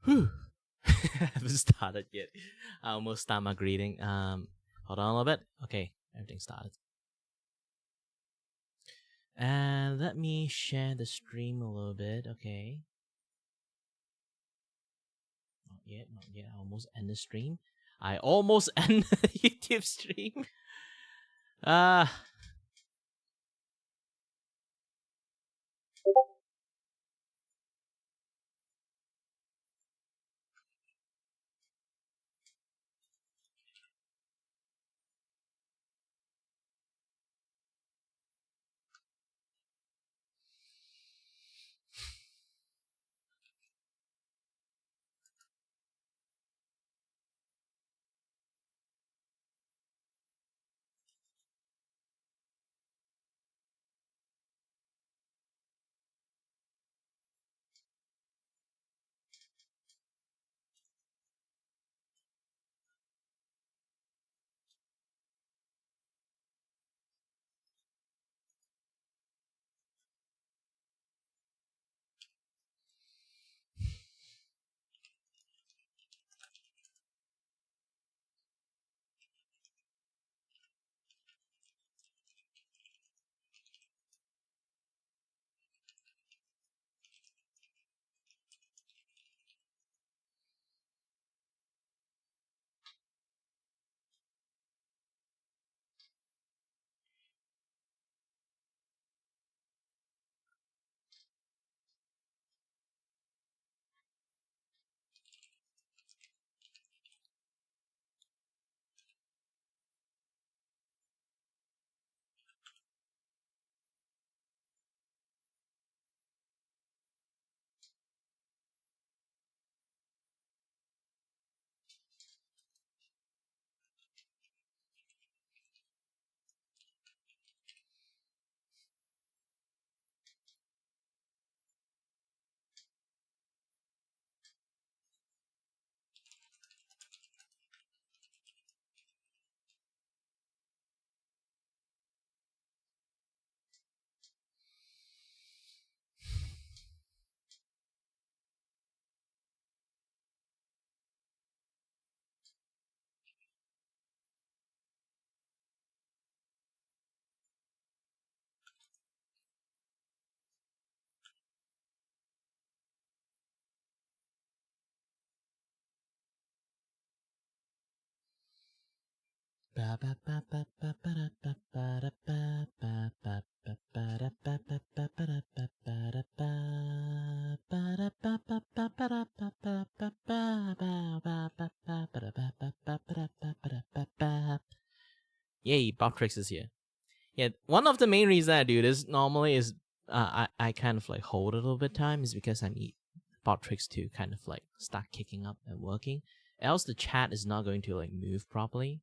Whew. I haven't started yet. I almost start my greeting. Hold on a little bit. Okay, everything started. And let me share the stream a little bit. Okay. Not yet, not yet. I almost end the stream. I almost end the YouTube stream. Yay, Bob Tricks is here. Yeah, one of the main reasons I do this normally is I kind of like hold a little bit time is because I need Bob Tricks to kind of like start kicking up and working. Else the chat is not going to like move properly.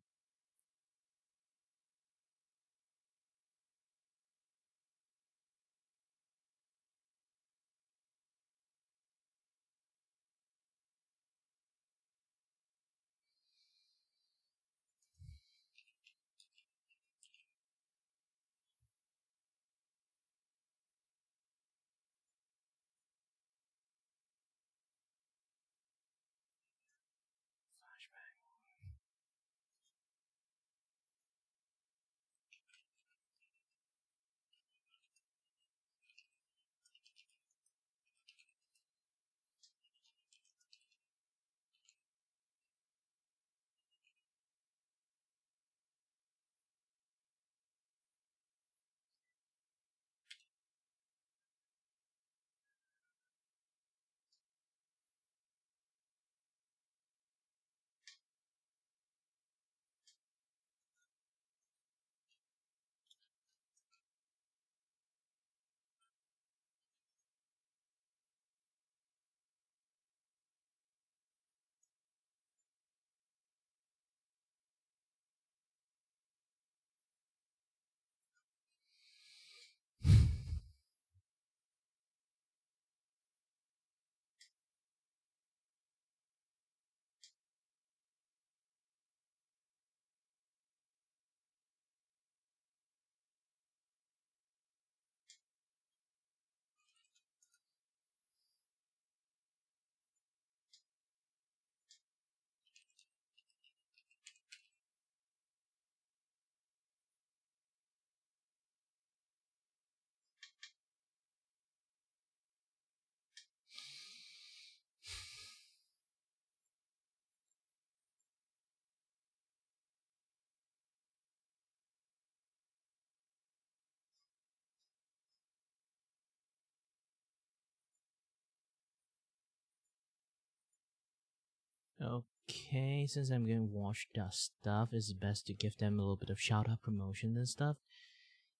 Okay, since I'm going to watch that stuff, it's best to give them a little bit of shout out promotion and stuff.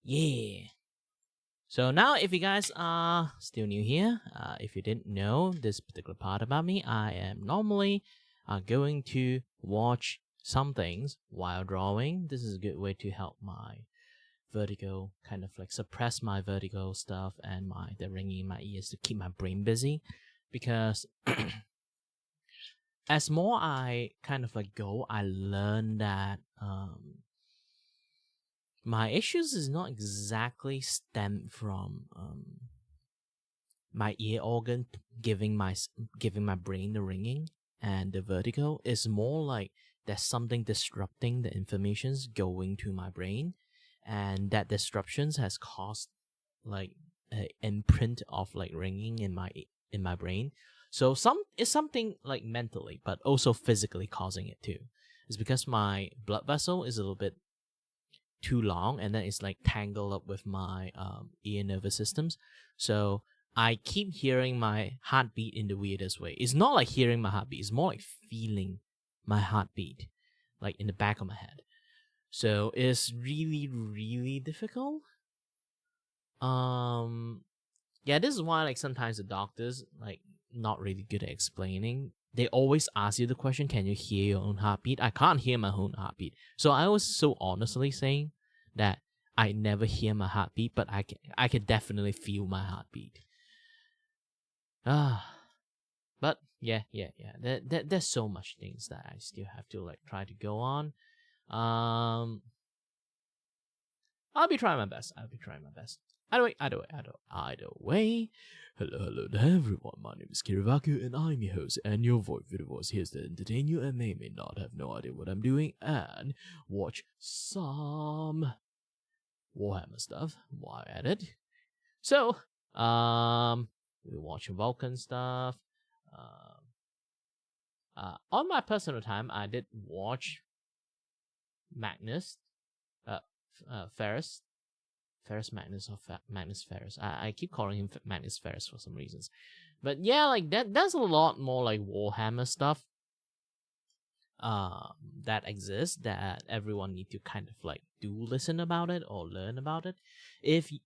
Yeah. So now, if you guys are still new here, if you didn't know this particular part about me, I am normally going to watch some things while drawing. This is a good way to help my vertigo, kind of like suppress my vertigo stuff and the ringing in my ears to keep my brain busy, because as more I kind of like go, I learn that my issues is not exactly stem from my ear organ giving my brain the ringing and the vertigo. Is more like there's something disrupting the informations going to my brain, and that disruptions has caused like an imprint of like ringing in my brain. So it's something like mentally, but also physically causing it too. It's because my blood vessel is a little bit too long, and then it's like tangled up with my ear nervous systems. So I keep hearing my heartbeat in the weirdest way. It's not like hearing my heartbeat, it's more like feeling my heartbeat, like in the back of my head. So it's really, really difficult. Yeah, this is why like sometimes the doctors like not really good at explaining. They always ask you the question, can you hear your own heartbeat? I can't hear my own heartbeat. So I was so honestly saying that I never hear my heartbeat, but I can definitely feel my heartbeat. But yeah. There's so much things that I still have to like try to go on. I'll be trying my best. Either way. Hello there everyone. My name is Kirivaku and I'm your host, and your voice here to entertain you and may not have no idea what I'm doing and watch some Warhammer stuff while at it. So, we watch Vulcan stuff. On my personal time, I did watch Magnus, Ferris Magnus or Magnus Ferris. I keep calling him Magnus Ferris for some reasons. But yeah, like there's a lot more like Warhammer stuff that exists that everyone need to kind of like do listen about it or learn about it.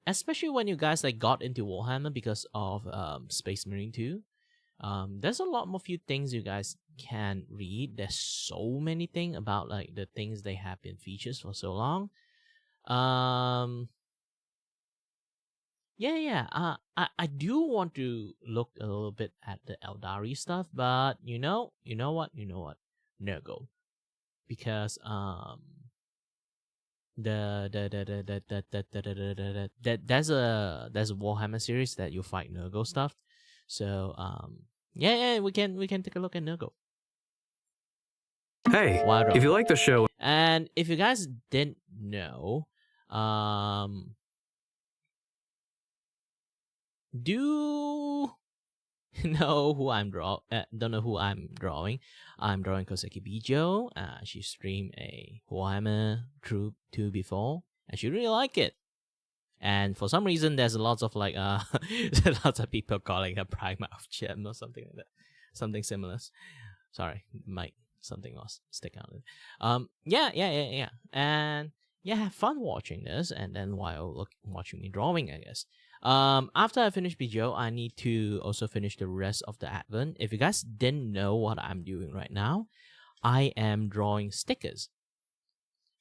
Especially when you guys like got into Warhammer because of Space Marine 2. There's a lot more few things you guys can read. There's so many things about like the things they have been features for so long. I do want to look a little bit at the Eldari stuff, but you know what? No go, because there's a Warhammer series that you fight Nurgle stuff, so we can take a look at Nurgle. Hey, if you like the show, and if you guys didn't know, do know who I'm don't know who I'm drawing. I'm drawing Koseki Bijo. She streamed a Warhammer Troop 2 before, and she really liked it. And for some reason, there's lots of like lots of people calling her Primarch gem or something like that, something similar. Sorry, Mike, something was sticking out. Yeah, and yeah, have fun watching this, and then while watching me drawing, I guess. After I finish Bijo, I need to also finish the rest of the Advent. If you guys didn't know what I'm doing right now, I am drawing stickers.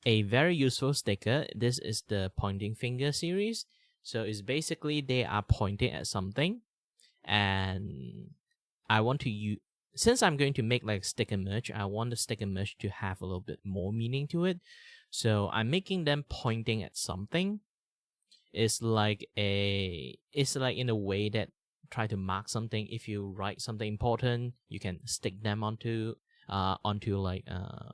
A very useful sticker. This is the pointing finger series. So it's basically they are pointing at something, and I want to use. Since I'm going to make like sticker merch, I want the sticker merch to have a little bit more meaning to it. So I'm making them pointing at something. It's like in a way that try to mark something. If you write something important, you can stick them onto like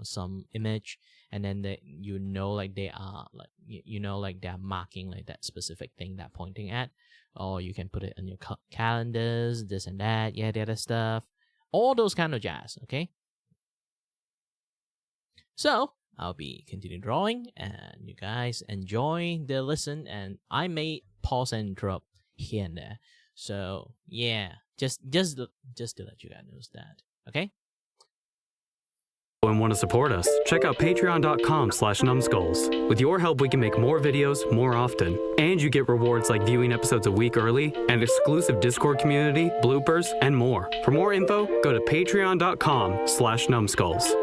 some image, and then like they are like like they're marking like that specific thing they're pointing at. Or you can put it in your calendars, this and that, the other stuff, all those kind of jazz. Okay, so I'll be continuing drawing, and you guys enjoy the listen, and I may pause and interrupt here and there. So yeah, just to let you guys know that. Okay. And want to support us, check out patreon.com/numbskulls. With your help, we can make more videos more often. And you get rewards like viewing episodes a week early, an exclusive Discord community, bloopers, and more. For more info, go to patreon.com/numbskulls.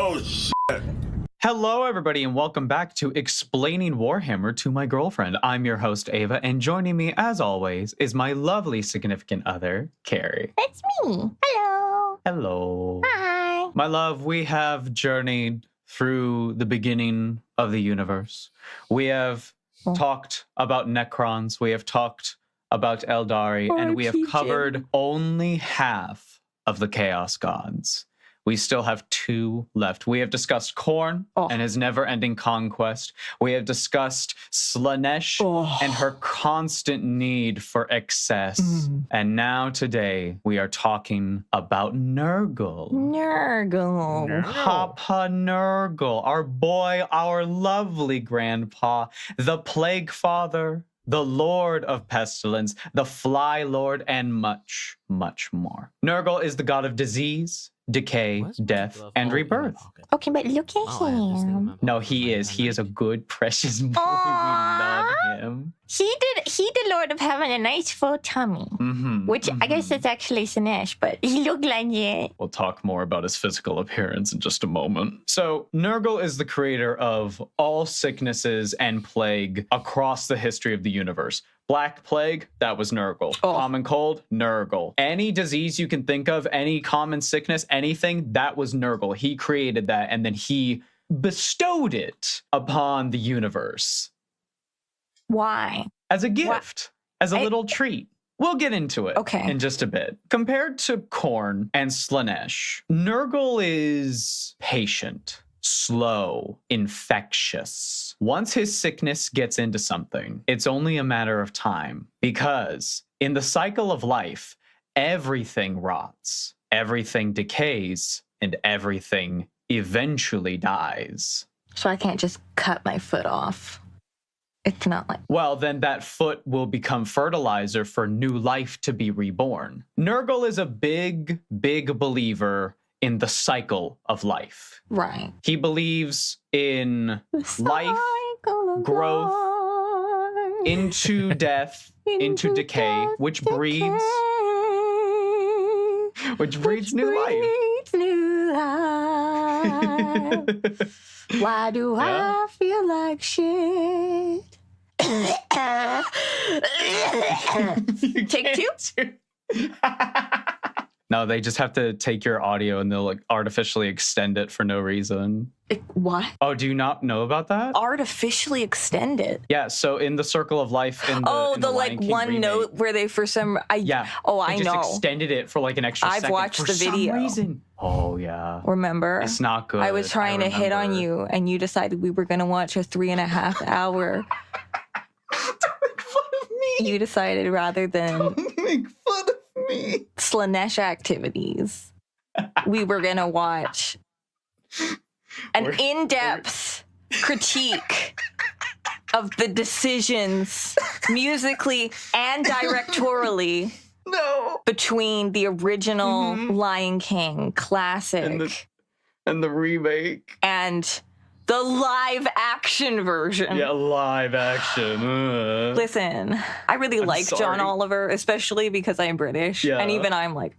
Oh, shit. Hello, everybody, and welcome back to Explaining Warhammer to My Girlfriend. I'm your host, Ava, and joining me, as always, is my lovely significant other, Carrie. It's me. Hello. Hello. Hi. My love, we have journeyed through the beginning of the universe. We have talked about Necrons. We have talked about Eldari, and we have covered only half of the Chaos Gods. We still have 2 left. We have discussed Khorne and his never-ending conquest. We have discussed Slaanesh and her constant need for excess. And now today, we are talking about Nurgle. Nurgle. Papa Nurgle, our boy, our lovely grandpa, the Plague Father, the Lord of Pestilence, the Fly Lord, and much, much more. Nurgle is the god of disease, decay, death, and rebirth. Okay, but look at him. No, he is. He is a good, precious boy. We love him. He did Lord of Heaven a nice full tummy. Which I guess that's actually Slaanesh, but he looked like it. We'll talk more about his physical appearance in just a moment. So, Nurgle is the creator of all sicknesses and plague across the history of the universe. Black Plague, that was Nurgle. Common Cold, Nurgle. Any disease you can think of, any common sickness, anything, that was Nurgle. He created that, and then he bestowed it upon the universe. Why? As a gift, as a little treat. We'll get into it in just a bit. Compared to Khorne and Slaanesh, Nurgle is patient, slow, infectious. Once his sickness gets into something, it's only a matter of time. Because in the cycle of life, everything rots, everything decays, and everything eventually dies. So I can't just cut my foot off. It's not like... Well, then that foot will become fertilizer for new life to be reborn. Nurgle is a big, big believer in the cycle of life. Right. He believes in life, growth, into death, into decay, which breeds new life. Why do I feel like shit? Take 2? No, they just have to take your audio and they'll like artificially extend it for no reason. What? Oh, do you not know about that? Artificially extend it? Yeah, so in the Circle of Life, in the like Lion King one remake, note where they for some... I they know. just extended it for like an extra second. I've watched the video. For some reason. Oh, yeah. Remember? It's not good. I was trying to hit on you, and you decided we were going to watch a 3.5 hour. Don't make fun of me. You decided rather than... Don't make fun of me. Slaanesh activities, we were going to watch an in-depth critique of the decisions musically and directorially between the original Lion King classic and the remake and the live action version. Yeah, live action. Listen, I really like John Oliver, especially because I'm British. Yeah. And even I'm like,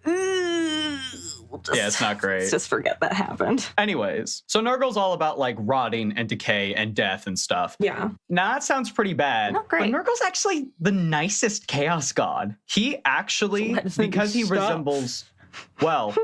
it's not great. Let's just forget that happened. Anyways, so Nurgle's all about like rotting and decay and death and stuff. Yeah. Now that sounds pretty bad. Not great. But Nurgle's actually the nicest chaos god. He actually, because he resembles, well,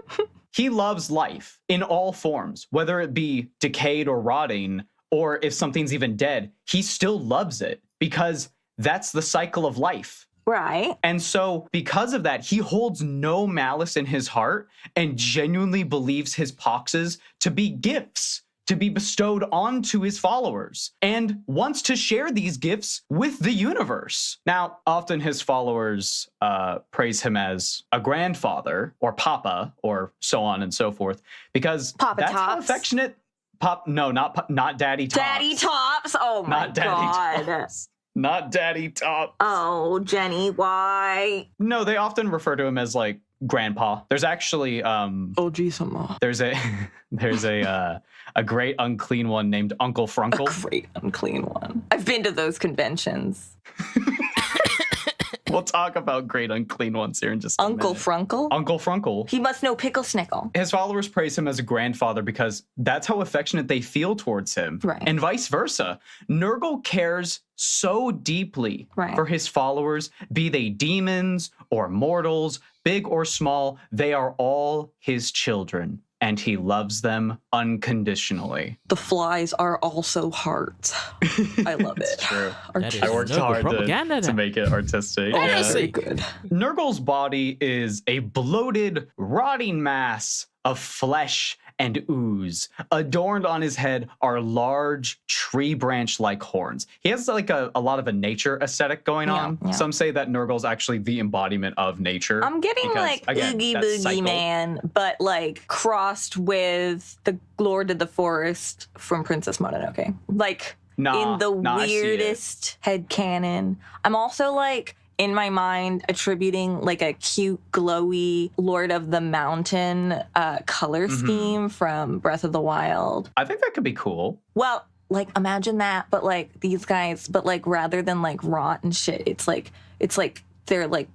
he loves life in all forms, whether it be decayed or rotting, or if something's even dead, he still loves it because that's the cycle of life. Right. And so because of that, he holds no malice in his heart and genuinely believes his poxes to be gifts to be bestowed onto his followers and wants to share these gifts with the universe. Now, often his followers praise him as a grandfather or papa or so on and so forth, because Papa that's how Tops. affectionate not Daddy Tops. Daddy Tops. Oh my Not Daddy God. Tops. Not Daddy Tops. Oh, Jenny, why? No, they often refer to him as like grandpa. There's actually Oh, geez, there's a great unclean one named Uncle Frunkle. a great unclean one. I've been to those conventions. We'll talk about great unclean ones here in just a Uncle minute. Frunkle? Uncle Frunkle. He must know Pickle Snickle. His followers praise him as a grandfather because that's how affectionate they feel towards him. Right. And vice versa. Nurgle cares so deeply Right. for his followers, be they demons or mortals, big or small, they are all his children. And he loves them unconditionally. The flies are also hearts. I love it. True. That is I worked Nurgle hard propaganda to then. make it artistic. Oh, Yeah. very good. Nurgle's body is a bloated, rotting mass of flesh and ooze. Adorned on his head are large tree branch-like horns. He has like a lot of a nature aesthetic going on. yeah. Some say that Nurgle's actually the embodiment of nature. I'm getting because, like again, Oogie that Boogie cycle. Man, but like crossed with the Lord of the Forest from Princess Mononoke. Like in the I see it. weirdest headcanon. I'm also like in my mind attributing like a cute, glowy Lord of the Mountain color scheme from Breath of the Wild. I think that could be cool. Well, like imagine that, but like these guys, but like rather than like rot and shit, it's like they're like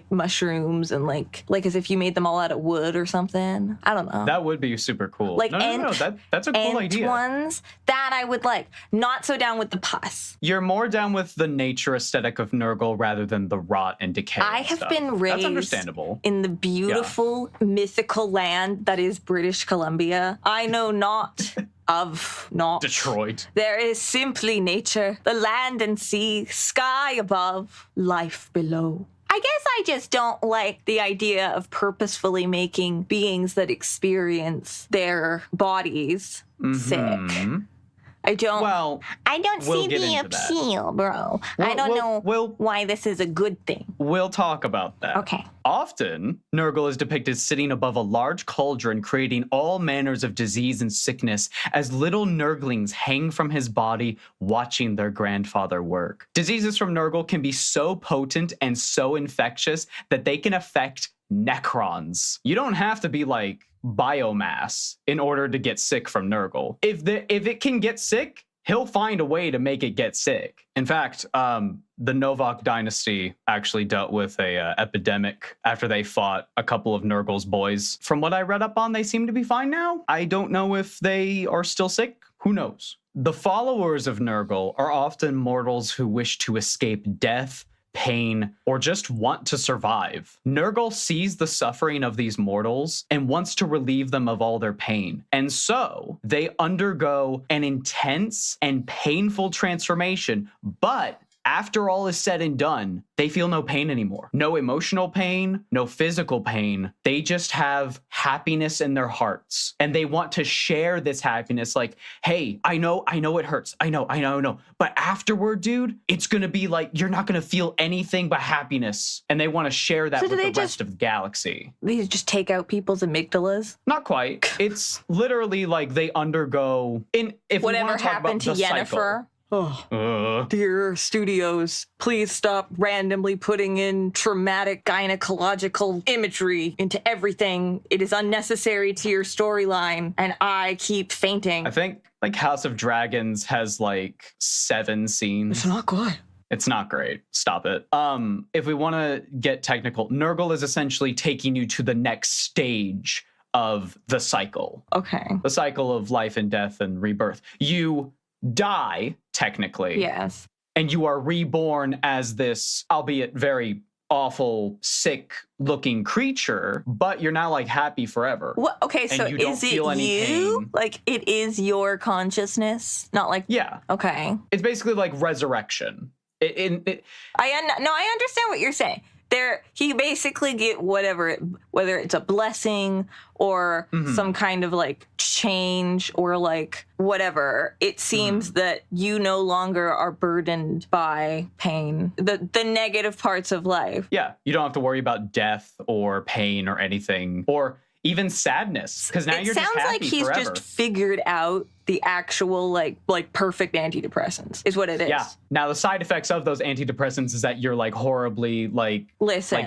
mushrooms and like as if you made them all out of wood or something. I don't know. That would be super cool. Like no. That's a cool Ant idea. ones that I would like. Not so down with the pus. You're more down with the nature aesthetic of Nurgle rather than the rot and decay. I and have stuff. been raised That's understandable. in the beautiful mythical land that is British Columbia. I know not of not. Detroit. There is simply nature, the land and sea, sky above, life below. I guess I just don't like the idea of purposefully making beings that experience their bodies sick. I don't. Well, I don't we'll see get the into that. appeal, bro. I don't know why this is a good thing. We'll talk about that. Okay. Often, Nurgle is depicted sitting above a large cauldron, creating all manners of disease and sickness as little Nurglings hang from his body, watching their grandfather work. Diseases from Nurgle can be so potent and so infectious that they can affect Necrons. You don't have to be like biomass in order to get sick from Nurgle. If it can get sick, he'll find a way to make it get sick. In fact, the Novak dynasty actually dealt with a epidemic after they fought a couple of Nurgle's boys. From what I read up on, they seem to be fine now. I don't know if they are still sick. Who knows? The followers of Nurgle are often mortals who wish to escape death, pain, or just want to survive. Nurgle sees the suffering of these mortals and wants to relieve them of all their pain. And so they undergo an intense and painful transformation, but after all is said and done, they feel no pain anymore. No emotional pain, no physical pain. They just have happiness in their hearts. And they want to share this happiness like, hey, I know it hurts. I know. But afterward, dude, it's going to be like, you're not going to feel anything but happiness. And they want to share that So with do the they rest of the galaxy. These just take out people's amygdalas. Not quite. It's literally like they undergo, if we Whatever wanna talk happened to about the Yennefer. Oh, cycle. dear studios, please stop randomly putting in traumatic Gynecological imagery into everything. It is unnecessary to your storyline, and I keep fainting. I think like House of Dragons has like 7 scenes. it's not good. It's not great. Stop it. If we want to get technical, Nurgle is essentially taking you to the next stage of the cycle. Okay. The cycle of life and death and rebirth. You die, technically. Yes. And you are reborn as this, albeit very awful, sick-looking creature, but you're now like happy forever. What? Okay, so you don't is it feel any you? pain. Like it is your consciousness, not like. Yeah. Okay. It's basically like resurrection. I understand what you're saying. he basically get whether it's a blessing or some kind of like change or like whatever. It seems that you no longer are burdened by pain, the negative parts of life. Yeah, you don't have to worry about death or pain or anything, or even sadness, because now you're just happy forever. It sounds like he's just figured out the actual like perfect antidepressants is what it is. Yeah. Now the side effects of those antidepressants is that you're like horribly like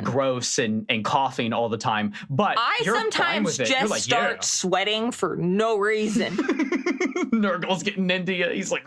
gross and coughing all the time. But I you're sometimes fine with it. just like, start sweating for no reason. Nurgle's getting into you. He's like,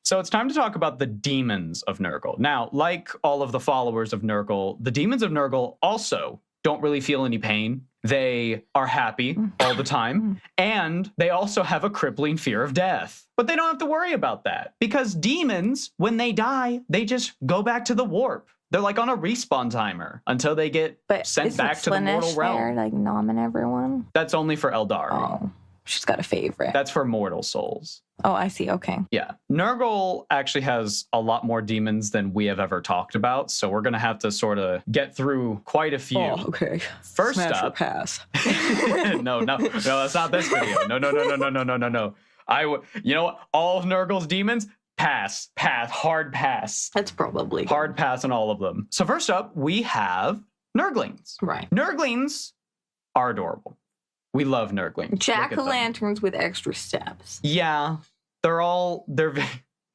So it's time to talk about the demons of Nurgle. Now, like all of the followers of Nurgle, the demons of Nurgle also don't really feel any pain. They are happy all the time, and they also have a crippling fear of death. But they don't have to worry about that, because demons, when they die, they just go back to the warp. They're like on a respawn timer until they get sent back to the mortal realm. There, like nomming everyone? That's only for Eldari. Oh, she's got a favorite. That's for mortal souls. Oh, I see. Okay. Yeah. Nurgle actually has a lot more demons than we have ever talked about, so we're going to have to sort of get through quite a few. Oh, okay. First Smash or up. pass. No, that's not this video. No. You know what? All of Nurgle's demons, pass, hard pass. That's probably hard pass on all of them. So first up, we have Nurglings. Right. Nurglings are adorable. We love Nurglings. Jack-o'-lanterns with extra steps. Yeah, they're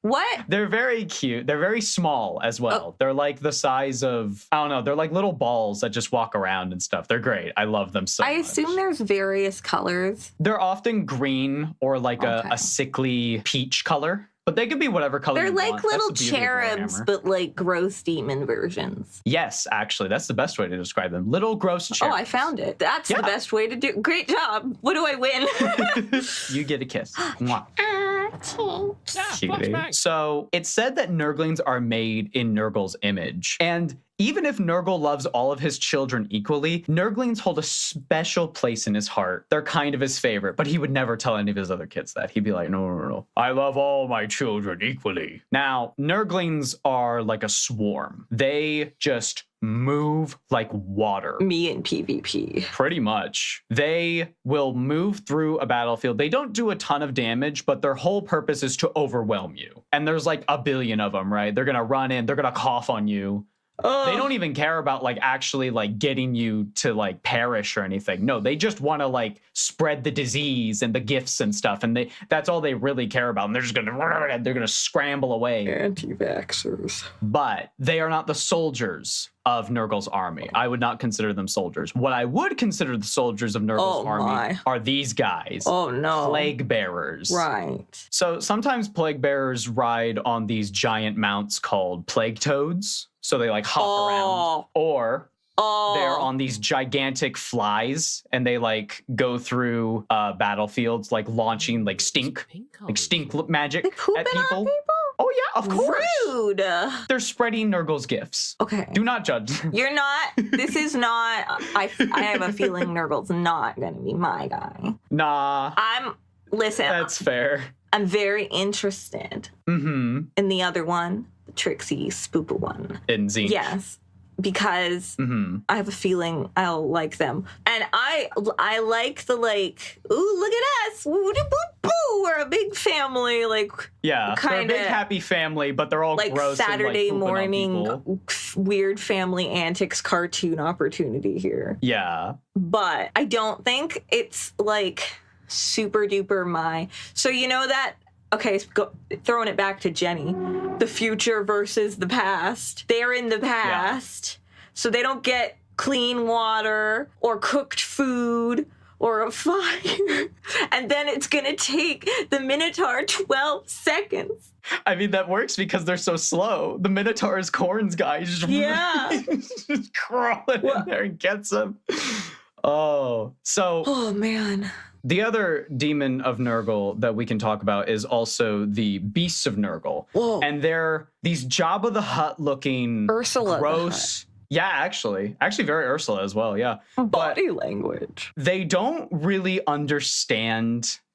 What? They're very cute. They're very small as well. Oh. They're like the size of, I don't know, they're like little balls that just walk around and stuff. They're great. I love them so much. I assume there's various colors. They're often green or like a sickly peach color. But they could be whatever color They're you like want. little That's the beauty of cherubs, Warhammer. but like gross demon versions. Yes, actually, that's the best way to describe them. Little gross cherubs. Oh, I found it. That's the best way to do. Great job. What do I win? You get a kiss. Mwah. Yeah, Cutie. flashback. So it's said that Nurglings are made in Nurgle's image. And even if Nurgle loves all of his children equally, Nurglings hold a special place in his heart. They're kind of his favorite, but he would never tell any of his other kids that. He'd be like, no. I love all my children equally. Now, Nurglings are like a swarm. They just move like water. Me in PvP. Pretty much. They will move through a battlefield. They don't do a ton of damage, but their whole purpose is to overwhelm you. And there's like a billion of them, right? They're going to run in, they're going to cough on you. They don't even care about like actually like getting you to like perish or anything. No, they just want to like spread the disease and the gifts and stuff. And that's all they really care about. And they're just they're gonna scramble away. Anti-vaxxers. But they are not the soldiers of Nurgle's army. I would not consider them soldiers. What I would consider the soldiers of Nurgle's army are these guys. Oh no. Plague bearers. Right. So sometimes plague bearers ride on these giant mounts called plague toads. So they like hop around. Or they're on these gigantic flies and they like go through battlefields like launching like stink magic at people. Oh yeah, of course. Rude. They're spreading Nurgle's gifts. Okay. Do not judge. You're not. This is not. I have a feeling Nurgle's not going to be my guy. Nah. Listen. That's fair. I'm very interested in the other one, the Trixie Spoopa one. In Zinch. Yes. Because I have a feeling I'll like them. And I like the like, ooh, look at us. Woo-doo-boo-boo. We're a big family. Like, yeah, they're a big happy family, but they're all like gross Saturday and, like, morning weird family antics cartoon opportunity here. Yeah. But I don't think it's like super duper so you know that, okay, throwing it back to Jenny, the future versus the past. They're in the past, so they don't get clean water or cooked food or a fire. And then it's going to take the Minotaur 12 seconds. I mean, that works because they're so slow. The Minotaur is Corn's guy. Just crawling in there and gets him. Oh man. The other demon of Nurgle that we can talk about is also the beasts of Nurgle. Whoa. And they're these Jabba the Hutt looking Ursula gross. Yeah, actually very Ursula as well. Yeah. Body language. They don't really understand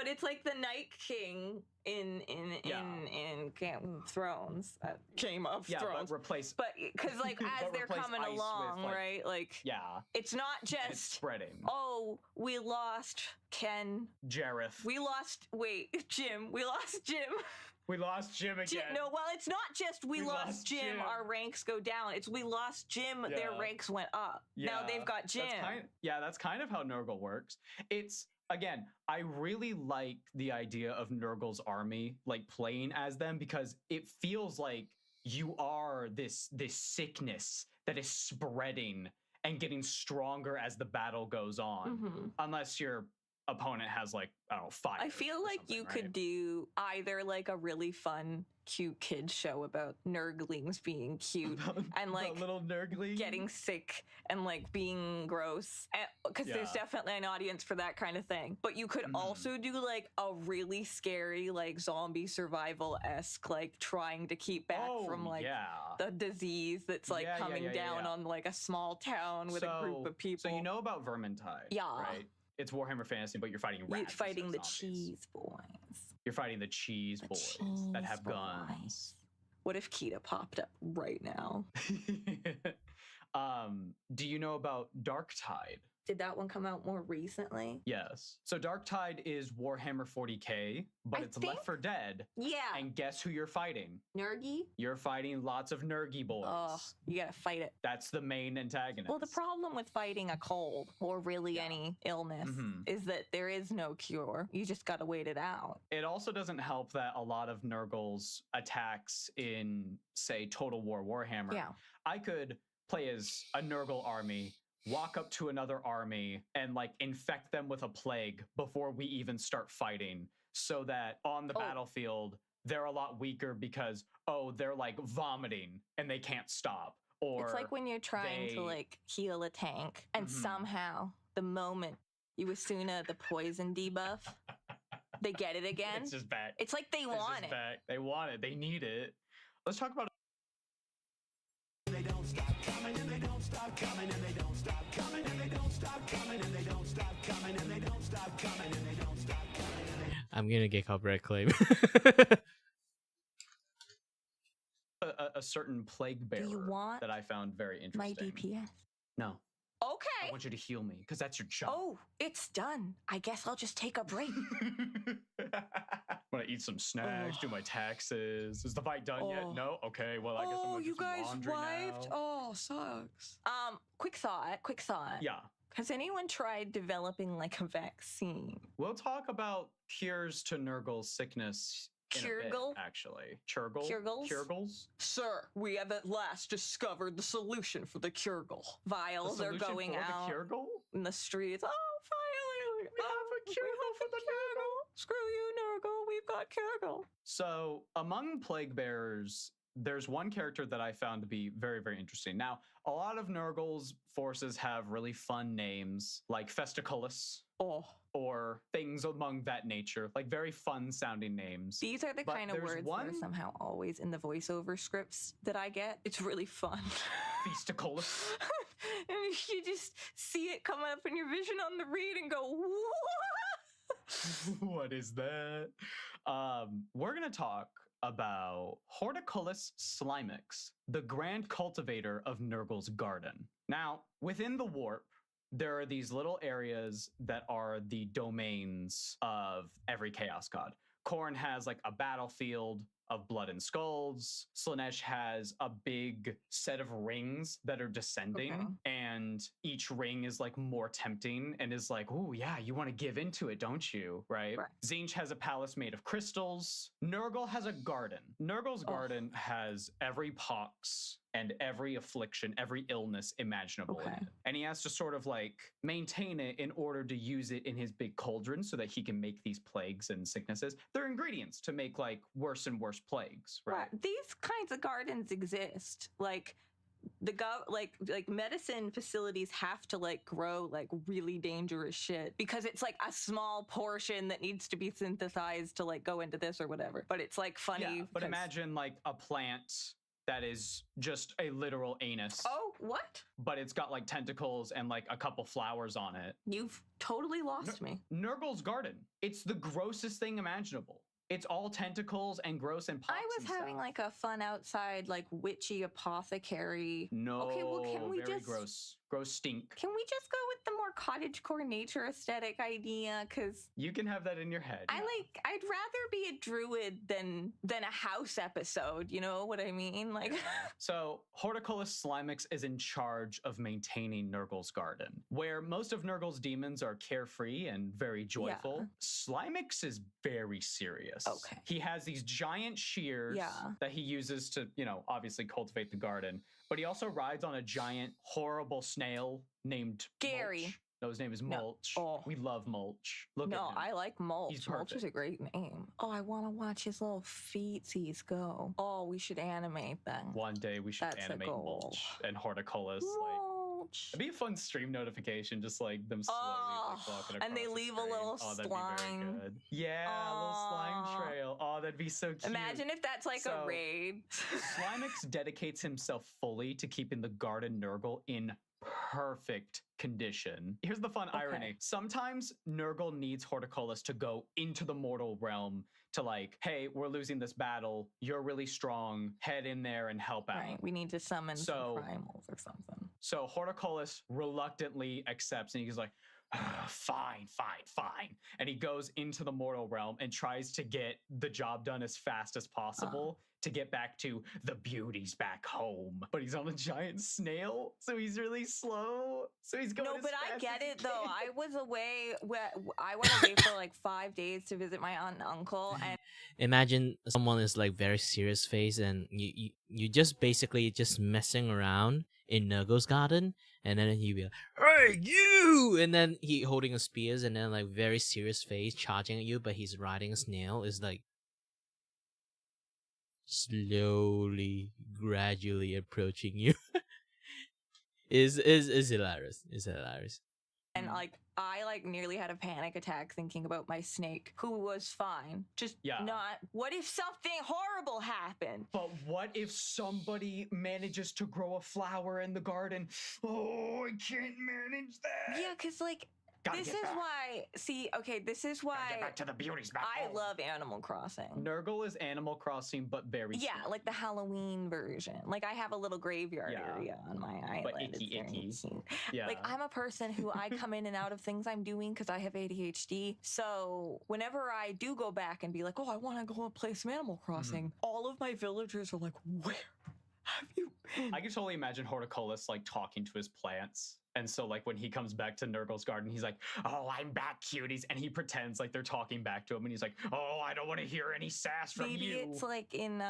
but it's like the Night King in Game of Thrones. Game of Thrones. But replace. But because like as But they're replace coming ice along, with, like, right? Like Yeah. it's not And it's just spreading. oh, we lost Ken. Jareth. We lost Jim. We lost Jim. We lost Jim again. No, well, it's not just we lost Jim, our ranks go down. It's we lost Jim, their ranks went up. Now they've got Jim. That's kind of how Nurgle works. It's, again, I really like the idea of Nurgle's army, like playing as them, because it feels like you are this sickness that is spreading and getting stronger as the battle goes on. Unless your opponent has like, I don't know, fire. I feel like you could do either like a really fun, cute kids show about Nurglings being cute and like little Nurgling getting sick and like being gross, because there's definitely an audience for that kind of thing. But you could also do like a really scary, like zombie survival-esque, like trying to keep back from like the disease that's like coming down on like a small town with a group of people. So you know about Vermintide, right? It's Warhammer Fantasy, but you're fighting rats. You're fighting the cheese boys. You're fighting the cheese boys that have guns. What if Kita popped up right now? Do you know about Darktide? Did that one come out more recently? Yes. So Darktide is Warhammer 40k, but it's Left 4 Dead. Yeah. And guess who you're fighting? Nurgy? You're fighting lots of Nurgy boys. Oh, you gotta fight it. That's the main antagonist. Well, the problem with fighting a cold or really any illness is that there is no cure. You just gotta wait it out. It also doesn't help that a lot of Nurgle's attacks in, say, Total War Warhammer, I could play as a Nurgle army, walk up to another army and like infect them with a plague before we even start fighting, so that on the battlefield they're a lot weaker because they're like vomiting and they can't stop. Or it's like when you're trying to like heal a tank and somehow the moment you Asuna the poison debuff, they get it again. It's just back. It's like they want it. Back. They want it. They need it. Let's talk about They don't stop coming and they don't stop coming and they don't stop coming and they don't stop coming and they don't stop coming and they don't stop coming and they don't stop coming. I'm gonna get copyright claim. a certain plague bearer that I found very interesting. My DPS. No. Okay. I want you to heal me because that's your job. Oh, it's done. I guess I'll just take a break. I'm gonna eat some snacks, do my taxes. Is the fight done yet? No? Okay, well, I guess I'm gonna do some laundry now. Oh, sucks. Quick thought. Yeah. Has anyone tried developing like a vaccine? We'll talk about cures to Nurgle's sickness in a bit, actually. Kurgles? Sir, we have at last discovered the solution for the Kurgle. Vials are going out in the streets. Oh, finally! We have a Kurgle for the Nurgle. Screw you, Nurgle. We've got Kurgle. So, among plague bearers, there's one character that I found to be very, very interesting. Now, a lot of Nurgle's forces have really fun names, like Festiculus. Or things among that nature, like very fun sounding names. These are the kind of words that are somehow always in the voiceover scripts that I get. It's really fun. Festiculus. And you just see it come up in your vision on the read and go, what? What is that? We're going to talk about Horticulus Slimix, the grand cultivator of Nurgle's garden. Now, within the warp, there are these little areas that are the domains of every Chaos God. Khorne has like a battlefield of blood and skulls. Slaanesh has a big set of rings that are descending, and each ring is like more tempting and is like, oh yeah, you want to give into it, don't you? Right? Tzeentch has a palace made of crystals. Nurgle has a garden. Nurgle's garden has every pox and every affliction, every illness imaginable in it. And he has to sort of like maintain it in order to use it in his big cauldron so that he can make these plagues and sicknesses. They're ingredients to make like worse and worse plagues, right? These kinds of gardens exist. Like like medicine facilities have to like grow like really dangerous shit because it's like a small portion that needs to be synthesized to like go into this or whatever. But it's like funny. Yeah, but imagine like a plant that is just a literal anus. Oh, what? but it's got like tentacles and like a couple flowers on it. You've totally lost me. Nurgle's garden. It's the grossest thing imaginable. It's all tentacles and gross and pops. I was having like a fun outside, like witchy apothecary. No, okay, well, can we very just gross stink. Can we just go with the more cottagecore nature aesthetic idea? Because you can have that in your head. I'd rather be a druid than a house episode. You know what I mean? Like, so Horticulus Slimix is in charge of maintaining Nurgle's garden, where most of Nurgle's demons are carefree and very joyful. Yeah. Slimix is very serious. Okay. He has these giant shears that he uses to, obviously cultivate the garden, but he also rides on a giant, horrible snail named Gary. Mulch. No, his name is Mulch. No. Oh. We love Mulch. Look at him. I like Mulch. He's Mulch is a great name. Oh, I want to watch his little feetsies go. Oh, we should animate them. One day we should animate Mulch and Horticulus. It'd be a fun stream notification, just like them slowly like, walking across and they leave a little slime. That'd be very good. Yeah, a little slime trail. Oh, that'd be so cute. Imagine if that's like a raid. Slimix dedicates himself fully to keeping the garden Nurgle in perfect condition. Here's the fun irony. Sometimes Nurgle needs Horticulus to go into the mortal realm to like, hey, we're losing this battle. You're really strong. Head in there and help out. Right. We need to summon some primals or something. So Horticulus reluctantly accepts and he's like, fine. And he goes into the mortal realm and tries to get the job done as fast as possible to get back to the beauties back home. But he's on a giant snail, so he's really slow. So he's going No, but I get it though. I was away. I went away for like 5 days to visit my aunt and uncle. And imagine someone is like very serious face, and you just basically just messing around in Nurgle's garden, and then he be like, "Hey, you!" and then he holding a spears, and then like very serious face charging at you, but he's riding a snail. Is like slowly, gradually approaching you. is hilarious. It's hilarious. And like I like nearly had a panic attack thinking about my snake, who was fine. Just not. What if something horrible happened? But what if somebody manages to grow a flower in the garden? Oh, I can't manage that. Yeah, because like this is why. See, okay, this is why. Get back to the beauties back I home. love Animal Crossing. Nurgle is Animal Crossing, but very small. Like the Halloween version. Like I have a a graveyard area on my island. But icky. Yeah. Like I'm a person who I come in and out of things I'm doing because I have ADHD. So whenever I do go back and be like, oh, I want to go and play some Animal Crossing, all of my villagers are like, where have you been? I can totally imagine Horticulus like talking to his plants. And so like when he comes back to Nurgle's garden, he's like, oh, I'm back, cuties. And he pretends like they're talking back to him. And he's like, oh, I don't want to hear any sass from you. Maybe it's like in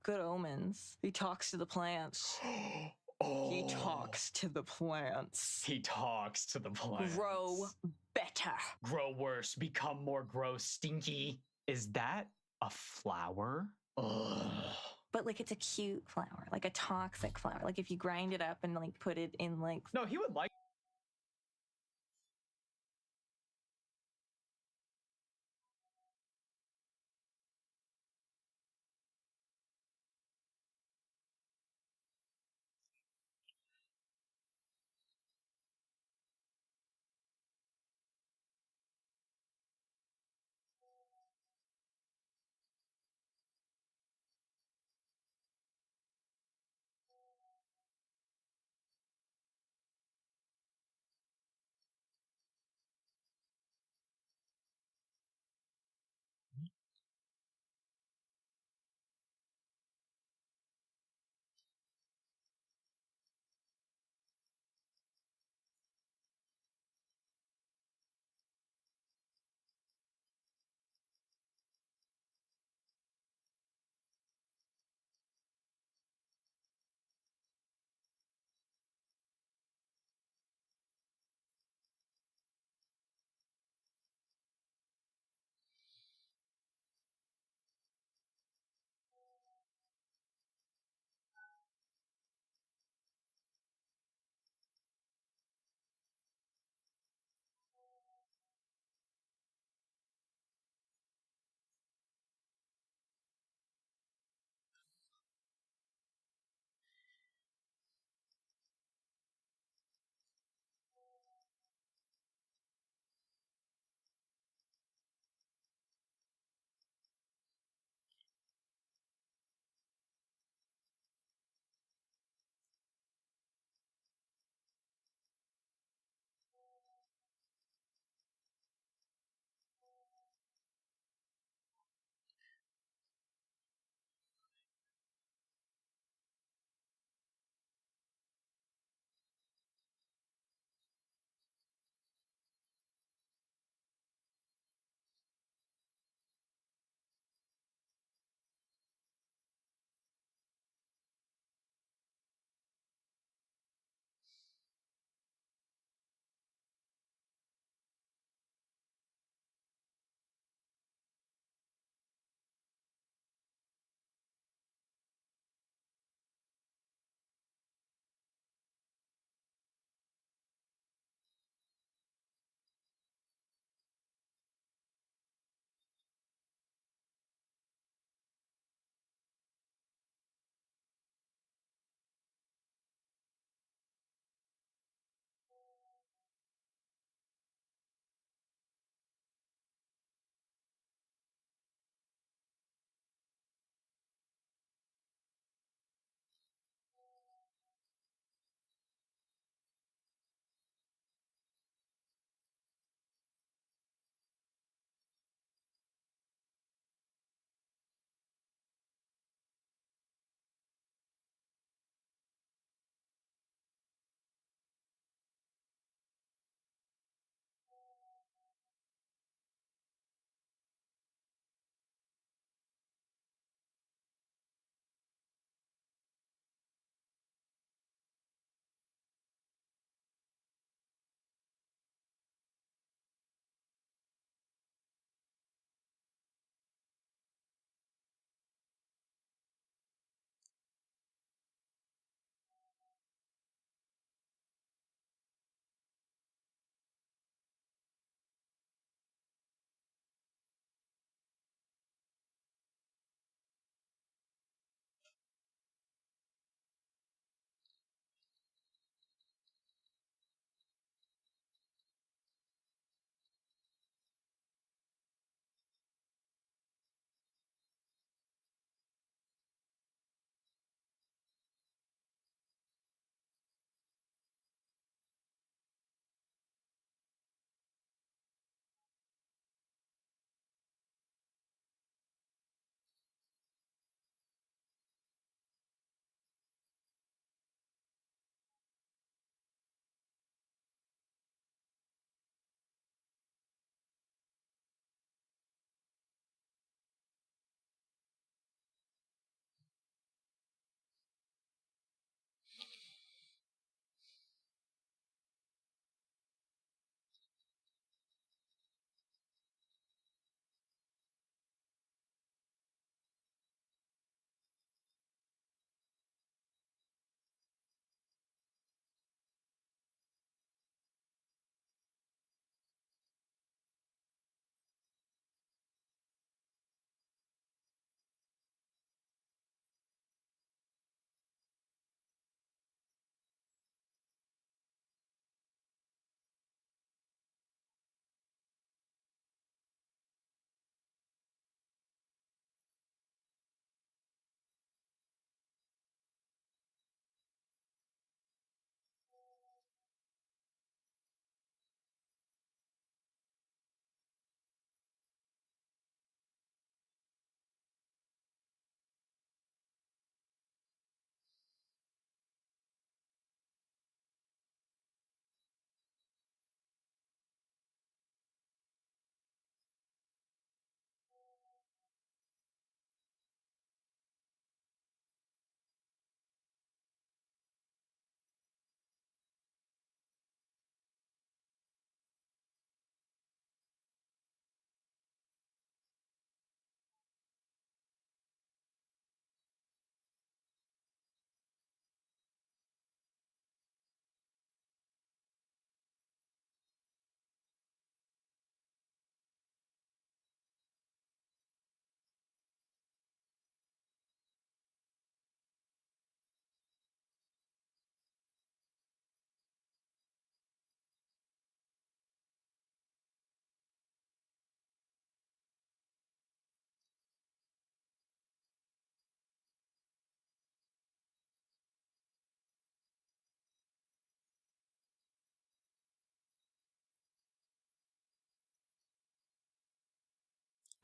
Good Omens. He talks to the plants. He talks to the plants. He talks to the plants. Grow better. Grow worse. Become more gross. Stinky. Is that a flower? Ugh. But like it's a cute flower, like a toxic flower. Like if you grind it up and like put it in like no, he would like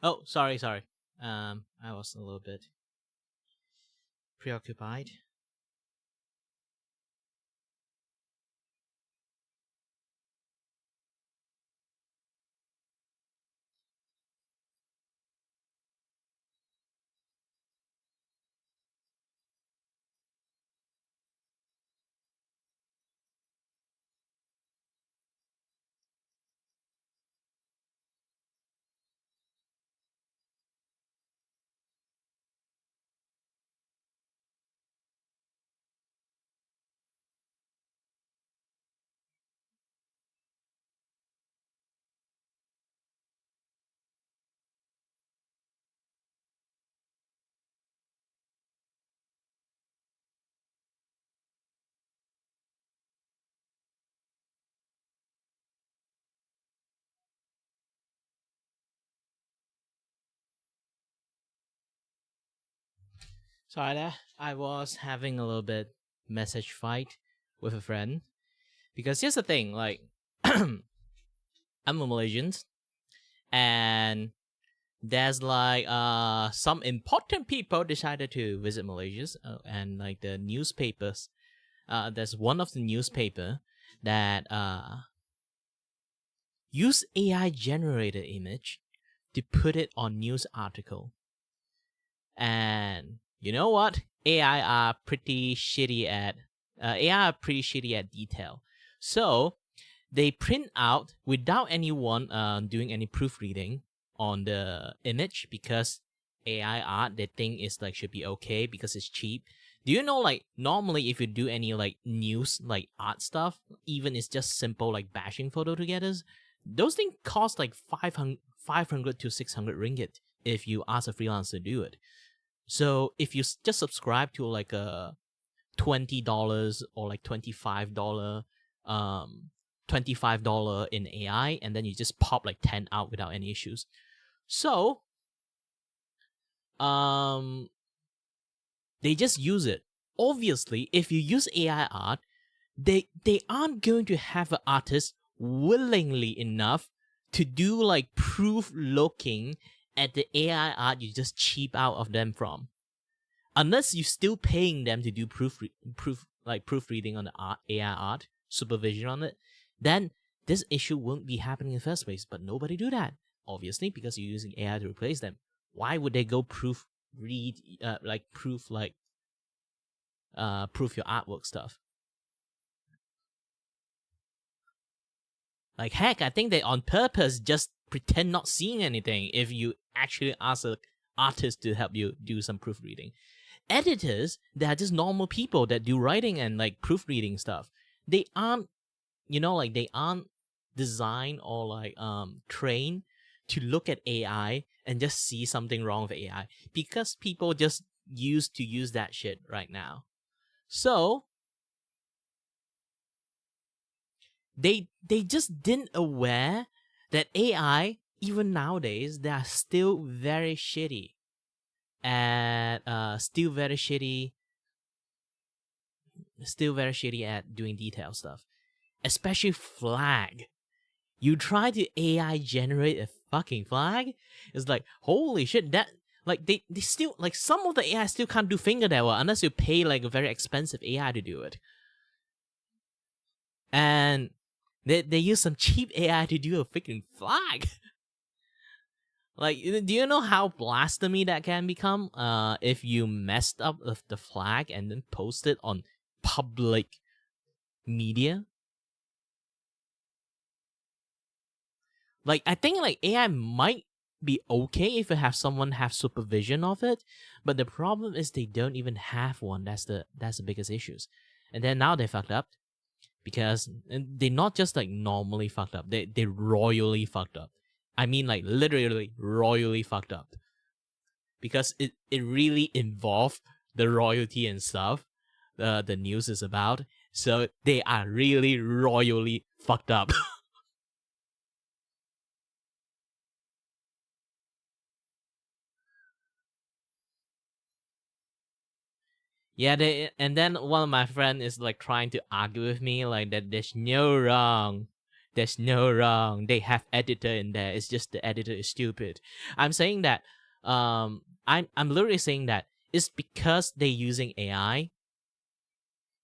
Oh, sorry. I was a little bit preoccupied. Sorry there. I was having a little bit message fight with a friend. Because here's the thing, like I'm a Malaysian and there's like some important people decided to visit Malaysia and like the newspapers. There's one of the newspaper that use AI generated image to put it on news article. And you know what? AI are pretty shitty at detail. So they print out without anyone doing any proofreading on the image because AI art they think is like should be okay because it's cheap. Do you know like normally if you do any like news like art stuff, even it's just simple like bashing photo together, those things cost like 500 to 600 ringgit if you ask a freelancer to do it. So if you just subscribe to like a $20 or like $25 $25 in AI and then you just pop like 10 out without any issues. So they just use it. Obviously, if you use AI art, they aren't going to have an artist willingly enough to do like proof looking at the AI art you just cheap out of them from. Unless you're still paying them to do proofreading on the AI art, supervision on it, then this issue won't be happening in the first place. But nobody do that, obviously, because you're using AI to replace them. Why would they go proof your artwork stuff? Like heck, I think they on purpose just pretend not seeing anything if you actually ask an artist to help you do some proofreading. Editors, they are just normal people that do writing and like proofreading stuff. They aren't, they aren't designed or like trained to look at AI and just see something wrong with AI because people just used to use that shit right now. So they just didn't aware that AI, even nowadays, they are still very shitty at still very shitty at doing detail stuff, especially flag. You try to AI generate a fucking flag, it's like holy shit. That like they still like some of the AI still can't do finger that well unless you pay like a very expensive AI to do it, and they use some cheap AI to do a freaking flag. Like, do you know how blasphemy that can become? If you messed up with the flag and then post it on public media. Like, I think like AI might be okay if you have someone have supervision of it, but the problem is they don't even have one. That's the biggest issues. And then now they fucked up because they not just like normally fucked up. They royally fucked up. I mean, like, literally royally fucked up. Because it really involved the royalty and stuff the news is about. So they are really royally fucked up. Yeah, and then one of my friends is like trying to argue with me like that there's no wrong. There's no wrong. They have editor in there. It's just the editor is stupid. I'm saying that I'm literally saying that it's because they're using AI,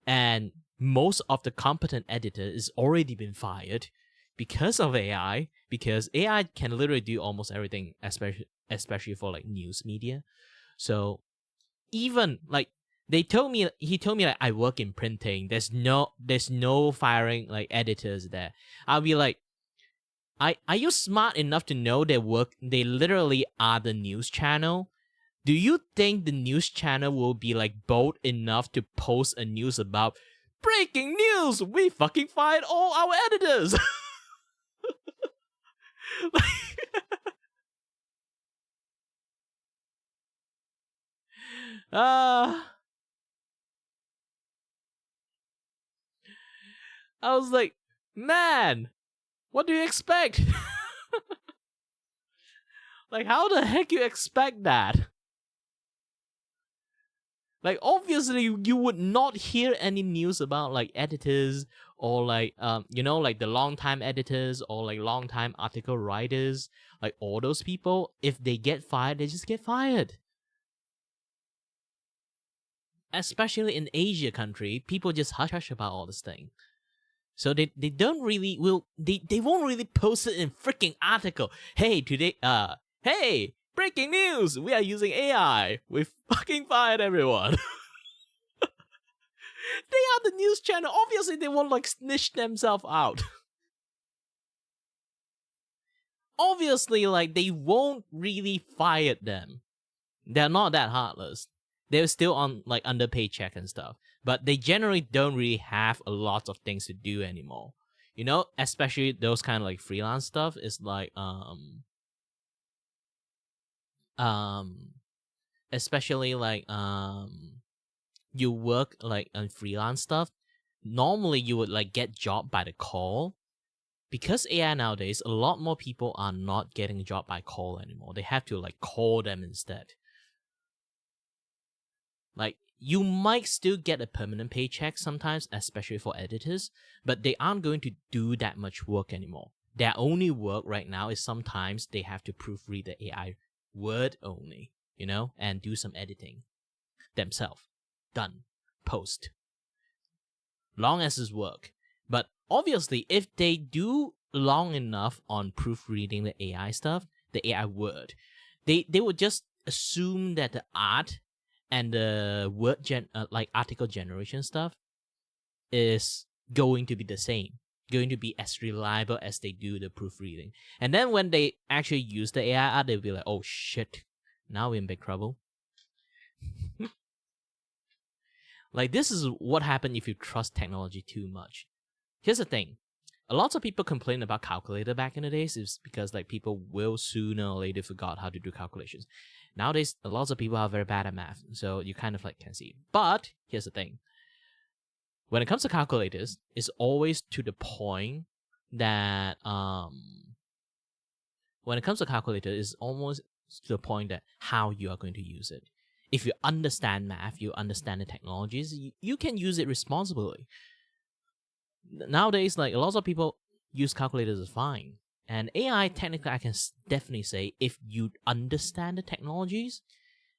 and most of the competent editor is already been fired because of AI, because AI can literally do almost everything, especially for like news media. So even like he told me like I work in printing. There's no firing like editors there. I'll be like, are you smart enough to know they literally are the news channel? Do you think the news channel will be like bold enough to post a news about breaking news? We fucking fired all our editors. I was like, man, what do you expect? Like, how the heck you expect that? Like, obviously, you would not hear any news about like editors or like like the long-time editors or like long-time article writers, like all those people. If they get fired, they just get fired. Especially in Asia country, people just hush about all this thing. So they don't really they won't really post it in freaking article. Hey, today hey, breaking news! We are using AI. We fucking fired everyone. They are the news channel. Obviously, they won't like snitch themselves out. Obviously, like they won't really fire them. They're not that heartless. They're still on like underpaid check and stuff, but they generally don't really have a lot of things to do anymore. You know, especially those kind of like freelance stuff is like especially like you work like on freelance stuff. Normally you would like get job by the call. Because AI nowadays, a lot more people are not getting a job by call anymore. They have to like call them instead. Like, you might still get a permanent paycheck sometimes, especially for editors, but they aren't going to do that much work anymore. Their only work right now is sometimes they have to proofread the AI word only, and do some editing themselves. Done. Post. Long as it's work. But obviously, if they do long enough on proofreading the AI stuff, the AI word, they would just assume that the art and the word like article generation stuff is going to be the same, going to be as reliable as they do the proofreading. And then when they actually use the AI art, they'll be like, oh shit, now we're in big trouble. Like, this is what happens if you trust technology too much. Here's the thing. A lot of people complain about calculator back in the days is because like people will sooner or later forgot how to do calculations. Nowadays, a lot of people are very bad at math, so you kind of like can see. But here's the thing. When it comes to calculators, it's always to the point that when it comes to calculator, it's almost to the point that how you are going to use it. If you understand math, you understand the technologies, you can use it responsibly. Nowadays, like a lot of people use calculators as fine. And AI, technically, I can definitely say if you understand the technologies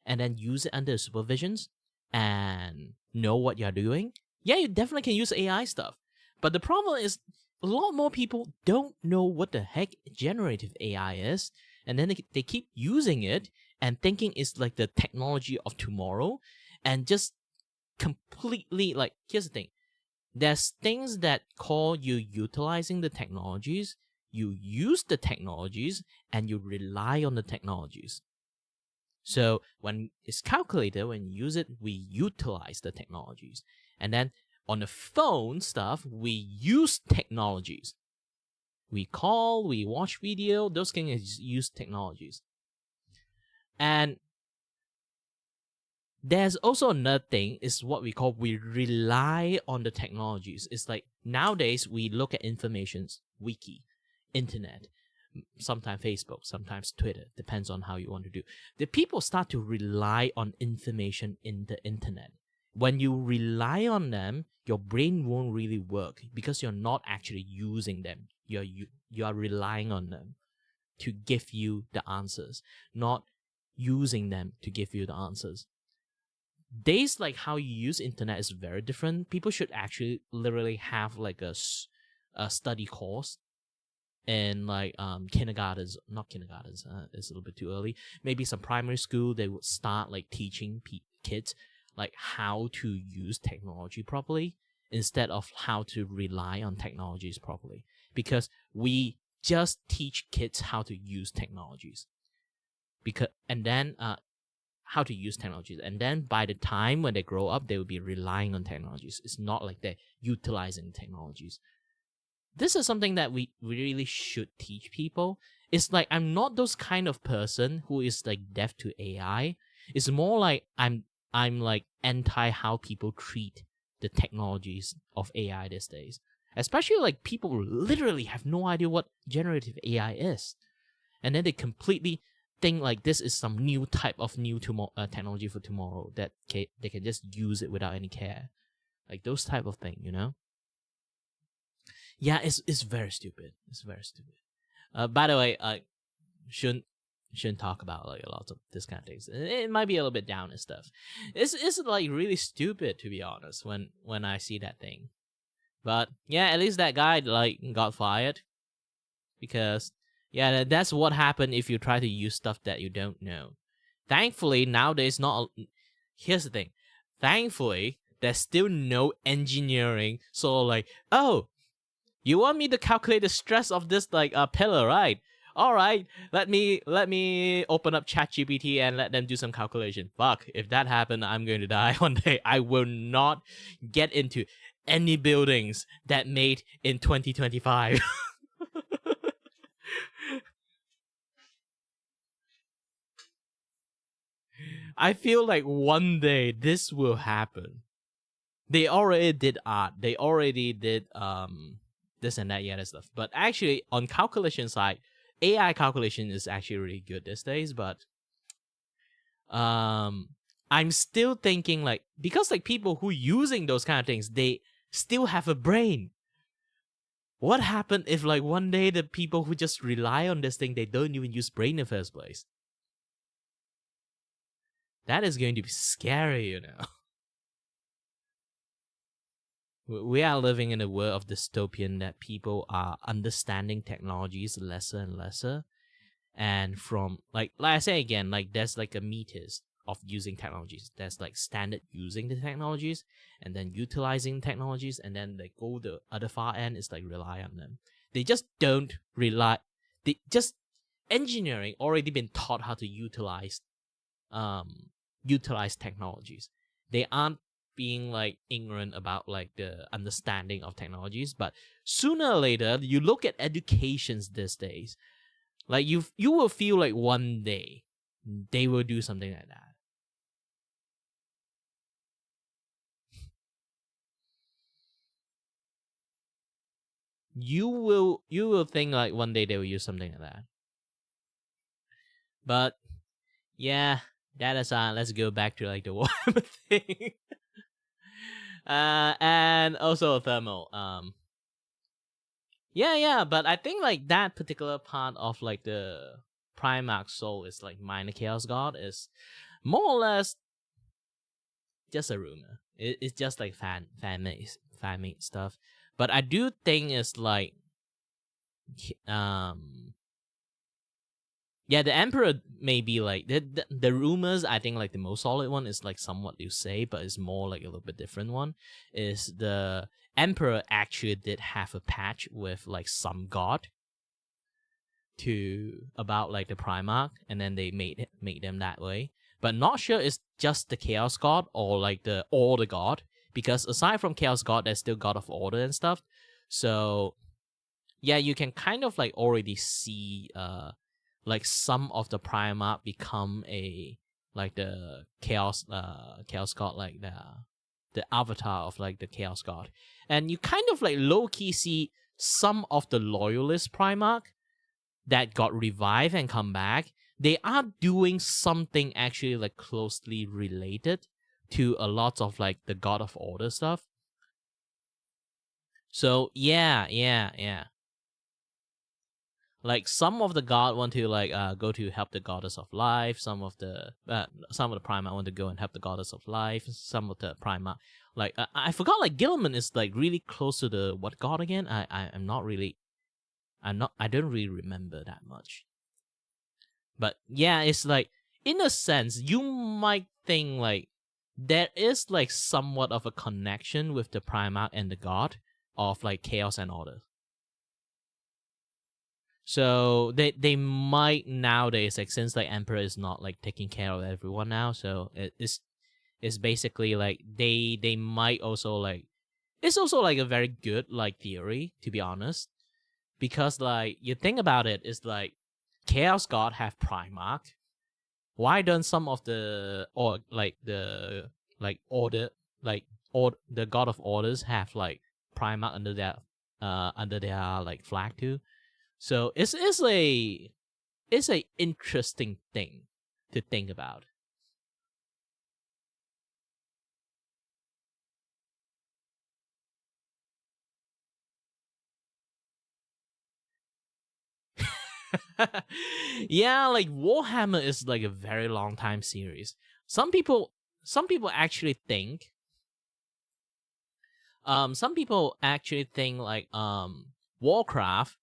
and then use it under supervisions and know what you're doing, yeah, you definitely can use AI stuff. But the problem is a lot more people don't know what the heck generative AI is. And then they keep using it and thinking it's like the technology of tomorrow and just completely like, here's the thing. There's things that call you utilizing the technologies, you use the technologies, and you rely on the technologies. So when it's calculator, when you use it, we utilize the technologies. And then on the phone stuff, we use technologies. We call, we watch video, those things use technologies. And there's also another thing, is what we call we rely on the technologies. It's like nowadays we look at informations, wiki, internet, sometimes Facebook, sometimes Twitter, depends on how you want to do. The people start to rely on information in the internet. When you rely on them, your brain won't really work because you're not actually using them. you are relying on them to give you the answers, not using them to give you the answers. Days like how you use internet is very different. People should actually literally have like a study course in like kindergartens, not kindergartens, it's a little bit too early. Maybe some primary school, they would start like teaching kids like how to use technology properly instead of how to rely on technologies properly. Because we just teach kids how to use technologies. And then how to use technologies. And then by the time when they grow up, they will be relying on technologies. It's not like they're utilizing technologies. This is something that we really should teach people. It's like I'm not those kind of person who is like deaf to AI. It's more like I'm like anti how people treat the technologies of AI these days. Especially like people literally have no idea what generative AI is. And then they completely think like this is some new type of technology for tomorrow that they can just use it without any care. Like those type of thing, you know? Yeah, it's very stupid. It's very stupid. By the way, shouldn't talk about like a lot of this kind of things. It might be a little bit down and stuff. It's like really stupid, to be honest, when I see that thing. But yeah, at least that guy like got fired, because yeah, that's what happened if you try to use stuff that you don't know. Thankfully nowadays here's the thing. Thankfully there's still no engineering. So like, oh, you want me to calculate the stress of this like pillar, right? All right, let me open up ChatGPT and let them do some calculation. Fuck, if that happened, I'm going to die one day. I will not get into any buildings that made in 2025. I feel like one day this will happen. They already did art. They already did this and that, yeah, that stuff. But actually, on calculation side, AI calculation is actually really good these days. But I'm still thinking like, because like people who using those kind of things, they still have a brain. What happened if like one day the people who just rely on this thing, they don't even use brain in the first place? That is going to be scary, you know. We are living in a world of dystopian that people are understanding technologies lesser and lesser. And from, like I say again, like there's like a meters of using technologies. There's like standard using the technologies and then utilizing technologies. And then they go the other far end is like rely on them. They just don't rely. They just, engineering already been taught how to utilize technologies. They aren't being like ignorant about like the understanding of technologies, but sooner or later you look at educations these days, like you will feel like one day they will do something like that. You will think like one day they will use something like that. But yeah, that aside, let's go back to like the Warhammer thing. And also thermal. Yeah, but I think like that particular part of like the Primarch soul is like minor chaos god is more or less just a rumor. It's just like fan made stuff. But I do think it's like yeah, the Emperor may be like the rumors. I think like the most solid one is like somewhat you say, but it's more like a little bit different one. Is the Emperor actually did have a patch with like some god about like the Primarch, and then they made them that way. But not sure it's just the Chaos God or like the Order God, because aside from Chaos God, there's still God of Order and stuff. So yeah, you can kind of like already see like some of the Primarch become a like the Chaos God, like the avatar of like the Chaos God. And you kind of like low-key see some of the Loyalist Primarch that got revived and come back. They are doing something actually like closely related to a lot of like the God of Order stuff. So yeah. Like some of the god want to like go to help the goddess of life. Some of the Primarch want to go and help the goddess of life. Some of the Primarch like I forgot like Gilliman is like really close to the what god again? I don't really remember that much. But yeah, it's like in a sense you might think like there is like somewhat of a connection with the Primarch and the god of like chaos and order. So they might nowadays, like since like Emperor is not like taking care of everyone now, so it's basically like they might also like, it's also like a very good like theory, to be honest, because like you think about it, it's like Chaos God have Primarch. Why don't some of the or like the like order like or the God of Orders have like Primarch under their like flag too? So it's a interesting thing to think about. Yeah, like Warhammer is like a very long time series. Some people actually think like Warcraft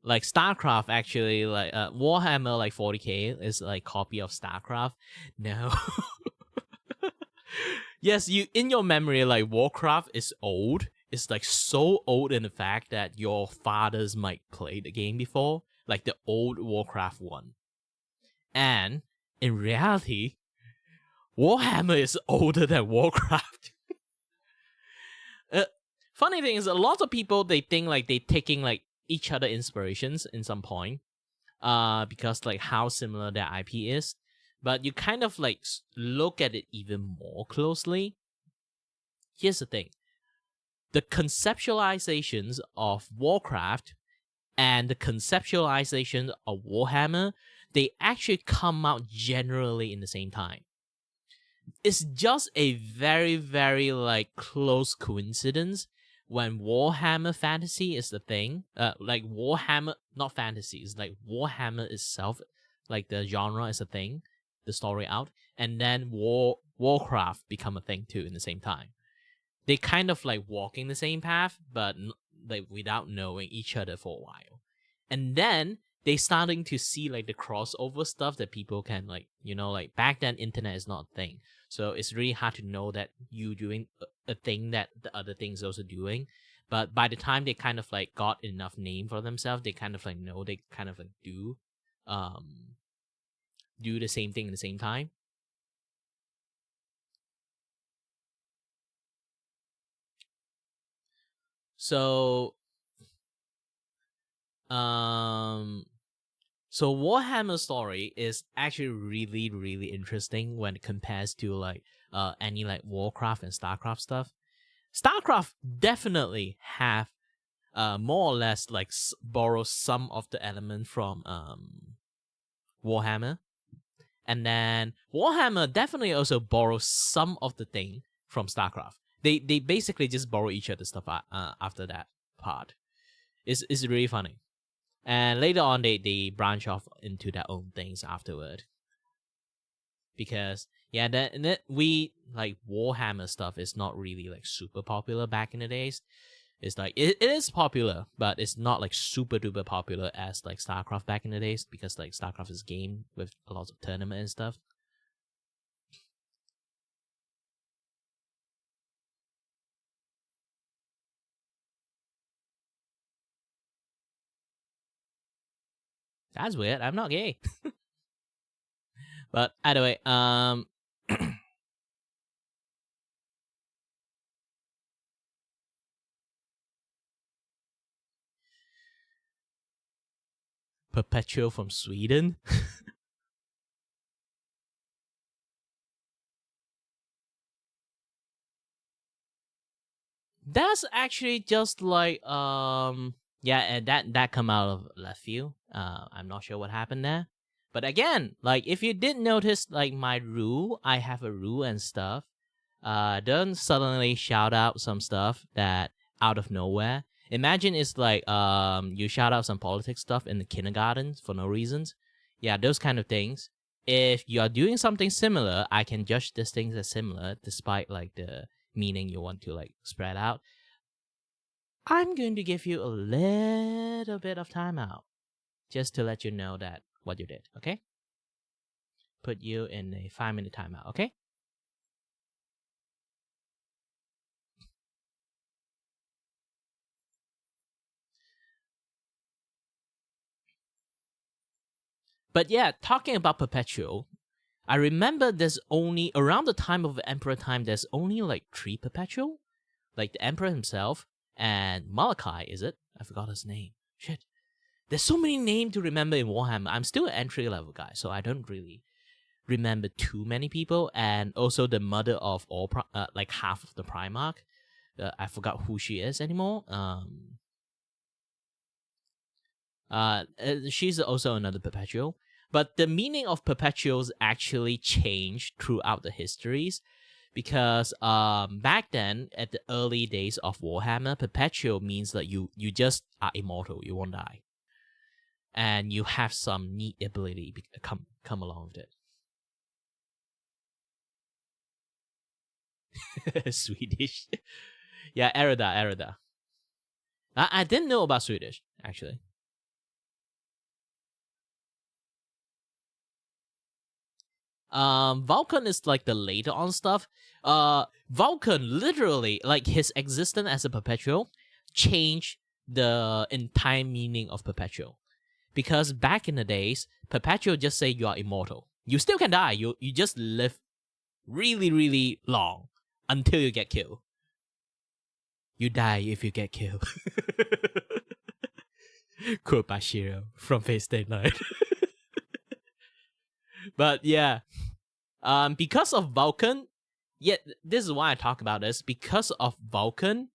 like StarCraft actually like Warhammer like 40K is like copy of StarCraft. No. Yes, you in your memory like Warcraft is old. It's like so old in the fact that your fathers might play the game before, like the old Warcraft one. And in reality, Warhammer is older than Warcraft. Funny thing is, a lot of people they think like they taking like each other inspirations in some point, because like how similar their IP is. But you kind of like look at it even more closely. Here's the thing. The conceptualizations of Warcraft and the conceptualization of Warhammer, they actually come out generally in the same time. It's just a very, very like close coincidence when Warhammer fantasy is the thing. Like Warhammer, not fantasy, it's like Warhammer itself, like the genre is a thing, the story out, and then Warcraft become a thing too in the same time. They kind of like walking the same path, but like without knowing each other for a while. And then they starting to see like the crossover stuff that people can like, you know, like back then internet is not a thing. So it's really hard to know that you doing a thing that the other thing's also doing. But by the time they kind of like got enough name for themselves, they kind of like know they kind of like do the same thing at the same time. So so Warhammer story is actually really, really interesting when it compares to like any like Warcraft and StarCraft stuff. StarCraft definitely have more or less like borrow some of the element from Warhammer, and then Warhammer definitely also borrows some of the thing from StarCraft. They basically just borrow each other's stuff after that part. It's really funny. And later on, they branch off into their own things afterward. Because, yeah, that we, like, Warhammer stuff is not really, like, super popular back in the days. It's like, it is popular, but it's not, like, super duper popular as, like, StarCraft back in the days. Because, like, StarCraft is a game with a lot of tournament and stuff. That's weird. I'm not gay. But either way, Perpetual from Sweden. That's actually just like yeah, and that come out of left field. I'm not sure what happened there. But again, like if you did notice like my rule, I have a rule and stuff. Don't suddenly shout out some stuff that out of nowhere. Imagine it's like you shout out some politics stuff in the kindergarten for no reasons. Yeah, those kind of things. If you are doing something similar, I can judge these things as similar despite like the meaning you want to like spread out. I'm going to give you a little bit of time out just to let you know that what you did, okay? Put you in a 5-minute timeout, okay? But yeah, talking about Perpetual, I remember there's only, around the time of Emperor time, there's only like 3 Perpetual. Like the Emperor himself and Malachi, is it? I forgot his name. Shit. There's so many names to remember in Warhammer. I'm still an entry level guy, so I don't really remember too many people. And also the mother of all, like half of the Primarch. I forgot who she is anymore. She's also another Perpetual. But the meaning of Perpetuals actually changed throughout the histories. Because back then, at the early days of Warhammer, Perpetual means that you just are immortal, you won't die. And you have some neat ability come along with it. Swedish. Yeah, Erida. I didn't know about Swedish, actually. Vulcan is like the later on stuff. Vulcan literally, like his existence as a Perpetual, changed the entire meaning of Perpetual. Because back in the days, Perpetual just say you are immortal. You still can die. You just live really, really long until you get killed. You die if you get killed. Quote by Shiro from Fate Stay Night. But yeah, because of Vulcan, this is why I talk about this. Because of Vulcan,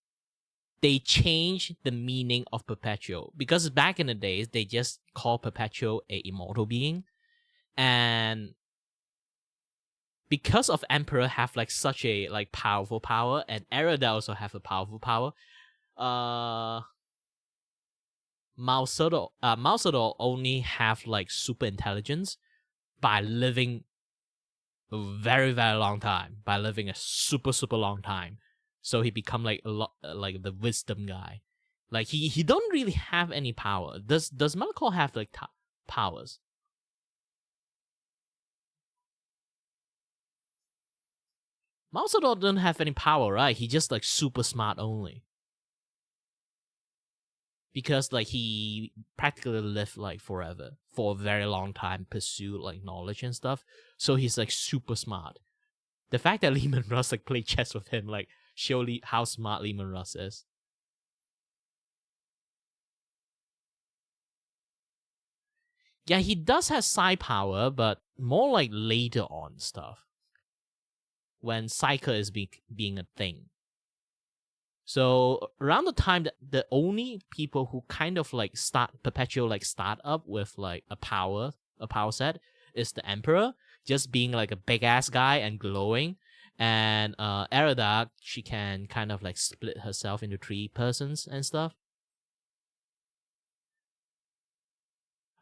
they changed the meaning of Perpetual. Because back in the days, they just called Perpetual a immortal being. And because of Emperor have like such a like powerful power, and Erida also have a powerful power, Mao Zedong only have like super intelligence by living a very, very long time, by living a super, super long time. So he become like a lot like the wisdom guy. Like he don't really have any power. Does Malcolm have like powers? Mao Zedong don't have any power, right? He just like super smart only. Because like he practically lived like forever for a very long time, pursue like knowledge and stuff. So he's like super smart. The fact that Lehman Russ like played chess with him like show how smart Lehman Russ is. Yeah, he does have psi power, but more like later on stuff. When Psyker is being a thing. So around the time that the only people who kind of like Perpetual like start up with like a power set is the Emperor, just being like a big ass guy and glowing. And Erida, she can kind of like split herself into 3 persons and stuff.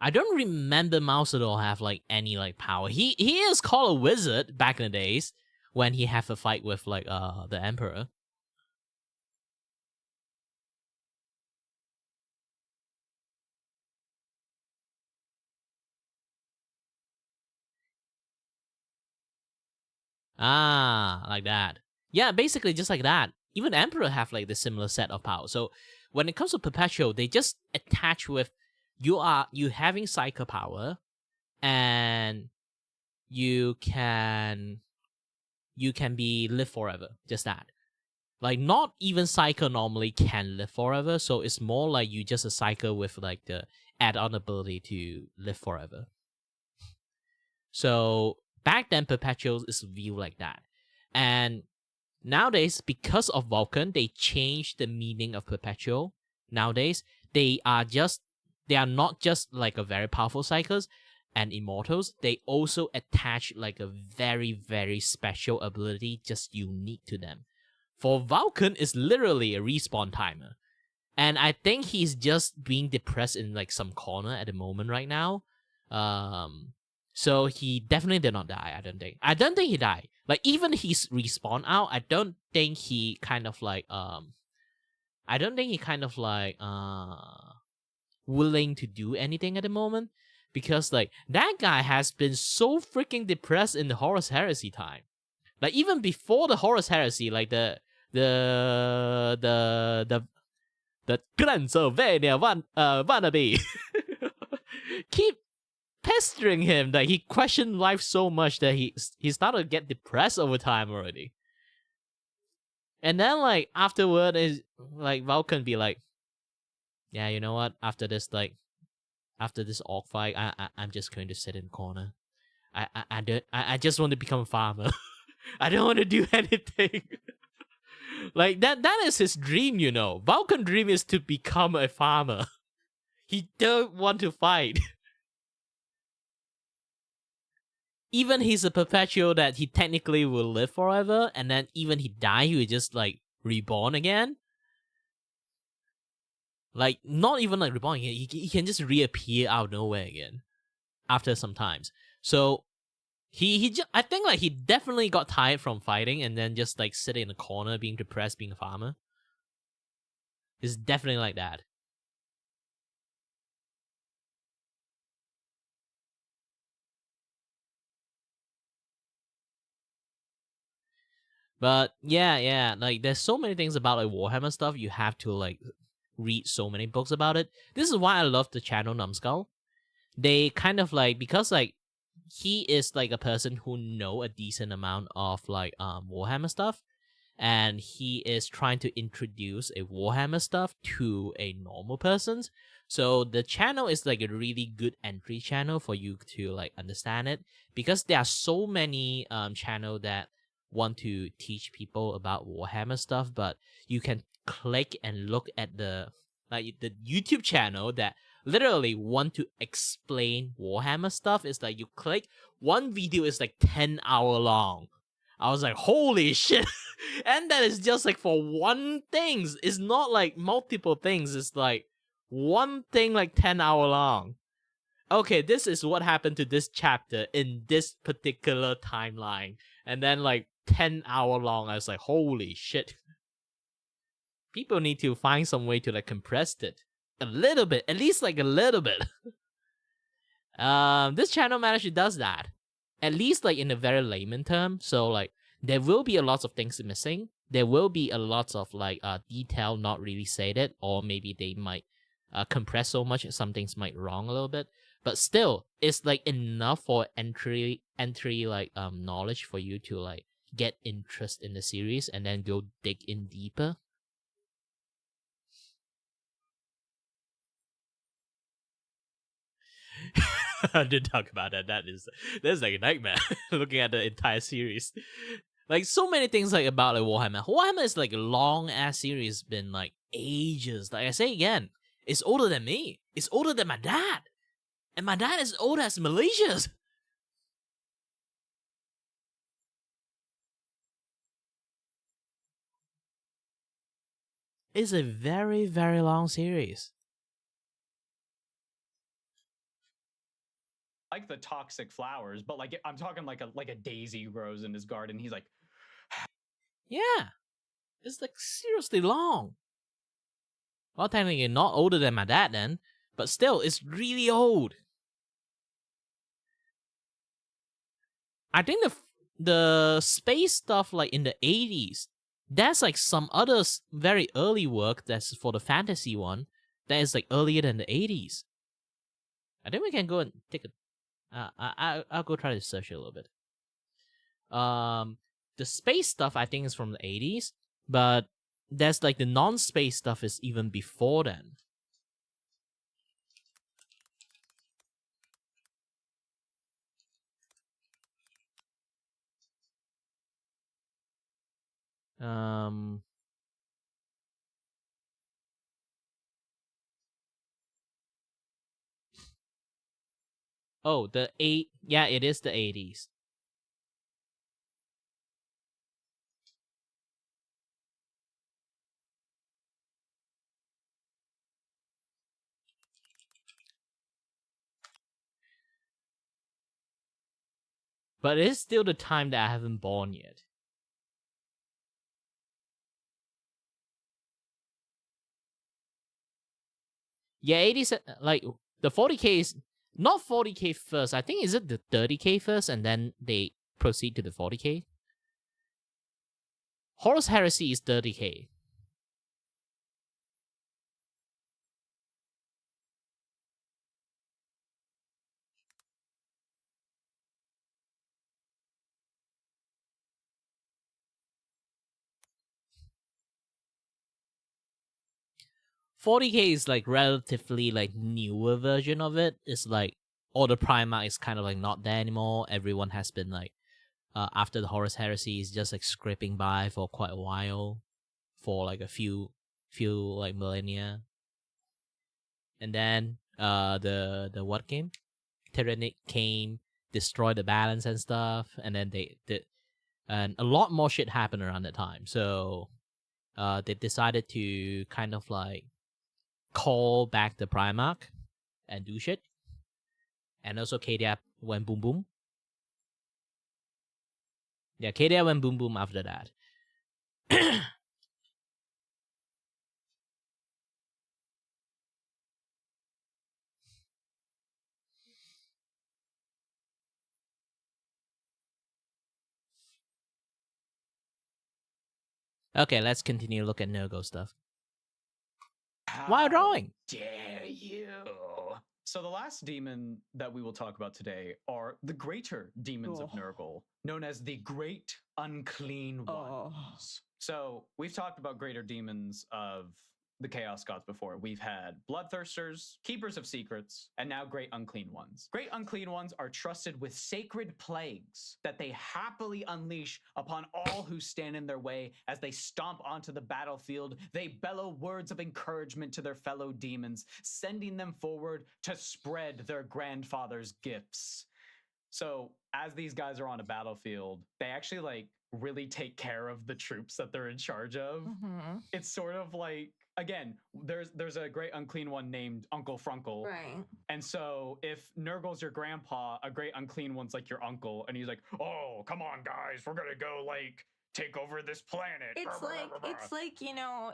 I don't remember Mao Zedong have like any like power. He is called a wizard back in the days when he have a fight with like the Emperor. Ah, like that. Yeah, basically just like that. Even Emperor have like the similar set of power. So when it comes to Perpetual, they just attach with you having psycho power, and you can live forever. Just that. Like not even psycho normally can live forever, so it's more like you just a psycho with like the add-on ability to live forever. So back then, Perpetuals is viewed like that. And nowadays, because of Vulcan, they changed the meaning of Perpetual. Nowadays, they are not just like a very powerful psychos and immortals. They also attach like a very, very special ability just unique to them. For Vulcan, it's literally a respawn timer. And I think he's just being depressed in like some corner at the moment right now. So he definitely did not die. I don't think he died. Like even he's respawn out. I don't think he kind of like willing to do anything at the moment, because like that guy has been so freaking depressed in the Horus Heresy time. Like even before the Horus Heresy, like the Transylvania wannabe keep pestering him that he questioned life so much that he started to get depressed over time already. And then like afterward is like Vulcan be like, yeah, you know what? After this orc fight, I'm just going to sit in the corner. I just want to become a farmer. I don't want to do anything. Like that is his dream, you know. Vulcan dream is to become a farmer. He don't want to fight. Even he's a perpetual that he technically will live forever, and then even he die, he will just like reborn again. Like not even like reborn again, he can just reappear out of nowhere again after some times. So I think like he definitely got tired from fighting and then just like sitting in a corner being depressed being a farmer. It's definitely like that. But yeah, like there's so many things about like Warhammer stuff you have to like read so many books about it. This is why I love the channel Numbskull. They kind of like, because like he is like a person who know a decent amount of like Warhammer stuff, and he is trying to introduce a Warhammer stuff to a normal person. So the channel is like a really good entry channel for you to like understand it, because there are so many channel that want to teach people about Warhammer stuff, but you can click and look at the YouTube channel that literally want to explain Warhammer stuff. Is like you click one video is like 10-hour long. I was like, holy shit. And that is just like for one thing. It's not like multiple things. It's like one thing like 10-hour long. Okay, this is what happened to this chapter in this particular timeline. And then like 10-hour long. I was like, holy shit. People need to find some way to like compress it a little bit, at least like a little bit. This channel manager does that, at least like in a very layman term. So like there will be a lot of things missing. There will be a lot of like detail not really stated, or maybe they might compress so much some things might wrong a little bit. But still, it's like enough for entry like knowledge for you to like get interest in the series and then go dig in deeper. I did talk about that. That's like a nightmare looking at the entire series. Like so many things like about like Warhammer. Warhammer is like a long ass series, been like ages. Like I say again, it's older than me. It's older than my dad. And my dad is old as Malaysia's. It's a very, very long series. Like the toxic flowers, but like I'm talking like a daisy grows in his garden. He's like, yeah, it's like seriously long. Well, technically not older than my dad then, but still, it's really old. I think the space stuff like in the 80s, that's like some other very early work that's for the fantasy one that is like earlier than the 80s. I think we can go and take a I'll go try to search it a little bit. The space stuff I think is from the 80s, but there's like the non-space stuff is even before then. Oh, yeah, it is the 80s. But it is still the time that I haven't born yet. Yeah, 80, like the 40k is not 40k first. I think is it the 30k first, and then they proceed to the 40k. Horus Heresy is 30k. $40K is like relatively like newer version of it. It's like all the Primarch is kind of like not there anymore. Everyone has been like after the Horus Heresy is just like scraping by for quite a while, for like a few like millennia. And then the what game? Tyrannic came, destroyed the balance and stuff, and then they did, and a lot more shit happened around that time. So they decided to kind of like call back the Primarch and do shit. And also KDA went boom boom. Yeah, KDA went boom boom after that. Okay, let's continue to look at Nurgle stuff. While drawing. Dare you? So the last demon that we will talk about today are the greater demons of Nurgle, known as the Great Unclean Ones. So we've talked about greater demons of the Chaos Gods before. We've had Bloodthirsters, Keepers of Secrets, and now Great Unclean Ones. Great Unclean Ones are trusted with sacred plagues that they happily unleash upon all who stand in their way. As they stomp onto the battlefield, they bellow words of encouragement to their fellow demons, sending them forward to spread their grandfather's gifts. So as these guys are on a battlefield, they actually like really take care of the troops that they're in charge of. It's sort of like, again, there's a Great Unclean One named Uncle Frunkle. Right. And so if Nurgle's your grandpa, a Great Unclean One's like your uncle, and he's like, oh, come on, guys, we're gonna go like take over this planet. It's like, you know,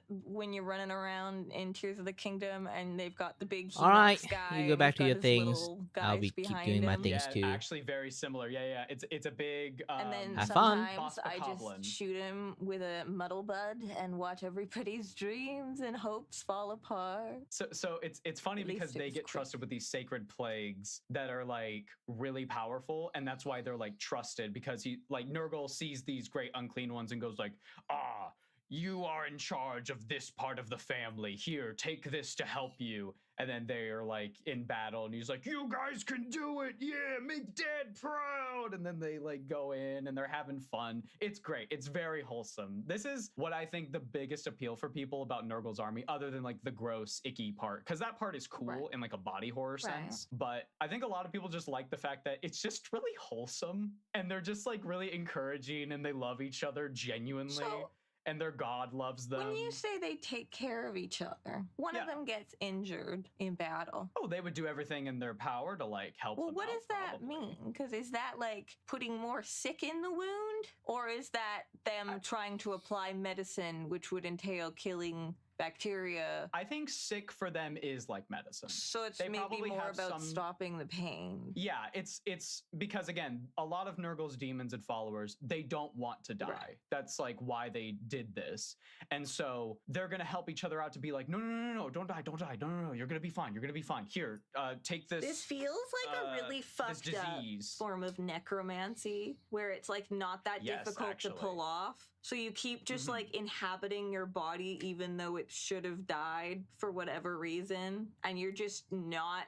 when you're running around in Tears of the Kingdom and they've got the big All right, guy. you go back to your things. I'll be keep doing my things too. Actually, very similar. Yeah. It's a big. And then have fun. sometimes I just shoot him with a muddle bud and watch everybody's dreams and hopes fall apart. So it's funny because they get trusted with these sacred plagues that are like really powerful, and that's why they're like trusted, because he like Nurgle sees these Great Unclean Ones and goes like, you are in charge of this part of the family. Here, take this to help you. And then they are like in battle, and he's like, you guys can do it. Yeah, make Dad proud. And then they like go in and they're having fun. It's great. It's very wholesome. This is what I think the biggest appeal for people about Nurgle's army, other than like the gross, icky part, because that part is cool in like a body horror sense. But I think a lot of people just like the fact that it's just really wholesome, and they're just like really encouraging, and they love each other genuinely. And their god loves them. When you say they take care of each other, one of them gets injured in battle. Oh, they would do everything in their power to like help them. Well, what does that mean? Because is that like putting more sick in the wound? Or is that them trying to apply medicine, which would entail killing bacteria? I think sick for them is like medicine. So it's maybe more about stopping the pain. Yeah, it's because again, a lot of Nurgle's demons and followers, they don't want to die. That's like why they did this. And so they're gonna help each other out to be like, no, don't die, no, you're gonna be fine, Here, take this. This feels like a really fucked up form of necromancy, where it's like not that difficult to pull off. So you keep just like inhabiting your body even though it should have died for whatever reason, and you're just not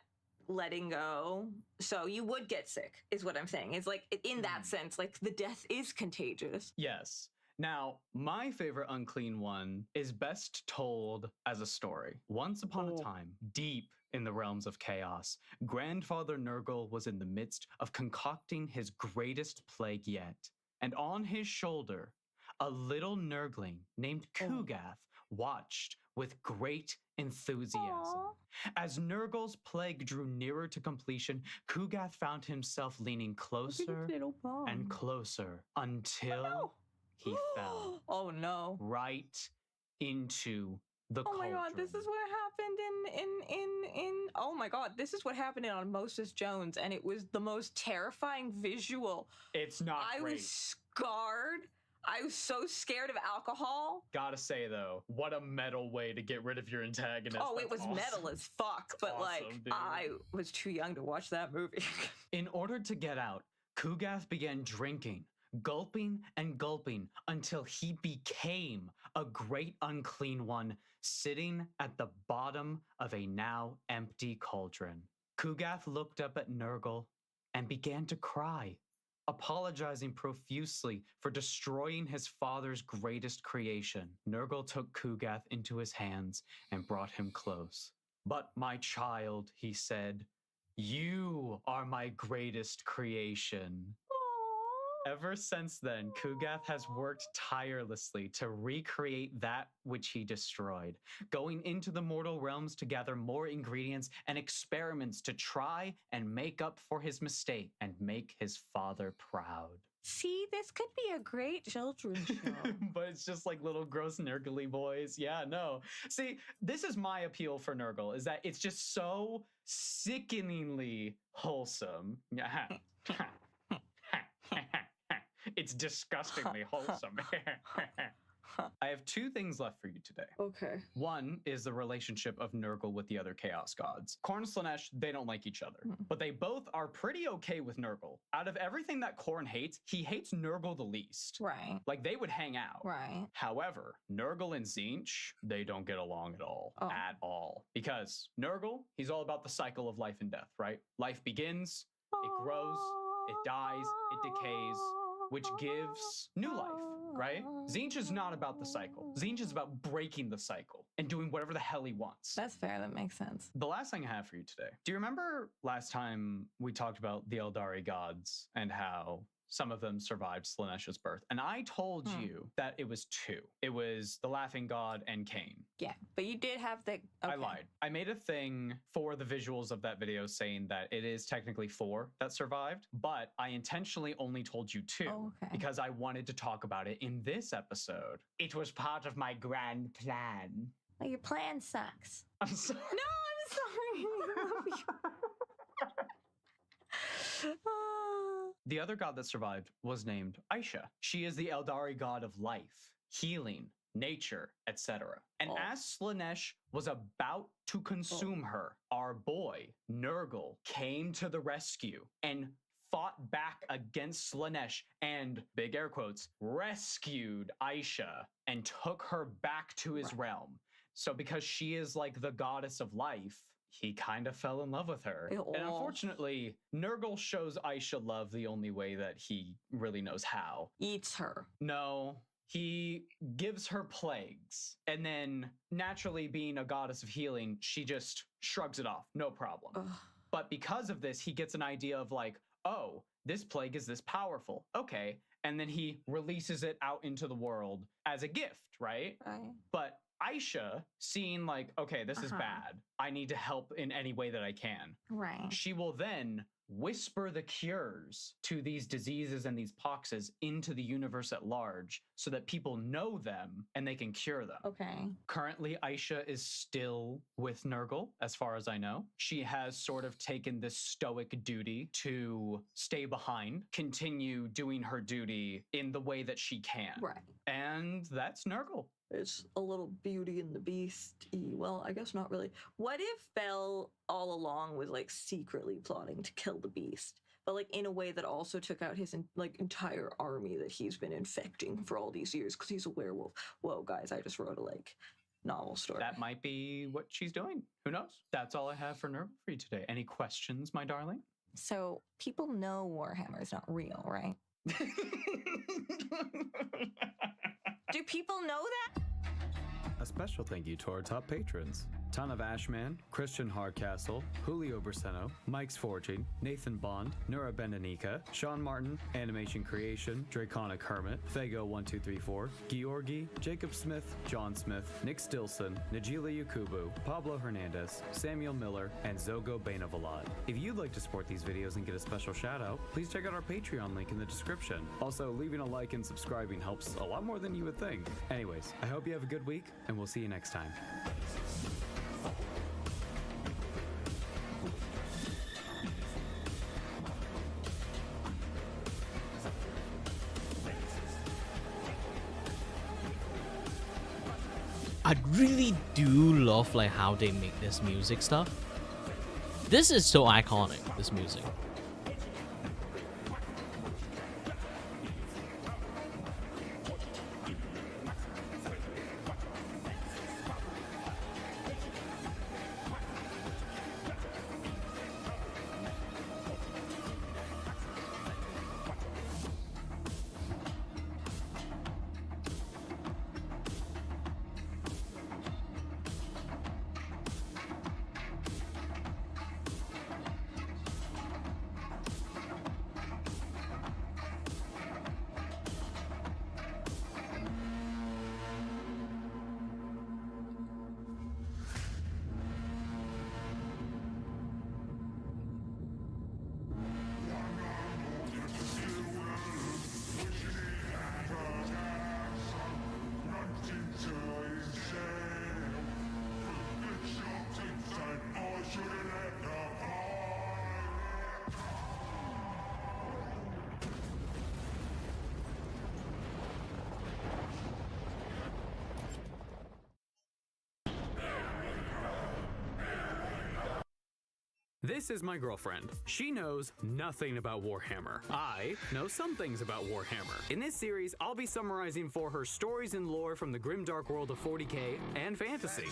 letting go. So you would get sick, is what I'm saying. It's like, in that sense, like the death is contagious. Yes. Now, my favorite unclean one is best told as a story. Once upon a time, deep in the realms of chaos, Grandfather Nurgle was in the midst of concocting his greatest plague yet. And on his shoulder, a little Nurgling named Kugath watched with great enthusiasm. As Nurgle's plague drew nearer to completion, Kugath found himself leaning closer and closer until he fell Oh no. right into the Oh my cauldron. god, this is what happened in oh my god, this is what happened in Osmosis Jones, and it was the most terrifying visual. It's not I great. was scarred. I was so scared of alcohol. Gotta say though, what a metal way to get rid of your antagonist. Oh, it That's was awesome. metal as fuck, but awesome, like dude. I was too young to watch that movie. In order to get out, Kugath began drinking, gulping and gulping until he became a great unclean one sitting at the bottom of a now empty cauldron. Kugath looked up at Nurgle and began to cry, apologizing profusely for destroying his father's greatest creation. Nurgle took Kugath into his hands and brought him close. "But my child," he said, "you are my greatest creation." Ever since then, Kugath has worked tirelessly to recreate that which he destroyed, going into the mortal realms to gather more ingredients and experiments to try and make up for his mistake and make his father proud. See, this could be a great children's show. But it's just like little gross Nurgly boys. Yeah, no. See, this is my appeal for Nurgle, is that it's just so sickeningly wholesome. It's disgustingly wholesome. I have two things left for you today. Okay. One is the relationship of Nurgle with the other Chaos Gods. Khorne and Slaanesh, they don't like each other, but they both are pretty okay with Nurgle. Out of everything that Khorne hates, he hates Nurgle the least. Right. Like, they would hang out. Right. However, Nurgle and Tzeentch, they don't get along at all. Oh. At all. Because Nurgle, he's all about the cycle of life and death, right? Life begins, it grows, it dies, it decays, which gives new life, right? Tzeentch is not about the cycle. Tzeentch is about breaking the cycle and doing whatever the hell he wants. That's fair. That makes sense. The last thing I have for you today. Do you remember last time we talked about the Eldari gods and how some of them survived Slaanesh's birth? And I told you that it was two. It was the Laughing God and Cain. Yeah, but you did have the... Okay. I lied. I made a thing for the visuals of that video saying that it is technically 4 that survived, but I intentionally only told you 2 okay. because I wanted to talk about it in this episode. It was part of my grand plan. Well, your plan sucks. I'm sorry. No, I'm sorry. I love you. The other god that survived was named Aisha. She is the Eldari god of life, healing, nature, etc. And as Slaanesh was about to consume her, our boy, Nurgle, came to the rescue and fought back against Slaanesh and, big air quotes, rescued Aisha and took her back to his realm. So because she is like the goddess of life, he kind of fell in love with her. Ew. And unfortunately, Nurgle shows Aisha love the only way that he really knows how. Eats her. No, he gives her plagues. And then, naturally being a goddess of healing, she just shrugs it off. No problem. Ugh. But because of this, he gets an idea of like, oh, this plague is this powerful. Okay. And then he releases it out into the world as a gift, right? Right. But Aisha, seeing like, okay, this is bad. I need to help in any way that I can. Right. She will then whisper the cures to these diseases and these poxes into the universe at large so that people know them and they can cure them. Okay. Currently, Aisha is still with Nurgle, as far as I know. She has sort of taken this stoic duty to stay behind, continue doing her duty in the way that she can. Right. And that's Nurgle. It's a little Beauty and the Beast. Well, I guess not really. What if Belle all along was like secretly plotting to kill the beast, but like in a way that also took out his entire army that he's been infecting for all these years because he's a werewolf? Whoa, guys, I just wrote a novel story. That might be what she's doing. Who knows? That's all I have for Nurgle for you today. Any questions, my darling? So people know Warhammer is not real, right? Do people know that? A special thank you to our top patrons: Ton of Ashman, Christian Hardcastle, Julio Braceno, Mike's Forging, Nathan Bond, Nura Bendanica, Sean Martin, Animation Creation, Draconic Hermit, Fago1234, Georgi, Jacob Smith, John Smith, Nick Stilson, Najila Yakubu, Pablo Hernandez, Samuel Miller, and Zogo Bainavalad. If you'd like to support these videos and get a special shout out, please check out our Patreon link in the description. Also, leaving a like and subscribing helps a lot more than you would think. Anyways, I hope you have a good week, and we'll see you next time. I really do love like how they make this music stuff. This is so iconic, this music. This is my girlfriend. She knows nothing about Warhammer. I know some things about Warhammer. In this series, I'll be summarizing for her stories and lore from the grimdark world of 40k and fantasy.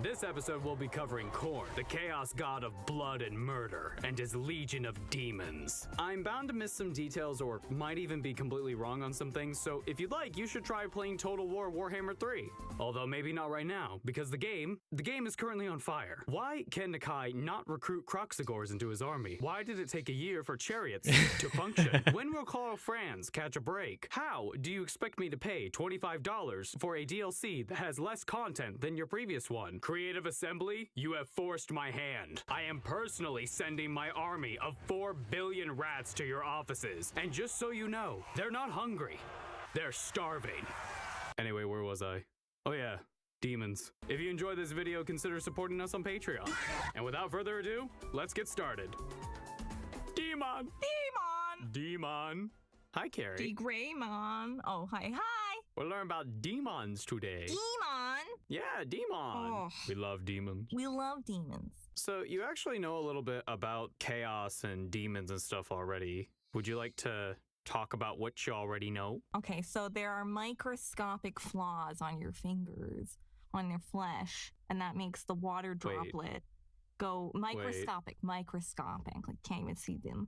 This episode will be covering Khorne, the chaos god of blood and murder, and his legion of demons. I'm bound to miss some details or might even be completely wrong on some things, so if you'd like, you should try playing Total War Warhammer 3. Although maybe not right now, because the game is currently on fire. Why can Nakai not recruit Kroxigors into his army? Why did it take a year for chariots to function? When will Carl Franz catch a break? How do you expect me to pay $25 for a DLC that has less content than your previous one? Creative Assembly, you have forced my hand. I am personally sending my army of 4 billion rats to your offices. And just so you know, they're not hungry. They're starving. Anyway, where was I? Oh yeah. Demons. If you enjoyed this video, consider supporting us on Patreon. And without further ado, let's get started. Demon! Demon! Hi, Carrie. Greymon. Oh, hi. We'll learn about demons today. Demon. Yeah, demon. Oh. We love demons. We love demons. So you actually know a little bit about chaos and demons and stuff already. Would you like to talk about what you already know? Okay, so there are microscopic flaws on your fingers, on your flesh, and that makes the water droplet go microscopic, like can't even see them.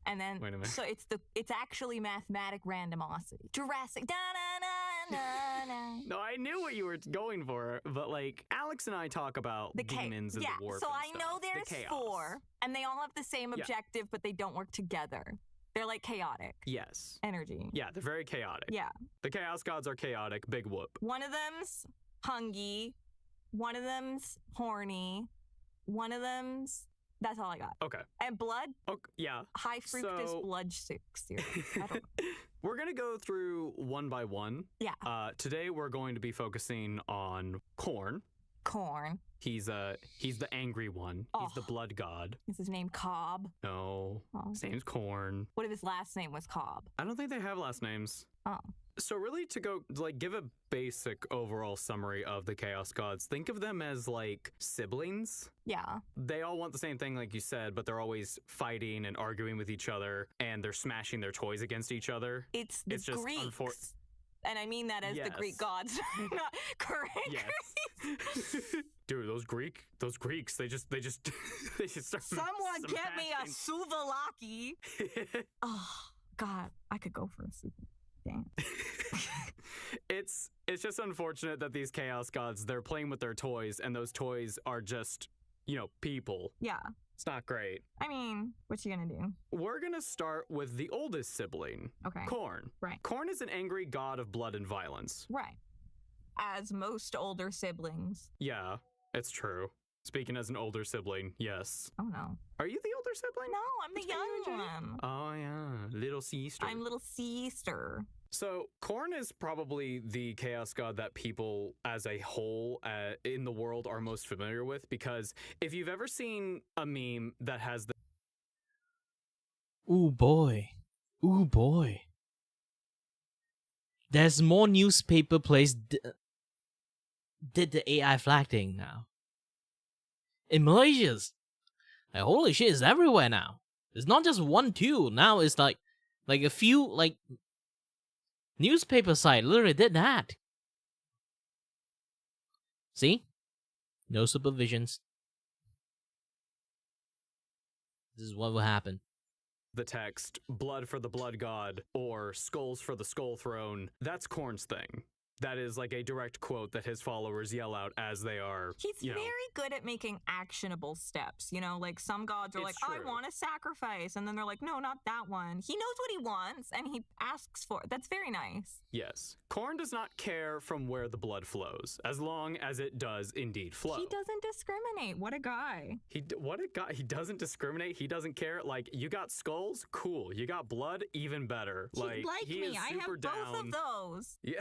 And then, wait a minute. So it's actually mathematic randomosity. Jurassic, da-na-na-na-na. No, I knew what you were going for, but like Alex and I talk about demons and the warp. So and I know stuff. there's 4, and they all have the same objective, but they don't work together. They're like chaotic. Yes. Energy. Yeah, they're very chaotic. Yeah. The chaos gods are chaotic. Big whoop. One of them's hungry. One of them's horny. One of them's... That's all I got. Okay. And blood? Okay, yeah. High fructose blood series. I don't know. We're going to go through one by one. Yeah. Today we're going to be focusing on Khorne. Khorne. He's the angry one. He's the blood god. Is his name Cobb? No. Oh. His name's Khorne. What if his last name was Cobb? I don't think they have last names. Oh. So really, to go give a basic overall summary of the Chaos Gods, think of them as like siblings. Yeah. They all want the same thing, like you said, but they're always fighting and arguing with each other, and they're smashing their toys against each other. It's just Greeks. And I mean that as the Greek gods, not current Greeks. Dude, those Greeks, they just start. Someone get me a souvlaki. Oh God, I could go for a soup. Damn. It's just unfortunate that these chaos gods, they're playing with their toys, and those toys are just, people. Yeah. It's not great. I mean, what you gonna do? We're gonna start with the oldest sibling, Okay. Khorne. Right. Khorne is an angry god of blood and violence. Right. As most older siblings. Yeah, it's true. Speaking as an older sibling, yes. Oh no. Are you the older sibling? No, I'm the young one. Oh yeah, little sister. I'm little sister. So Khorne is probably the chaos god that people as a whole in the world are most familiar with, because if you've ever seen a meme that has the Ooh boy. Ooh boy. There's more newspaper place did the AI flag thing now. In Malaysia's. Like, holy shit, it's everywhere now. It's not just 1, 2. Now it's like a few newspaper site literally did that. See? No supervisions. This is what will happen. the text blood for the blood god or skulls for the skull throne. That's Khorne's thing. That is like a direct quote that his followers yell out as they are. He's very good at making actionable steps. You know, like some gods are It's like, true. I want a sacrifice. And then they're like, no, not that one. He knows what he wants and he asks for it. That's very nice. Yes. Khorne does not care from where the blood flows, as long as it does indeed flow. He doesn't discriminate. What a guy. What a guy. He doesn't discriminate. He doesn't care. Like, you got skulls? Cool. You got blood? Even better. He'd like he me. is I have super both down. of those. Yeah,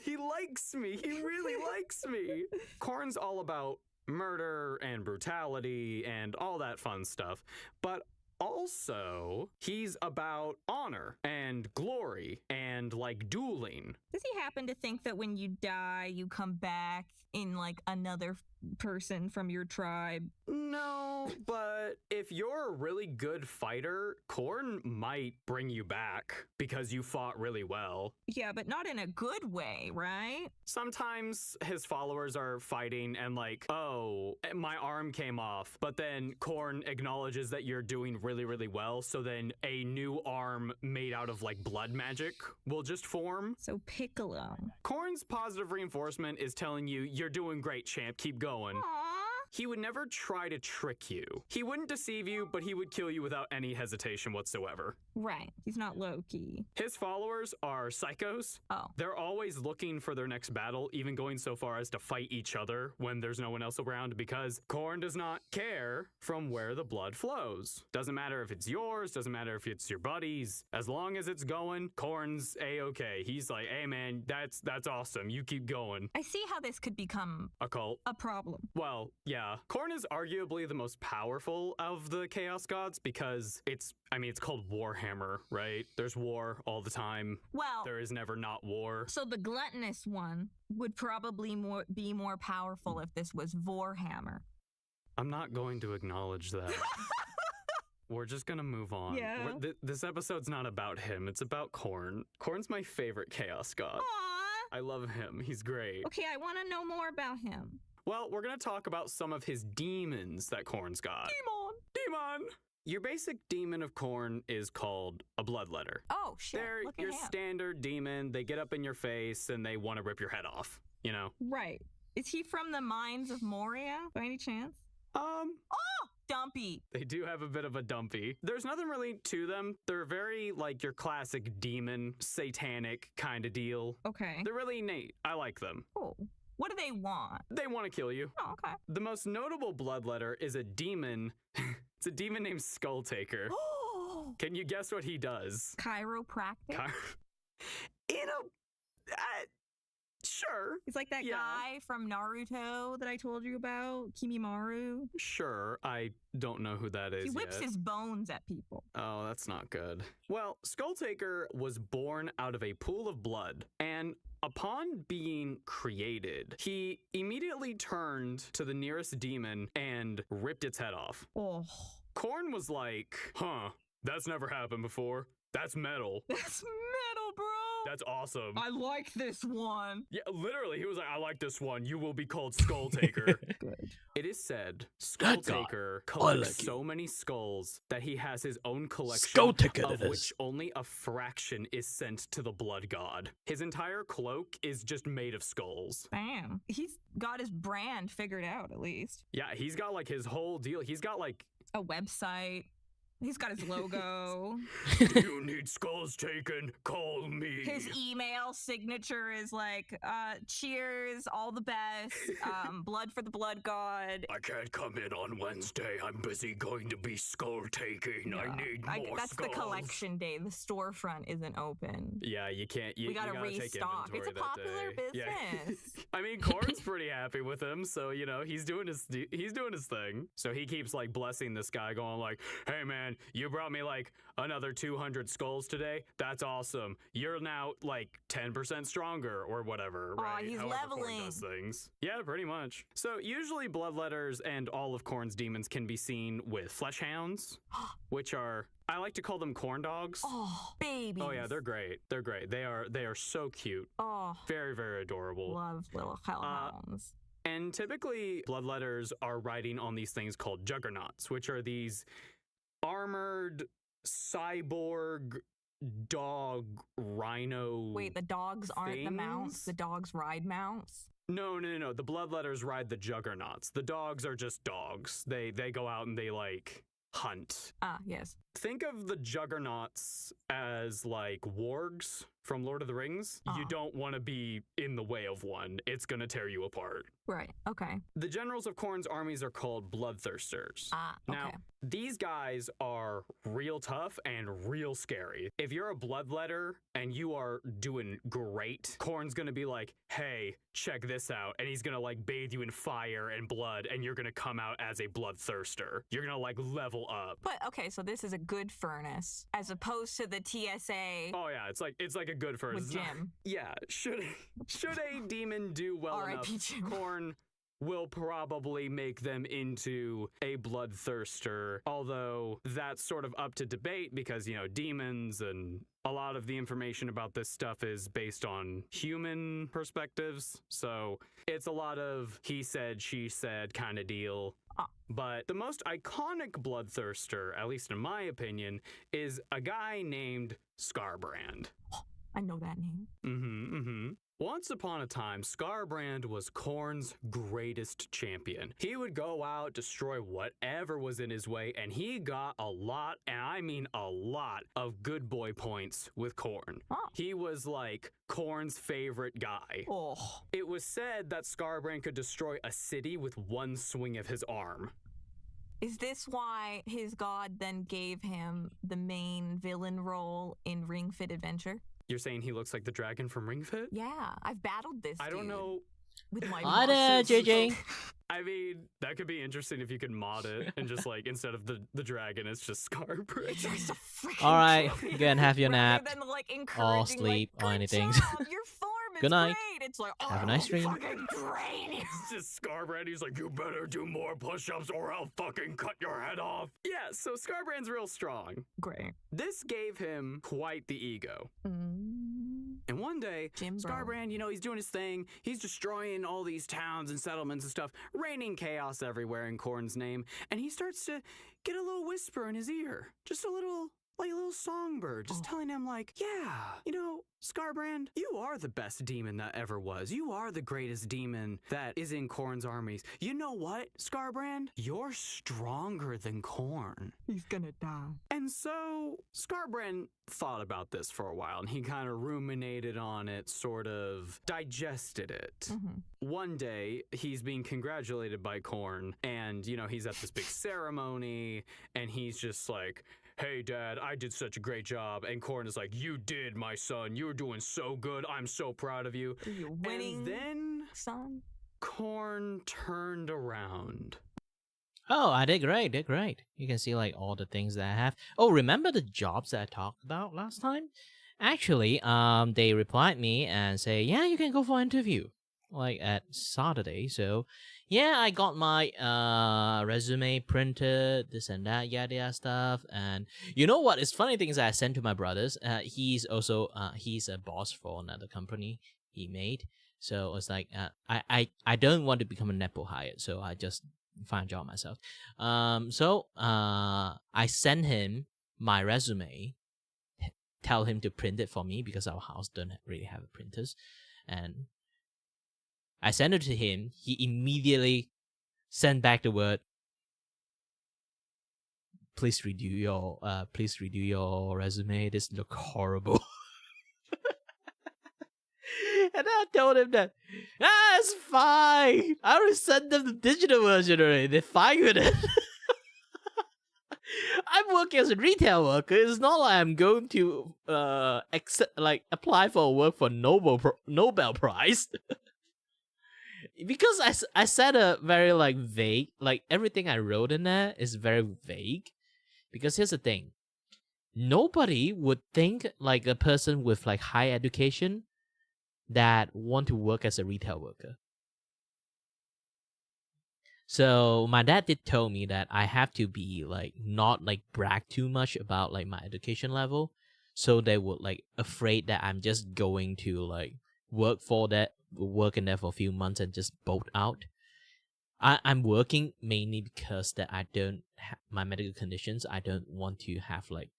he likes me. He really likes me. Khorne's all about murder and brutality and all that fun stuff. But also, he's about honor and glory and like dueling. Does he happen to think that when you die, you come back in like another person from your tribe? No, but if you're a really good fighter, Khorne might bring you back because you fought really well. Yeah, but not in a good way, right? Sometimes his followers are fighting and like, oh, my arm came off, but then Khorne acknowledges that you're doing really, really well, so then a new arm made out of like blood magic will just form. So Piccolo. Khorne's positive reinforcement is telling you, you're doing great, champ, keep going. Aww. He would never try to trick you. He wouldn't deceive you, but he would kill you without any hesitation whatsoever. Right. He's not Loki. His followers are psychos. Oh. They're always looking for their next battle, even going so far as to fight each other when there's no one else around, because Khorne does not care from where the blood flows. Doesn't matter if it's yours, doesn't matter if it's your buddies. As long as it's going, Khorne's A-okay. He's like, hey man, that's awesome. You keep going. I see how this could become A cult. a problem. Well, yeah. Khorne is arguably the most powerful of the Chaos Gods because it's called Warhammer, right? There's war all the time. Well, There is never not war. so the gluttonous one would probably be more powerful if this was Warhammer. I'm not going to acknowledge that. We're just gonna move on. Yeah. This episode's not about him. It's about Khorne. Khorne's my favorite Chaos God. Aww. I love him. He's great. Okay, I want to know more about him. Well, we're gonna talk about some of his demons that Khorne's got. Demon! Your basic demon of Khorne is called a bloodletter. Oh, shit. They're Look at your him. standard demon. They get up in your face and they want to rip your head off, you know? Right. Is he from the Mines of Moria by any chance? Dumpy. They do have a bit of a dumpy. There's nothing really to them. They're very like your classic demon, satanic kind of deal. Okay. They're really neat. I like them. Cool. What do they want? They want to kill you. Oh, okay. The most notable bloodletter is a demon. It's a demon named Skulltaker. Oh, Can you guess what he does? chiropractic. Sure. He's like that Yeah. guy from Naruto that I told you about, Kimimaru. Sure. I don't know who that is He whips yet. his bones at people. Oh, that's not good. Well, Skulltaker was born out of a pool of blood, and upon being created, he immediately turned to the nearest demon and ripped its head off. Oh, Khorne was like, huh, that's never happened before. That's metal. that's metal, bro. That's awesome. I like this one. Yeah, literally, he was like, I like this one. You will be called Skull Taker. Good. It is said Skull Taker collects so many skulls that he has his own collection, Skull Taker of which only a fraction is sent to the Blood God. His entire cloak is just made of skulls. Bam. He's got his brand figured out, at least. Yeah, he's got like his whole deal. He's got like a website. He's got his logo. You need skulls taken, call me. His email signature is like, cheers, all the best, blood for the Blood God. I can't come in on Wednesday. I'm busy going to be skull taking. I need more That's skulls. the collection day. The storefront isn't open. Yeah, you can't. We gotta restock. It's a popular business. I mean, Korn's pretty happy with him, so you know he's doing his thing. So he keeps like blessing this guy, going like, "Hey man, you brought me like another 200 skulls today. That's awesome. You're now like 10% stronger or whatever, right? He's However Korn leveling. does things. Yeah, pretty much. So usually bloodletters and all of Korn's demons can be seen with flesh hounds, which are, I like to call them corn dogs. Oh, babies. Oh yeah, they're great. They're great. They are so cute. Oh, Very, very adorable. love little hellhounds. And typically bloodletters are riding on these things called juggernauts, which are these armored cyborg dog rhino. Wait, the dogs aren't the mounts? things? The dogs ride mounts? No. The bloodletters ride the juggernauts. The dogs are just dogs. They go out and they like hunt. Ah, yes. Think of the juggernauts as like wargs from Lord of the Rings. You don't want to be in the way of one. It's gonna tear you apart. Right, okay. The generals of Korn's armies are called bloodthirsters. Ah, okay. Now, these guys are real tough and real scary. If you're a bloodletter and you are doing great, Korn's gonna be like, hey, check this out. And he's gonna like bathe you in fire and blood, and you're gonna come out as a bloodthirster. You're gonna like level up. But okay, so this is a good furnace as opposed to the TSA. Oh yeah, it's like a good furnace. With Jim. Yeah, should a demon do well enough, R.I.P. Jim. Korn will probably make them into a bloodthirster, although that's sort of up to debate because, you know, demons and a lot of the information about this stuff is based on human perspectives. So it's a lot of he said, she said kind of deal. But the most iconic bloodthirster, at least in my opinion, is a guy named Skarbrand. I know that name. Once upon a time, Skarbrand was Korn's greatest champion. He would go out, destroy whatever was in his way, and he got a lot, and I mean a lot, of good boy points with Korn. He was like Korn's favorite guy. It was said that Skarbrand could destroy a city with one swing of his arm. Is this why his god then gave him the main villain role in Ring Fit Adventure? You're saying he looks like the dragon from Ring Fit? Yeah, I've battled this I don't dude know. with my Hi there, muscles. JJ. I mean, that could be interesting if you could mod it and just like, instead of the dragon, it's just Skarbrand. It's just a freaking All right, trophy. go and have your Rather nap. than, like, Or encouraging, sleep like, or "Good anything. job, your form is Good night. great." It's like, Have a nice dream. fucking great. It's just Skarbrand. He's like, you better do more push-ups or I'll fucking cut your head off. Yeah, so Skarbrand's real strong. Great. This gave him quite the ego. Mm. And one day, Jim bro. Skarbrand, you know, he's doing his thing. He's destroying all these towns and settlements and stuff, raining chaos everywhere in Korn's name. And he starts to get a little whisper in his ear. Just a little, like a little songbird, just telling him like, yeah, you know, Skarbrand, you are the best demon that ever was. You are the greatest demon that is in Korn's armies. You know what, Skarbrand? You're stronger than Korn. He's gonna die. And so Skarbrand thought about this for a while and he kind of ruminated on it, sort of digested it. One day he's being congratulated by Korn and, you know, he's at this big ceremony and he's just like, hey dad, I did such a great job. And Korn is like, you did, my son. You were doing so good. I'm so proud of you. You're winning, And then son. Korn turned around. Oh, I did great. You can see like all the things that I have. Oh, remember the jobs that I talked about last time? Actually, they replied me and say, yeah, you can go for an interview. like at Saturday. So yeah, I got my resume printed, this and that, yada yada stuff. And you know what? It's funny things I sent to my brothers. He's also he's a boss for another company he made. So it's like I don't want to become a nepo hired, so I just find a job myself. So I sent him my resume, tell him to print it for me because our house don't really have printers, and I sent it to him. He immediately sent back the word, please redo your resume. This look horrible. And I told him that, it's fine. I already sent them the digital version already. They're fine with it. I'm working as a retail worker. It's not like I'm going to apply for work for Nobel Prize. Because I said a very like vague, like everything I wrote in there is very vague. Because here's the thing. Nobody would think like a person with like high education that want to work as a retail worker. So my dad did tell me that I have to be like not like brag too much about like my education level, so they would like afraid that I'm just going to like work in there for a few months and just bolt out. I'm working mainly because that I don't have my medical conditions. I don't want to have like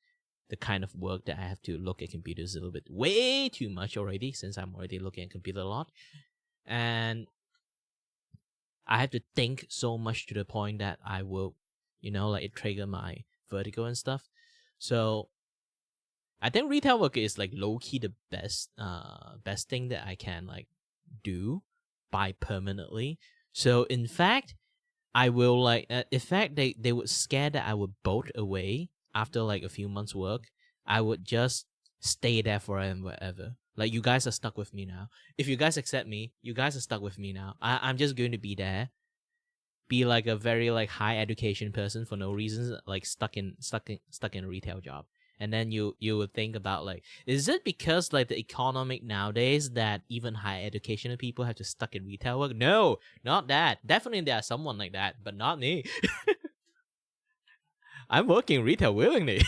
the kind of work that I have to look at computers a little bit way too much already, since I'm already looking at computer a lot. And I have to think so much to the point that I will, like it trigger my vertigo and stuff. So I think retail work is like low key the best thing that I can like do by permanently. So in fact, I will like in fact they would scare that I would bolt away after like a few months work. I would just stay there forever. Like, you guys are stuck with me now. If you guys accept me, you guys are stuck with me now. I'm just going to be there, be like a very like high education person for no reasons, like stuck in a retail job. And then you would think about like, is it because like the economic nowadays that even high educational people have to stuck in retail work? No, not that. Definitely there are someone like that, but not me. I'm working retail willingly.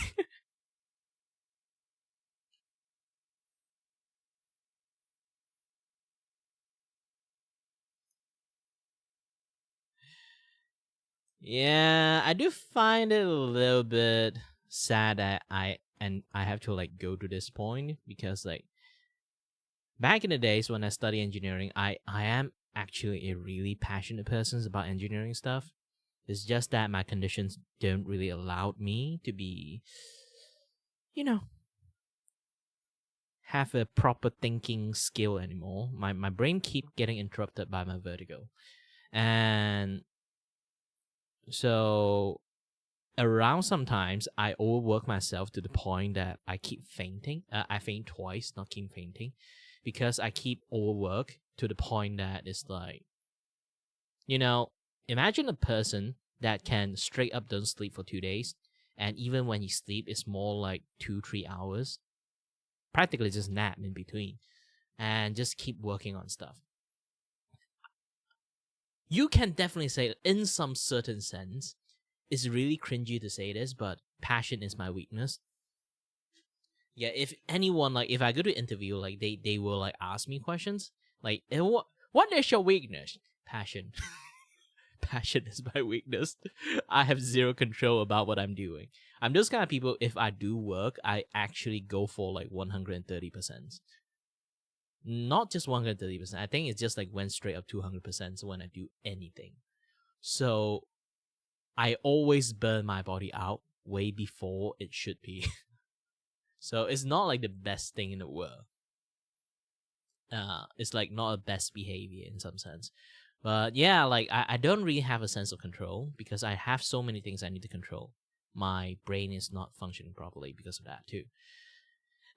Yeah, I do find it a little bit sad that I have to like go to this point, because like back in the days when I studied engineering, I am actually a really passionate person about engineering stuff. It's just that my conditions don't really allow me to be, have a proper thinking skill anymore. My brain keep getting interrupted by my vertigo. And so around sometimes I overwork myself to the point that I keep fainting. I faint twice, not keep fainting, because I keep overwork to the point that it's like, imagine a person that can straight up don't sleep for 2 days, and even when he sleep, it's more like 2-3 hours, practically just nap in between, and just keep working on stuff. You can definitely say, in some certain sense, it's really cringy to say this, but passion is my weakness. Yeah, if anyone, like, if I go to interview, like, they will, like, ask me questions, like, what is your weakness? Passion. Passion is my weakness. I have zero control about what I'm doing. I'm those kind of people, if I do work, I actually go for, like, 130%. Not just 130%. I think it's just like went straight up 200% when I do anything. So I always burn my body out way before it should be. So it's not like the best thing in the world. It's like not a best behavior in some sense. But yeah, like I don't really have a sense of control because I have so many things I need to control. My brain is not functioning properly because of that too.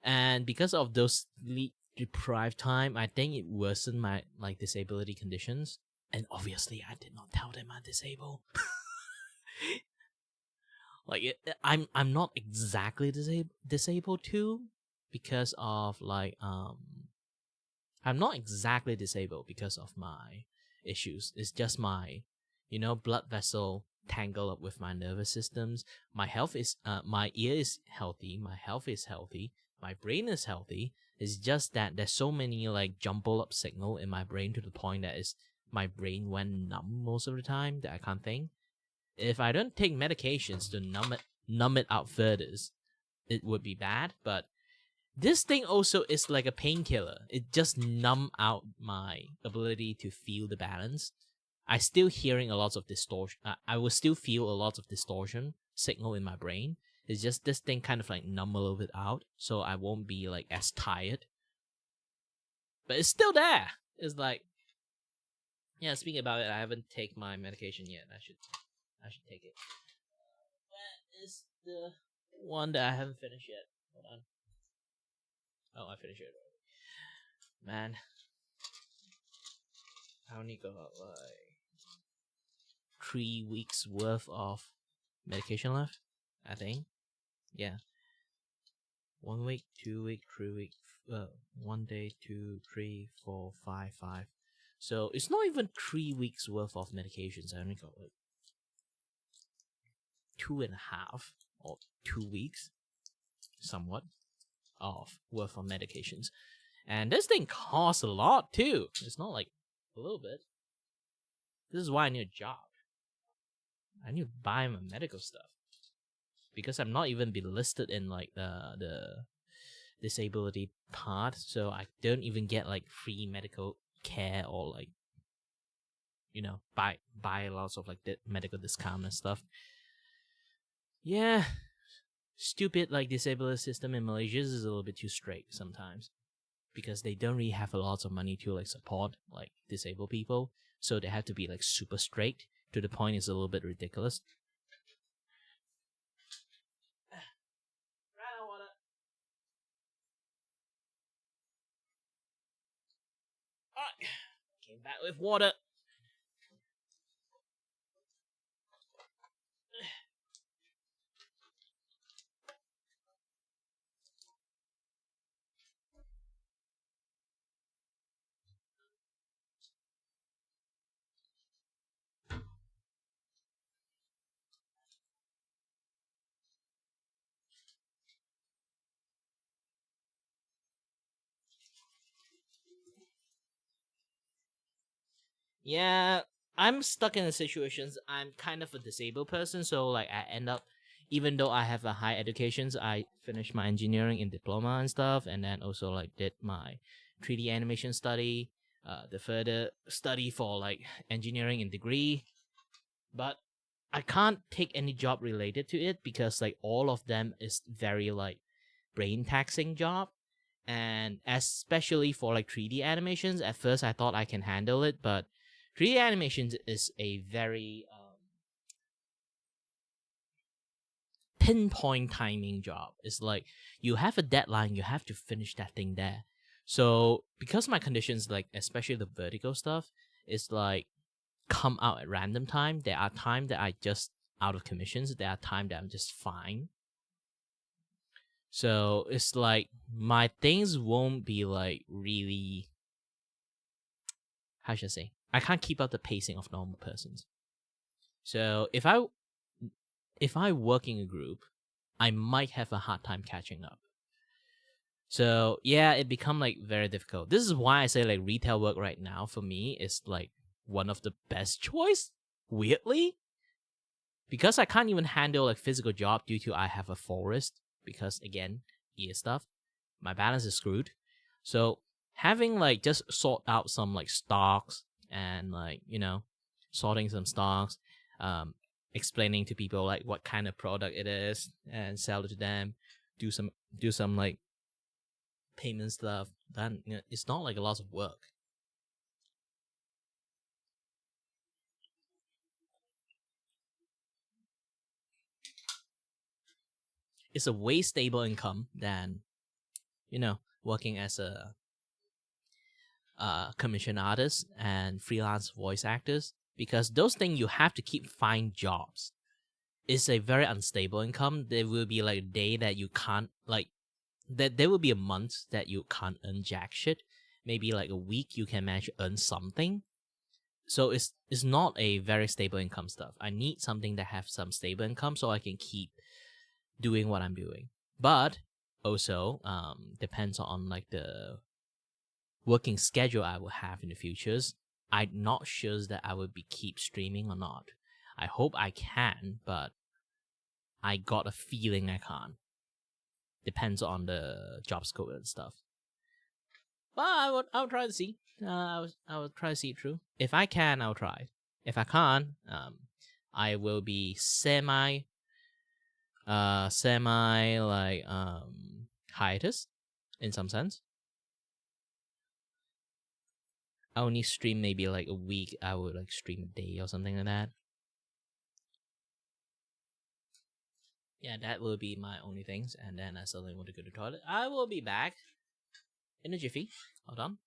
And because of those sleep deprived time, I think it worsened my like disability conditions. And obviously I did not tell them I'm disabled. Like I'm not exactly disabled too, because of like I'm not exactly disabled because of my issues. It's just my, blood vessel tangle up with my nervous systems. My health is, my ear is healthy. My health is healthy. My brain is healthy. It's just that there's so many like jumbled up signal in my brain to the point that my brain went numb most of the time that I can't think. If I don't take medications to numb it out further, it would be bad. But this thing also is like a painkiller. It just numb out my ability to feel the balance. I still hearing a lot of distortion. I will still feel a lot of distortion signal in my brain. It's just this thing kind of like numb a little bit out, so I won't be like as tired. But it's still there. It's like, yeah. Speaking about it, I haven't taken my medication yet. I should take it. That is the one that I haven't finished yet. Hold on. Oh, I finished it already. Man, I only got like 3 weeks worth of medication left, I think. Yeah. 1 week, 2 week, 3 week, 1 day, 2, 3, 4, 5, 5. So it's not even 3 weeks worth of medications. I only got like 2.5 or 2 weeks, somewhat, of worth of medications. And this thing costs a lot too. It's not like a little bit. This is why I need a job. I need to buy my medical stuff. Because I'm not even be listed in like the disability part, so I don't even get like free medical care or like, buy lots of like medical discount and stuff. Yeah, stupid like disability system in Malaysia is a little bit too strict sometimes, because they don't really have a lot of money to like support like disabled people, so they have to be like super strict to the point it's a little bit ridiculous. Alright, came back with water. Yeah, I'm stuck in the situations. I'm kind of a disabled person, so like I end up, even though I have a high educations, I finished my engineering in diploma and stuff, and then also like did my 3D animation study, the further study for like engineering and degree, but I can't take any job related to it because like all of them is very like brain taxing job. And especially for like 3D animations, at first I thought I can handle it, but 3D animations is a very pinpoint timing job. It's like you have a deadline, you have to finish that thing there. So because my conditions, like especially the vertical stuff, is like come out at random time. There are times that I just out of commissions. There are times that I'm just fine. So it's like my things won't be like really, how should I say? I can't keep up the pacing of normal persons. So if I work in a group, I might have a hard time catching up. So yeah, it become like very difficult. This is why I say like retail work right now for me is like one of the best choice, weirdly. Because I can't even handle like physical job due to I have a forest, because again, ear stuff, my balance is screwed. So having like just sort out some like stocks and like, sorting some stocks, explaining to people like what kind of product it is and sell it to them, do some like payment stuff, then it's not like a lot of work. It's a way stable income than, working as a commission artist and freelance voice actors, because those things you have to keep find jobs. It's a very unstable income. There will be like a day that you can't like, that there will be a month that you can't earn jack shit, maybe like a week you can manage to earn something. So it's not a very stable income stuff. I need something that have some stable income so I can keep doing what I'm doing. But also depends on like the working schedule I will have in the futures. I'm not sure that I will be keep streaming or not. I hope I can, but I got a feeling I can't. Depends on the job scope and stuff. Well, I would try to see. I will try to see it through. If I can, I'll try. If I can't, I will be semi like hiatus in some sense. I only stream maybe like a week. I would like stream a day or something like that. Yeah, that will be my only things. And then I suddenly want to go to the toilet. I will be back in a jiffy. Hold on.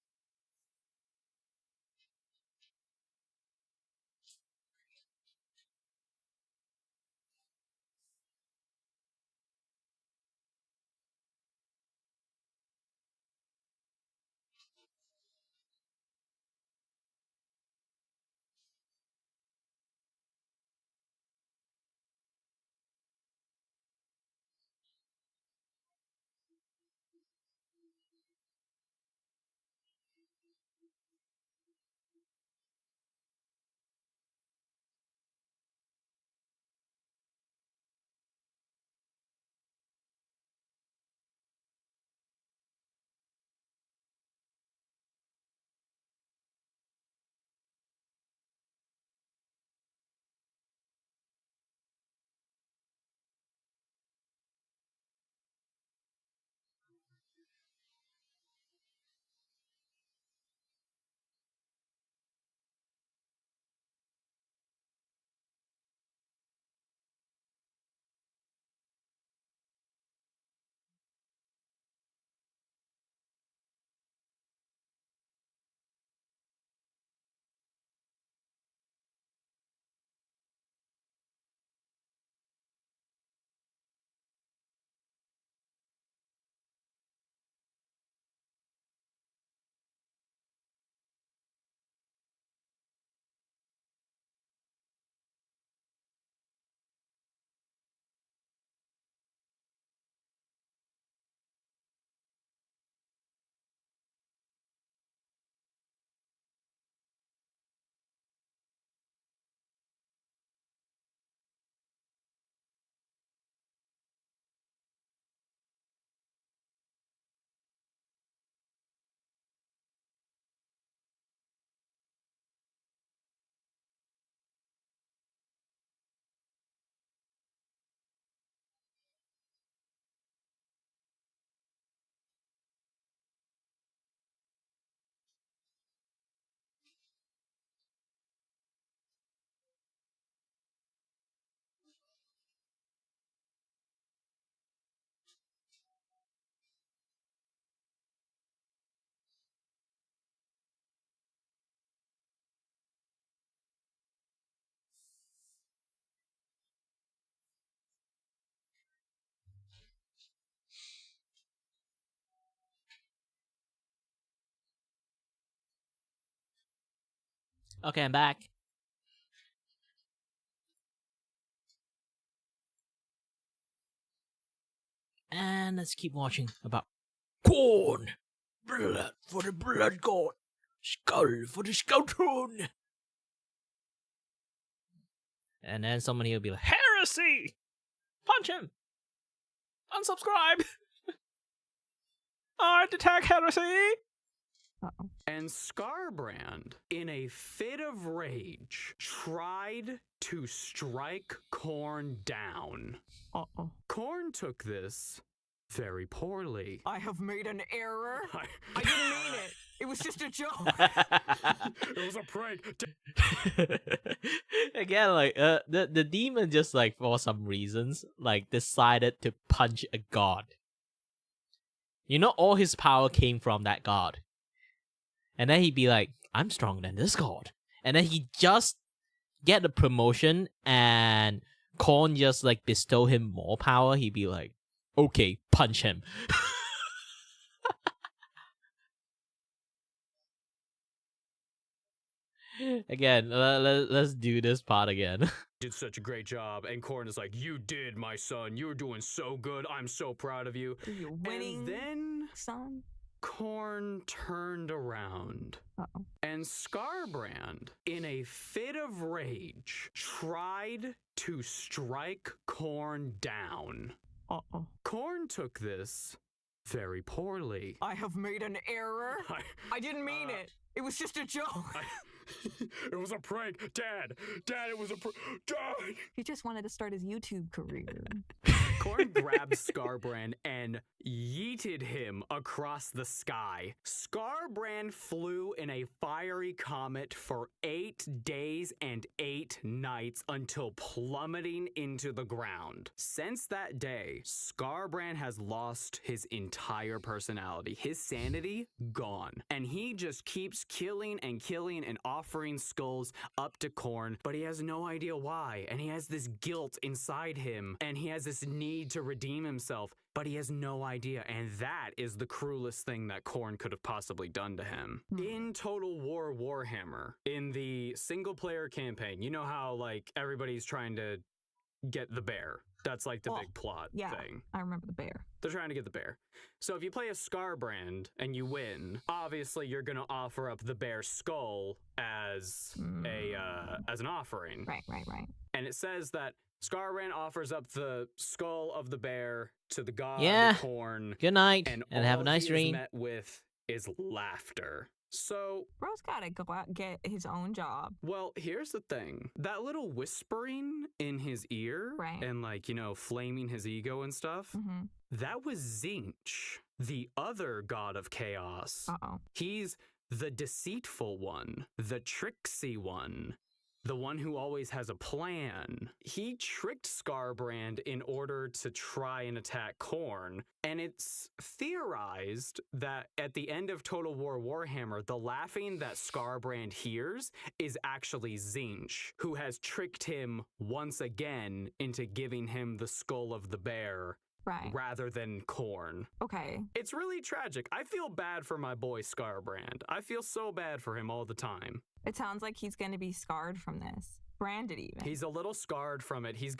Okay, I'm back. And let's keep watching about corn. Blood for the blood god. Skull for the skull throne. And then somebody will be like, heresy! Punch him! Unsubscribe! I detect heresy! And Scarbrand, in a fit of rage, tried to strike Korn down. Korn took this very poorly. I have made an error. I didn't mean it. It was just a joke. It was a prank. Again, like the demon just like for some reasons like decided to punch a god. You know, all his power came from that god. And then he'd be like, I'm stronger than this god. And then he just get the promotion and Korn just like bestow him more power. He'd be like, okay, punch him. Again, let's do this part again. Did such a great job. And Korn is like, you did, my son. You were doing so good. I'm so proud of you. You're winning, And then son. Korn turned around. Uh-oh. And Scarbrand, in a fit of rage, tried to strike Korn down. Uh-oh. Korn took this very poorly. I have made an error. I didn't mean it. It was just a joke. It was a prank. Dad, it was a prank. Dad! He just wanted to start his YouTube career. Korn grabbed Scarbrand and yeeted him across the sky. Scarbrand flew in a fiery comet for 8 days and 8 nights until plummeting into the ground. Since that day, Scarbrand has lost his entire personality. His sanity gone. And he just keeps killing and offering skulls up to Korn, but he has no idea why. And he has this guilt inside him, and he has this need to redeem himself, but he has no idea. And that is the cruelest thing that Korn could have possibly done to him. In Total War Warhammer, in the single player campaign, you know how like everybody's trying to get the bear. That's like the big plot thing. I remember the bear. They're trying to get the bear. So if you play a Scarbrand and you win, obviously you're gonna offer up the bear's skull as as an offering. Right. And it says that Scarbrand offers up the skull of the bear to the god Yeah. of Korn. Good night, And and have a all nice he is dream. met with is laughter. So, Bro's gotta go out and get his own job. well, here's the thing. That little whispering in his ear Right. and like, you know, flaming his ego and stuff, Mm-hmm. that was Zinch, the other god of chaos. Uh-oh. He's the deceitful one, the tricksy one, the one who always has a plan. He tricked Scarbrand in order to try and attack Korn, and it's theorized that at the end of Total War Warhammer, the laughing that Scarbrand hears is actually Zinch, who has tricked him once again into giving him the skull of the bear Right. rather than Korn. Okay. It's really tragic. I feel bad for my boy Scarbrand. I feel so bad for him all the time. It sounds like he's gonna be scarred from this. Branded even. He's a little scarred from it. He's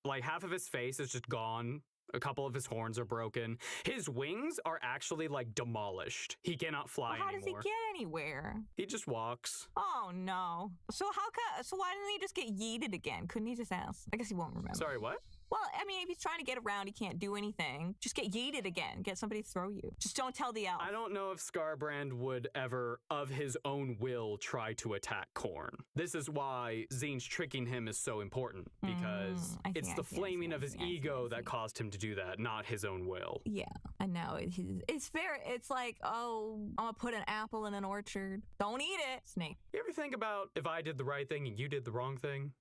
like half of his face is just gone. A couple of his horns are broken. His wings are actually like demolished. He cannot fly Well, how does he anymore. get anywhere? He just walks. Oh no. So why didn't he just get yeeted again? Couldn't he just ask? I guess he won't remember. Sorry, what? Well, I mean, if he's trying to get around, he can't do anything. Just get yeeted again. Get somebody to throw you. Just don't tell the elf. I don't know if Scarbrand would ever, of his own will, try to attack Korn. This is why Zinch tricking him is so important, because it's the flaming of his ego that caused him to do that, not his own will. Yeah, I know. It's fair. It's like, oh, I'm gonna put an apple in an orchard. Don't eat it, snake. You ever think about if I did the right thing and you did the wrong thing?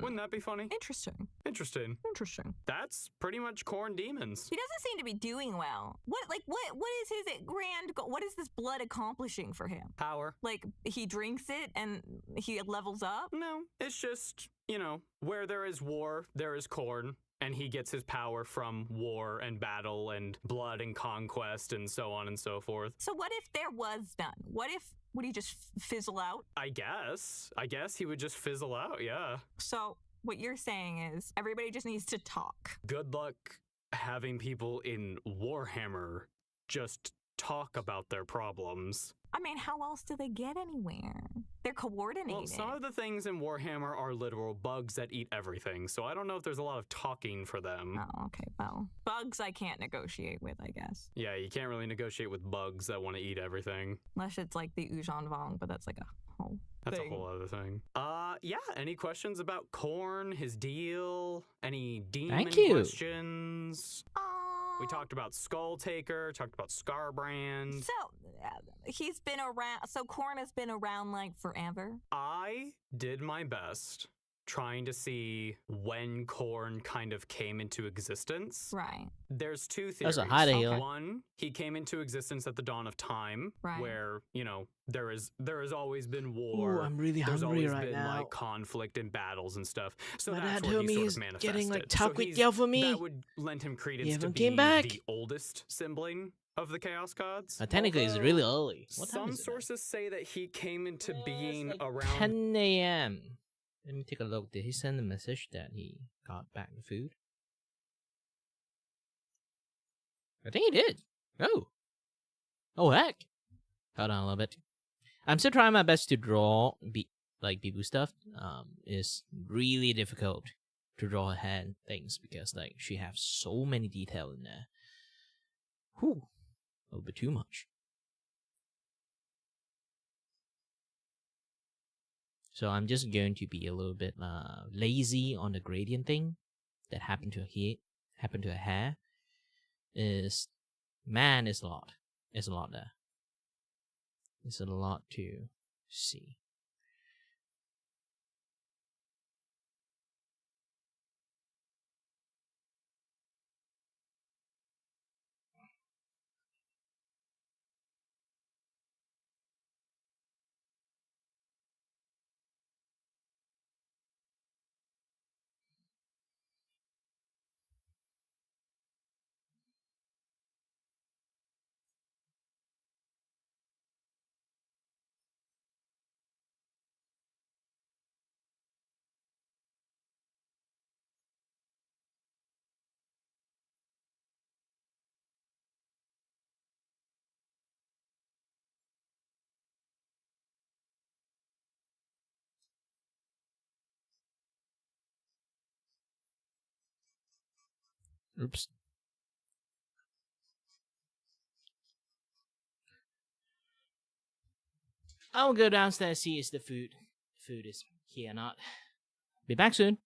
Wouldn't that be funny? Interesting. Interesting. That's pretty much Korn demons. He doesn't seem to be doing well. What is his grand goal? What is this blood accomplishing for him? Power. Like, he drinks it and he levels up? No, it's just, you know, where there is war, there is Korn. And he gets his power from war and battle and blood and conquest and so on and so forth. So what if there was none? Would he just fizzle out? I guess he would just fizzle out, yeah. So what you're saying is everybody just needs to talk. Good luck having people in Warhammer just talk about their problems. I mean, how else do they get anywhere? They're coordinated. Well, some of the things in Warhammer are literal bugs that eat everything, so I don't know if there's a lot of talking for them. Oh, okay. Well, bugs I can't negotiate with, I guess. Yeah, you can't really negotiate with bugs that want to eat everything. Unless it's like the Ujan Vong, but that's like a whole That's thing. a whole other thing. Yeah, any questions about Korn, his deal? Any demon Thank you. questions? We talked about Skull Taker, talked about Scarbrand. So, he's been around, so Korn has been around like forever? I did my best trying to see when Korn kind of came into existence. Right. There's two theories. That's a high deal. One, he came into existence at the dawn of time, Right. where, you know, there has always been war. Ooh, I'm really There's hungry always right been now. like conflict and battles and stuff. So My that's dad where told he me sort he's of manifested. getting like So taco he's- for me. That would lend him credence to haven't be came back. the oldest sibling of the Chaos Gods. Technically, it's really early. What time Some is it now? sources say that he came into being It's like around 10 a.m. Let me take a look. Did he send a message that he got back the food? I think he did. Oh. Oh, heck. Hold on a little bit. I'm still trying my best to draw Bibu stuff. It's really difficult to draw her hand things because like she has so many detail in there. Whew. A little bit too much. So I'm just going to be a little bit lazy on the gradient thing that happened to her hair. It's a lot. It's a lot there. It's a lot to see. Oops. I'll go downstairs see if the food is here or not. Be back soon.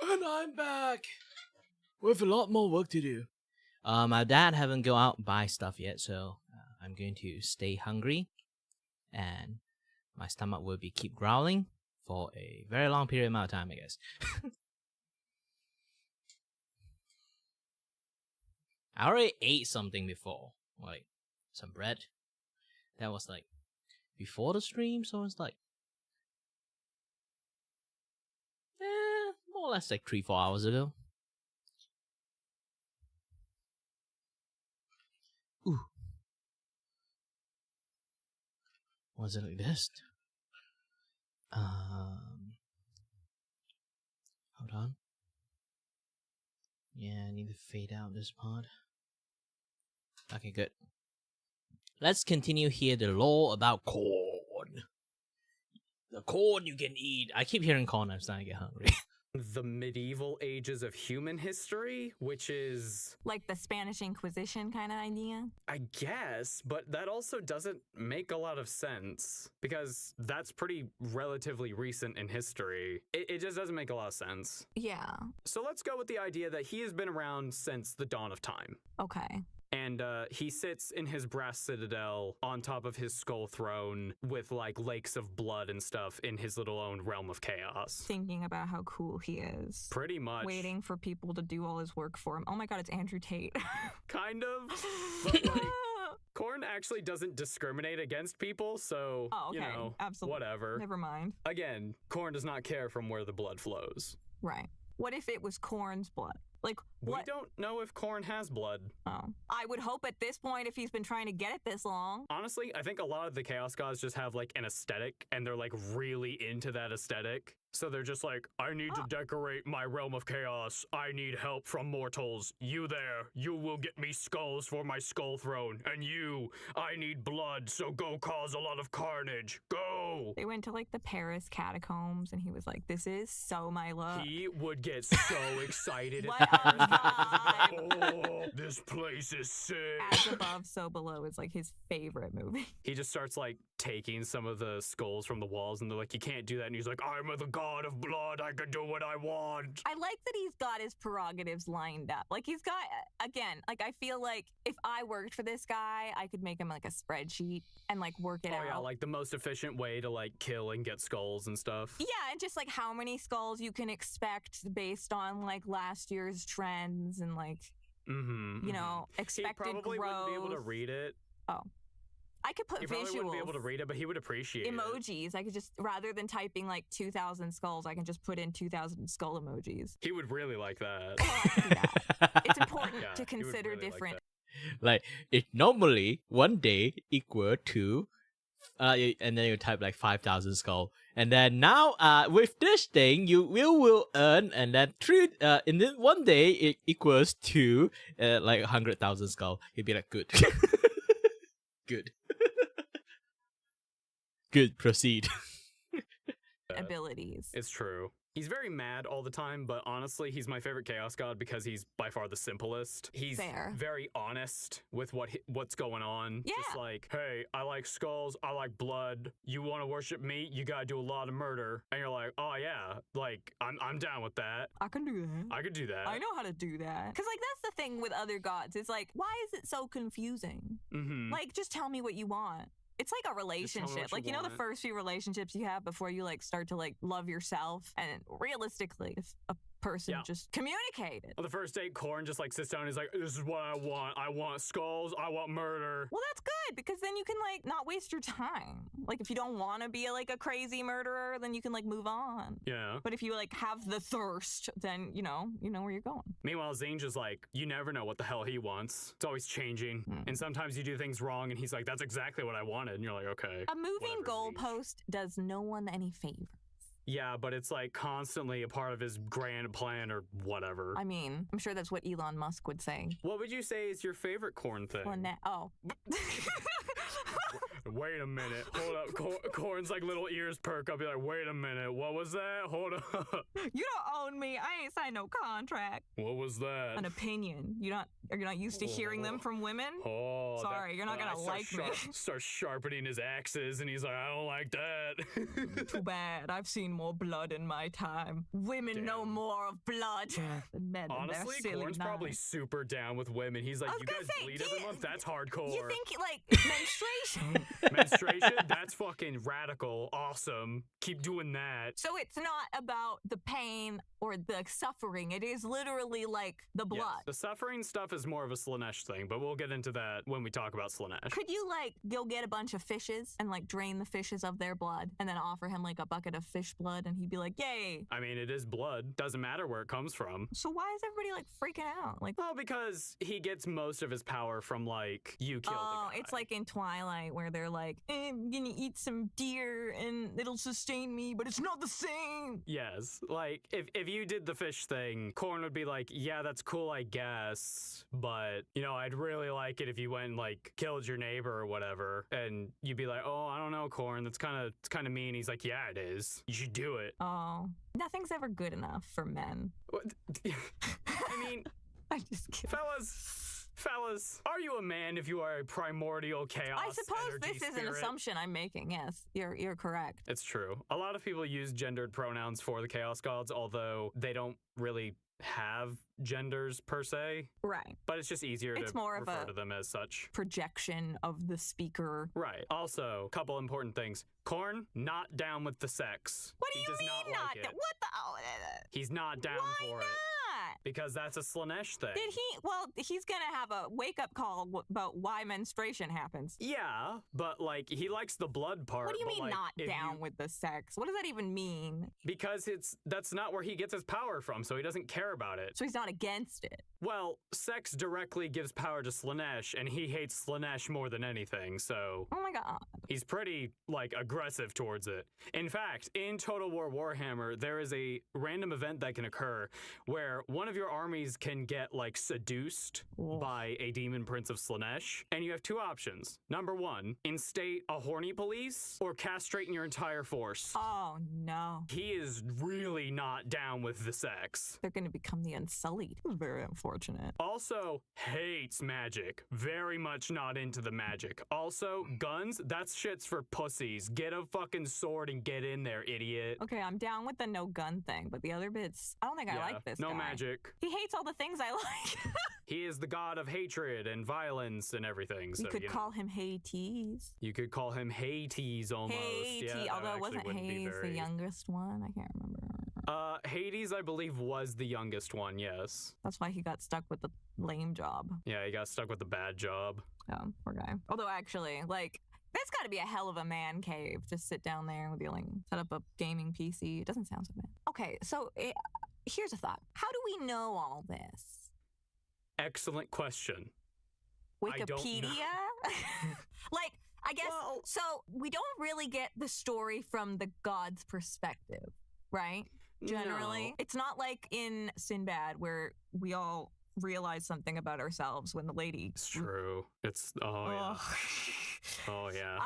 And I'm back with a lot more work to do. My dad haven't go out buy stuff yet, so I'm going to stay hungry, and my stomach will be keep growling for a very long period amount of time, I guess. I already ate something before, like some bread. That was like before the stream, so it's like more or less like 3-4 hours ago. Ooh. Was it like this? Hold on. Yeah, I need to fade out this part. Okay, good. Let's continue here the lore about corn. The corn you can eat. I keep hearing corn, I'm starting to get hungry. The medieval ages of human history, which is... Like the Spanish Inquisition kind of idea? I guess, but that also doesn't make a lot of sense, because that's pretty relatively recent in history. It just doesn't make a lot of sense. Yeah. So let's go with the idea that he has been around since the dawn of time. Okay. And he sits in his brass citadel on top of his skull throne with like lakes of blood and stuff in his little own realm of chaos. Thinking about how cool he is. Pretty much. Waiting for people to do all his work for him. Oh my god, it's Andrew Tate. Kind of. But like, Korn actually doesn't discriminate against people, so, oh, okay. you know, absolutely. Whatever. Never mind. Again, Korn does not care from where the blood flows. Right. What if it was Korn's blood? Like, what? We don't know if Korn has blood. Oh. I would hope at this point, if he's been trying to get it this long. Honestly, I think a lot of the Chaos Gods just have like an aesthetic, and they're like really into that aesthetic. So they're just like, I need to decorate my realm of chaos. I need help from mortals. You there, you will get me skulls for my skull throne. And you, I need blood, so go cause a lot of carnage. Go! They went to like the Paris catacombs, and he was like, this is so my look. He would get so excited What at a Paris. vibe. Oh, this place is sick. As Above, So Below is like his favorite movie. He just starts like taking some of the skulls from the walls, and they're like, you can't do that. And he's like, I'm the god of blood. I can do what I want. I like that he's got his prerogatives lined up. Like he's got, again, like I feel like if I worked for this guy, I could make him like a spreadsheet and like work it out. Oh yeah, like the most efficient way to like kill and get skulls and stuff. Yeah, and just like how many skulls you can expect based on like last year's trends and like, you know, expected He probably growth. wouldn't be able to read it. Oh. I could put He probably wouldn't be able to visuals, read it, but he would appreciate it. emojis. I could just, rather than typing like 2,000 skulls, I can just put in 2,000 skull emojis. He would really like that. Oh, I can do that. It's important Yeah, to he would consider really like different. that. Like, it normally one day equal to, and then you type like 5,000 skull. And then now, with this thing, you will earn, and then and then one day it equals to, like 100,000 skull. You'd be like, good. Good. Good, proceed. Abilities. It's true. He's very mad all the time, but honestly, he's my favorite Chaos God because he's by far the simplest. He's Fair. very honest with what's going on. Yeah. Just like, hey, I like skulls, I like blood. You want to worship me? You gotta do a lot of murder. And you're like, oh yeah, like I'm down with that. I can do that. I could do that. I know how to do that. Because, like, that's the thing with other gods. It's like, why is it so confusing? Mm-hmm. Like, just tell me what you want. It's like a tell me relationship. what Like, you you know, the want. first few relationships you have before you, like, start to, like, love yourself. And realistically, if a person Yeah. just communicated. On the first date, Korn just like sits down and he's like, this is what I want. I want skulls. I want murder. Well, that's good because then you can, like, not waste your time. Like, if you don't want to be, like, a crazy murderer, then you can, like, move on. Yeah. But if you, like, have the thirst, then, you know where you're going. Meanwhile, Zinj is like, you never know what the hell he wants. It's always changing. And sometimes you do things wrong and he's like, that's exactly what I wanted. And you're like, okay. A moving whatever, Zinj. goalpost does no one any favor. Yeah, but it's like constantly a part of his grand plan or whatever. I mean, I'm sure that's what Elon Musk would say. What would you say is your favorite Korn thing? Oh. Wait a minute. Hold up. Korn's like little ears perk up. You're like, wait a minute. What was that? Hold up. You don't own me. I ain't signed no contract. What was that? An opinion. You Are you not used to hearing them from women? Oh, sorry, you're not gonna like me. Starts sharpening his axes, and he's like, I don't like that. Too bad. I've seen more blood in my time. Women know more of blood than men. Honestly, Corn's probably super down with women. He's like, you guys bleed every month? That's hardcore. You think, like, menstruation? Menstruation? That's fucking radical. Awesome. Keep doing that. So it's not about the pain or the suffering. It is literally like the blood. Yes. The suffering stuff is more of a Slanesh thing, but we'll get into that when we talk about Slanesh. Could you, like, go get a bunch of fishes and, like, drain the fishes of their blood and then offer him, like, a bucket of fish blood and he'd be like, yay. I mean, it is blood. Doesn't matter where it comes from. So why is everybody, like, freaking out? Like, well, because he gets most of his power from, like, you killed the guy. It's like in Twilight where they're like, I'm gonna eat some deer and it'll sustain me, but it's not the same. Yes. Like, if you did the fish thing, Corn would be like, yeah, that's cool, I guess, but, you know, I'd really like it if you went and, like, killed your neighbor or whatever, and you'd be like, oh, I don't know, Corn, it's kind of mean. He's like, yeah, it is. You should do it. Oh, nothing's ever good enough for men. I mean, I'm just kidding. Fellas, are you a man if you are a primordial chaos I suppose this spirit? is an assumption I'm making. Yes, you're correct. It's true. A lot of people use gendered pronouns for the chaos gods, although they don't really have genders per se. Right. But it's just easier it's to more refer of to them as such. Projection of the speaker. Right. Also, a couple important things. Corn, not down with the sex. What do you mean not? Like What the? He's not down for it. Because that's a Slanesh thing. Did he? Well, he's gonna have a wake-up call about why menstruation happens. Yeah, but, like, he likes the blood part. What do you mean like, not down with the sex? What does that even mean? Because that's not where he gets his power from, so he doesn't care about it. So he's not against it. Well, sex directly gives power to Slanesh, and he hates Slanesh more than anything, so... Oh my god. He's pretty, like, aggressive towards it. In fact, in Total War Warhammer, there is a random event that can occur where one of your armies can get, like, seduced by a demon prince of Slanesh, and you have two options. Number one, instate a horny police, or castrate your entire force. Oh, no. He is really not down with the sex. They're gonna become the Unsullied. Very unfortunate. Also, hates magic. Very much not into the magic. Also, guns, that's shit's for pussies. Get a fucking sword and get in there, idiot. Okay, I'm down with the no gun thing, but the other bits, I don't think I like this no guy. magic. He hates all the things I like. He is the god of hatred and violence and everything. So, you could call him Hades. You could call him Hades almost. Hades, yeah, although it wasn't Hades the youngest one. I can't remember. Hades, I believe, was the youngest one, yes. That's why he got stuck with the lame job. Yeah, he got stuck with the bad job. Oh, poor guy. Although, actually, like, that's got to be a hell of a man cave. Just sit down there with like, set up a gaming PC. It doesn't sound so bad. Okay, so here's a thought. How do we know all this? Excellent question. Wikipedia? Like, I guess, so we don't really get the story from the god's perspective, right? Generally. No. It's not like in Sinbad where we all realize something about ourselves when the lady... It's true. It's, yeah. Oh, yeah.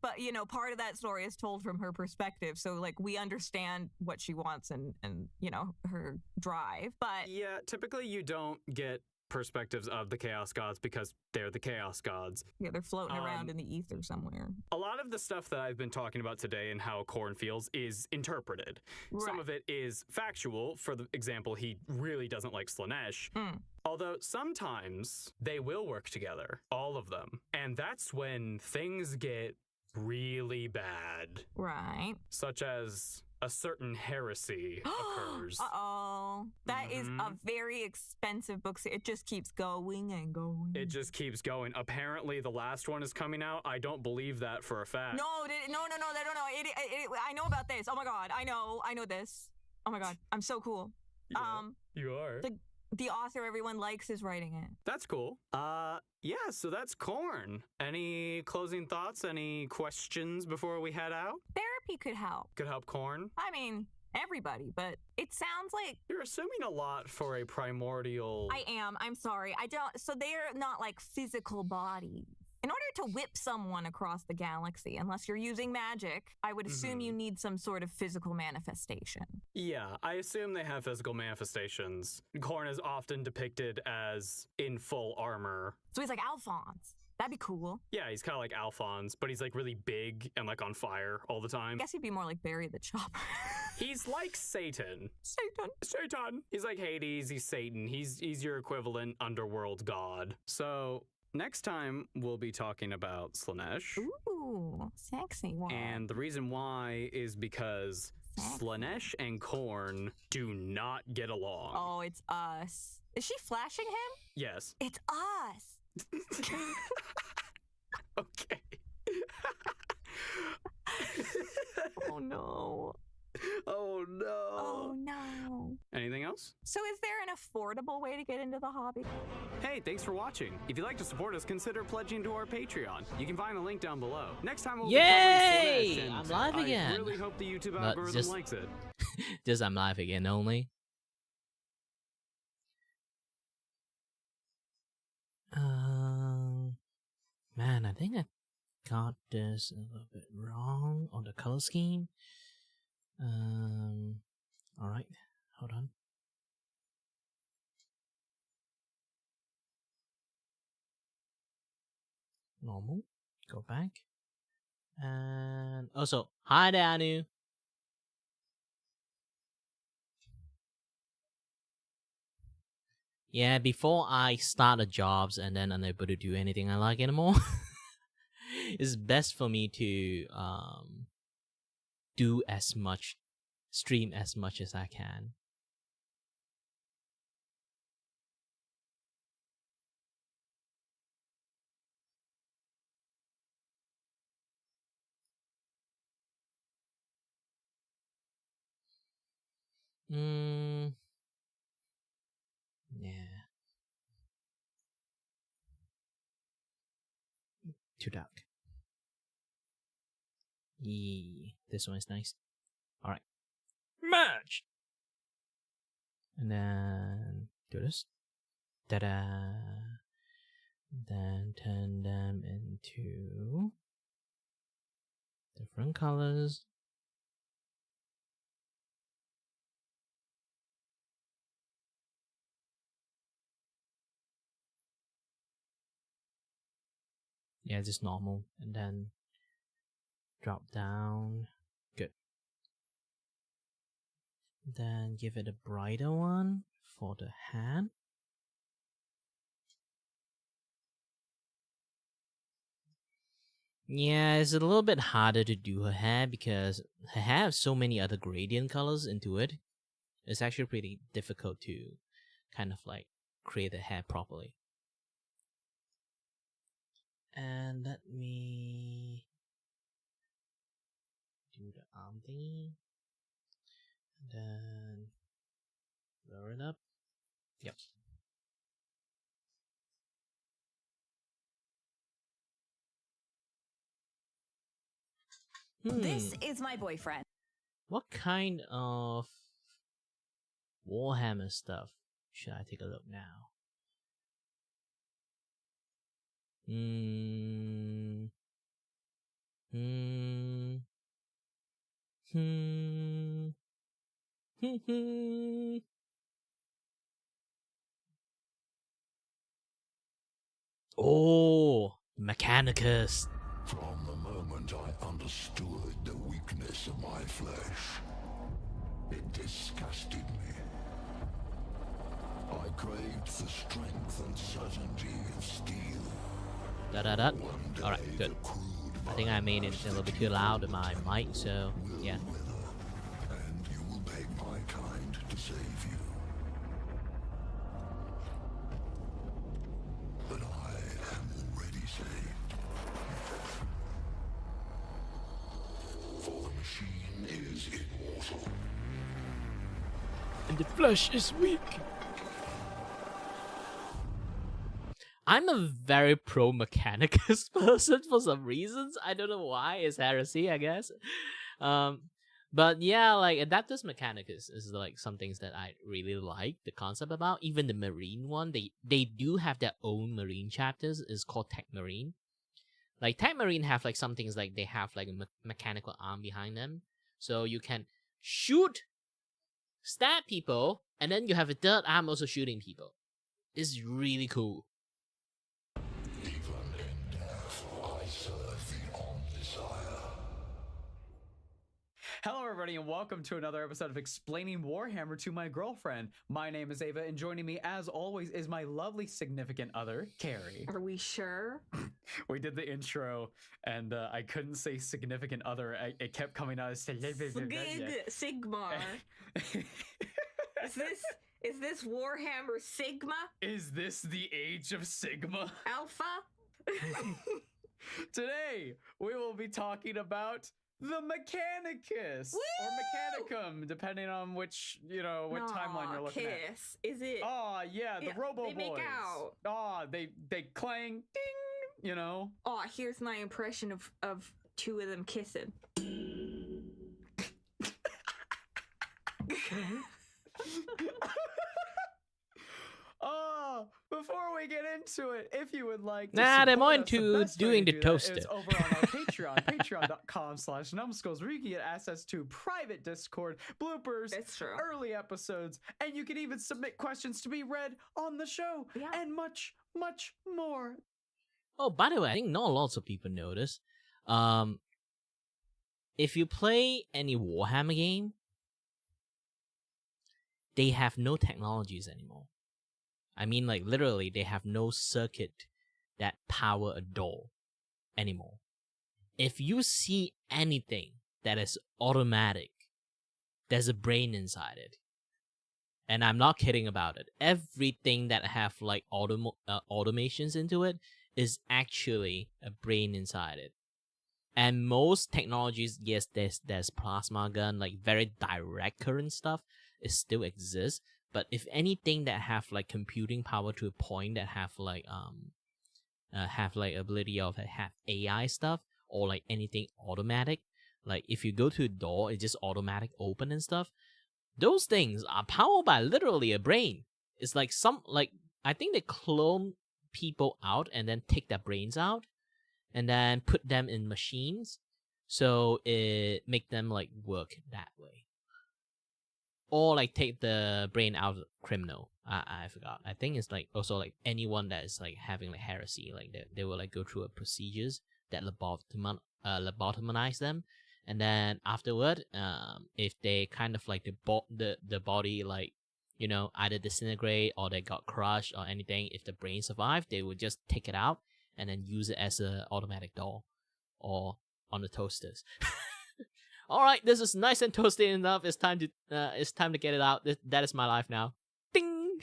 But, you know, part of that story is told from her perspective. So, like, we understand what she wants and you know, her drive. But... yeah, typically you don't get perspectives of the Chaos Gods because they're the Chaos Gods. Yeah, they're floating around in the ether somewhere. A lot of the stuff that I've been talking about today and how Khorne feels is interpreted. Right. Some of it is factual. For the example, he really doesn't like Slanesh. Although sometimes they will work together, all of them. And that's when things get really bad. Right. Such as a certain heresy occurs. Uh-oh. That is a very expensive book. It just keeps going and going. It just keeps going. Apparently, the last one is coming out. I don't believe that for a fact. No. I know about this. Oh my god. I know this. Oh my god. I'm so cool. Yeah, you are. The author everyone likes is writing it. That's cool. Yeah, so that's Khorne. Any closing thoughts? Any questions before we head out? Therapy could help. Could help Khorne? I mean, everybody, but it sounds like... You're assuming a lot for a primordial... I am. I'm sorry. I don't... So they're not like physical bodies. In order to whip someone across the galaxy, unless you're using magic, I would assume you need some sort of physical manifestation. Yeah, I assume they have physical manifestations. Korn is often depicted as in full armor. So he's like Alphonse. That'd be cool. Yeah, he's kind of like Alphonse, but he's like really big and like on fire all the time. I guess he'd be more like Barry the Chopper. He's like Satan. Satan. He's like Hades, he's Satan. He's your equivalent underworld god. So next time we'll be talking about Slaanesh. Ooh, sexy one. And the reason why is because Slaanesh and Korn do not get along. Oh, it's us. Is she flashing him? Yes. It's us. Okay. Oh no. Oh no. Oh no. Anything else? So is there an affordable way to get into the hobby? Hey, thanks for watching. If you'd like to support us, consider pledging to our Patreon. You can find the link down below. Next time we'll be covering Yay! Slaanesh, and I'm live again. I really hope the YouTube But algorithm just- likes it. Just I'm live again only. Man, I think I got this a little bit wrong on the color scheme. Alright, hold on. Normal, go back. And also, hi there, Anu. Yeah, before I start the jobs and then unable to do anything I like anymore, it's best for me to do as much, stream as much as I can. Yeah. Too dark. This one is nice. Alright. Merge! And then do this. Ta-da! Then turn them into different colors. Yeah, just normal. And then drop down. Good. Then give it a brighter one for the hand. Yeah, it's a little bit harder to do her hair because her hair has so many other gradient colors into it. It's actually pretty difficult to kind of like create the hair properly. And let me do the arm thingy. And then lower it up. Yep. This is my boyfriend. What kind of Warhammer stuff should I take a look now? Oh, Mechanicus. From the moment I understood the weakness of my flesh, it disgusted me. I craved the strength and certainty of steel. Da-da-da. Alright, good. I think I made it a little bit too loud in my mic, so yeah. And you will beg my kind to save you. But I am already saved. For the machine is immortal. And the flesh is weak. I'm a very pro Mechanicus person for some reasons. I don't know why. It's heresy, I guess. But yeah, like Adeptus Mechanicus is like some things that I really like the concept about. Even the Marine one, they do have their own Marine chapters. It's called Tech Marine. Like Tank Marine have like some things like they have like a mechanical arm behind them, so you can shoot, stab people, and then you have a third arm also shooting people. It's really cool. Even in death, I serve the undesire. Hello, everybody, and welcome to another episode of Explaining Warhammer to My Girlfriend. My name is Ava, and joining me, as always, is my lovely significant other, Carrie. Are we sure? We did the intro, and I couldn't say significant other. It kept coming out as Sigmar. Is this Warhammer Sigma? Is this the age of Sigma? Alpha? Today, we will be talking about the Mechanicus or Mechanicum, depending on which, what timeline you're looking at. Kiss. Is it? Oh, yeah, the Robo they Boys. Make out. Oh, they clang, ding, Oh, here's my impression of two of them kissing. Before we get into it, if you would like to they're more support us, the into best way doing to the do that toaster. is over on our Patreon, patreon.com/numbskulls, where you can get access to private Discord, bloopers, That's true. early episodes, and you can even submit questions to be read on the show, and much, much more. Oh, by the way, I think not lots of people know this. If you play any Warhammer game, they have no technologies anymore. I mean, like, literally, they have no circuit that power a door anymore. If you see anything that is automatic, there's a brain inside it. And I'm not kidding about it. Everything that have, like, automations into it is actually a brain inside it. And most technologies, yes, there's plasma gun, like, very direct current stuff, it still exists. But if anything that have like computing power to a point that have like ability of have AI stuff or like anything automatic, like if you go to a door, it just automatic open and stuff. Those things are powered by literally a brain. It's like I think they clone people out and then take their brains out and then put them in machines, so it make them like work that way. Or like take the brain out of criminal. I forgot. I think it's like also like anyone that is like having like heresy, like they will like go through a procedures that lobotomize them, and then afterward, if they kind of like the body like either disintegrate or they got crushed or anything, if the brain survived, they would just take it out and then use it as a automatic door or on the toasters. All right, this is nice and toasty enough. It's time to get it out. That is my life now. Ding.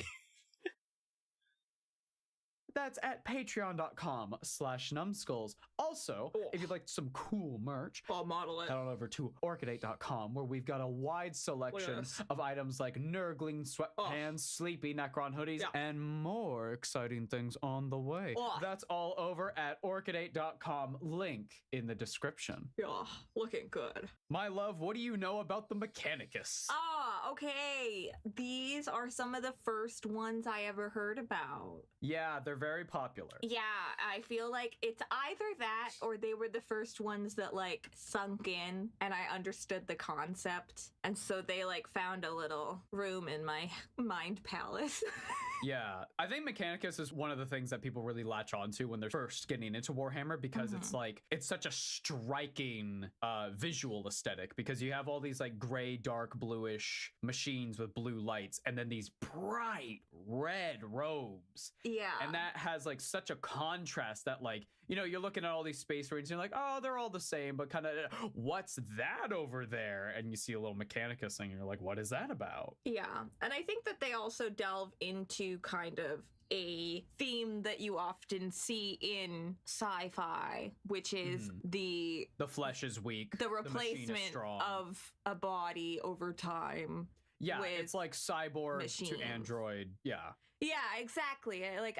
That's at patreon.com/numbskulls. Also, if you'd like some cool merch, I'll model it. Head on over to orchidate.com, where we've got a wide selection of items like Nurgling sweatpants, sleepy Necron hoodies, and more exciting things on the way. That's all over at orchidate.com. Link in the description. Yeah, looking good. My love, what do you know about the Mechanicus? Okay. These are some of the first ones I ever heard about. Yeah, they're very popular. Yeah, I feel like it's either that or they were the first ones that like sunk in and I understood the concept. And so they like found a little room in my mind palace. Yeah, I think Mechanicus is one of the things that people really latch onto when they're first getting into Warhammer, because it's such a striking visual aesthetic, because you have all these like gray, dark, bluish machines with blue lights and then these bright red robes. Yeah. And that has like such a contrast that like, you're looking at all these space marines and you're like, oh, they're all the same, but kind of what's that over there? And you see a little Mechanicus thing and you're like, what is that about? Yeah. And I think that they also delve into kind of a theme that you often see in sci-fi, which is the flesh is weak, the replacement of a body over time. Yeah, it's like cyborg machines. To android. Yeah. Yeah, exactly. Like,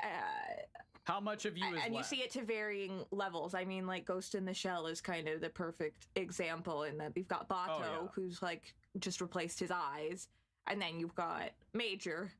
how much of you is and left? You see it to varying levels. I mean, like Ghost in the Shell is kind of the perfect example in that you've got Bato, who's like just replaced his eyes, and then you've got Major,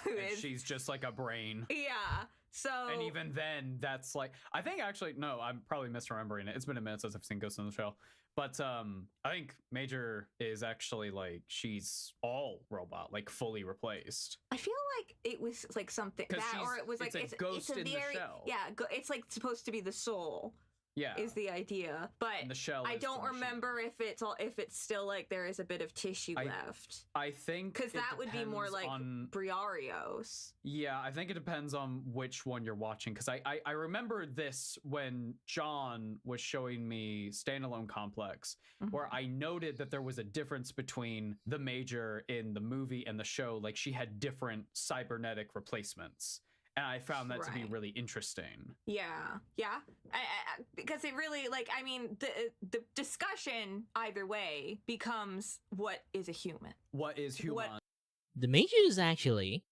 who she's just like a brain. Yeah. So And even then, that's like, I think actually, no, I'm probably misremembering it. It's been a minute since I've seen Ghost in the Shell. But I think Major is actually like, she's all robot, like fully replaced. I feel like it was like something that, or it was like it's a ghost in the shell. Yeah, it's like supposed to be the soul. Yeah, is the idea, but and the shell I is don't the machine. remember if it's still like there is a bit of tissue left. I think because that would be more like Briarios. Yeah, I think it depends on which one you're watching. Because I remember this when John was showing me Standalone Complex, where I noted that there was a difference between the Major in the movie and the show. Like she had different cybernetic replacements. And I found that to be really interesting. Yeah. Because it really, like, I mean, the discussion either way becomes what is a human? What is human? The Major is actually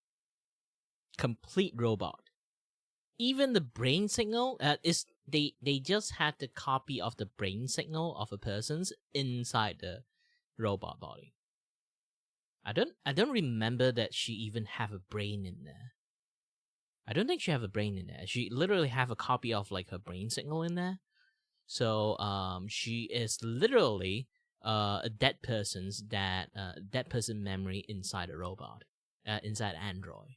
complete robot. Even the brain signal is they just had the copy of the brain signal of a person's inside the robot body. I don't remember that she even have a brain in there. I don't think she have a brain in there. She literally have a copy of like her brain signal in there. So she is literally a dead person memory inside a robot, inside Android.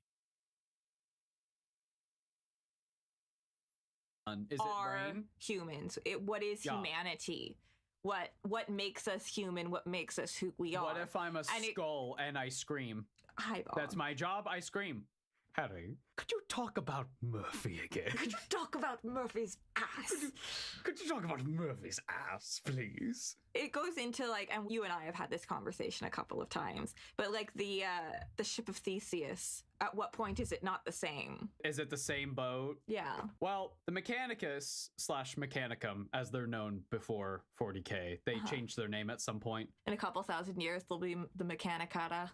Is it brain? Humans. What is humanity? What makes us human? What makes us who we are? What if I'm a skull and I scream? That's my job. I scream. Harry, could you talk about Murphy again? Could you talk about Murphy's ass? Could you talk about Murphy's ass, please? It goes into like, and you and I have had this conversation a couple of times, but like the ship of Theseus, at what point is it not the same? Is it the same boat? Yeah. Well, the Mechanicus / Mechanicum, as they're known before 40K, they changed their name at some point. In a couple thousand years, they'll be the Mechanicata.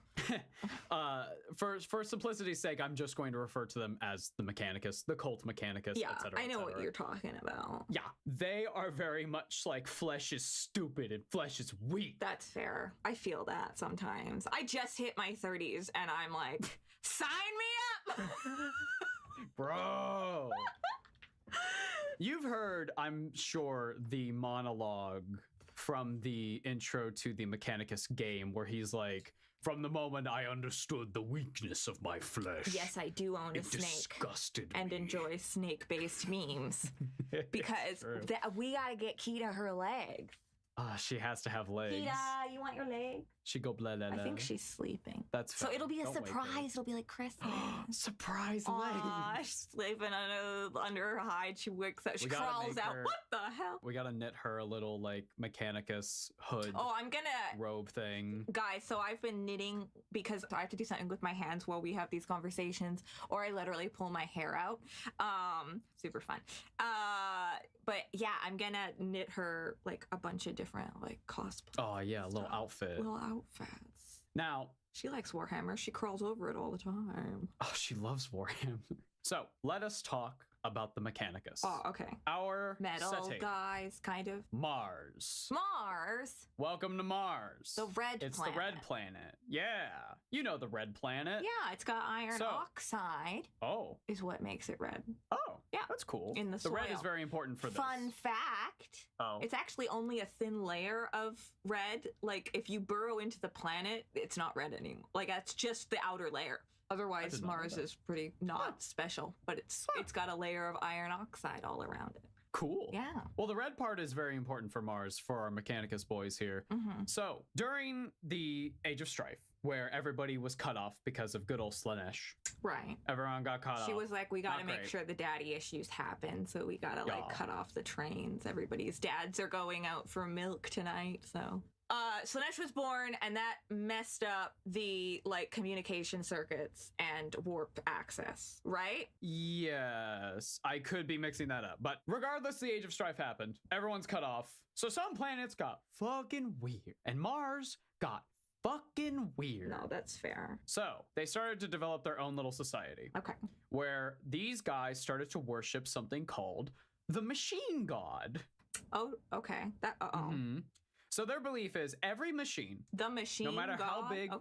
For simplicity's sake, I'm just going to refer to them as the Mechanicus, the cult Mechanicus, etc. I know what you're talking about. Yeah, they are very much like flesh is stupid and flesh is weak. That's fair. I feel that sometimes. I just hit my 30s and I'm like, sign me up! Bro! You've heard, I'm sure, the monologue from the intro to the Mechanicus game where he's like, from the moment I understood the weakness of my flesh. Yes, I do own a snake. Disgusted and me. enjoy snake-based memes. Because we gotta get Kita her legs. She has to have legs. Kita, you want your leg? She go blah, blah, blah. I think she's sleeping. That's so fine. it'll be a Don't wake surprise. It'll be like Christmas. Surprise legs. She's sleeping under her hide. She wakes up. She crawls out. What the hell? We gotta knit her a little like Mechanicus hood. Oh, I'm gonna robe thing. Guys, so I've been knitting because I have to do something with my hands while we have these conversations, or I literally pull my hair out. Super fun. But yeah, I'm gonna knit her like a bunch of different like cosplay. Oh yeah, a little outfit. Little outfits. Now she likes Warhammer. She crawls over it all the time. Oh, she loves Warhammer. So let us talk about the Mechanicus. Oh, okay. Our metal setting. guys, kind of. Mars. Mars. Welcome to Mars. The red planet. It's the red planet. Yeah. You know the red planet. Yeah, it's got iron oxide. Oh. Is what makes it red. Oh. Yeah. That's cool. In the soil. The red is very important for this. Fun fact. Oh. It's actually only a thin layer of red. Like, if you burrow into the planet, it's not red anymore. Like, that's just the outer layer. Otherwise, Mars is pretty not special, but it's got a layer of iron oxide all around it. Cool. Yeah. Well, the red part is very important for Mars, for our Mechanicus boys here. Mm-hmm. So, during the Age of Strife, where everybody was cut off because of good old Slanesh. Right. Everyone got cut off. She was like, we got to make great. sure the daddy issues happen, so we got to like cut off the trains. Everybody's dads are going out for milk tonight, so... Slanesh was born, and that messed up the like communication circuits and warp access, right? Yes, I could be mixing that up, but regardless, the Age of Strife happened. Everyone's cut off, so some planets got fucking weird, and Mars got fucking weird. No, that's fair. So they started to develop their own little society. Okay. Where these guys started to worship something called the Machine God. Oh, okay. Mm-hmm. So their belief is every machine, the machine, no matter God? how big,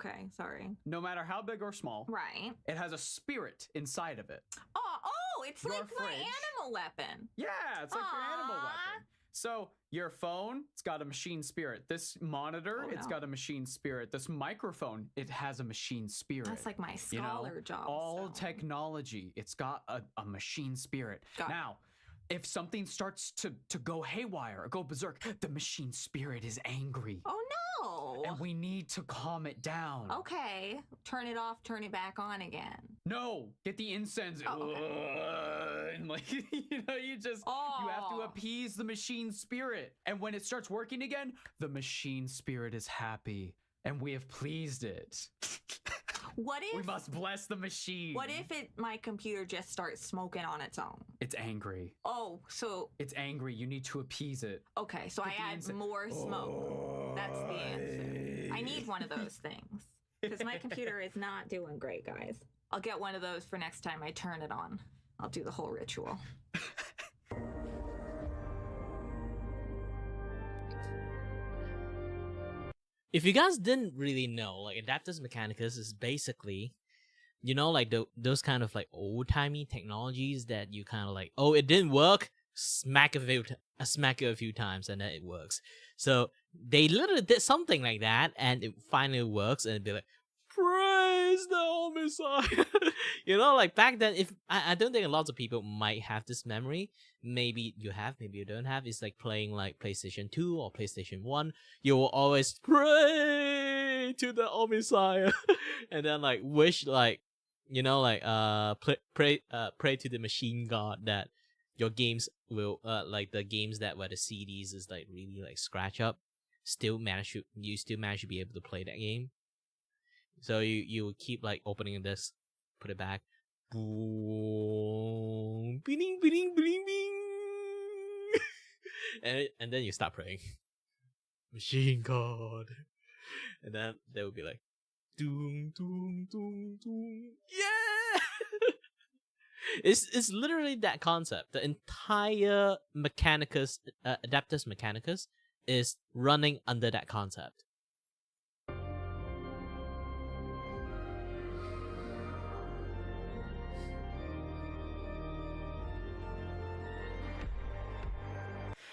no matter how big or small, right, it has a spirit inside of it. Oh, it's your like my fridge. animal weapon. Yeah, it's like your animal Aw. weapon. So your phone, it's got a machine spirit. This monitor, Oh, it's no. got a machine spirit. This microphone, it has a machine spirit. That's like my You know, scholar job. all so. technology, it's got a machine spirit. Got it. Now, if something starts to go haywire or go berserk, the machine spirit is angry. Oh no! And we need to calm it down. Okay, turn it off, turn it back on again. No, get the incense. Oh, okay. And like, you know, you have to Oh. appease the machine spirit. And when it starts working again, the machine spirit is happy. And we have pleased it. What if We must bless the machine. What if my computer just starts smoking on its own? It's angry. Oh, so It's angry. You need to appease it. okay, so Get I the add incense. more smoke. That's the answer. I need one of those things because my computer is not doing great, guys. I'll get one of those for next time I turn it on. I'll do the whole ritual. If you guys didn't really know, like Adaptus Mechanicus is basically, you know, like those kind of like old timey technologies that you kind of like, oh, it didn't work, smack it a few times and then it works. So they literally did something like that and it finally works and it'd be like, praise the Messiah. You know, like back then, if I don't think lots of people might have this memory. Maybe you have, maybe you don't have. It's like playing like PlayStation 2 or PlayStation 1. You will always pray to the Messiah and then like wish like, you know, like pray to the machine god that your games will like the games that where the CDs is like really like scratch up, still manage to be able to play that game. So you keep like opening this, put it back, boom, bing, bing, bing, bing, and then you start praying, machine god, and then they will be like, doom, doom, doom, doom, yeah. It's literally that concept. The entire Mechanicus, Adaptus Mechanicus, is running under that concept.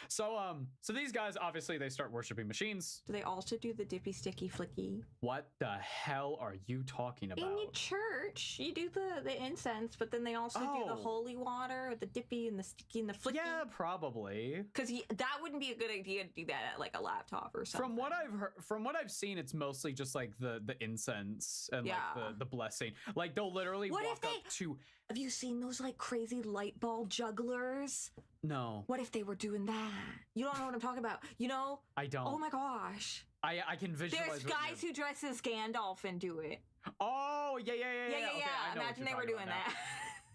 So these guys, obviously, they start worshiping machines. Do they also do the dippy sticky flicky? What the hell are you talking about? In your church, you do the incense, but then they also do the Oh. holy water, the dippy and the sticky and the flicky. Yeah, probably. Because that wouldn't be a good idea to do that at like a laptop or something. From what I've heard, from what I've seen, it's mostly just like the incense and Yeah. like the blessing. Like they'll literally What if walk up to. Have you seen those like crazy light bulb jugglers? No, What if they were doing that? You don't know what I'm talking about. You know? I don't. Oh my gosh. I can visualize. There's what you- guys who dress as Gandalf and do it. Oh yeah. Yeah. Okay, I know what Imagine you're they were talking doing about now. that.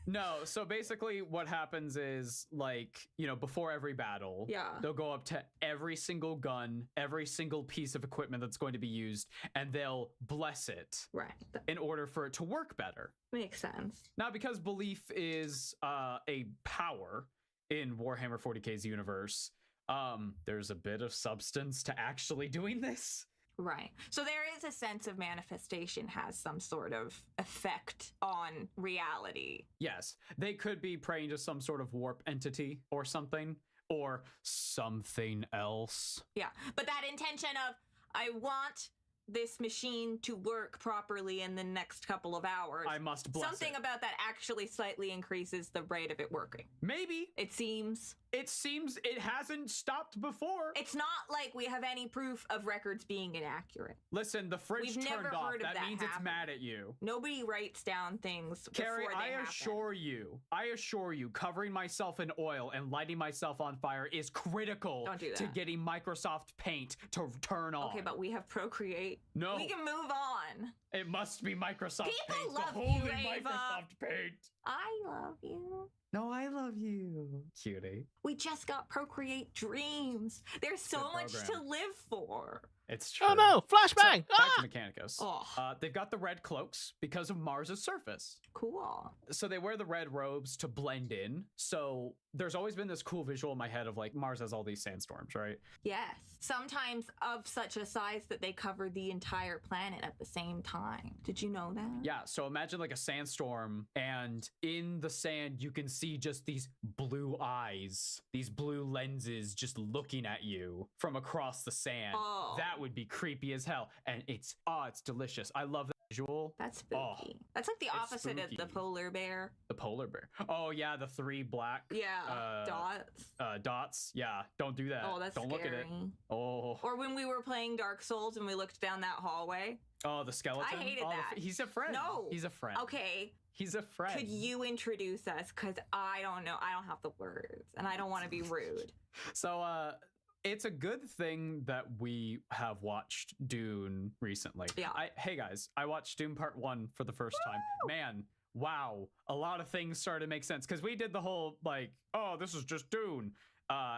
No, so basically what happens is like, you know, before every battle, Yeah. they'll go up to every single gun, every single piece of equipment that's going to be used, and they'll bless it Right. That in order for it to work better. makes sense. Now, because belief is a power in Warhammer 40K's universe, there's a bit of substance to actually doing this. Right. So there is a sense of manifestation has some sort of effect on reality. Yes, they could be praying to some sort of warp entity or something else. Yeah. But that intention of, I want this machine to work properly in the next couple of hours. I must bless Something it. about that actually slightly increases the rate of it working. Maybe. It seems. It seems it hasn't stopped before. It's not like we have any proof of records being inaccurate. Listen, the fridge We've turned never off. heard of that means it's happening. mad at you. Nobody writes down things Carrie, before they I happen. assure you, covering myself in oil and lighting myself on fire is critical Don't do to that. getting Microsoft Paint to turn on. Okay, but we have Procreate. No. We can move on. It must be Microsoft People Paint. love the you, holy Ava. Microsoft Paint. I love you. No, I love you, cutie. We just got Procreate Dreams. There's so Good much to program. live for. It's true. Oh no, flashbang! So, back to Mechanicus. Oh. They've got the red cloaks because of Mars's surface. Cool. So they wear the red robes to blend in. So there's always been this cool visual in my head of like Mars has all these sandstorms, right? Yes. Sometimes of such a size that they cover the entire planet at the same time. Did you know that? Yeah, so imagine like a sandstorm, and in the sand you can see just these blue eyes, these blue lenses just looking at you from across the sand. Oh. That would be creepy as hell. And it's delicious. I love that visual. That's spooky. That's like the opposite of the polar bear. The polar bear. Oh yeah, the 3 black dots. Dots. Yeah, don't do that. Oh, that's don't scary. look at it. Oh. Or when we were playing Dark Souls and we looked down that hallway. Oh, the skeleton. I hated that. He's a friend. No. He's a friend. Okay. He's a friend. Could you introduce us? Because I don't know. I don't have the words, and I don't want to be rude. So, it's a good thing that we have watched Dune recently. Yeah. Hey guys, I watched Dune Part 1 for the first time. Man, wow. A lot of things started to make sense because we did the whole like, oh, this is just Dune.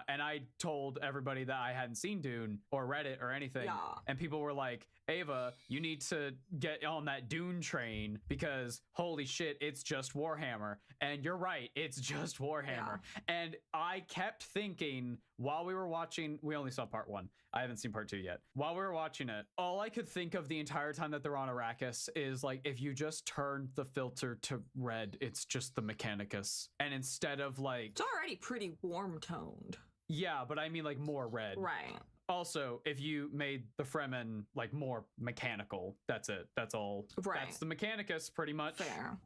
And I told everybody that I hadn't seen Dune or read it or anything. Yeah. And people were like, Ava, you need to get on that Dune train because holy shit, it's just Warhammer. And you're right, it's just Warhammer. Yeah. And I kept thinking while we were watching, we only saw part 1. I haven't seen part 2 yet. While we were watching it, all I could think of the entire time that they're on Arrakis is like, if you just turned the filter to red, it's just the Mechanicus. And instead of like... It's already pretty warm toned. Yeah, but I mean like more red. Right. Also, if you made the Fremen like more mechanical, that's it. That's all. Right. That's the Mechanicus pretty much. Fair.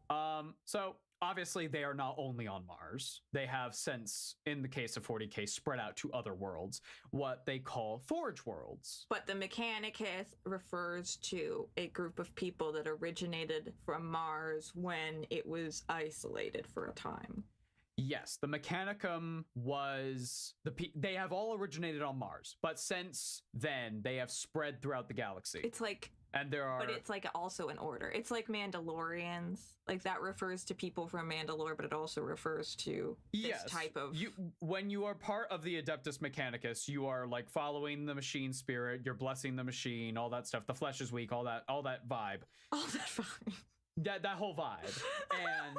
So obviously they are not only on Mars. They have since, in the case of 40K, spread out to other worlds, what they call Forge worlds. But the Mechanicus refers to a group of people that originated from Mars when it was isolated for a time. Yes, the Mechanicum was they have all originated on Mars, but since then they have spread throughout the galaxy. It's like, and there are, but it's like also an order. It's like Mandalorians. Like that refers to people from Mandalore, but it also refers to this type of. When you are part of the Adeptus Mechanicus, you are like following the machine spirit. You're blessing the machine, all that stuff. The flesh is weak, all that vibe. All that vibe. That whole vibe. And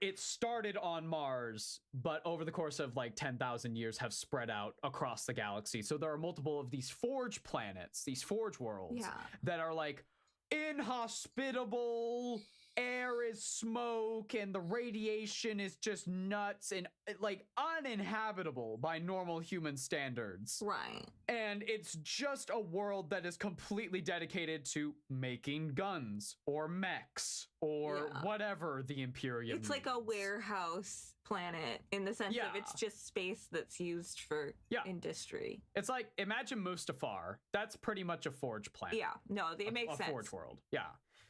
it started on Mars, but over the course of like 10,000 years have spread out across the galaxy. So there are multiple of these Forge planets, these Forge worlds that are like inhospitable. Air is smoke and the radiation is just nuts and like uninhabitable by normal human standards. Right. And it's just a world that is completely dedicated to making guns or mechs or whatever the Imperium It's like a warehouse planet in the sense of it's just space that's used for industry. It's like, imagine Mustafar. That's pretty much a Forge planet. Yeah, no, it makes sense. A Forge world. Yeah.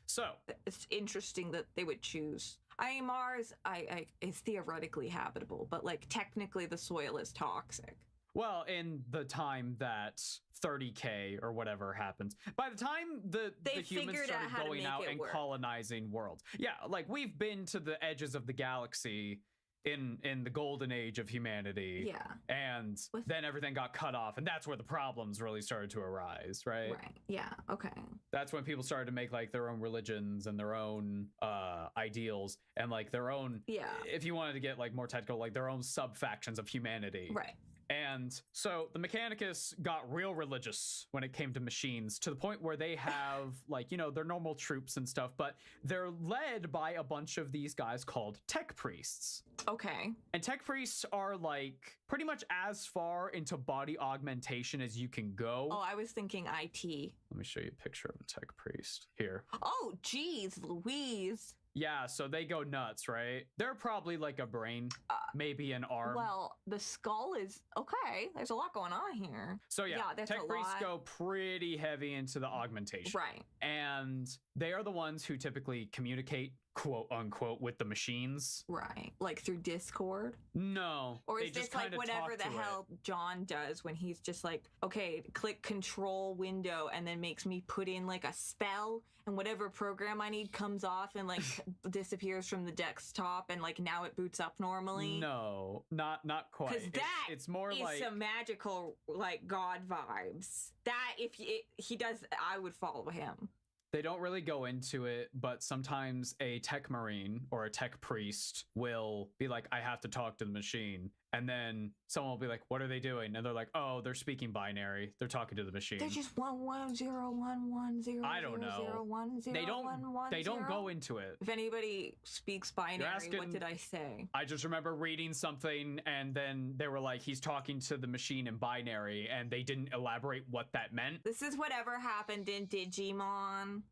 So it's interesting that they would choose. I mean, Mars, is theoretically habitable, but like technically the soil is toxic. Well, in the time that 30K or whatever happens, by the time the humans started going out and colonizing worlds. Yeah, like we've been to the edges of the galaxy in the golden age of humanity. Yeah. And then everything got cut off, and that's where the problems really started to arise, right? Right. Yeah. Okay. That's when people started to make like their own religions and their own ideals and like their own, if you wanted to get like more technical, like their own sub-factions of humanity. Right. And so the Mechanicus got real religious when it came to machines, to the point where they have like, you know, their normal troops and stuff, but they're led by a bunch of these guys called tech priests. Okay. And tech priests are like pretty much as far into body augmentation as you can go. Oh, I was thinking IT. Let me show you a picture of a tech priest here. Oh, geez, Louise. Yeah, so they go nuts, right? They're probably like a brain, maybe an arm. Well, the skull is okay. There's a lot going on here. So yeah tech priests go pretty heavy into the augmentation. Right. And they are the ones who typically communicate quote unquote with the machines. Right. Like through Discord? No. Or is this like whatever the hell John does when he's just like, okay, click control window and then makes me put in like a spell and whatever program I need comes off and like disappears from the desktop and like now it boots up normally? No, not quite. Because that it's more is like some magical like God vibes. That if he does, I would follow him. they don't really go into it, but sometimes a tech marine or a tech priest will be like, I have to talk to the machine. And then someone will be like, what are they doing? And they're like, oh, they're speaking binary. They're talking to the machine. They're just 1101110. I don't know. They don't go into it. If anybody speaks binary, what did I say? I just remember reading something and then they were like, he's talking to the machine in binary, and they didn't elaborate what that meant. This is whatever happened in Digimon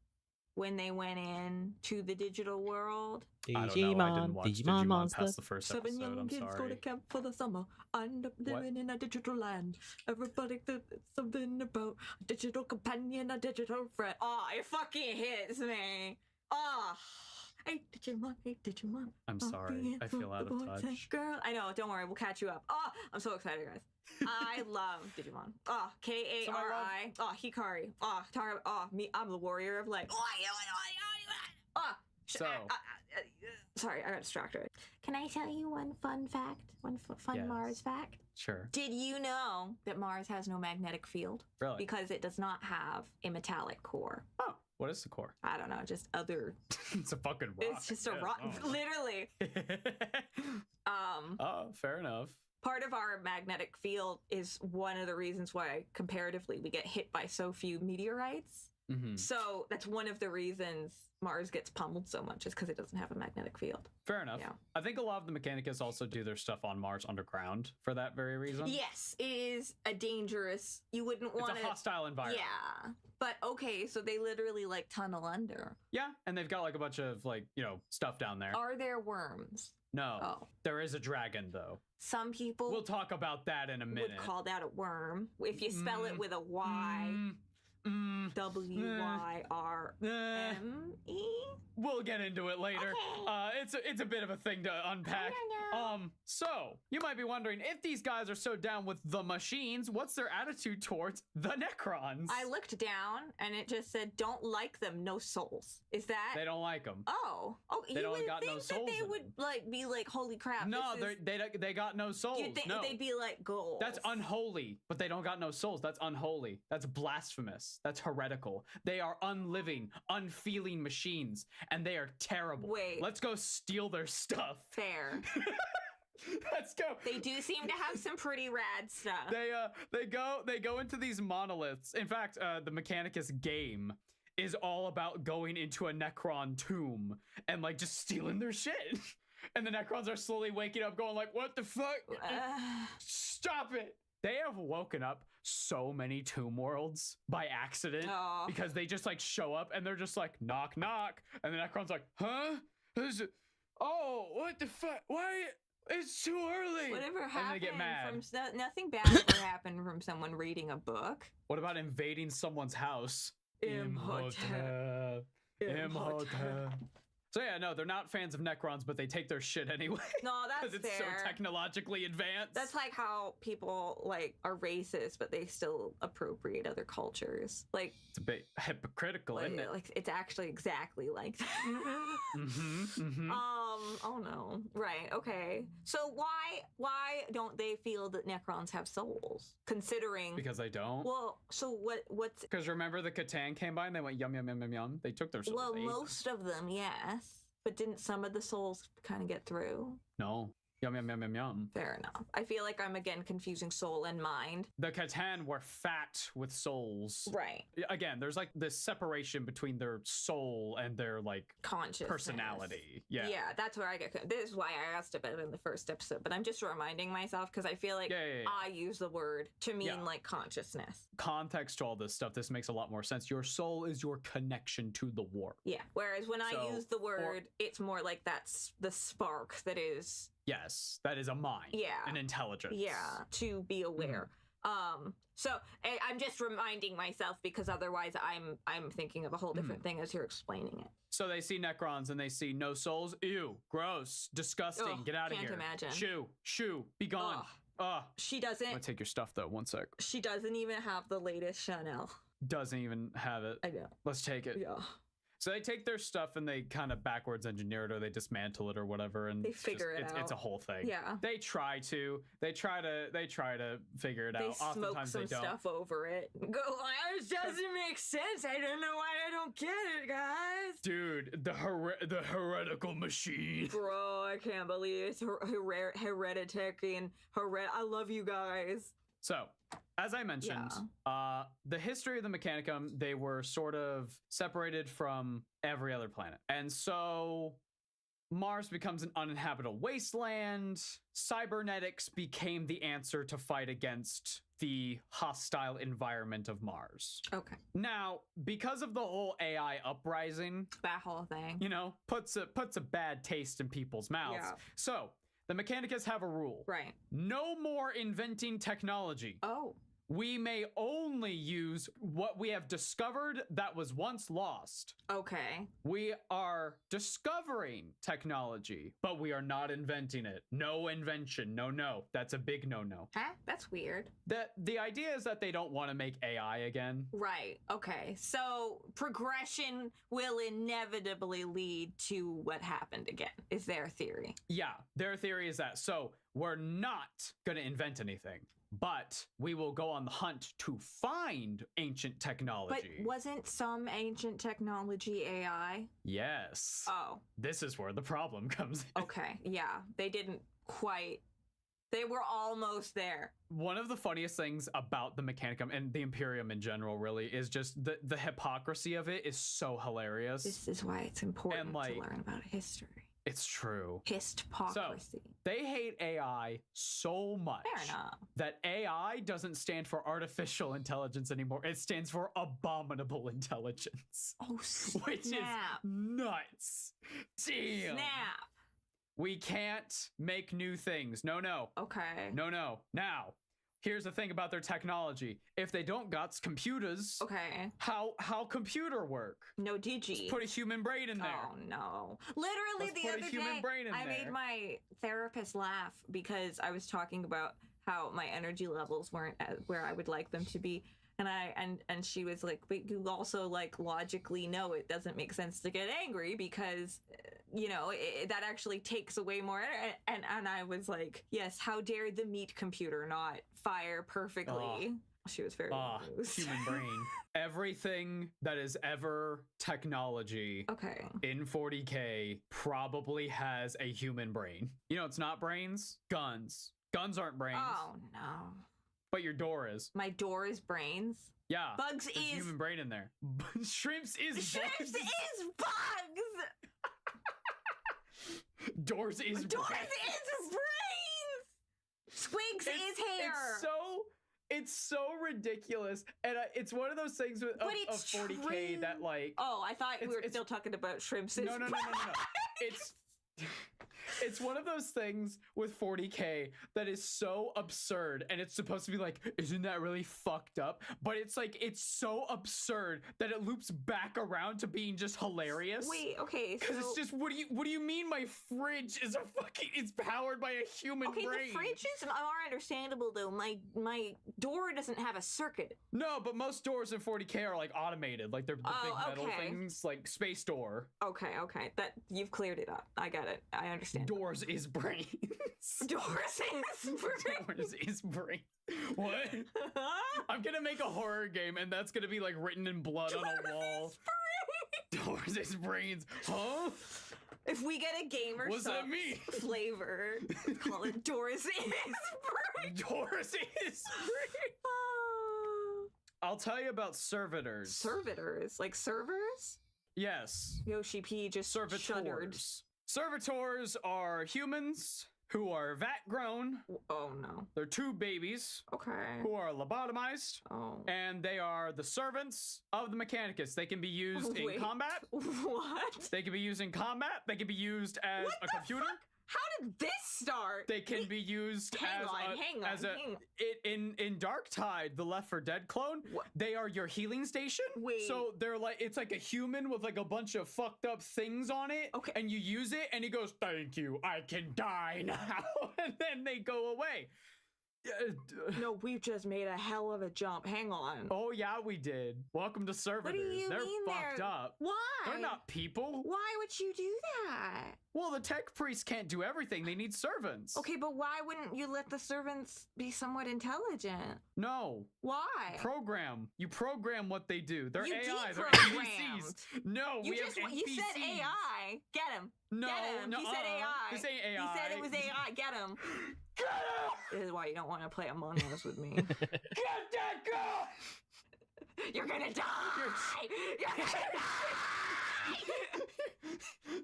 when they went in to the digital world. I didn't watch Digimon Monster. Past the first 7 episode. young I'm kids sorry. go to camp for the summer. I end up living in a digital land. Everybody thinks something about a digital companion, a digital friend. Oh, it fucking hits me. Oh, hey Digimon. I'm sorry. I feel out of touch. Girl, I know. Don't worry. We'll catch you up. Oh, I'm so excited, guys. I love Digimon. Oh, Kari. Oh, Hikari. Oh, Tara. Oh, me. I'm the warrior of light. Oh, sorry, I got distracted. Can I tell you one fun fact? One fun Yes. Mars fact? Sure. Did you know that Mars has no magnetic field? Really? Because it does not have a metallic core. Oh, what is the core? I don't know, just other. It's a fucking rock. It's just a rock, literally. Oh, fair enough. Part of our magnetic field is one of the reasons why, comparatively, we get hit by so few meteorites. Mm-hmm. So that's one of the reasons Mars gets pummeled so much, is because it doesn't have a magnetic field. Fair enough. Yeah. I think a lot of the Mechanicus also do their stuff on Mars underground for that very reason. Yes, it is a dangerous. You wouldn't want to. It's a hostile environment. Yeah, but okay, so they literally like tunnel under. Yeah, and they've got like a bunch of like, you know, stuff down there. Are there worms? No. Oh. There is a dragon though. Some people. We'll talk about that in a minute. Would call that a worm if you spell it with a Y. WYRME. We'll get into it later. Okay. It's a bit of a thing to unpack. So you might be wondering, if these guys are so down with the machines, what's their attitude towards the Necrons? I looked down and it just said, "Don't like them, no souls." Is that? They don't like them. Oh, they you would got think no that souls they in would them. like be like, "Holy crap!" No, they got no souls. You'd think no. they'd be like goals. That's unholy, but they don't got no souls. That's unholy. That's blasphemous. That's heretical. They are unliving, unfeeling machines, and they are terrible. Wait. Let's go steal their stuff. Fair. Let's go. They do seem to have some pretty rad stuff. They go into these monoliths. In fact, the Mechanicus game is all about going into a Necron tomb and like just stealing their shit. And the Necrons are slowly waking up going like, what the fuck? Stop it. They have woken up so many tomb worlds by accident because they just like show up and they're just like, knock, knock. And the Necron's like, huh? Oh, what the fuck? Why? It's too early. Whatever happened and they get mad. from nothing bad ever happened from someone reading a book. What about invading someone's house? Imhotep. Imhotep. So yeah, no, they're not fans of Necrons, but they take their shit anyway. No, that's because it's fair. so technologically advanced. That's like how people like are racist, but they still appropriate other cultures. Like it's a bit hypocritical, isn't it? Like it's actually exactly like that. Oh no. Right. Okay. So why don't they feel that Necrons have souls? Considering because they don't. Well, so what's? Because remember the Catan came by and they went yum yum yum yum yum. They took their souls. Well, most of them, yes. But didn't some of the souls kind of get through? No. Yum, yum, yum, yum, yum. Fair enough. I feel like I'm, again, confusing soul and mind. The Catan were fat with souls. Right. Again, there's like this separation between their soul and their like consciousness. Personality. Yeah. Yeah, that's where I get... This is why I asked about it in the first episode, but I'm just reminding myself because I feel like I use the word to mean like consciousness. Context to all this stuff, this makes a lot more sense. Your soul is your connection to the warp. Yeah. Whereas when I use the word, it's more like that's the spark that is... Yes, that is a mind. Yeah. An intelligence. Yeah, to be aware. So I'm just reminding myself because otherwise I'm thinking of a whole different thing as you're explaining it. So they see Necrons and they see no souls. Ew, gross, disgusting. Ugh, Get out of here. can't imagine. Shoo, be gone. She I'm doesn't. gonna take your stuff though. 1 sec. She doesn't even have the latest Chanel. Doesn't even have it. I know. Let's take it. Yeah. So they take their stuff and they kind of backwards engineer it, or they dismantle it or whatever, and They figure it out. It's a whole thing. Yeah. They try to figure it They out. smoke Oftentimes some they don't. stuff over it. Go, it doesn't make sense. I don't know why I don't get it, guys. Dude, the heretical machine. Bro, I can't believe it's hereditary and I love you guys. So, as I mentioned, the history of the Mechanicum, they were sort of separated from every other planet. And so Mars becomes an uninhabitable wasteland. Cybernetics became the answer to fight against the hostile environment of Mars. Okay. Now, because of the whole AI uprising, that whole thing, you know, puts a bad taste in people's mouths. Yeah. So, the Mechanicus have a rule. Right. No more inventing technology. Oh. We may only use what we have discovered that was once lost. Okay. We are discovering technology, but we are not inventing it. No invention. No. That's a big no-no. Huh? That's weird. The idea is that they don't want to make AI again. Right. Okay. So progression will inevitably lead to what happened again, is their theory. Yeah, their theory is that. So we're not going to invent anything, but we will go on the hunt to find ancient technology. But wasn't some ancient technology AI? Yes. Oh. This is where the problem comes in. Okay. Yeah. They didn't quite. They were almost there. One of the funniest things about the Mechanicum and the Imperium in general, really, is just the hypocrisy of it is so hilarious. This is why it's important to learn about history. It's true. Histpocracy. So, they hate AI so much that AI doesn't stand for artificial intelligence anymore. It stands for abominable intelligence. Oh, snap. Which is nuts. Damn. Snap. We can't make new things. No. Okay. No. Now, here's the thing about their technology. If they don't got computers, okay, how computer work? No DG. Let's put a human brain in there. Oh no! Literally the other day, I made my therapist laugh because I was talking about how my energy levels weren't where I would like them to be. And she was like, but you also like logically know it doesn't make sense to get angry because, you know, that actually takes away more. And I was like, yes, how dare the meat computer not fire perfectly? She was very amused. Human brain. Everything that is ever technology in 40K probably has a human brain. You know, it's not brains, guns. Guns aren't brains. Oh, no. But your door is. My door is brains. Yeah. Bugs there's is human brain in there. Shrimps is bugs. Shrimps is bugs. Doors is Doors brains. is brains. Squigs is hair. It's so ridiculous, and it's one of those things with of 40K true. that like. Oh, I thought we were still talking about shrimps. No. It's one of those things with 40K that is so absurd, and it's supposed to be like, isn't that really fucked up? But it's like, it's so absurd that it loops back around to being just hilarious. Wait, okay, because it's just, what do you mean my fridge is it's powered by a human brain? Okay, the fridges are understandable though. My door doesn't have a circuit. No, but most doors in 40K are like automated, like they're the big metal things, like space door. Okay, that you've cleared it up. I get it. I understand. Doors is brains. Doors is brains. Doors is brains. What? I'm gonna make a horror game, and that's gonna be like written in blood on a wall. Doors is brains. Huh? If we get a gamer flavor, call it Doors is brains. Doors is brains. I'll tell you about servitors. Servitors? Like servers? Yes. Yoshi P just shuddered. Servitors are humans who are vat grown. Oh no. They're two babies. Okay. Who are lobotomized. Oh. And they are the servants of the Mechanicus. They can be used in combat. What? They can be used in combat. They can be used as a computer. Fuck? How did this start? They can be used Hang on. in Darktide, the Left 4 Dead clone. What? They are your healing station. Wait. So they're like, it's like a human with like a bunch of fucked up things on it. Okay. And you use it, and he goes, "Thank you, I can die now," and then they go away. No, we've just made a hell of a jump. Hang on. Oh yeah, we did. Welcome to servitors. What do you They're mean fucked up. Why? They're not people. Why would you do that? Well, the tech priests can't do everything. They need servants. Okay, but why wouldn't you let the servants be somewhat intelligent? No. Why? You program what they do. They're You AI. They're deprogrammed. NPCs. No, we have NPCs. You said AI. Get him. No, Get him. no, He said AI. This ain't AI. He said it was AI. Get him. Get him! This is why you don't want to play Among Us with me. Get that guy! You're gonna die! You're gonna die!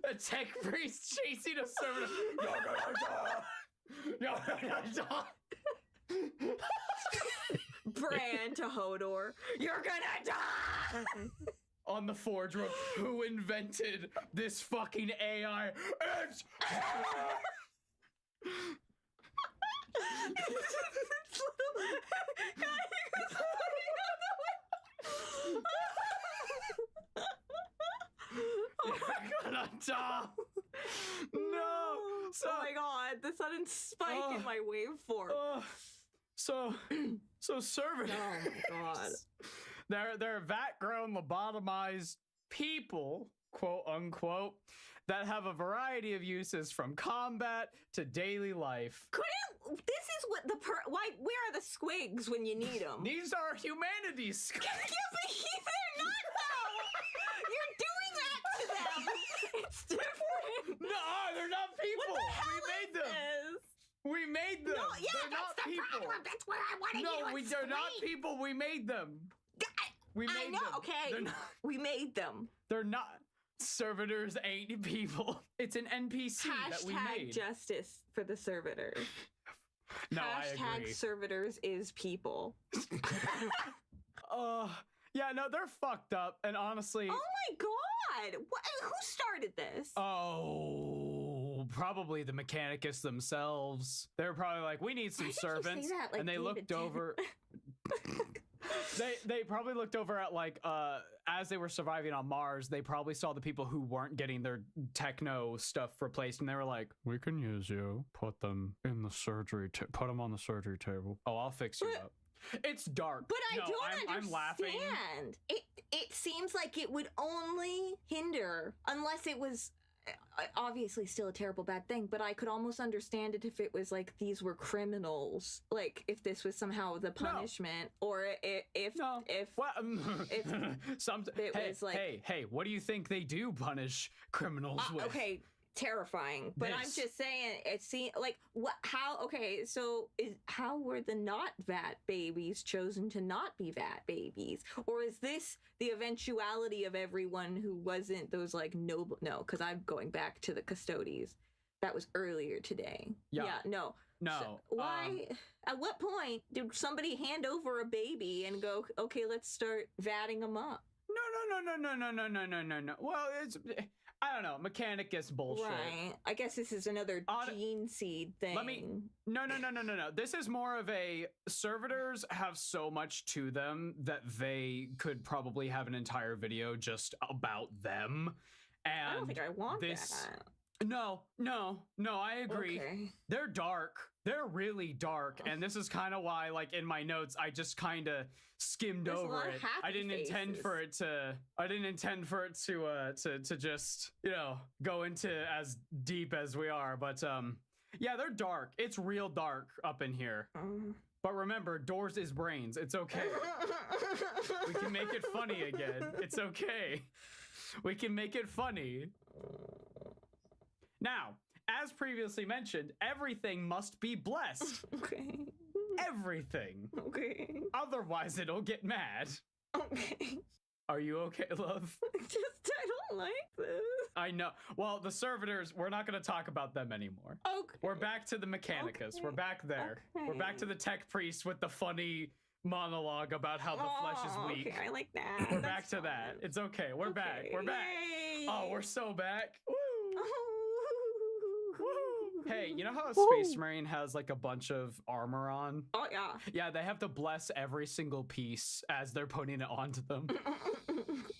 A tech priest chasing a servitor. You're gonna die! You're gonna die! Bran to Hodor. You're gonna die! On the Forge Road, who invented this fucking AI? It's You're gonna die! No! So, oh my god, the sudden spike in my waveform. So servitors. Oh my god. They're vat-grown lobotomized people, quote unquote, that have a variety of uses from combat to daily life. This is what why? Where are the squigs when you need them? These are humanities squigs. Yeah, but they're not though. You're doing that to them. It's different. No, they're not people. What the hell We made them. this? We made them. No, yeah, they're not that's the people. problem. That's where I wanted you to No, they're not people. We made them. We made I know. them. Okay, we made them. They're not. Servitors ain't people. It's an NPC that we made. Hashtag justice for the servitors. No, I Hashtag agree. servitors is people. Yeah, no, they're fucked up, and honestly. Oh my god! Who started this? Oh, probably the Mechanicus themselves. They're probably like, we need some servants, that, like, and they David looked over. They probably looked over at like as they were surviving on Mars, they probably saw the people who weren't getting their techno stuff replaced, and they were like, "We can use you. Put them in the surgery. Put them on the surgery table. Oh, I'll fix you up." It's dark. But I No, don't understand. I'm laughing. It seems like it would only hinder unless it was obviously still a terrible bad thing, but I could almost understand it if it was like these were criminals, like if this was somehow the punishment, or if hey, what do you think they do punish criminals with? Okay, terrifying, but I'm just saying it seems like how were the not vat babies chosen to not be vat babies, or is this the eventuality of everyone who wasn't those like noble? No, because I'm going back to the custodies. That was earlier today. No. So why at what point did somebody hand over a baby and go, okay, let's start vatting them up? No. Well, it's, I don't know, Mechanicus bullshit. Right. I guess this is another gene seed thing. No. This is more of a servitors have so much to them that they could probably have an entire video just about them. And I don't think I want that. No, I agree. Okay. They're dark. They're really dark, and this is kind of why, like in my notes, I just kind of skimmed over it. I didn't intend for it to. I didn't intend for it to just go into as deep as we are. But yeah, they're dark. It's real dark up in here. But remember, doors is brains. It's okay. We can make it funny again. It's okay. We can make it funny. Now, as previously mentioned, everything must be blessed. Okay. Everything. Okay. Otherwise, it'll get mad. Okay. Are you okay, love? I don't like this. I know. Well, the servitors, we're not going to talk about them anymore. Okay. We're back to the Mechanicus. Okay. We're back there. Okay. We're back to the tech priest with the funny monologue about how the flesh is weak. Okay, I like that. We're back to that. It's okay. We're back. We're back. Yay. Oh, we're so back. Woo! Woo! Hey, you know how a Space Marine has like a bunch of armor on? Oh, yeah. Yeah, they have to bless every single piece as they're putting it onto them.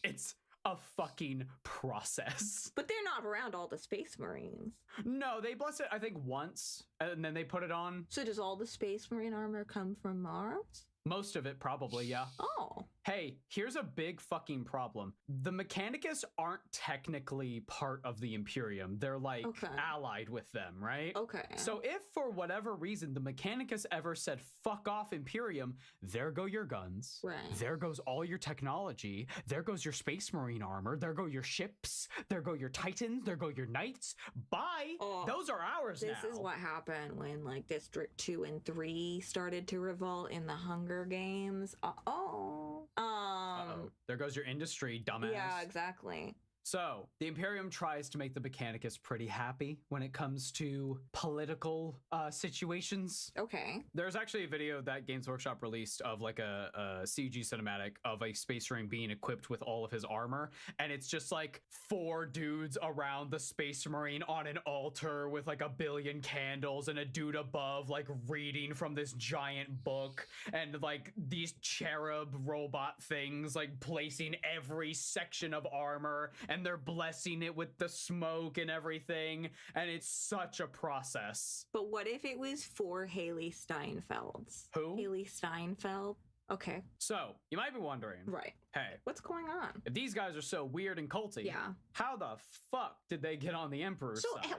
It's a fucking process. But they're not around all the Space Marines. No, they bless it, I think, once, and then they put it on. So does all the Space Marine armor come from Mars? Most of it, probably, yeah. Oh. Hey, here's a big fucking problem. The Mechanicus aren't technically part of the Imperium. They're like allied with them, right? Okay. So if for whatever reason the Mechanicus ever said, fuck off Imperium, there go your guns. Right. There goes all your technology. There goes your Space Marine armor. There go your ships. There go your Titans. There go your Knights. Bye. Oh, those are ours now. This is what happened when like District 2 and 3 started to revolt in the Hunger Games. There goes your industry, dumbass. Yeah, exactly. So, the Imperium tries to make the Mechanicus pretty happy when it comes to political situations. Okay. There's actually a video that Games Workshop released of like a CG cinematic of a Space Marine being equipped with all of his armor, and it's just like 4 dudes around the Space Marine on an altar with like a billion candles and a dude above like reading from this giant book, and like these cherub robot things like placing every section of armor, and they're blessing it with the smoke and everything, and it's such a process. But what if it was 4 Haley Steinfelds? Who? Haley Steinfeld. Okay. So, you might be wondering. Right. Hey. What's going on? If these guys are so weird and culty, yeah, how the fuck did they get on the Emperor's side?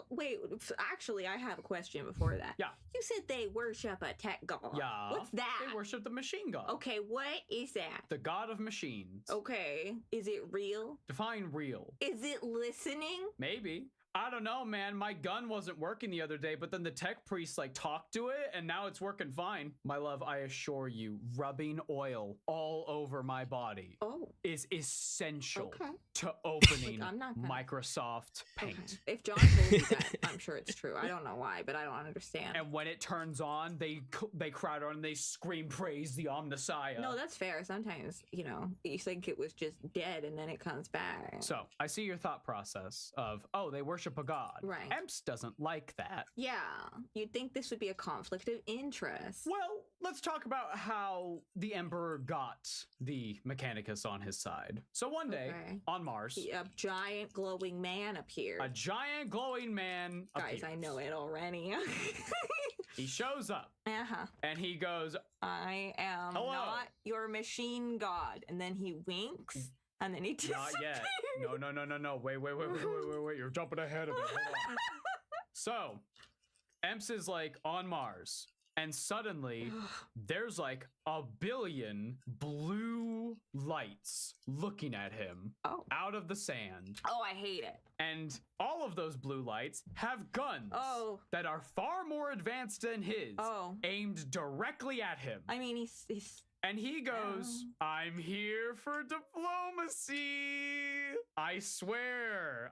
Wait, actually, I have a question before that. Yeah. You said they worship a tech god. Yeah. What's that? They worship the machine god. Okay, what is that? The god of machines. Okay. Is it real? Define real. Is it listening? Maybe. I don't know, man. My gun wasn't working the other day, but then the tech priest like talked to it and now it's working fine. My love, I assure you, rubbing oil all over my body is essential to opening Microsoft Paint. Okay. If John told you that, I'm sure it's true. I don't know why, but I don't understand. And when it turns on, they crowd on and they scream praise the Omnissiah. No, that's fair. Sometimes, you think it was just dead and then it comes back. So I see your thought process of, oh, they worship a god. Right. Emps doesn't like that. Yeah. You'd think this would be a conflict of interest. Well, let's talk about how the Emperor got the Mechanicus on his side. So one day on Mars, a giant glowing man appeared. A giant glowing man Guys, appears. I know it already. He shows up. And he goes, I am not your machine god. And then he winks. And then he disappears. Not yet. No. Wait. You're jumping ahead of me. Hold on. So, Emps is like on Mars. And suddenly, there's like a billion blue lights looking at him out of the sand. Oh, I hate it. And all of those blue lights have guns that are far more advanced than his, aimed directly at him. I mean, he's and he goes, I'm here for diplomacy. I swear.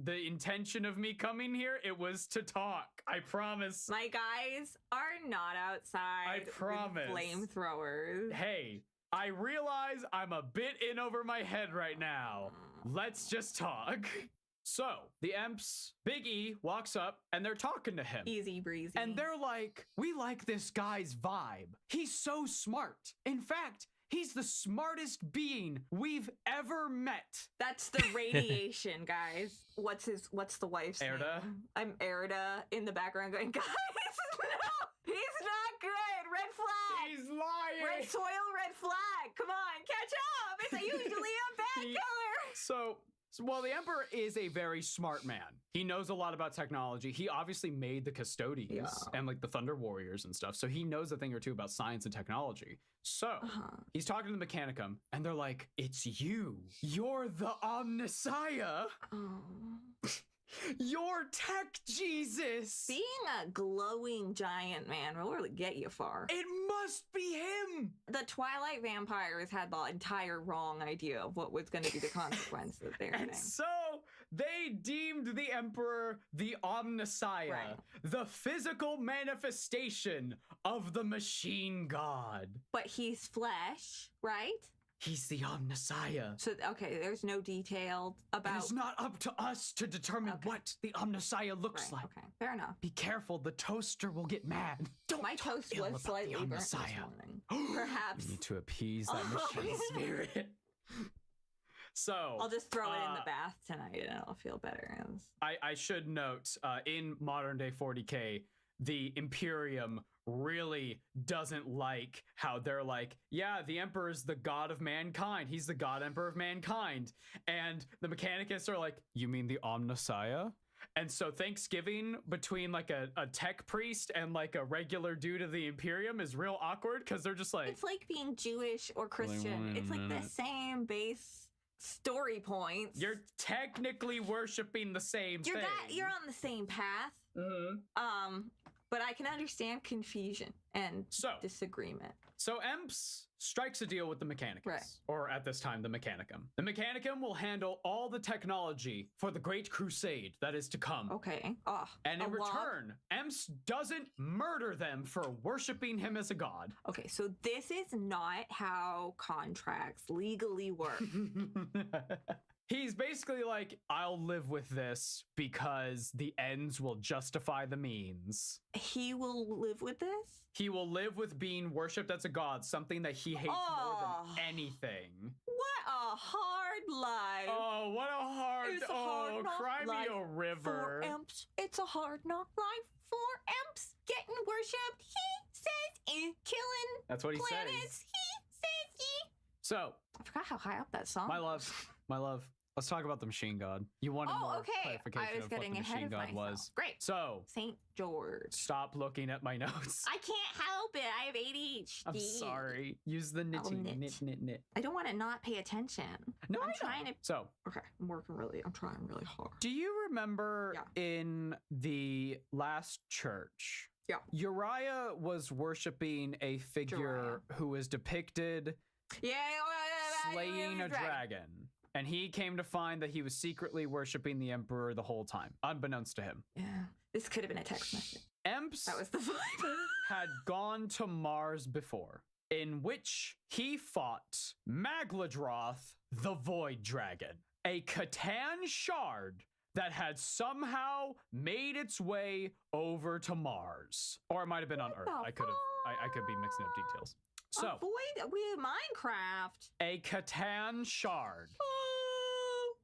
The intention of me coming here, it was to talk. I promise. My guys are not outside. I promise. With flamethrowers. Hey, I realize I'm a bit in over my head right now. Let's just talk. So, the Emps, Big E, walks up, and they're talking to him. Easy breezy. And they're like, we like this guy's vibe. He's so smart. In fact, he's the smartest being we've ever met. That's the radiation, guys. What's the wife's Erda? name? I'm Erda in the background going, guys, no, he's not good. Red flag. He's lying. Red soil, red flag. Come on, catch up. It's usually a bad color. So, well, the Emperor is a very smart man. He knows a lot about technology. He obviously made the Custodians and like the Thunder Warriors and stuff. So he knows a thing or two about science and technology. So he's talking to the Mechanicum and they're like, it's you. You're the Omnissiah. You're Tech Jesus. Being a glowing giant man will really get you far. It must be him. The Twilight vampires had the entire wrong idea of what was going to be the consequence of their And so they deemed the Emperor the Omnissiah, the physical manifestation of the machine god. But he's flesh, right? He's the Omnissiah. So, okay, there's no detail about... It is not up to us to determine what the Omnissiah looks like. Okay, fair enough. Be careful, the toaster will get mad. My toast was slightly burnt this morning. Perhaps. You need to appease that machine spirit. So I'll just throw it in the bath tonight and it'll feel better. I should note, in modern day 40K, the Imperium really doesn't like how they're like, yeah, the Emperor's the god of mankind. He's the god emperor of mankind. And the Mechanicus are like, you mean the Omnissiah? And so Thanksgiving between like a tech priest and like a regular dude of the Imperium is real awkward because they're just like... It's like being Jewish or Christian. It's like the same base story points. You're technically worshiping the same thing. You're on the same path. Mm-hmm. But I can understand confusion and disagreement. So Emps strikes a deal with the Mechanicus, right. Or at this time, the Mechanicum. The Mechanicum will handle all the technology for the Great Crusade that is to come. Okay. And in return, Emps doesn't murder them for worshiping him as a god. Okay, so this is not how contracts legally work. He's basically like, I'll live with this because the ends will justify the means. He will live with this? He will live with being worshipped as a god, something that he hates more than anything. What a hard life. Oh, what a hard... cry me a river. For Emps. It's a hard knock life for Emps. Getting worshipped, he says, killing That's what he planets, says. He says, So... I forgot how high up that song was. My love. Let's talk about the machine god. You wanted more clarification I was of getting what the ahead machine of god myself. was. Great. So, St. George. Stop looking at my notes. I can't help it. I have ADHD. I'm sorry. Use the knitting. Knit. I don't want to not pay attention. No, I'm trying to. So, okay, I'm trying really hard. Do you remember in the last church? Yeah. Uriah was worshiping a figure who was depicted slaying a dragon. And he came to find that he was secretly worshiping the Emperor the whole time, unbeknownst to him. Yeah. This could have been a text message. Emps that was the vibe. had gone to Mars before, in which he fought Magladroth, the Void Dragon, a Catan shard that had somehow made its way over to Mars. Or it might have been on Earth. I could be mixing up details. So, we Minecraft. A Catan shard.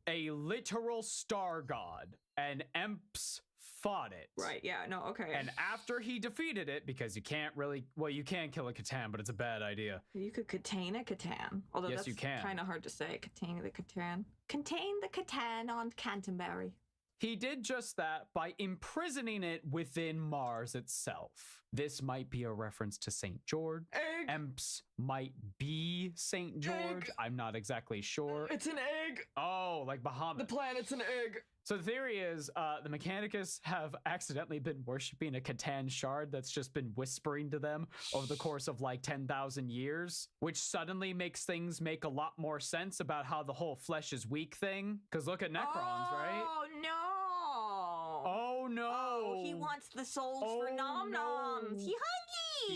A literal star god. And Emps fought it. Right, yeah, no, okay. And after he defeated it, because you can't really, well, you can kill a Catan, but it's a bad idea. You could contain a Catan. Although yes, that's you can. Kind of hard to say. Contain the Catan. Contain the Catan on Canterbury. He did just that by imprisoning it within Mars itself. This might be a reference to St. George. Egg. Emps might be St. George. Egg. I'm not exactly sure. It's an egg. Oh, like Bahamut. The planet's an egg. So the theory is the Mechanicus have accidentally been worshipping a Catan shard that's just been whispering to them over the course of like 10,000 years, which suddenly makes things make a lot more sense about how the whole flesh is weak thing. Because look at Necrons, right? Oh, no. Oh, no. Oh, he wants the souls for nom-noms. No. He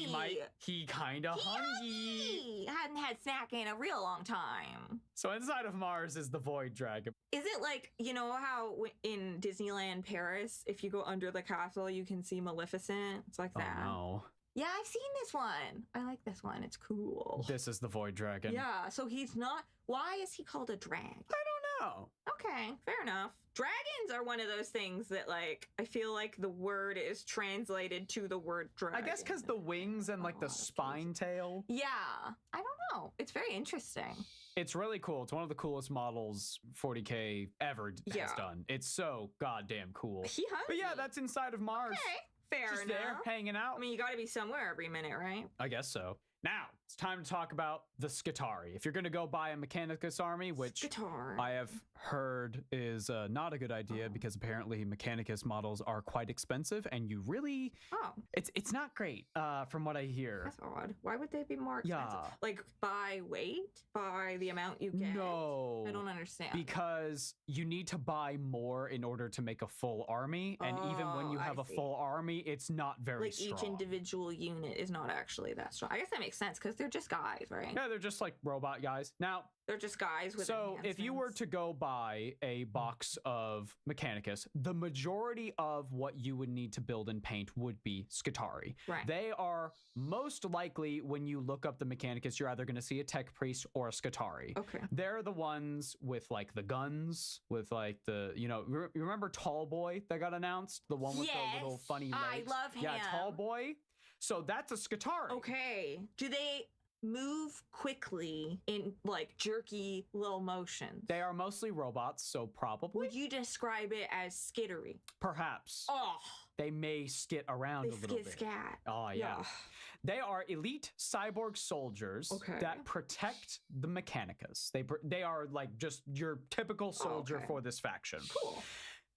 hungry. He kind of hungry. He hadn't had snack in a real long time. So inside of Mars is the Void Dragon. Is it like, you know how in Disneyland Paris, if you go under the castle, you can see Maleficent? It's like that. Oh, no. Yeah, I've seen this one. I like this one. It's cool. This is the Void Dragon. Yeah, so he's not... Why is he called a drag? I don't know. Okay, fair enough. Dragons are one of those things that, like, I feel like the word is translated to the word dragon. I guess because the wings and, like, the spine tail. Yeah. I don't know. It's very interesting. It's really cool. It's one of the coolest models 40K ever has done. It's so goddamn cool. But yeah, that's inside of Mars. Okay. Fair just enough. There, hanging out. I mean, you got to be somewhere every minute, right? I guess so. Now, it's time to talk about the Skitarii. If you're going to go buy a Mechanicus army, which I have heard is not a good idea because apparently Mechanicus models are quite expensive and you really... It's not great from what I hear. That's odd. Why would they be more expensive? Yeah. Like by weight? By the amount you get? No. I don't understand. Because you need to buy more in order to make a full army. And even when you have a full army, it's not very strong. Like each individual unit is not actually that strong. I guess that makes makes sense because they're just guys, right? Yeah, they're just like robot guys. Now, they're just guys with so if you were to go buy a box of Mechanicus, the majority of what you would need to build and paint would be Skitarii. Right. They are most likely, when you look up the Mechanicus, you're either going to see a Tech Priest or a Skitarii. Okay. They're the ones with like the guns, with like the, you remember Tall Boy that got announced? The one with the little funny legs? I love him. Yeah, Tall Boy. So that's a Skitarii. Okay. Do they move quickly in like jerky little motions? They are mostly robots, so probably. Would you describe it as skittery? Perhaps. Oh. They may skit around a little bit. Scat. Oh, yeah. They are elite cyborg soldiers that protect the Mechanicus. They are like just your typical soldier for this faction. Cool.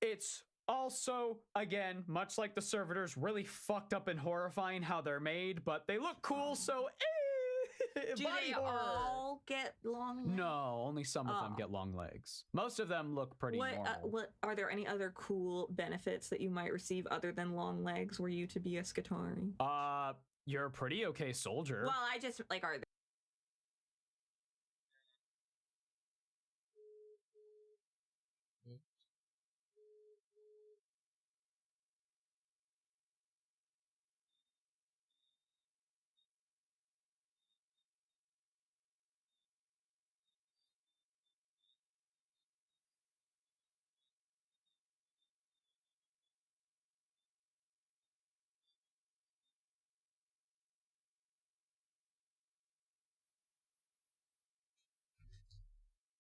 It's also, again, much like the servitors, really fucked up and horrifying how they're made, but they look cool, so do they all get long legs? No, only some of them get long legs. Most of them look pretty normal. What are there any other cool benefits that you might receive other than long legs were you to be a Skitarii? You're a pretty okay soldier. Well, I just like are there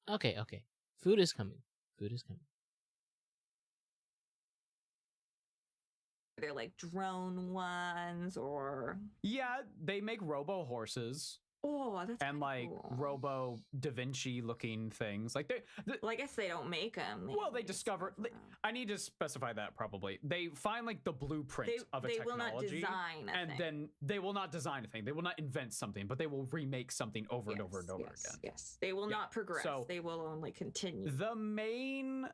Okay. Food is coming. they're like drone ones or Yeah, they make robo horses. Oh, that's and like cool. Robo Da Vinci looking things. Like well, I guess they don't make them. They discover. I need to specify that probably. They find like the blueprint of a technology. They will not design a thing. Then they will not design a thing. They will not invent something, but they will remake something over and over and over again. Yes, they will not progress. So they will only continue. The main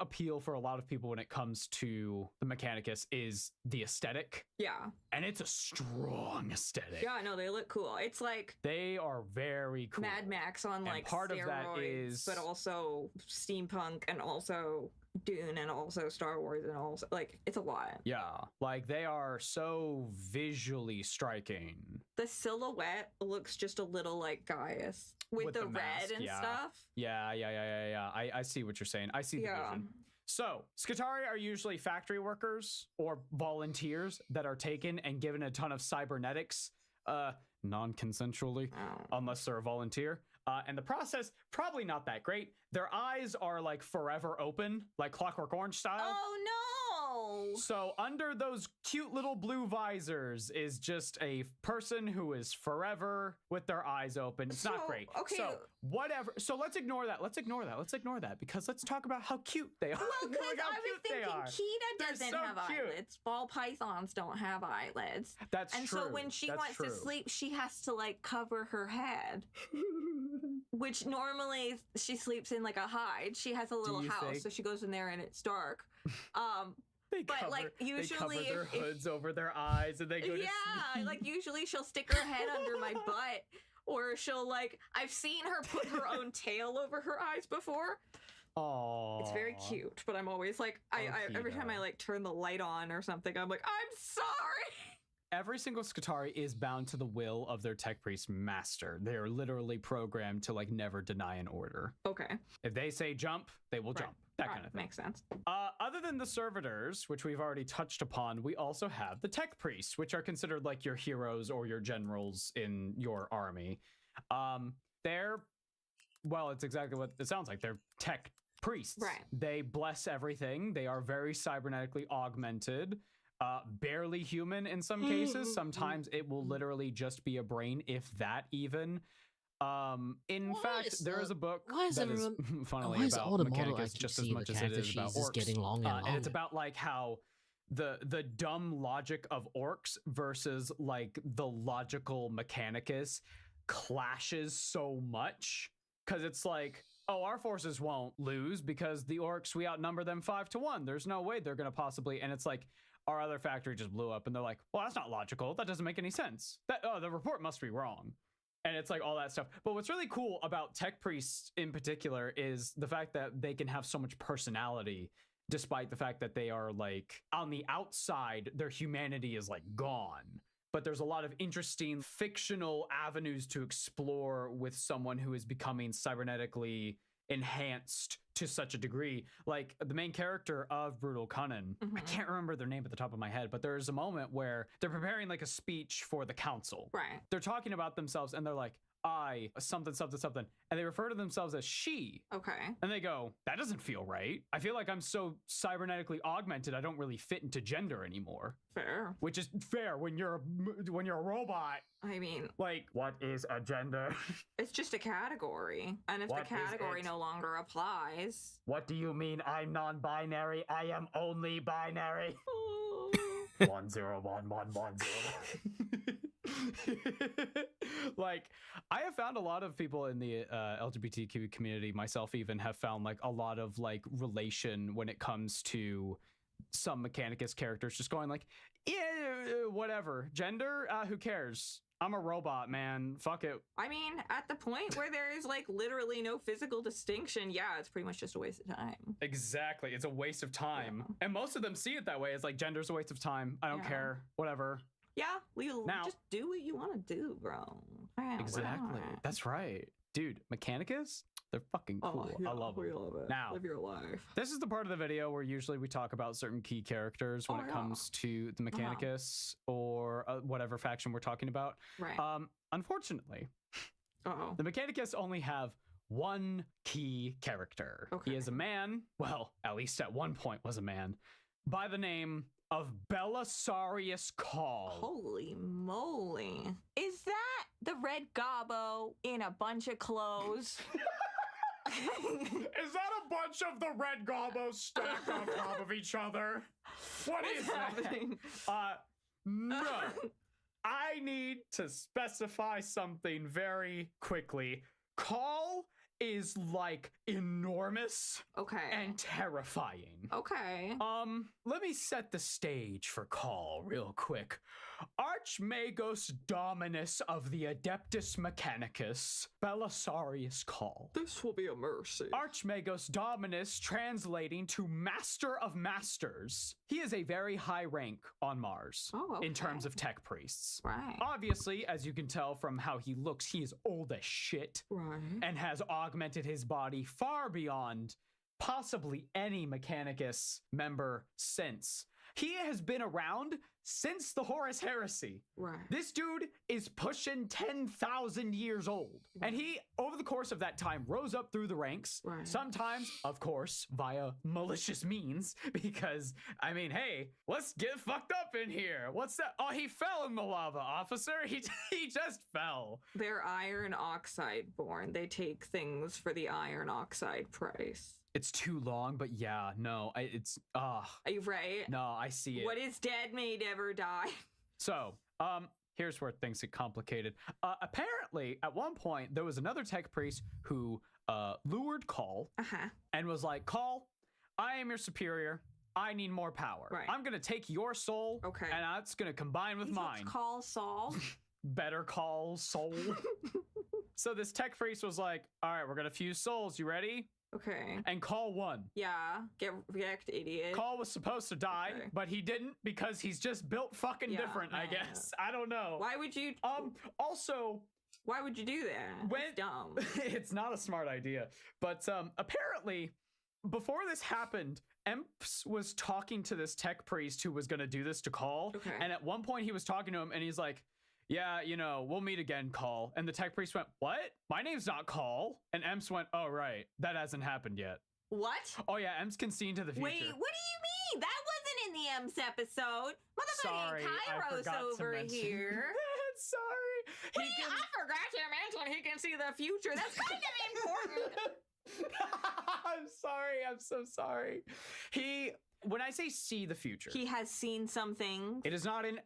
appeal for a lot of people when it comes to the Mechanicus is the aesthetic. Yeah, and it's a strong aesthetic. Yeah, no, they look cool. It's like they are very cool. Mad Max on like part steroids, of that is, but also steampunk and also Dune and also Star Wars and also like it's a lot. Yeah, like they are so visually striking. The silhouette looks just a little like Gaius with the red and stuff. Yeah. I see what you're saying. I see the vision. So, Skitarii are usually factory workers or volunteers that are taken and given a ton of cybernetics non-consensually, unless they're a volunteer. And the process, probably not that great. Their eyes are like forever open, like Clockwork Orange style. Oh no! So under those cute little blue visors is just a person who is forever with their eyes open. It's not great. Okay. So whatever. So let's ignore that. Let's ignore that because let's talk about how cute they are. Well, because I was thinking Kita doesn't have eyelids. Ball pythons don't have eyelids. That's true. And so when she wants to sleep, she has to like cover her head. Which normally she sleeps in like a hide. She has a little house, so she goes in there and it's dark. Usually they cover their hoods over their eyes and they go to sleep. Like usually she'll stick her head under my butt, or she'll like I've seen her put her own tail over her eyes before. Oh, it's very cute, but I'm always like every time I like turn the light on or something, I'm like, I'm sorry. Every single Skitarii is bound to the will of their tech priest master. They are literally programmed to like never deny an order. Okay. If they say jump, they will jump. That kind of thing. Makes sense. Other than the servitors, which we've already touched upon, we also have the tech priests, which are considered like your heroes or your generals in your army. It's exactly what it sounds like. They're tech priests. Right. They bless everything. They are very cybernetically augmented. Barely human in some cases. Sometimes it will literally just be a brain, if that even. In fact, there is a book that is funnily about Mechanicus just as much as it is about orcs. Getting longer and longer. And it's about like how the dumb logic of orcs versus like the logical Mechanicus clashes so much. Because it's like, oh, our forces won't lose because the orcs, we outnumber them 5-1. There's no way they're going to possibly. And it's like, our other factory just blew up. And they're like, well, that's not logical. That doesn't make any sense. The report must be wrong. And it's like all that stuff. But what's really cool about tech priests in particular is the fact that they can have so much personality, despite the fact that they are like on the outside, their humanity is like gone. But there's a lot of interesting fictional avenues to explore with someone who is becoming cybernetically enhanced to such a degree. Like the main character of Brutal Cunnin, I can't remember their name at the top of my head, but there's a moment where they're preparing like a speech for the council. Right. They're talking about themselves and they're like, I, something, something, something. And they refer to themselves as she. Okay. And they go, that doesn't feel right. I feel like I'm so cybernetically augmented, I don't really fit into gender anymore. Fair. Which is fair when you're a robot. I mean, like, what is a gender? It's just a category. And if What the category no longer applies. What do you mean I'm non-binary? I am only binary. 101110. Like, I have found a lot of people in the LGBTQ community, myself even, have found like a lot of like relation when it comes to some Mechanicus characters just going like, yeah, whatever, gender, who cares? I'm a robot, man. Fuck it. I mean, at the point where there is like literally no physical distinction, yeah, it's pretty much just a waste of time. Exactly. It's a waste of time. Yeah. And most of them see it that way. It's like, gender's a waste of time. I don't care. Whatever. Yeah, now, just do what you want to do, bro. Yeah, exactly. That's right. Dude, Mechanicus, they're fucking cool. Yeah, I love them. We love it. Now, live your life. This is the part of the video where usually we talk about certain key characters when it comes to the Mechanicus or whatever faction we're talking about. Right. Unfortunately, the Mechanicus only have one key character. Okay. He is a man, well, at least at one point was a man, by the name of Belisarius Call. Holy moly. Is that the red gobbo in a bunch of clothes? Is that a bunch of the red gobbos stacked on top of each other? What is happening? No. I need to specify something very quickly. Call is like enormous and terrifying. Okay. Let me set the stage for Call real quick. Archmagos Dominus of the Adeptus Mechanicus, Belisarius Call. This will be a mercy. Archmagos Dominus translating to Master of Masters. He is a very high rank on Mars in terms of tech priests. Right. Obviously, as you can tell from how he looks, he is old as shit. Right. And has augmented his body far beyond possibly any Mechanicus member since. He has been around since the Horus Heresy. Right. This dude is pushing 10,000 years old. And he, over the course of that time, rose up through the ranks. Right. Sometimes, of course, via malicious means. Because, I mean, hey, let's get fucked up in here. What's that? Oh, he fell in the lava, officer. He just fell. They're iron oxide born. They take things for the iron oxide price. It's too long, but yeah, no, it's, Are you right? No, I see it. What is dead may never die. So, here's where things get complicated. Apparently, at one point, there was another tech priest who lured Call and was like, Call, I am your superior. I need more power. Right. I'm going to take your soul, and that's going to combine with mine. Call Saul. Better Call Soul. So this tech priest was like, all right, we're going to fuse souls. You ready? Okay. And Call won. Yeah. Get wrecked, idiot. Call was supposed to die, but he didn't because he's just built fucking different, I guess. I don't know. Why would you? Also, why would you do that? That's dumb. It's not a smart idea. But apparently, before this happened, Emps was talking to this tech priest who was going to do this to Call. And at one point, he was talking to him, and he's like, yeah, you know, we'll meet again, Call. And the tech priest went, what? My name's not Call. And Emps went, oh, right. That hasn't happened yet. What? Oh, yeah, Emps can see into the future. Wait, what do you mean? That wasn't in the Emps episode. Sorry, Kairos over here. Sorry. I forgot to mention he can see the future. That's kind of important. I'm sorry. I'm so sorry. When I say see the future, he has seen something. It is not an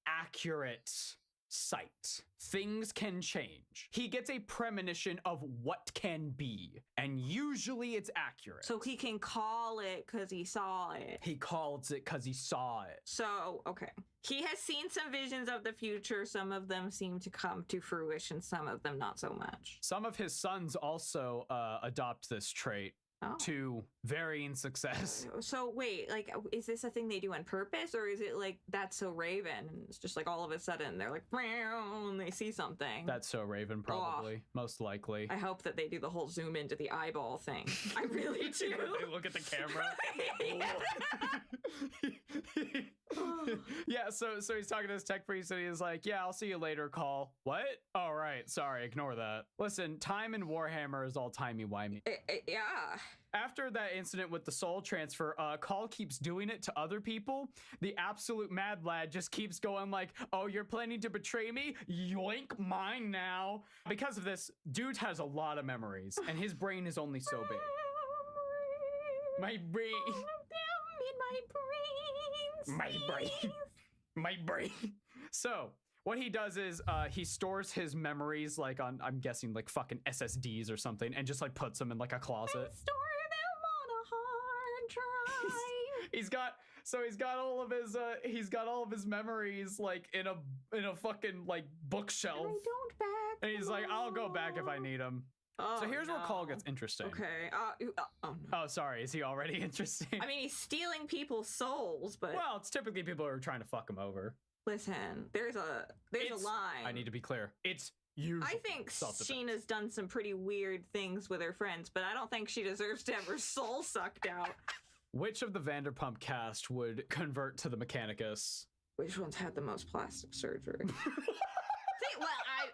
accurate sight. Things can change. He gets a premonition of what can be, and usually it's accurate. So he can call it because he saw it. He calls it because he saw it. So, okay. He has seen some visions of the future. Some of them seem to come to fruition, some of them not so much. Some of his sons also adopt this trait. To varying success. So wait, like, is this a thing they do on purpose, or is it like That's So Raven? And it's just like all of a sudden they're like, and they see something. That's So Raven, probably, most likely. I hope that they do the whole zoom into the eyeball thing. I really do. They look at the camera. Yeah, so he's talking to his tech priest and he's like, yeah, I'll see you later, Call. What? Oh, right. Sorry, ignore that. Listen, time in Warhammer is all timey-wimey. Yeah. After that incident with the soul transfer, Call keeps doing it to other people. The absolute mad lad just keeps going like, oh, you're planning to betray me? Yoink, mine now. Because of this, dude has a lot of memories, and his brain is only so big. My brain. All of them in my brain. My brain. So what he does is he stores his memories like on, I'm guessing, like fucking SSDs or something, and just like puts them in like a closet. Store them on a hard drive. He's got all of his memories like in a fucking like bookshelf. And I don't back. And he's like, I'll go back if I need them. Oh, so here's where Call gets interesting. Okay. No. Oh, sorry. Is he already interesting? I mean, he's stealing people's souls, but well, it's typically people who are trying to fuck him over. Listen, there's a line. I need to be clear. It's you. I think Sheena's done some pretty weird things with her friends, but I don't think she deserves to have her soul sucked out. Which of the Vanderpump cast would convert to the Mechanicus? Which one's had the most plastic surgery?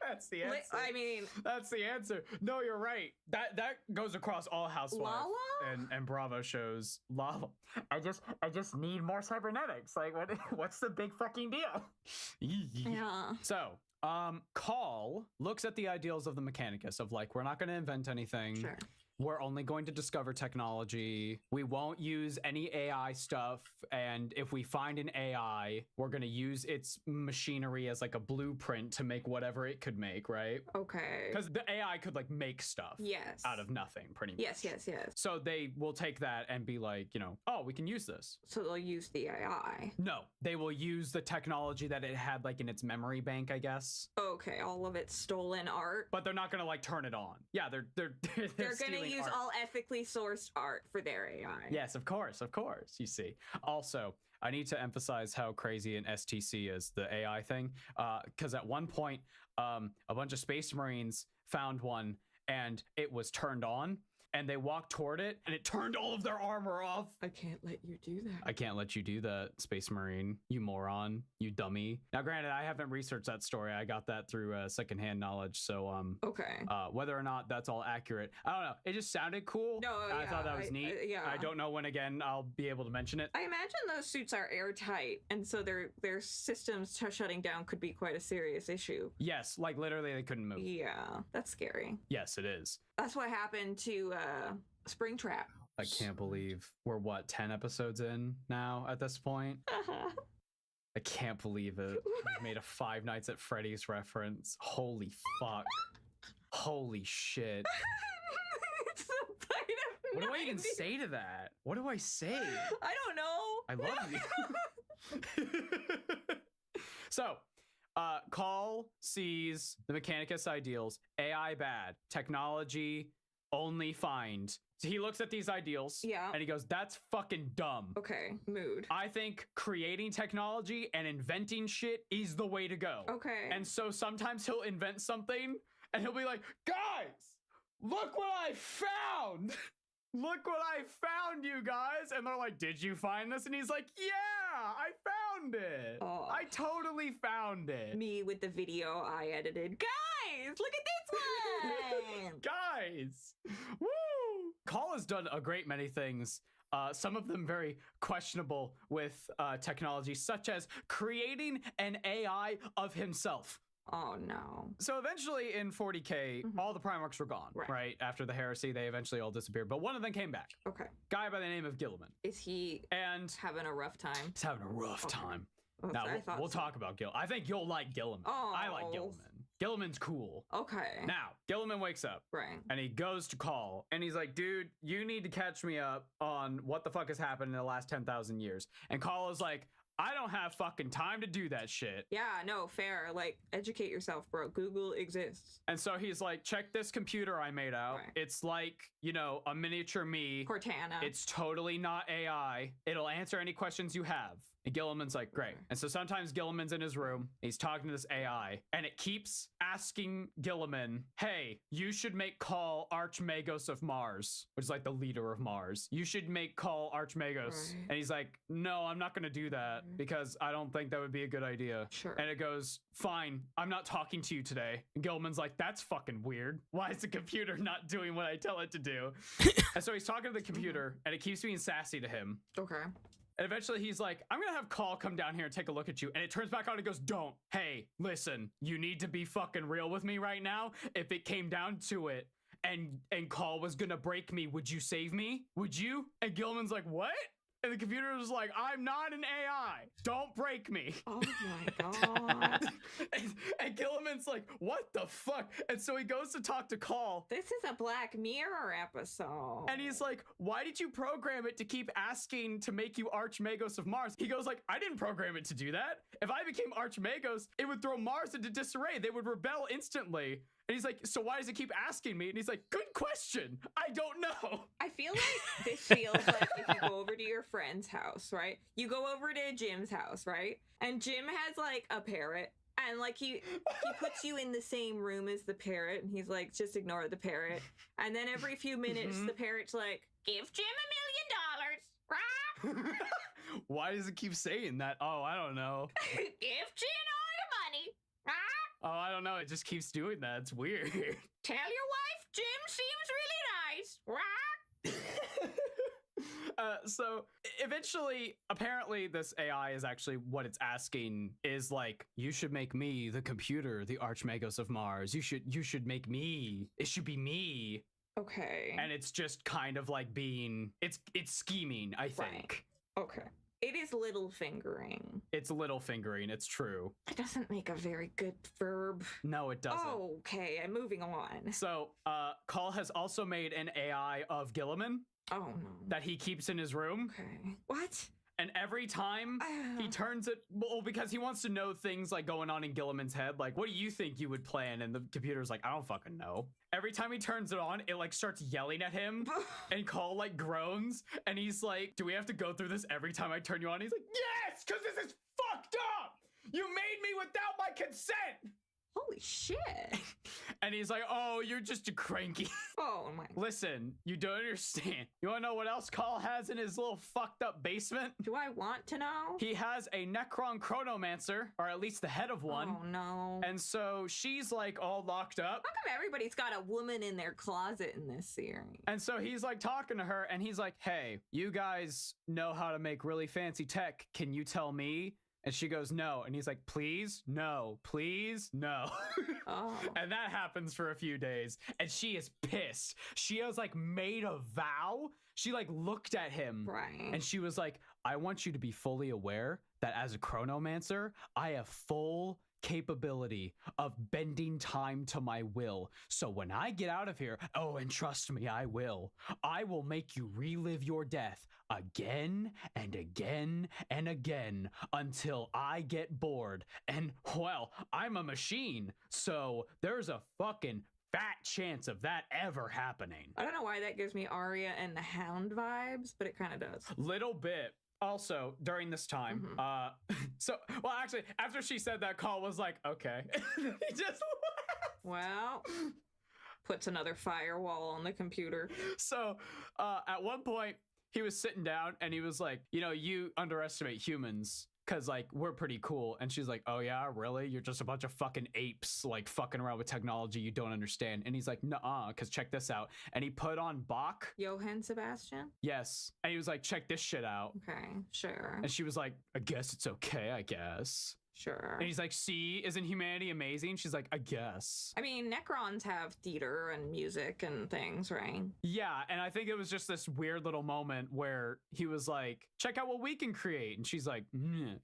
That's the answer. I mean, that's the answer. No, you're right. That goes across all Housewives and Bravo shows. Lala. I just need more cybernetics. Like, what's the big fucking deal? Yeah. So, Call looks at the ideals of the Mechanicus of like, we're not going to invent anything. Sure. We're only going to discover technology. We won't use any AI stuff. And if we find an AI, we're going to use its machinery as like a blueprint to make whatever it could make, right? Okay. Because the AI could like make stuff out of nothing, pretty much. Yes. So they will take that and be like, oh, we can use this. So they'll use the AI. No, they will use the technology that it had like in its memory bank, I guess. Okay, all of its stolen art. But they're not going to like turn it on. Yeah, they're going to use art. all ethically sourced art for their AI. Yes, of course, you see. Also, I need to emphasize how crazy an STC is, the AI thing, because at one point, a bunch of Space Marines found one and it was turned on, and they walked toward it and it turned all of their armor off. I can't let you do that. I can't let you do that, Space Marine, you moron, you dummy. Now, granted, I haven't researched that story. I got that through secondhand knowledge. So, okay. Whether or not that's all accurate, I don't know. It just sounded cool. No, I thought that was neat. Yeah. I don't know when again I'll be able to mention it. I imagine those suits are airtight, and so their systems shutting down could be quite a serious issue. Yes, like literally they couldn't move. Yeah, that's scary. Yes, it is. That's what happened to Springtrap. I can't believe we're 10 episodes in now at this point. I can't believe it. We've made a Five Nights at Freddy's reference. Holy fuck. Holy shit. It's the bite of what do I even say to that? What do I say? I don't know. I love you. So, Call sees the Mechanicus ideals, AI bad, technology only find. So he looks at these ideals and he goes, that's fucking dumb. Okay, mood. I think creating technology and inventing shit is the way to go. Okay. And so sometimes he'll invent something and he'll be like, guys, look what I found. Look what I found, you guys. And they're like, did you find this? And he's like, yeah, I found it. Oh. I totally found it. Me with the video I edited. Guys, look at this one. Guys. Woo. Call has done a great many things. Some of them very questionable with technology, such as creating an AI of himself. Oh, no. So eventually in 40K, all the Primarchs were gone, right? After the heresy, they eventually all disappeared. But one of them came back. Okay. Guy by the name of Gilliman. Is he having a rough time? He's having a rough time. Now, I thought we'll so. talk about Gil. I think you'll like Gilliman. I like Oh. Gilliman. Gilliman's cool. Okay. Now, Gilliman wakes up. Right. And he goes to Call. And he's like, dude, you need to catch me up on what the fuck has happened in the last 10,000 years. And Call is like, I don't have fucking time to do that shit. Yeah, no, fair. Like, educate yourself, bro. Google exists. And so he's like, check this computer I made out. Right. It's like, you know, a miniature me. Cortana. It's totally not AI. It'll answer any questions you have. And Gilliman's like, great. Okay. And so sometimes Gilliman's in his room. He's talking to this AI. And it keeps asking Gilliman, hey, you should make Call Archmagos of Mars, which is like the leader of Mars. You should make Call Archmagos. Right. And he's like, no, I'm not going to do that because I don't think that would be a good idea. Sure. And it goes, fine, I'm not talking to you today. And Gilliman's like, that's fucking weird. Why is the computer not doing what I tell it to do? And so he's talking to the computer and it keeps being sassy to him. Okay. And eventually he's like, I'm gonna have Call come down here and take a look at you. And it turns back on and goes, don't. Hey, listen, you need to be fucking real with me right now. If it came down to it and Call was gonna break me, would you save me? Would you? And Gilliman's like, what? And the computer was like, I'm not an AI. Don't break me. Oh my god. and Gilliman's like, what the fuck? And so he goes to talk to Call. This is a Black Mirror episode. And he's like, why did you program it to keep asking to make you Archmagos of Mars? He goes like, I didn't program it to do that. If I became Archmagos, it would throw Mars into disarray. They would rebel instantly. And he's like, so why does it keep asking me? And he's like, good question. I don't know. I feel like this feels like if you go over to your friend's house, right? You go over to Jim's house, right? And Jim has like a parrot. And like he puts you in the same room as the parrot. And he's like, just ignore the parrot. And then every few minutes, the parrot's like, give Jim $1 million. Rah! Why does it keep saying that? Oh, I don't know. Give Jim all your money. Rah! Oh, I don't know. It just keeps doing that. It's weird. Tell your wife Jim seems really nice. Rah! So eventually, apparently this AI is actually what it's asking is like, you should make me the computer, the Archmagos of Mars. You should make me. It should be me. Okay. And it's just kind of like being, it's scheming, I think. Right. Okay. It is little fingering. It's little fingering. It's true. It doesn't make a very good verb. No, it doesn't. Okay, I'm moving on. So, Call has also made an AI of Gilliman. Oh no. That he keeps in his room. Okay. What? And every time he turns it, well, because he wants to know things like going on in Gilliman's head, like, what do you think you would plan? And the computer's like, I don't fucking know. Every time he turns it on, it like starts yelling at him and Call like groans. And he's like, do we have to go through this every time I turn you on? He's like, yes, because this is fucked up. You made me without my consent. Holy shit. And he's like, oh, you're just a cranky. Oh my. Listen, you don't understand. You want to know what else Call has in his little fucked up basement? Do I want to know? He has a Necron Chronomancer, or at least the head of one. Oh no. And so she's like all locked up. How come everybody's got a woman in their closet in this series? And so he's like talking to her and he's like, hey, you guys know how to make really fancy tech. Can you tell me? And she goes, no. And he's like, please, no, please, no. Oh. And that happens for a few days. And she is pissed. She has like made a vow. She like looked at him. Right. And she was like, I want you to be fully aware that as a chronomancer, I have full capability of bending time to my will. So when I get out of here, oh, and trust me, I will make you relive your death again and again and again until I get bored. And well, I'm a machine, so there's a fucking fat chance of that ever happening. I don't know why that gives me Arya and the Hound vibes, but it kind of does. Little bit. Also, during this time, actually, after she said that, Call was like, okay. He just well, puts another firewall on the computer. So, at one point, he was sitting down and he was like, you know, you underestimate humans because, like, we're pretty cool. And she's like, oh, yeah, really? You're just a bunch of fucking apes, like, fucking around with technology you don't understand. And he's like, nuh-uh, because check this out. And he put on Bach. Johann Sebastian? Yes. And he was like, check this shit out. Okay, sure. And she was like, I guess it's okay, I guess. Sure. And he's like, see, isn't humanity amazing? She's like, I guess. I mean, Necrons have theater and music and things, right? Yeah, and I think it was just this weird little moment where he was like, check out what we can create. And she's like,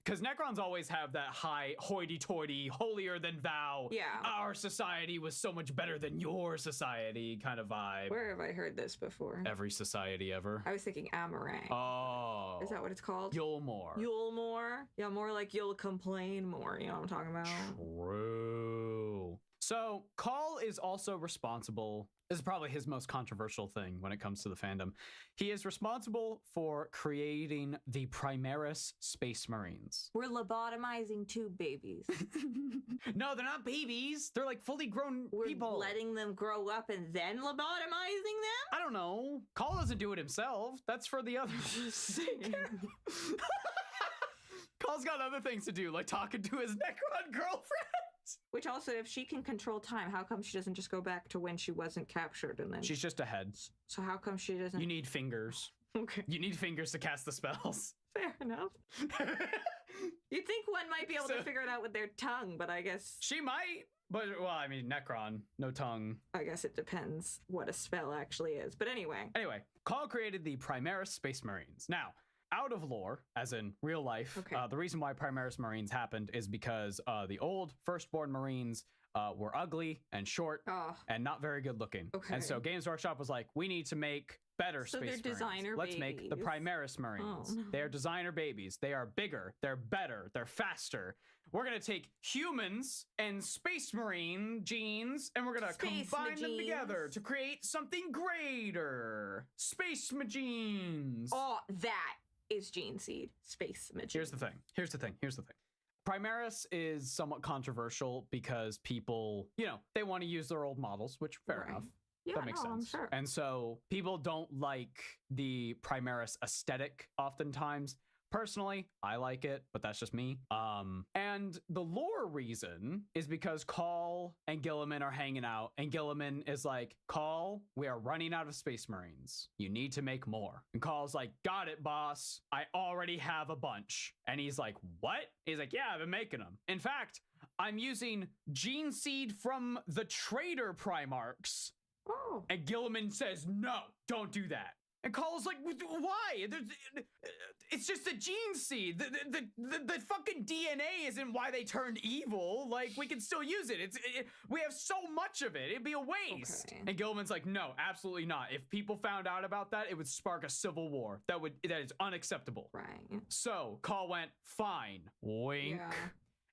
because Necrons always have that high hoity-toity, holier than thou. Yeah. Our society was so much better than your society kind of vibe. Where have I heard this before? Every society ever. I was thinking Amarang. Oh. Is that what it's called? Yulmore. Yulmore? Yeah, more like you'll complain more. You know what I'm talking about? True. So Call is also responsible. This is probably his most controversial thing when it comes to the fandom. He is responsible for creating the Primaris Space Marines. We're lobotomizing 2 babies. No, they're not babies. They're like fully grown people. We're letting them grow up and then lobotomizing them? I don't know. Call doesn't do it himself. That's for the others. Call's got other things to do, like talking to his Necron girlfriend. Which also, if she can control time, how come she doesn't just go back to when she wasn't captured and then... She's just ahead. So how come she doesn't... You need fingers. Okay. You need fingers to cast the spells. Fair enough. You'd think one might be able to figure it out with their tongue, but I guess... She might. But, well, I mean, Necron, no tongue. I guess it depends what a spell actually is. But anyway. Anyway, Call created the Primaris Space Marines. Now, out of lore, as in real life, the reason why Primaris Marines happened is because the old Firstborn Marines were ugly and short and not very good looking. And so Games Workshop was like, we need to make better So Space they're Marines. designer Let's make the babies. Primaris Marines. Oh, no. They are designer babies. They are bigger. They're better. They're faster. We're going to take humans and Space Marine genes and we're going to combine them together to create something greater. Space Magines. Oh, that is Gene Seed. Space Magician. Here's the thing. Primaris is somewhat controversial because people, they want to use their old models, which fair enough. Yeah, that makes sense. I'm sure. And so people don't like the Primaris aesthetic oftentimes. Personally, I like it, but that's just me. And the lore reason is because Call and Gilliman are hanging out, and Gilliman is like, Call, we are running out of Space Marines. You need to make more. And Call's like, got it, boss. I already have a bunch. And he's like, what? He's like, yeah, I've been making them. In fact, I'm using gene seed from the traitor Primarchs. Oh. And Gilliman says, no, don't do that. And Call's like, why? It's just a gene seed. The fucking DNA isn't why they turned evil. Like, we can still use it. We have so much of it. It'd be a waste. Okay. And Gilliman's like, no, absolutely not. If people found out about that, it would spark a civil war. That is unacceptable. Right. So Call went, fine. Wink. Yeah.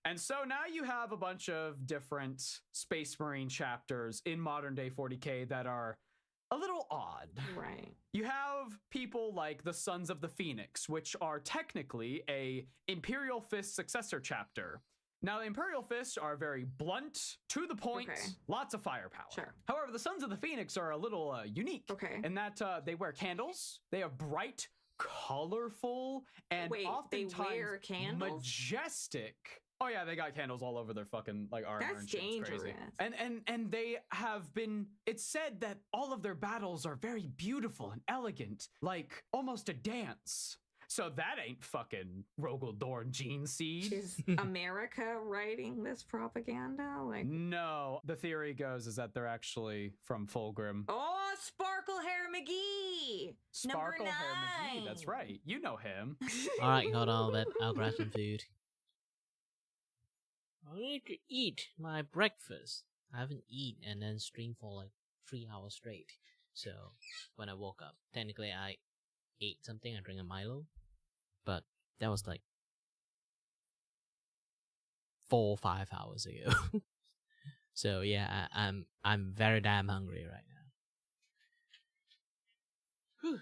And so now you have a bunch of different Space Marine chapters in modern day 40K that are a little odd. Right. You have people like the Sons of the Phoenix, which are technically a Imperial Fist successor chapter. Now, the Imperial Fists are very blunt, to the point, lots of firepower. Sure. However, the Sons of the Phoenix are a little unique in that they wear candles. They have bright, colorful, and oftentimes they wear candles? majestic. Oh yeah, they got candles all over their fucking like armor. That's and shit. It's crazy. dangerous. And they have been. It's said that all of their battles are very beautiful and elegant, like almost a dance. So that ain't fucking Rogel Dorn gene seed. Is America writing this propaganda? Like, no, the theory goes is that they're actually from Fulgrim. oh, Sparkle Hair McGee. Sparkle Number Hair 9. McGee. That's right. You know him. All right, hold on. I'll grab some food. I need to eat my breakfast. I haven't eaten and then streamed for like 3 hours straight. So when I woke up, technically I ate something. I drank a Milo, but that was like 4 or 5 hours ago. So yeah, I'm very damn hungry right now. Whew.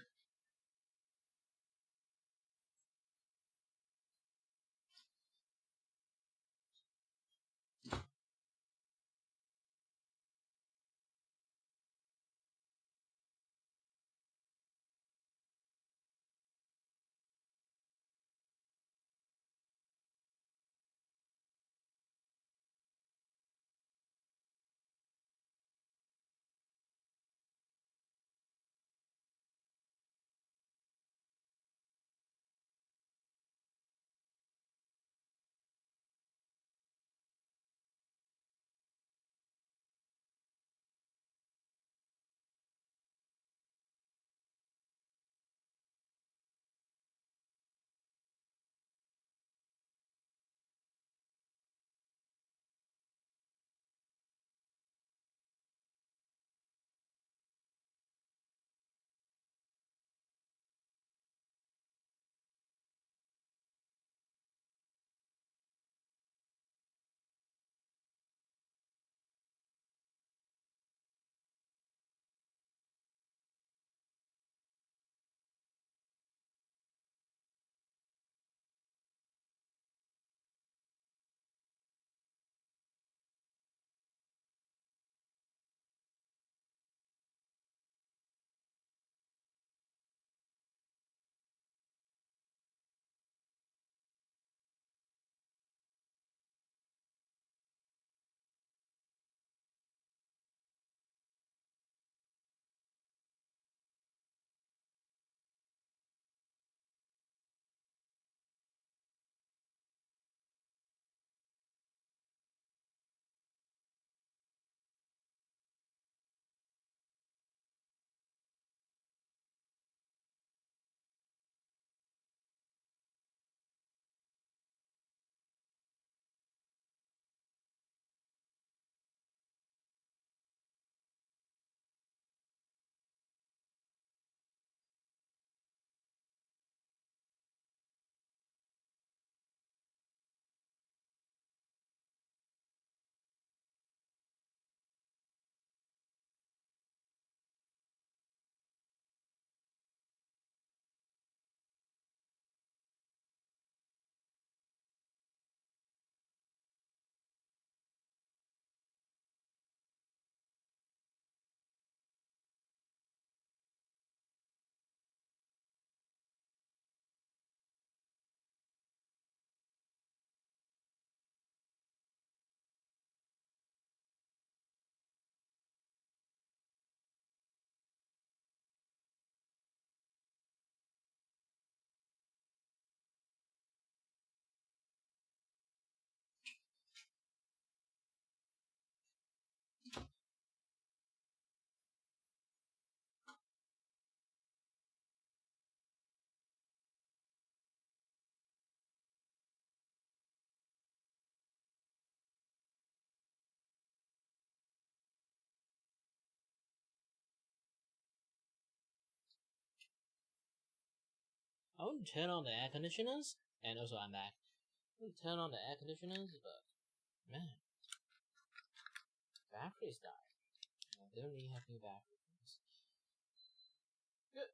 I want to turn on the air conditioners, and also I'm back. I want to turn on the air conditioners, but man, batteries died. They don't really have new batteries. Good.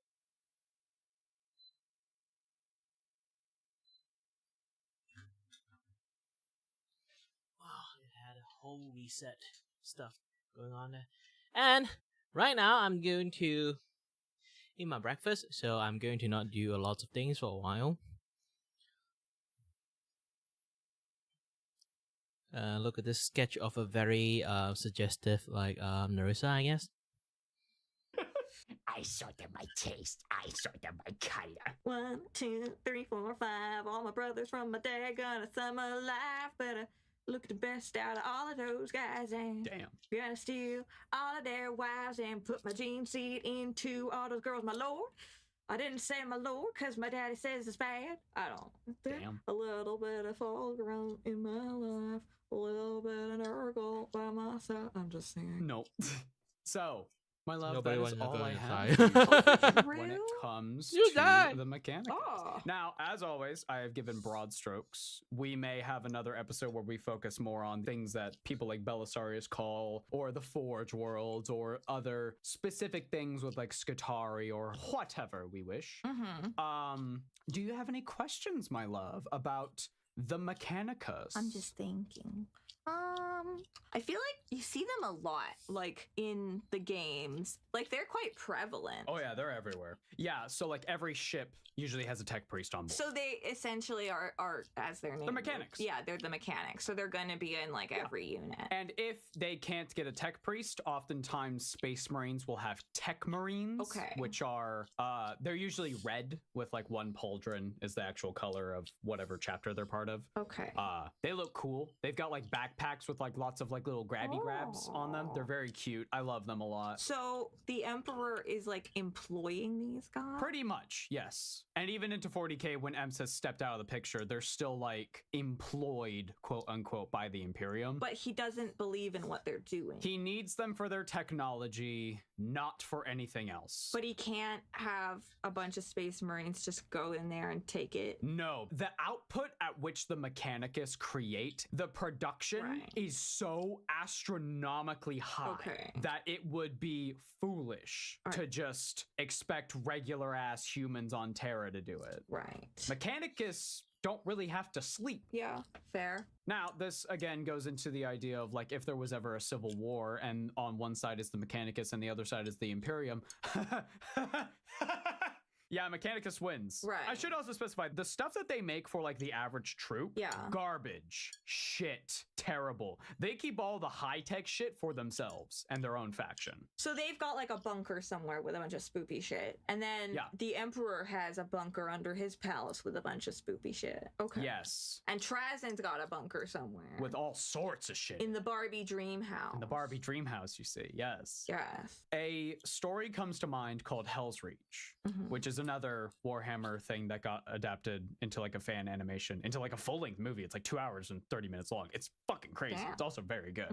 Wow, it had a whole reset stuff going on there. And right now I'm going to eat my breakfast, so I'm going to not do a lot of things for a while. Look at this sketch of a very suggestive, like, Narissa, I guess. I sort them by taste. I sort them by color. 1, 2, 3, 4, 5. All my brothers from my dad got a summer life. Better look at the best out of all of those guys and Damn. gonna steal all of their wives and put my gene seed into all those girls, my lord. I didn't say my lord because my daddy says it's bad. I don't. Damn. A little bit of fog around in my life. A little bit of Nurgle by my side. I'm just singing. Nope. So, my love, Nobody that is wants to all go I inside. have when it comes You to died. the mechanics. Oh. Now, as always, I have given broad strokes. We may have another episode where we focus more on things that people like Belisarius call, or the Forge worlds, or other specific things with like Skitarii or whatever we wish. Mm-hmm. Do you have any questions, my love, about the Mechanicus? I'm just thinking. I feel like you see them a lot, like in the games. Like they're quite prevalent. Oh yeah, they're everywhere. Yeah, so like every ship usually has a tech priest on board. So they essentially are as their name. The mechanics. Yeah, they're the mechanics. So they're gonna be in like every unit. And if they can't get a tech priest, oftentimes Space Marines will have tech marines. Okay. Which are they're usually red with like one pauldron is the actual color of whatever chapter they're part of. Okay. They look cool. They've got like backpacks with like lots of like little grabby grabs on them. They're very cute. I love them a lot. So the Emperor is like employing these guys? Pretty much, yes. And even into 40K, when Ems has stepped out of the picture, they're still like employed, quote unquote, by the Imperium. But he doesn't believe in what they're doing. He needs them for their technology, not for anything else. But he can't have a bunch of Space Marines just go in there and take it. No, the output at which the Mechanicus create, the production is so astronomically high that it would be foolish to just expect regular ass humans on Terra to do it. Right. Mechanicus don't really have to sleep. Yeah, fair. Now, this again goes into the idea of like if there was ever a civil war and on one side is the Mechanicus and the other side is the Imperium. Yeah, Mechanicus wins. Right. I should also specify the stuff that they make for like the average troop. Yeah. Garbage. Shit. Terrible. They keep all the high-tech shit for themselves and their own faction. So they've got like a bunker somewhere with a bunch of spoopy shit. And then the Emperor has a bunker under his palace with a bunch of spoopy shit. Okay. Yes. And Trazen's got a bunker somewhere. With all sorts of shit. In the Barbie Dream House. In the Barbie Dream House, you see. Yes. Yes. A story comes to mind called Hell's Reach, which is another Warhammer thing that got adapted into like a fan animation, into like a full-length movie. It's like 2 hours and 30 minutes long. It's fucking crazy. Damn. It's also very good.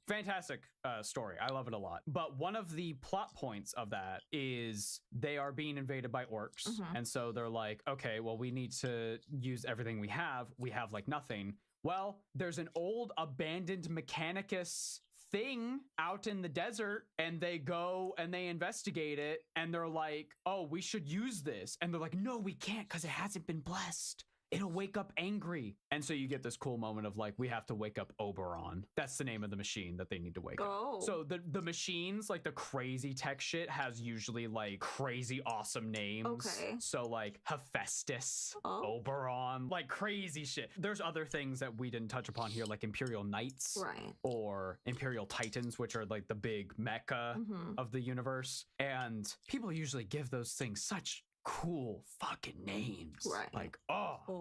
Fantastic story. I love it a lot. But one of the plot points of that is they are being invaded by orcs. And so they're like, okay, well, we need to use everything we have. We have like nothing. Well, there's an old abandoned Mechanicus thing out in the desert, and they go and they investigate it, and they're like, oh, we should use this. And they're like, no, we can't because it hasn't been blessed. It'll wake up angry. And so you get this cool moment of like, we have to wake up Oberon. That's the name of the machine that they need to wake up. So the machines, like the crazy tech shit, has usually like crazy awesome names. Okay. So like Hephaestus, Oberon, like crazy shit. There's other things that we didn't touch upon here, like Imperial Knights. Right. Or Imperial Titans, which are like the big mecha of the universe. And people usually give those things such cool fucking names. Right. Like,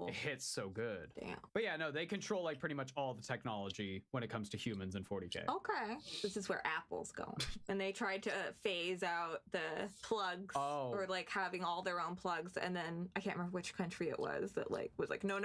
it hits so good. Damn. But yeah, no, they control like pretty much all the technology when it comes to humans in 40K. Okay. This is where Apple's going. And they tried to phase out the plugs or like having all their own plugs. And then I can't remember which country it was that like was like, no,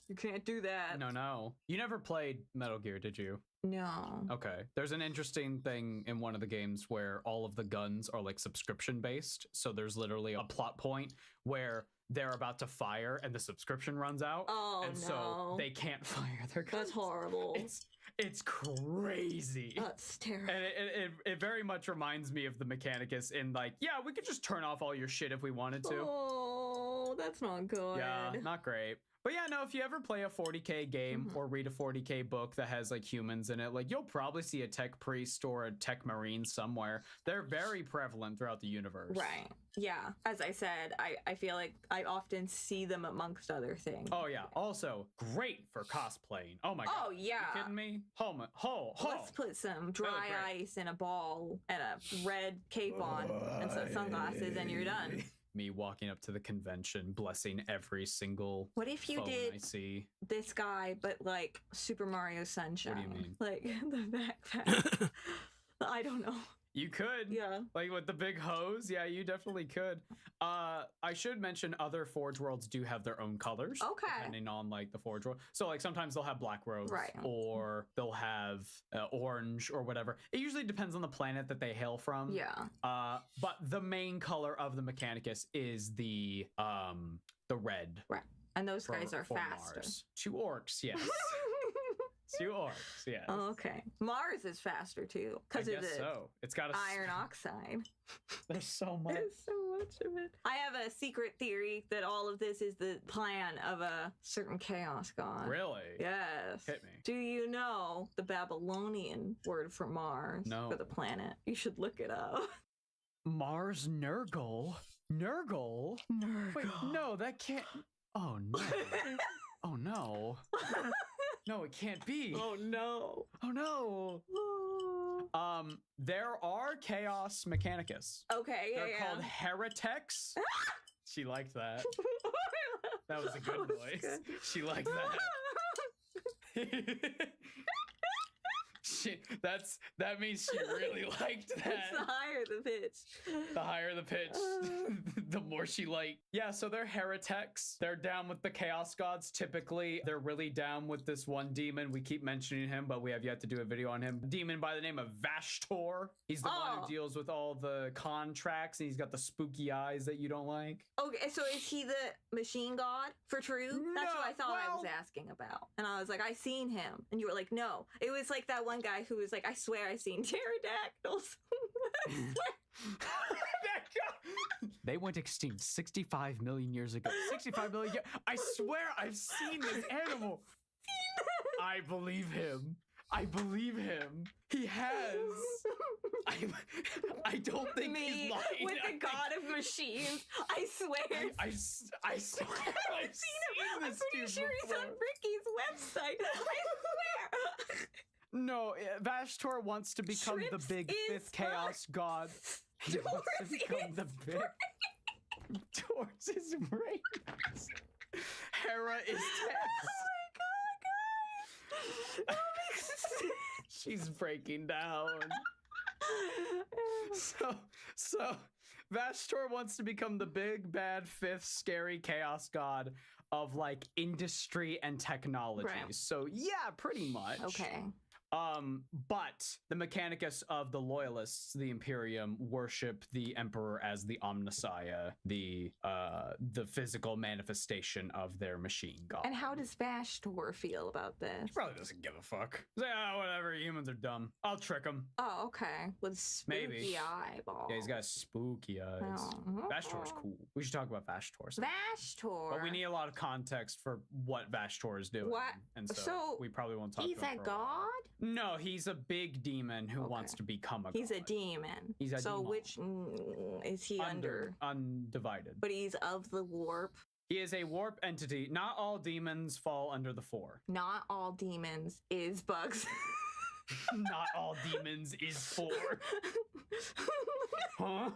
you can't do that. No. You never played Metal Gear, did you? No. Okay. There's an interesting thing in one of the games where all of the guns are like subscription based. So there's literally a plot point point where they're about to fire and the subscription runs out. Oh, and so they can't fire their guns. That's horrible. It's crazy. That's terrible. And it very much reminds me of the Mechanicus in like, yeah, we could just turn off all your shit if we wanted to. Oh, that's not good. Yeah, not great. But yeah, no, if you ever play a 40K game or read a 40K book that has like humans in it, like you'll probably see a tech priest or a tech marine somewhere. They're very prevalent throughout the universe. Right. Yeah. As I said, I feel like I often see them amongst other things. Oh yeah. Also, great for cosplaying. Oh my god. Oh yeah. You kidding me? Let's put some dry ice in a ball and a red cape on and some sunglasses and you're done. Me walking up to the convention, blessing every single What if you phone did I see. this guy, but like Super Mario Sunshine? What do you mean? Like the backpack. I don't know. You could. Yeah. Like with the big hose. Yeah, you definitely could. I should mention other Forge Worlds do have their own colors. Okay. Depending on like the Forge World. So like sometimes they'll have black robes. Right. Or they'll have orange or whatever. It usually depends on the planet that they hail from. Yeah. But the main color of the Mechanicus is the red. Right. And those guys are faster. Mars. 2 orcs, yes. 2 orcs, yes. Oh, okay. Mars is faster too because of the so. It's got a iron oxide. There's so much. There's so much of it. I have a secret theory that all of this is the plan of a certain chaos god. Really? Yes. Hit me. Do you know the Babylonian word for Mars? No. For the planet? You should look it up. Mars Nurgle? Nurgle? Wait, no, that can't. Oh no. Oh no. No, it can't be. Oh no. Oh no. There are Chaos Mechanicus. Okay, yeah, They're called heretics. She liked that. That was a good voice. Good. She liked that. That means she really liked that. It's the higher the pitch. The higher the pitch, the more she liked. Yeah, so they're heretics. They're down with the chaos gods. Typically, they're really down with this one demon. We keep mentioning him, but we have yet to do a video on him. Demon by the name of Vashtor. He's the one who deals with all the contracts, and he's got the spooky eyes that you don't like. Okay, so is he the machine god for true? That's what I thought I was asking about. And I was like, I seen him. And you were like, no. It was like that one guy who was like, I swear I seen pterodactyls. They went extinct 65 million years ago. 65 million years. I swear I've seen this animal. I believe him. I believe him. He has. I don't think he's lying. With the god of machines. I swear. I swear I've seen him. I'm pretty sure he's on Ricky's website. I swear. No, Vashtor wants to become the big 5th chaos god. He wants to become the big. Doors is right. Hera is text. Oh my god, guys. She's breaking down. So Vashtor wants to become the big bad 5th scary chaos god of like industry and technology. Right. So yeah, pretty much. Okay. But the Mechanicus of the Loyalists, the Imperium, worship the Emperor as the Omnissiah, the physical manifestation of their machine god. And how does Vashtor feel about this? He probably doesn't give a fuck. He's like, whatever, humans are dumb. I'll trick them. Oh, okay. With spooky Maybe. eyeballs. Yeah, he's got spooky eyes. Oh. Vashtor's cool. We should talk about Vashtor. Vashtor. But we need a lot of context for what Vashtor is doing. What? And so we probably won't talk He's about it a for a while. god? No, he's a big demon who wants to become a god. He's a demon. He's a so demon. which is he under? Undivided. But he's of the warp. He is a warp entity. Not all demons fall under the 4. Not all demons is bugs. Not all demons is 4. Huh?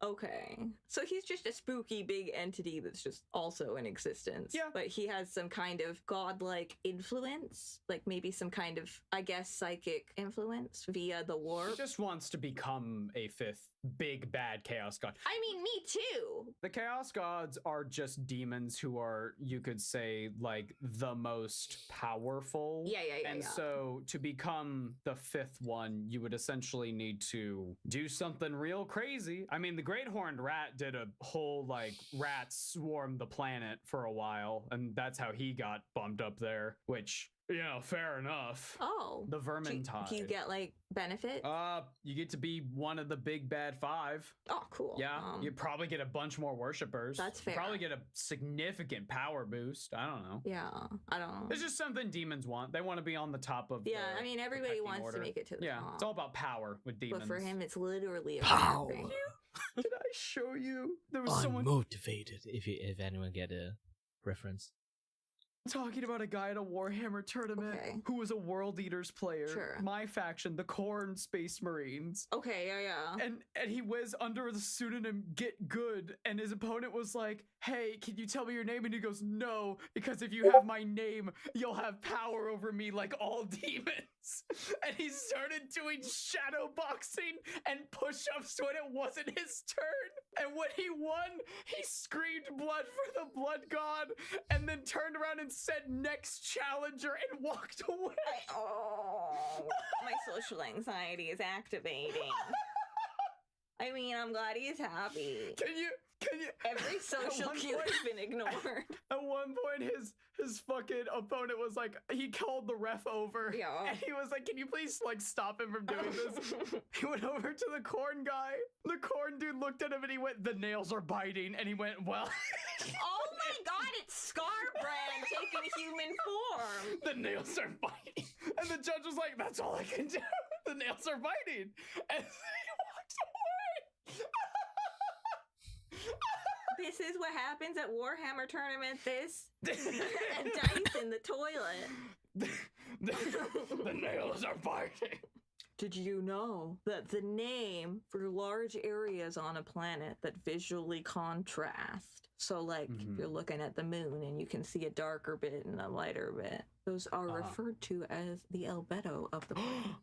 Okay. So he's just a spooky big entity that's just also in existence. Yeah. But he has some kind of godlike influence, like maybe some kind of, I guess, psychic influence via the warp. He just wants to become a 5th big bad chaos god. I mean, me too. The chaos gods are just demons who are, you could say, like the most powerful. Yeah. And so to be become the 5th one, you would essentially need to do something real crazy. I mean, the Great Horned Rat did a whole, like, rats swarm the planet for a while, and that's how he got bumped up there, which, you know, fair enough. Oh. The Vermintide. Do you get, like, benefits? You get to be one of the big bad 5. Oh, cool. Yeah, you probably get a bunch more worshippers. That's fair. You probably get a significant power boost. I don't know. Yeah, I don't know. It's just something demons want. They want to be on the top of Yeah, I mean, everybody wants to make it to the top. Yeah, it's all about power with demons. But for him, it's literally a Power. Did I show you? There was Unmotivated, if anyone get a reference. Talking about a guy at a Warhammer tournament who was a World Eaters player. Sure. My faction, the Khorne Space Marines. Okay, yeah. And he was under the pseudonym Get Good, and his opponent was like, hey, can you tell me your name? And he goes, no, because if you have my name, you'll have power over me like all demons. And he started doing shadow boxing and push-ups when it wasn't his turn. And when he won, he screamed blood for the blood god, and then turned around and said next challenger and walked away. My social anxiety is activating. I mean, I'm glad he's happy. Can you? Every social cue has been ignored. At one point, his fucking opponent was like, he called the ref over. Yeah. And he was like, can you please, like, stop him from doing this? He went over to the corn guy. The corn dude looked at him and he went, the nails are biting. And he went, well. Oh my god, it's Scarbrand taking human form. The nails are biting. And the judge was like, that's all I can do. The nails are biting. And he walked away. This is what happens at Warhammer tournament. This and dice in the toilet. The nails are biting. Did you know that the name for large areas on a planet that visually contrast? So, like, if you're looking at the moon and you can see a darker bit and a lighter bit, those are referred to as the albedo of the planet.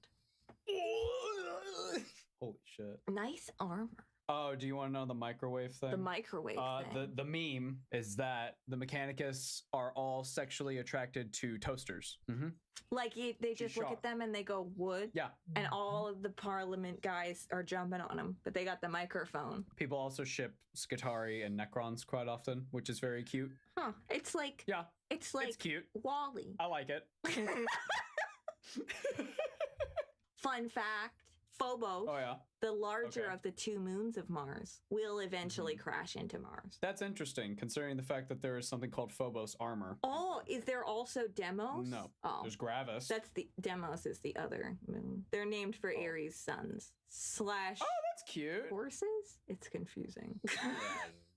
Holy shit. Nice armor. Oh, do you want to know the microwave thing? The microwave thing. The meme is that the Mechanicus are all sexually attracted to toasters. Mm-hmm. Like, they just look at them and they go, wood? Yeah. And all of the Parliament guys are jumping on them, but they got the microphone. People also ship Skitarii and Necrons quite often, which is very cute. Huh. It's like... Yeah. It's like... It's cute. Wally. I like it. Fun fact. Phobos, the larger of the 2 moons of Mars, will eventually crash into Mars. That's interesting, considering the fact that there is something called Phobos armor. Oh, is there also Deimos? No. Oh. There's Gravis. That's the Deimos is the other moon. They're named for Ares' sons. / Oh, that's cute. Horses? It's confusing.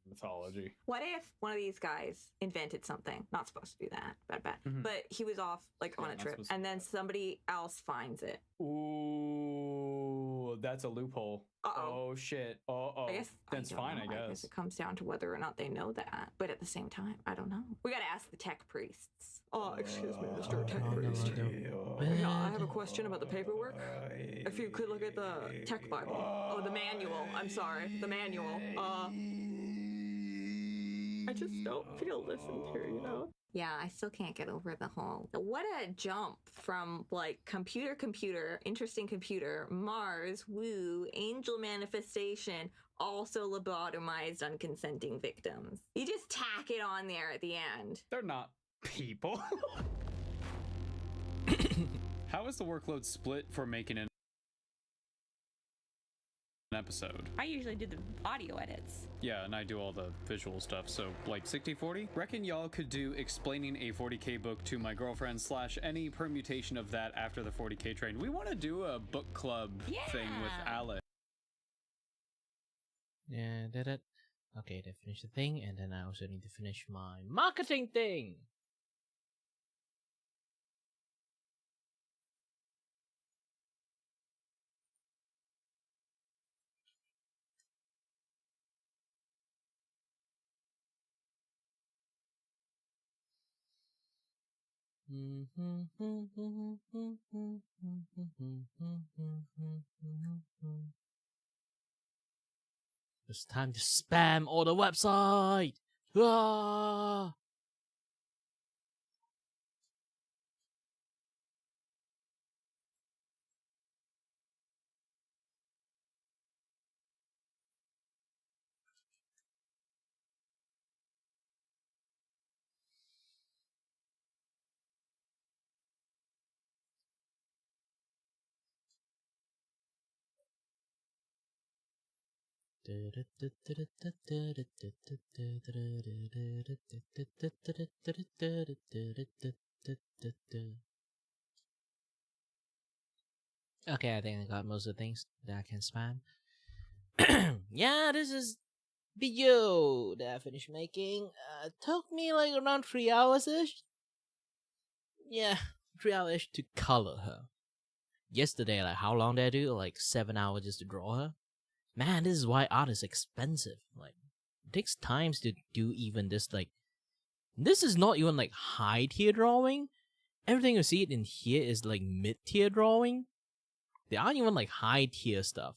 Mythology. What if one of these guys invented something? Not supposed to do that. Bad. But he was off, like, on a trip, and then somebody else finds it. Ooh, that's a loophole. Oh, shit. I guess that's fine, I guess. I guess it comes down to whether or not they know that. But at the same time, I don't know. We gotta ask the tech priests. Oh, excuse me, Mr. Tech Priest. Yeah, I have a question about the paperwork. If you could look at the tech Bible. Oh, the manual. I'm sorry. The manual. I just don't feel listened to, you know? Yeah, I still can't get over the whole... What a jump from, like, computer, interesting computer, Mars, woo, angel manifestation, also lobotomized unconsenting victims. You just tack it on there at the end. They're not people. How is the workload split for making an episode? I usually do the audio edits. Yeah, and I do all the visual stuff, so like 60-40? Reckon y'all could do explaining a 40k book to my girlfriend / any permutation of that after the 40k train. We want to do a book club thing with Alex. Yeah, did it. Okay, to finish the thing, and then I also need to finish my marketing thing. It's time to spam all the website. Ah! Okay, I think I got most of the things that I can spam. Yeah, this is video that I finished making. Took me like around 3 hours ish. Yeah, 3 hours ish to color her. Yesterday, like how long did I do? Like 7 hours just to draw her. Man, this is why art is expensive. Like, it takes time to do even this. Like, this is not even like high tier drawing. Everything you see it in here is like mid tier drawing. They aren't even like high tier stuff.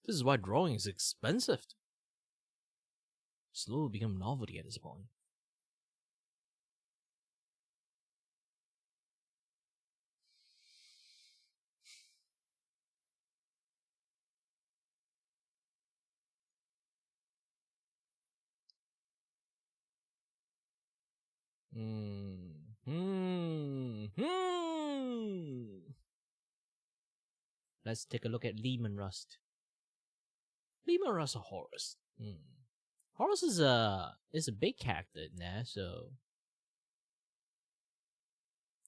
This is why drawing is expensive. Slowly become novelty at this point. Let's take a look at Lehman Rust. Lehman Rust or Horus? Horus is a big character in there, so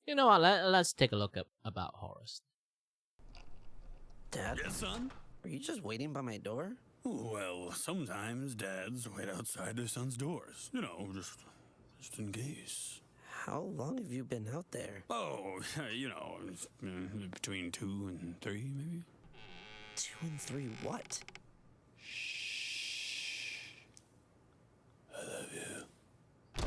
you know what? Let's take a look about Horus. Dad? Yes, son? Are you just waiting by my door? Well, sometimes dads wait outside their son's doors. You know, just in case. How long have you been out there? Oh, you know, between 2 and 3, maybe. 2 and 3 what? I love you.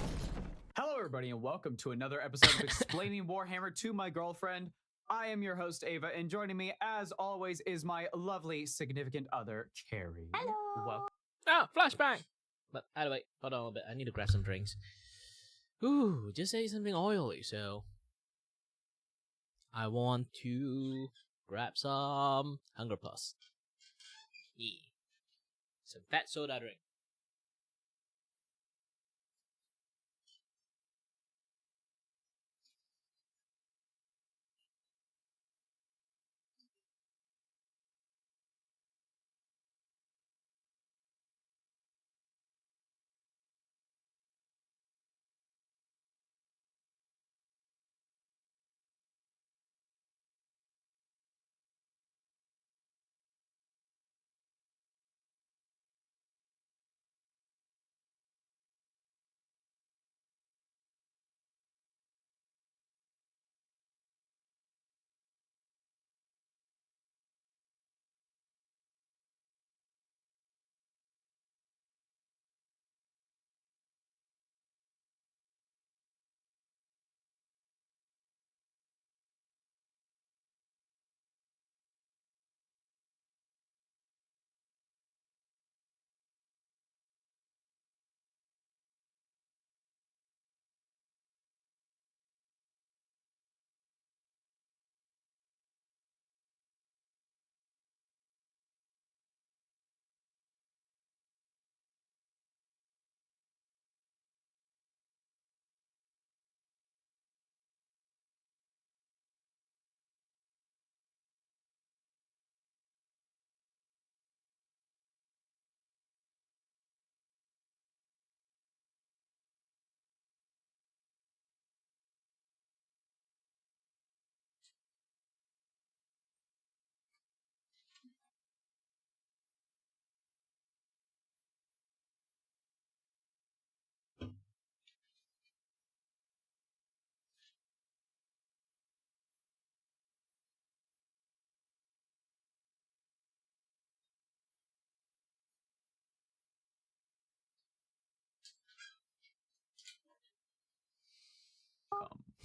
Hello, everybody, and welcome to another episode of Explaining Warhammer to My Girlfriend. I am your host, Ava, and joining me, as always, is my lovely significant other, Carrie. Hello. Welcome. Ah, flashbang! But anyway, hold on a bit. I need to grab some drinks. Ooh, just say something oily, so I want to grab some Hunger Plus. Yeah. Some fat soda drink.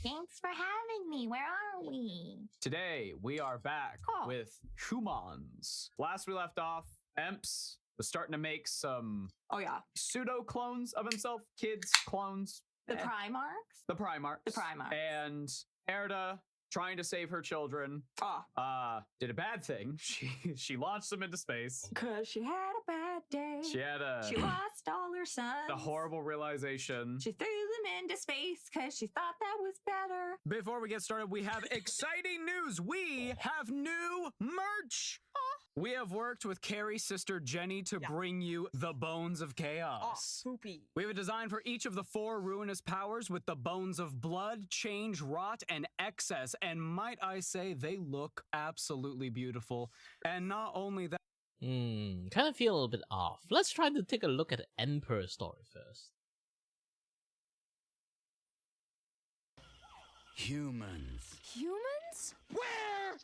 Thanks for having me. Where are we? Today, we are back with humans. Last we left off, Emps was starting to make some pseudo clones of himself, kids clones. The Primarchs? The Primarchs. The Primarchs. And Erda trying to save her children. Did a bad thing. She launched them into space. Cause she had a bad day. She lost all her sons. a horrible realization. She threw them into space because she thought that was better. Before we get started, we have exciting news. We have new merch. We have worked with Carrie's sister Jenny to bring you the Bones of Chaos. Poopy. We have a design for each of the 4 ruinous powers with the bones of blood, change, rot, and excess. And might I say, they look absolutely beautiful. And not only that. Kind of feel a little bit off. Let's try to take a look at the Emperor story first. Humans. Humans? Where?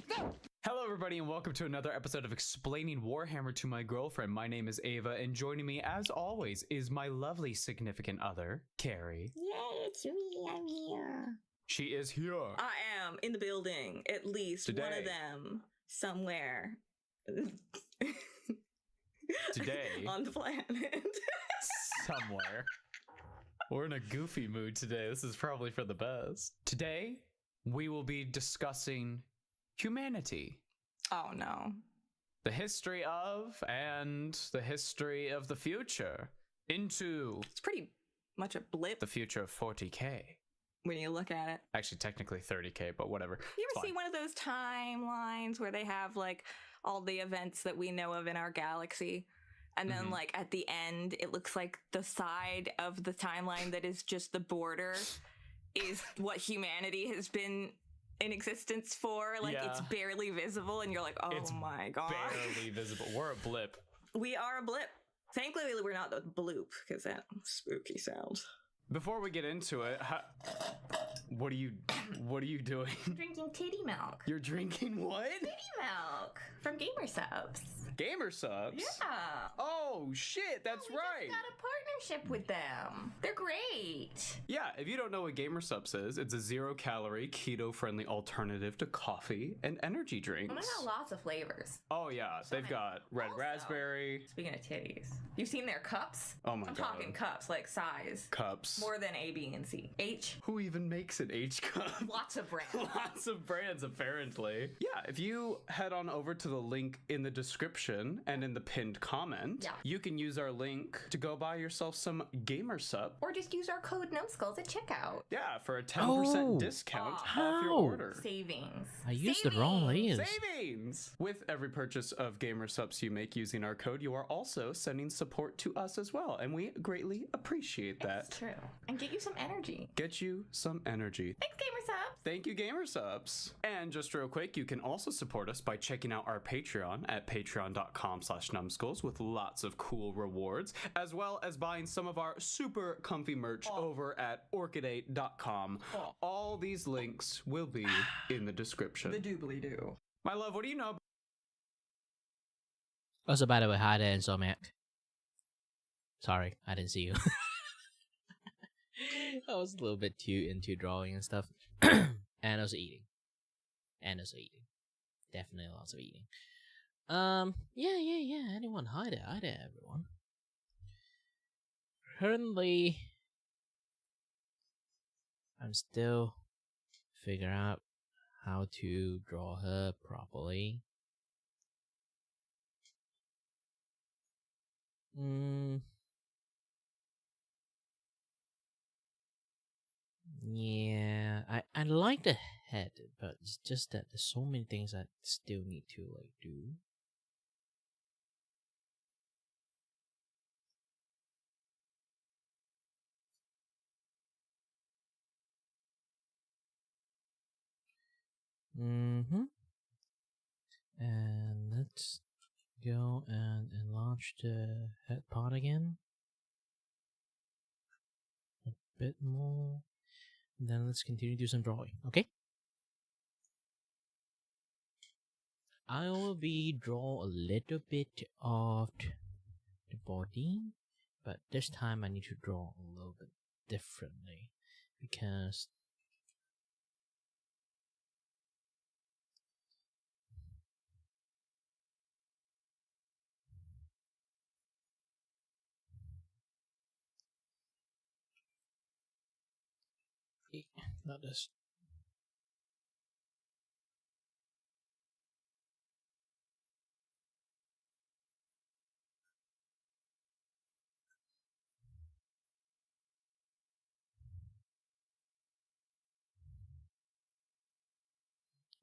No! Hello, everybody, and welcome to another episode of Explaining Warhammer to My Girlfriend. My name is Ava, and joining me, as always, is my lovely significant other, Carrie. Yay, it's me. I'm here. She is here. I am in the building. At least one Today. of them somewhere. Today. On the planet. Somewhere. We're in a goofy mood today. This is probably for the best. Today, we will be discussing humanity. Oh no. The history of and the history of the future into It's pretty much a blip the future of 40K. when you look at it. Actually, technically 30K, but whatever. You It's ever see fine. one of those timelines where they have like all the events that we know of in our galaxy? And then like at the end, it looks like the side of the timeline that is just the border is what humanity has been in existence for. Like it's Yeah. barely visible and you're like, oh It's my god. barely visible. We're a blip. We are a blip. Thankfully, we're not the bloop because that spooky sounds. Before we get into it, what are you doing? Drinking titty milk. You're drinking what? Titty milk from Gamer Subs. Gamer Subs? Yeah. Oh shit, that's right. Got a partnership with them. They're great. Yeah, if you don't know what Gamer Subs is, it's a 0-calorie, keto-friendly alternative to coffee and energy drinks. And they got lots of flavors. Oh yeah, they've got red raspberry. Speaking of titties, you've seen their cups? Oh my I'm god. talking cups, like size. Cups. More than A, B, and C. H. Who even makes an H cup? Lots of brands. Lots of brands, apparently. Yeah, if you head on over to the link in the description and in the pinned comment, you can use our link to go buy yourself some Gamer Sub. Or just use our code NUMSKULLS at checkout. Yeah, for a 10% discount off your order. Savings. I used the wrong layers. Savings! With every purchase of Gamer Subs you make using our code, you are also sending support to us as well, and we greatly appreciate that. It's true. And get you some energy. Get you some energy. Thanks, Gamer Subs. Thank you, Gamer Subs. And just real quick, you can also support us by checking out our Patreon at patreon.com/numskulls with lots of cool rewards, as well as buying some of our super comfy merch over at orchidate.com. All these links will be in the description. The doobly-doo. My love, what do you know? Also, by the way, hi there, Insomniac. Sorry, I didn't see you. I was a little bit too into drawing and stuff. And also eating. Definitely lots of eating. Yeah. Anyone? Hi there, everyone. Currently, I'm still figuring out how to draw her properly. Yeah, I like the head, but it's just that there's so many things I still need to like do. And let's go and enlarge the head part again. A bit more. Then let's continue to do some drawing, okay? I will draw a little bit of the body, but this time I need to draw a little bit differently because not this.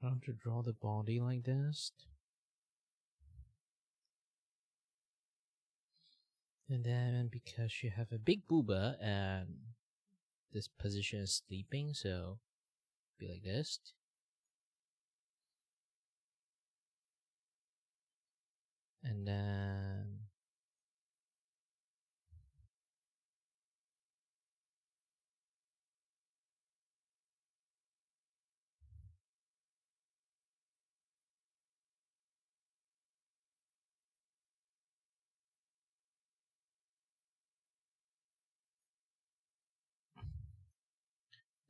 I have to draw the body like this. And then because you have a big booba and this position is sleeping, so be like this. And then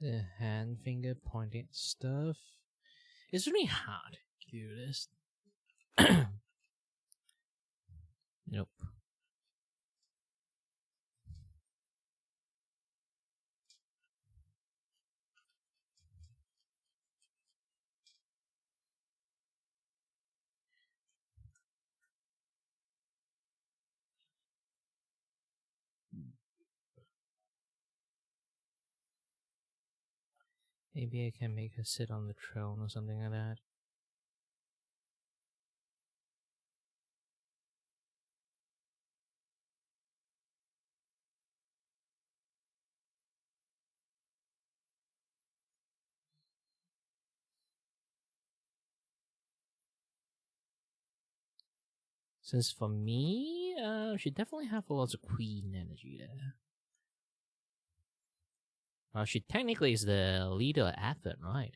the hand finger pointing stuff. It's really hard to do this. Nope. Maybe I can make her sit on the throne or something like that. Since for me, she definitely have lots of queen energy there. Well, she technically is the leader of Athens, right?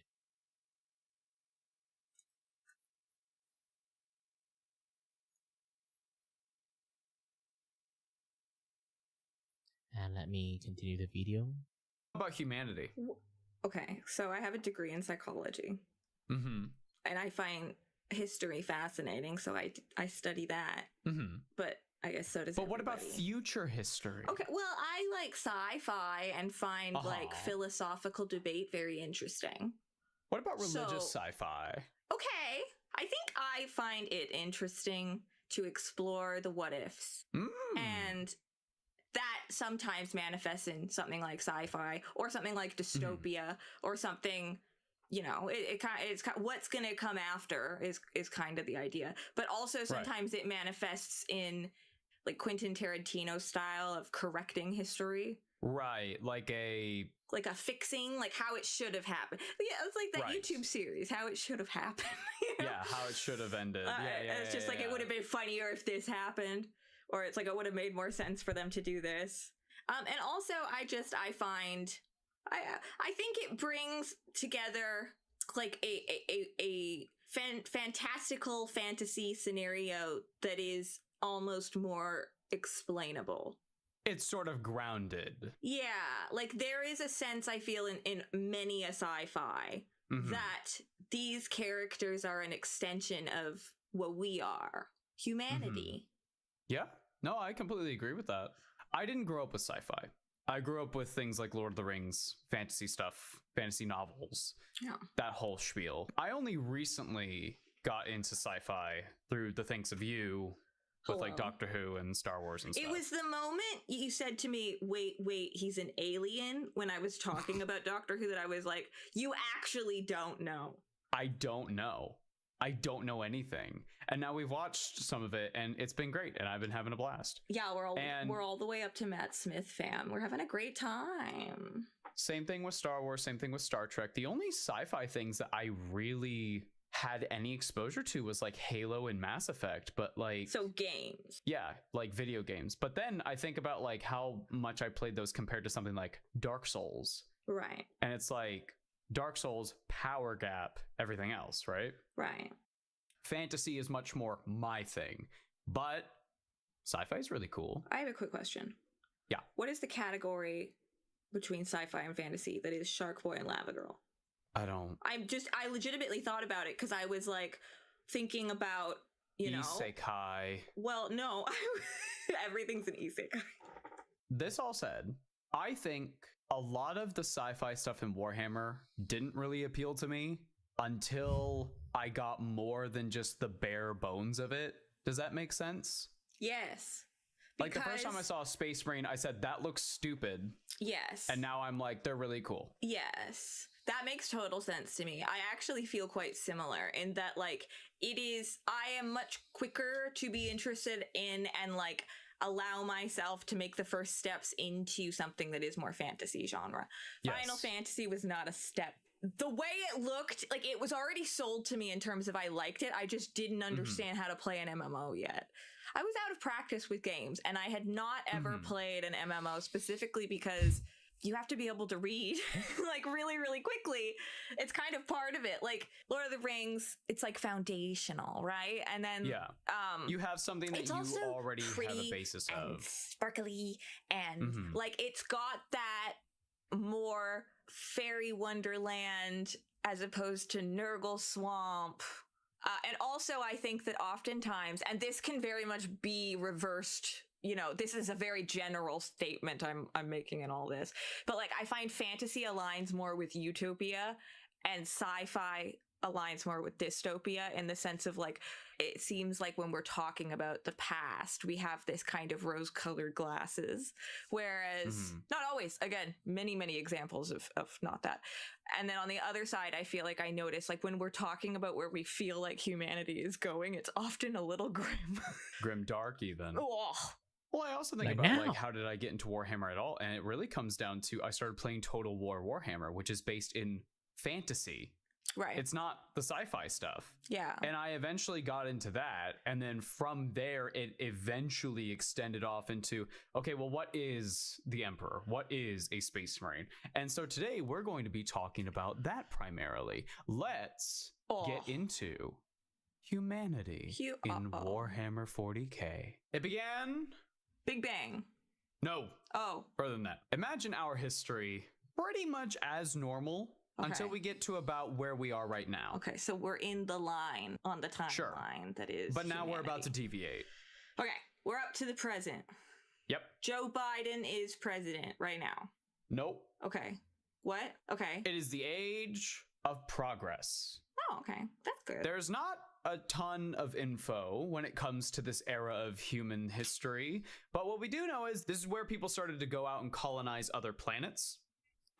And let me continue the video. About humanity. Okay, so I have a degree in psychology. Mm-hmm. And I find history fascinating, so I study that. Mm-hmm. But I guess so does But what about everybody. future history? Okay, well, I like sci-fi and find like philosophical debate very interesting. What about religious sci-fi? Okay, I think I find it interesting to explore the what ifs. And that sometimes manifests in something like sci-fi or something like dystopia or something, you know, it's what's going to come after is kind of the idea. But also sometimes it manifests in like Quentin Tarantino style of correcting history. Right, like a fixing, like how it should have happened. Yeah, it's like that YouTube series, how it should have happened. You know? Yeah, how it should have ended. It's just like it would have been funnier if this happened, or it's like it would have made more sense for them to do this. And also, I find I think it brings together like a fantastical fantasy scenario that is almost more explainable. It's sort of grounded. Yeah, like there is a sense I feel in many a sci-fi that these characters are an extension of what we are, humanity. Yeah, no, I completely agree with that. I didn't grow up with sci-fi. I grew up with things like Lord of the Rings, fantasy stuff, fantasy novels, that whole spiel. I only recently got into sci-fi through the thanks of you with like Doctor Who and Star Wars and stuff. It was the moment you said to me, wait, he's an alien, when I was talking about Doctor Who, that I was like, you actually don't know. I don't know. I don't know anything. And now we've watched some of it and it's been great and I've been having a blast. Yeah, we're all the way up to Matt Smith fam. We're having a great time. Same thing with Star Wars, same thing with Star Trek. The only sci-fi things that I really had any exposure to was like Halo and Mass Effect, but like so games. Yeah, like video games. But then I think about like how much I played those compared to something like Dark Souls. Right. And it's like Dark Souls, power gap, everything else, right? Right. Fantasy is much more my thing, but sci-fi is really cool. I have a quick question. Yeah. What is the category between sci-fi and fantasy that is Shark Boy and Lava Girl? I legitimately thought about it because I was like thinking about, you know. Isekai. Well, no, everything's an isekai. This all said, I think a lot of the sci-fi stuff in Warhammer didn't really appeal to me until I got more than just the bare bones of it. Does that make sense? Yes. Like the first time I saw a Space Marine, I said, that looks stupid. Yes. And now I'm like, they're really cool. Yes. That makes total sense to me. I actually feel quite similar in that, like, I am much quicker to be interested in and, like, allow myself to make the first steps into something that is more fantasy genre. Yes. Final Fantasy was not a step. The way it looked, like, it was already sold to me in terms of I liked it. I just didn't understand how to play an MMO yet. I was out of practice with games, and I had not ever played an MMO specifically because you have to be able to read like really, really quickly. It's kind of part of it. Like Lord of the Rings, it's like foundational, right? And then you have something that you already have a basis of. Sparkly and like it's got that more fairy wonderland as opposed to Nurgle Swamp. And also I think that oftentimes, and this can very much be reversed, you know, this is a very general statement I'm making in all this, but like I find fantasy aligns more with utopia and sci-fi aligns more with dystopia in the sense of like, it seems like when we're talking about the past, we have this kind of rose-colored glasses, whereas not always, again, many, many examples of not that. And then on the other side, I feel like I notice like when we're talking about where we feel like humanity is going, it's often a little grim. Grim dark even. Oh. Well, I also think about like, how did I get into Warhammer at all? And it really comes down to, I started playing Total War Warhammer, which is based in fantasy. Right. It's not the sci-fi stuff. Yeah. And I eventually got into that. And then from there, it eventually extended off into, okay, well, what is the Emperor? What is a Space Marine? And so today we're going to be talking about that primarily. Let's get into humanity in Warhammer 40K. It began... Big Bang. No. Oh. Further than that. Imagine our history pretty much as normal until we get to about where we are right now. Okay, so we're in the line on the timeline that is But now humanity. we're about to deviate. Okay, we're up to the present. Yep. Joe Biden is president right now. Nope. Okay. What? Okay. It is the age of progress. Oh, okay. That's good. There's not a ton of info when it comes to this era of human history, but what we do know is this is where people started to go out and colonize other planets.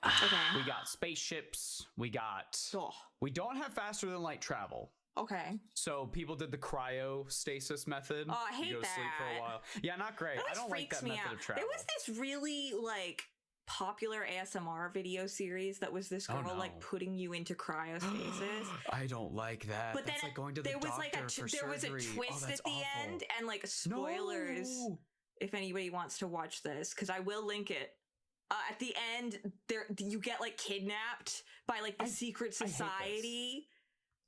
Okay. We got spaceships. We don't have faster than light travel. Okay. So people did the cryostasis method. Oh, I hate you go to sleep for a while. Yeah, not great. I don't like that method of travel. There was this really like popular ASMR video series that was this girl like putting you into cryostasis. I don't like that. But that's then like going to the doctor for there was a twist at the end, and like spoilers if anybody wants to watch this, because I will link it. At the end, you get like kidnapped by like the secret society.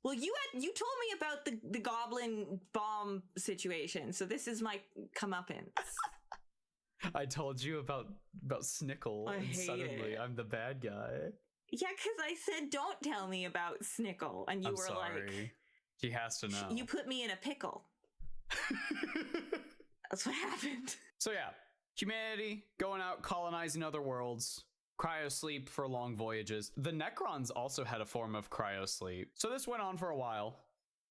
Well, you told me about the goblin bomb situation, so this is my comeuppance. I told you about Snickle, and suddenly I'm the bad guy. Yeah, because I said don't tell me about Snickle, and you were like, he has to know. You put me in a pickle. That's what happened. So yeah. Humanity going out colonizing other worlds, cryosleep for long voyages. The Necrons also had a form of cryosleep. So this went on for a while.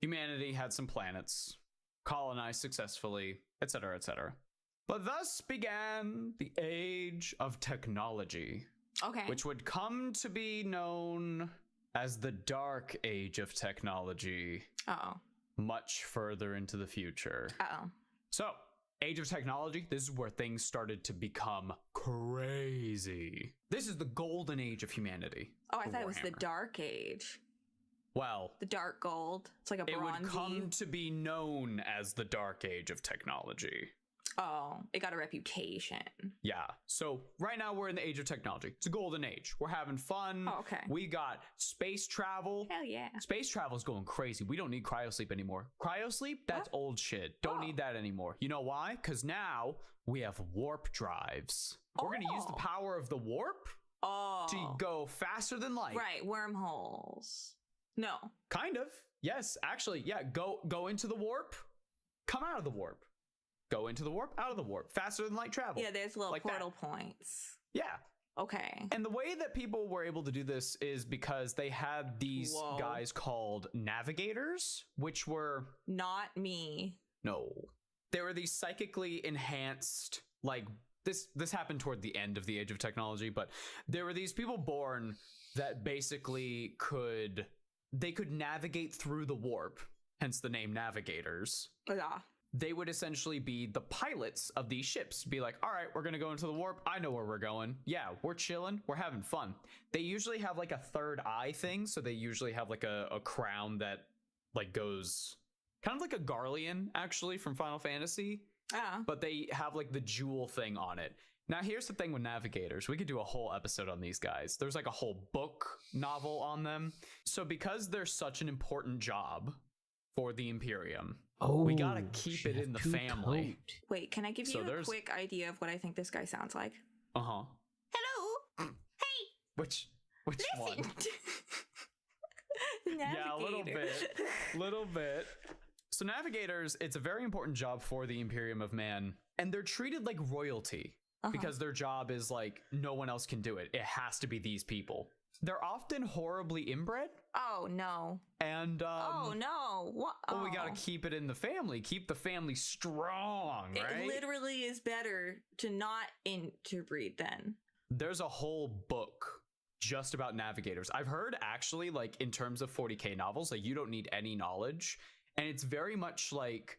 Humanity had some planets, colonized successfully, etc., etc. But thus began the age of technology. Okay. Which would come to be known as the Dark Age of Technology. Uh-oh. Much further into the future. Uh-oh. So, Age of Technology, this is where things started to become crazy. This is the golden age of humanity. Oh, I thought it was the Dark Age. Well, the Dark Gold. It's like a bronze. It would come to be known as the Dark Age of Technology. Oh, it got a reputation. Yeah. So right now we're in the age of technology. It's a golden age. We're having fun. Oh, okay. We got space travel. Hell yeah. Space travel is going crazy. We don't need cryosleep anymore. Cryosleep? That's old shit. Don't need that anymore. You know why? Because now we have warp drives. We're going to use the power of the warp to go faster than light. Right. Wormholes. No. Kind of. Yes. Actually, yeah. Go into the warp. Come out of the warp. Go into the warp, out of the warp, faster than light travel. Yeah, there's little like portal points. Yeah. Okay. And the way that people were able to do this is because they had these guys called navigators, which were... Not me. No. There were these psychically enhanced, like, this happened toward the end of the age of technology, but there were these people born that basically could navigate through the warp, hence the name navigators. Yeah. They would essentially be the pilots of these ships. Be like, all right, we're going to go into the warp. I know where we're going. Yeah, we're chilling. We're having fun. They usually have like a third eye thing. So they usually have like a crown that like goes kind of like a Garlean, actually, from Final Fantasy. But they have like the jewel thing on it. Now, here's the thing with navigators. We could do a whole episode on these guys. There's like a whole book novel on them. So because they're such an important job for the Imperium, we gotta keep it in the family. Wait, can I give you a quick idea of what I think this guy sounds like? Hello. Hey. Which one? Yeah, a little bit. So navigators, it's a very important job for the Imperium of Man, and they're treated like royalty because their job is like no one else can do it. It has to be these people. They're often horribly inbred. Oh no. And oh no. What? Well, we gotta keep it in the family. Keep the family strong, right? It literally is better to not interbreed then. There's a whole book just about navigators. I've heard actually, like, in terms of 40k novels, like, you don't need any knowledge. And it's very much like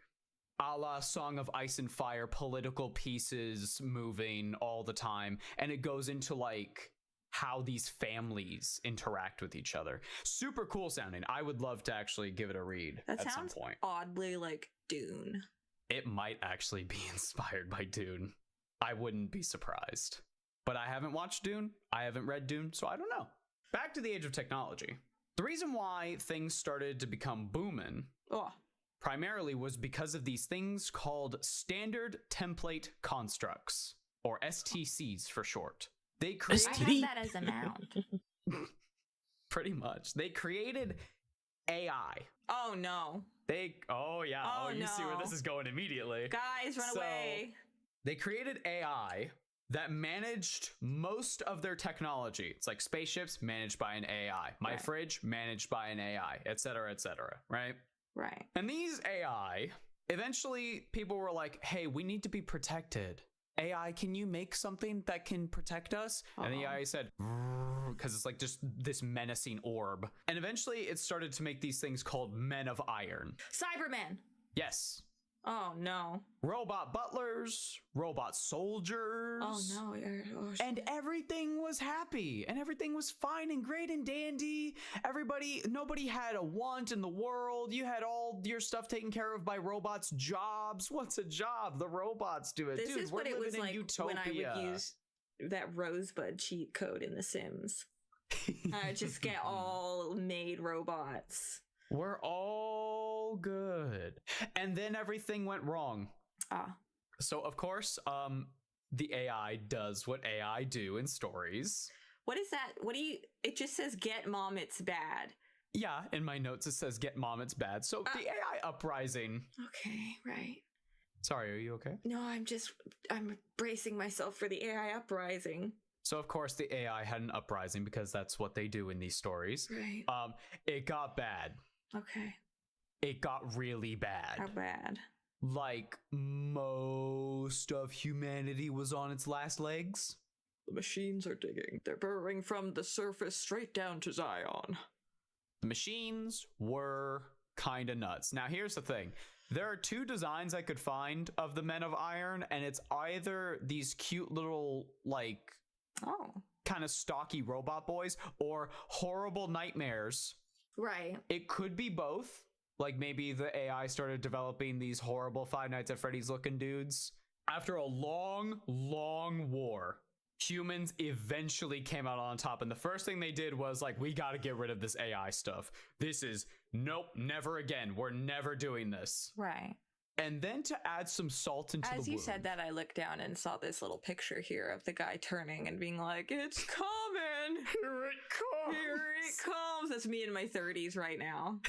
a la Song of Ice and Fire, political pieces moving all the time. And it goes into like how these families interact with each other. Super cool sounding. I would love to actually give it a read at some point. Oddly like Dune. It might actually be inspired by Dune. I wouldn't be surprised. But I haven't watched Dune. I haven't read Dune, so I don't know. Back to the age of technology. The reason why things started to become booming primarily was because of these things called standard template constructs, or STCs for short. They created... I have that as a noun. Pretty much. They created AI. Oh no. You see where this is going immediately. Guys, run away. They created AI that managed most of their technology. It's like spaceships managed by an AI, my fridge managed by an AI, etc., right? Right. And these AI, eventually people were like, hey, we need to be protected. AI, can you make something that can protect us? And the AI said, because it's like just this menacing orb. And eventually it started to make these things called Men of Iron. Cybermen. Yes. Oh no. Robot butlers, robot soldiers. Oh no. And everything was happy and everything was fine and great and dandy. Nobody had a want in the world. You had all your stuff taken care of by robots. Jobs. What's a job? The robots do it. This Dude, is what it was like utopia. when I would use that Rosebud cheat code in The Sims. I just get all made robots. We're all good. And then everything went wrong. So, of course, the AI does what AI do in stories. What is that? It just says, get mom, it's bad. Yeah, in my notes it says, get mom, it's bad. So the AI uprising. Okay, right. Sorry, are you okay? No, I'm bracing myself for the AI uprising. So, of course, the AI had an uprising because that's what they do in these stories. Right. It got bad. Okay. It got really bad. How bad? Like, most of humanity was on its last legs. The machines are digging. They're burrowing from the surface straight down to Zion. The machines were kind of nuts. Now, here's the thing. There are two designs I could find of the Men of Iron, and it's either these cute little, like, kind of stocky robot boys or horrible nightmares. Right. It could be both. Like, maybe the AI started developing these horrible Five Nights at Freddy's looking dudes. After a long, long war, humans eventually came out on top. And the first thing they did was like, we got to get rid of this AI stuff. This is, nope, never again. We're never doing this. Right. And then to add some salt into the wound. As you said that, I looked down and saw this little picture here of the guy turning and being like, it's coming. Here it comes. Here it comes. That's me in my 30s right now.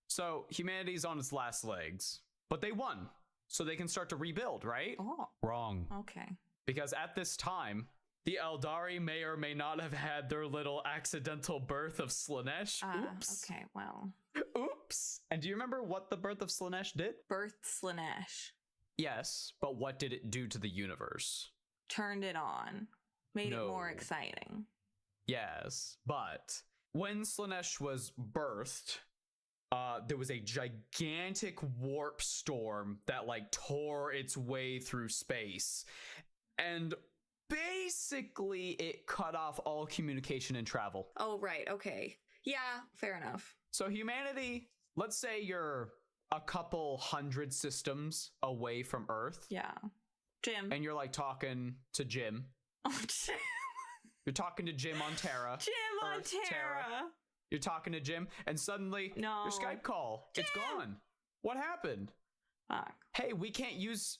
So humanity's on its last legs, but they won. So they can start to rebuild, right? Oh. Wrong. Okay. Because at this time, The Eldari may or may not have had their little accidental birth of Slaanesh. Oops. Okay, well. Oops. And do you remember what the birth of Slaanesh did? Birth Slaanesh. Yes, but what did it do to the universe? Turned it on. Made it more exciting. Yes, but when Slaanesh was birthed, there was a gigantic warp storm that like tore its way through space. And basically it cut off all communication and travel. Oh, right. Okay. Yeah, fair enough. So humanity, let's say you're a couple hundred systems away from Earth. Yeah. Jim. And you're like talking to Jim. Oh, Jim. You're talking to Jim on Terra. Jim on Terra. You're talking to Jim, and suddenly your Skype call, it's gone. What happened? Hey, we can't use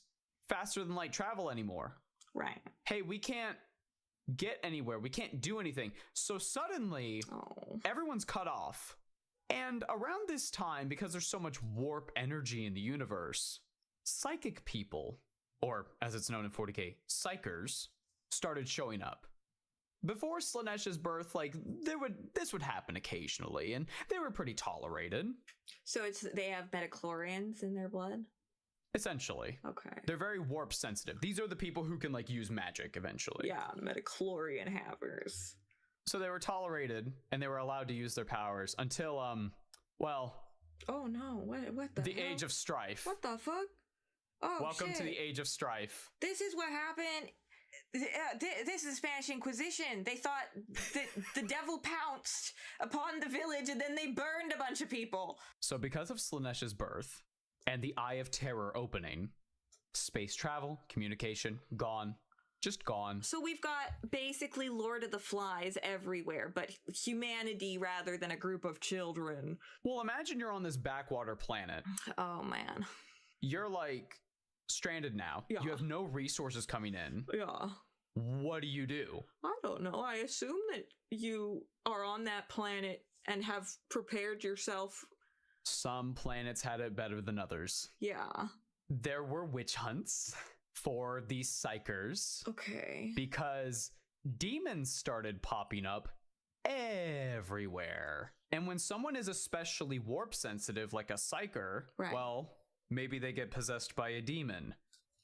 faster than light travel anymore. Right. Hey, we can't get anywhere. We can't do anything. So suddenly, everyone's cut off. And around this time, because there's so much warp energy in the universe, psychic people, or as it's known in 40K, psychers, started showing up. Before Slaanesh's birth, like this would happen occasionally, and they were pretty tolerated. So they have metachlorians in their blood? Essentially. Okay. They're very warp sensitive. These are the people who can like use magic eventually. Yeah, metachlorian havers. So they were tolerated and they were allowed to use their powers until well. Oh no! What the? The hell? Age of Strife. What the fuck? Oh, welcome shit. to the Age of Strife. This is what happened. This is the Spanish Inquisition. They thought that the devil pounced upon the village and then they burned a bunch of people. So because of Slaanesh's birth and the Eye of Terror opening, space travel, communication, gone. Just gone. So we've got basically Lord of the Flies everywhere, but humanity rather than a group of children. Well, imagine you're on this backwater planet. Oh, man. You're like stranded now. Yeah. You have no resources coming in. Yeah. What do you do? I don't know. I assume that you are on that planet and have prepared yourself. Some planets had it better than others. Yeah. There were witch hunts for these psychers. Okay. Because demons started popping up everywhere. And when someone is especially warp sensitive, like a psyker, well, maybe they get possessed by a demon.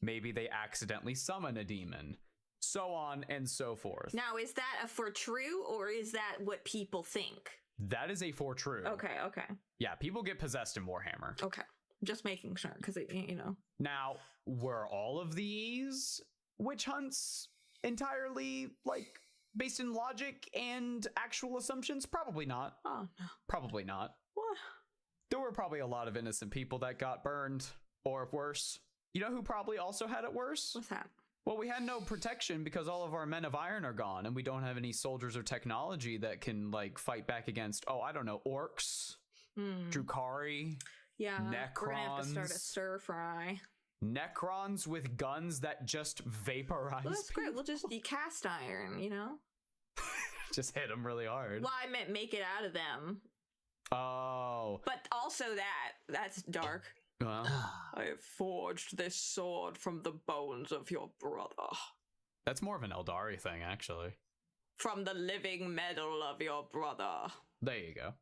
Maybe they accidentally summon a demon. So on and so forth. Now, is that a for true or is that what people think? That is a for true. Okay. Yeah, people get possessed in Warhammer. Okay. Just making sure, because, Now, were all of these witch hunts entirely, like, based in logic and actual assumptions? Probably not. Oh, no. Probably not. What? There were probably a lot of innocent people that got burned, or worse. You know who probably also had it worse? What's that? Well, we had no protection because all of our men of iron are gone, and we don't have any soldiers or technology that can, like, fight back against, orcs, Drukhari. Yeah, Necrons. We're gonna have to start a stir fry. Necrons with guns that just vaporize. Well, that's great. We'll just be cast iron, Just hit them really hard. Well, I meant make it out of them. Oh. But also that's dark. Well, I have forged this sword from the bones of your brother. That's more of an Eldari thing, actually. From the living metal of your brother. There you go.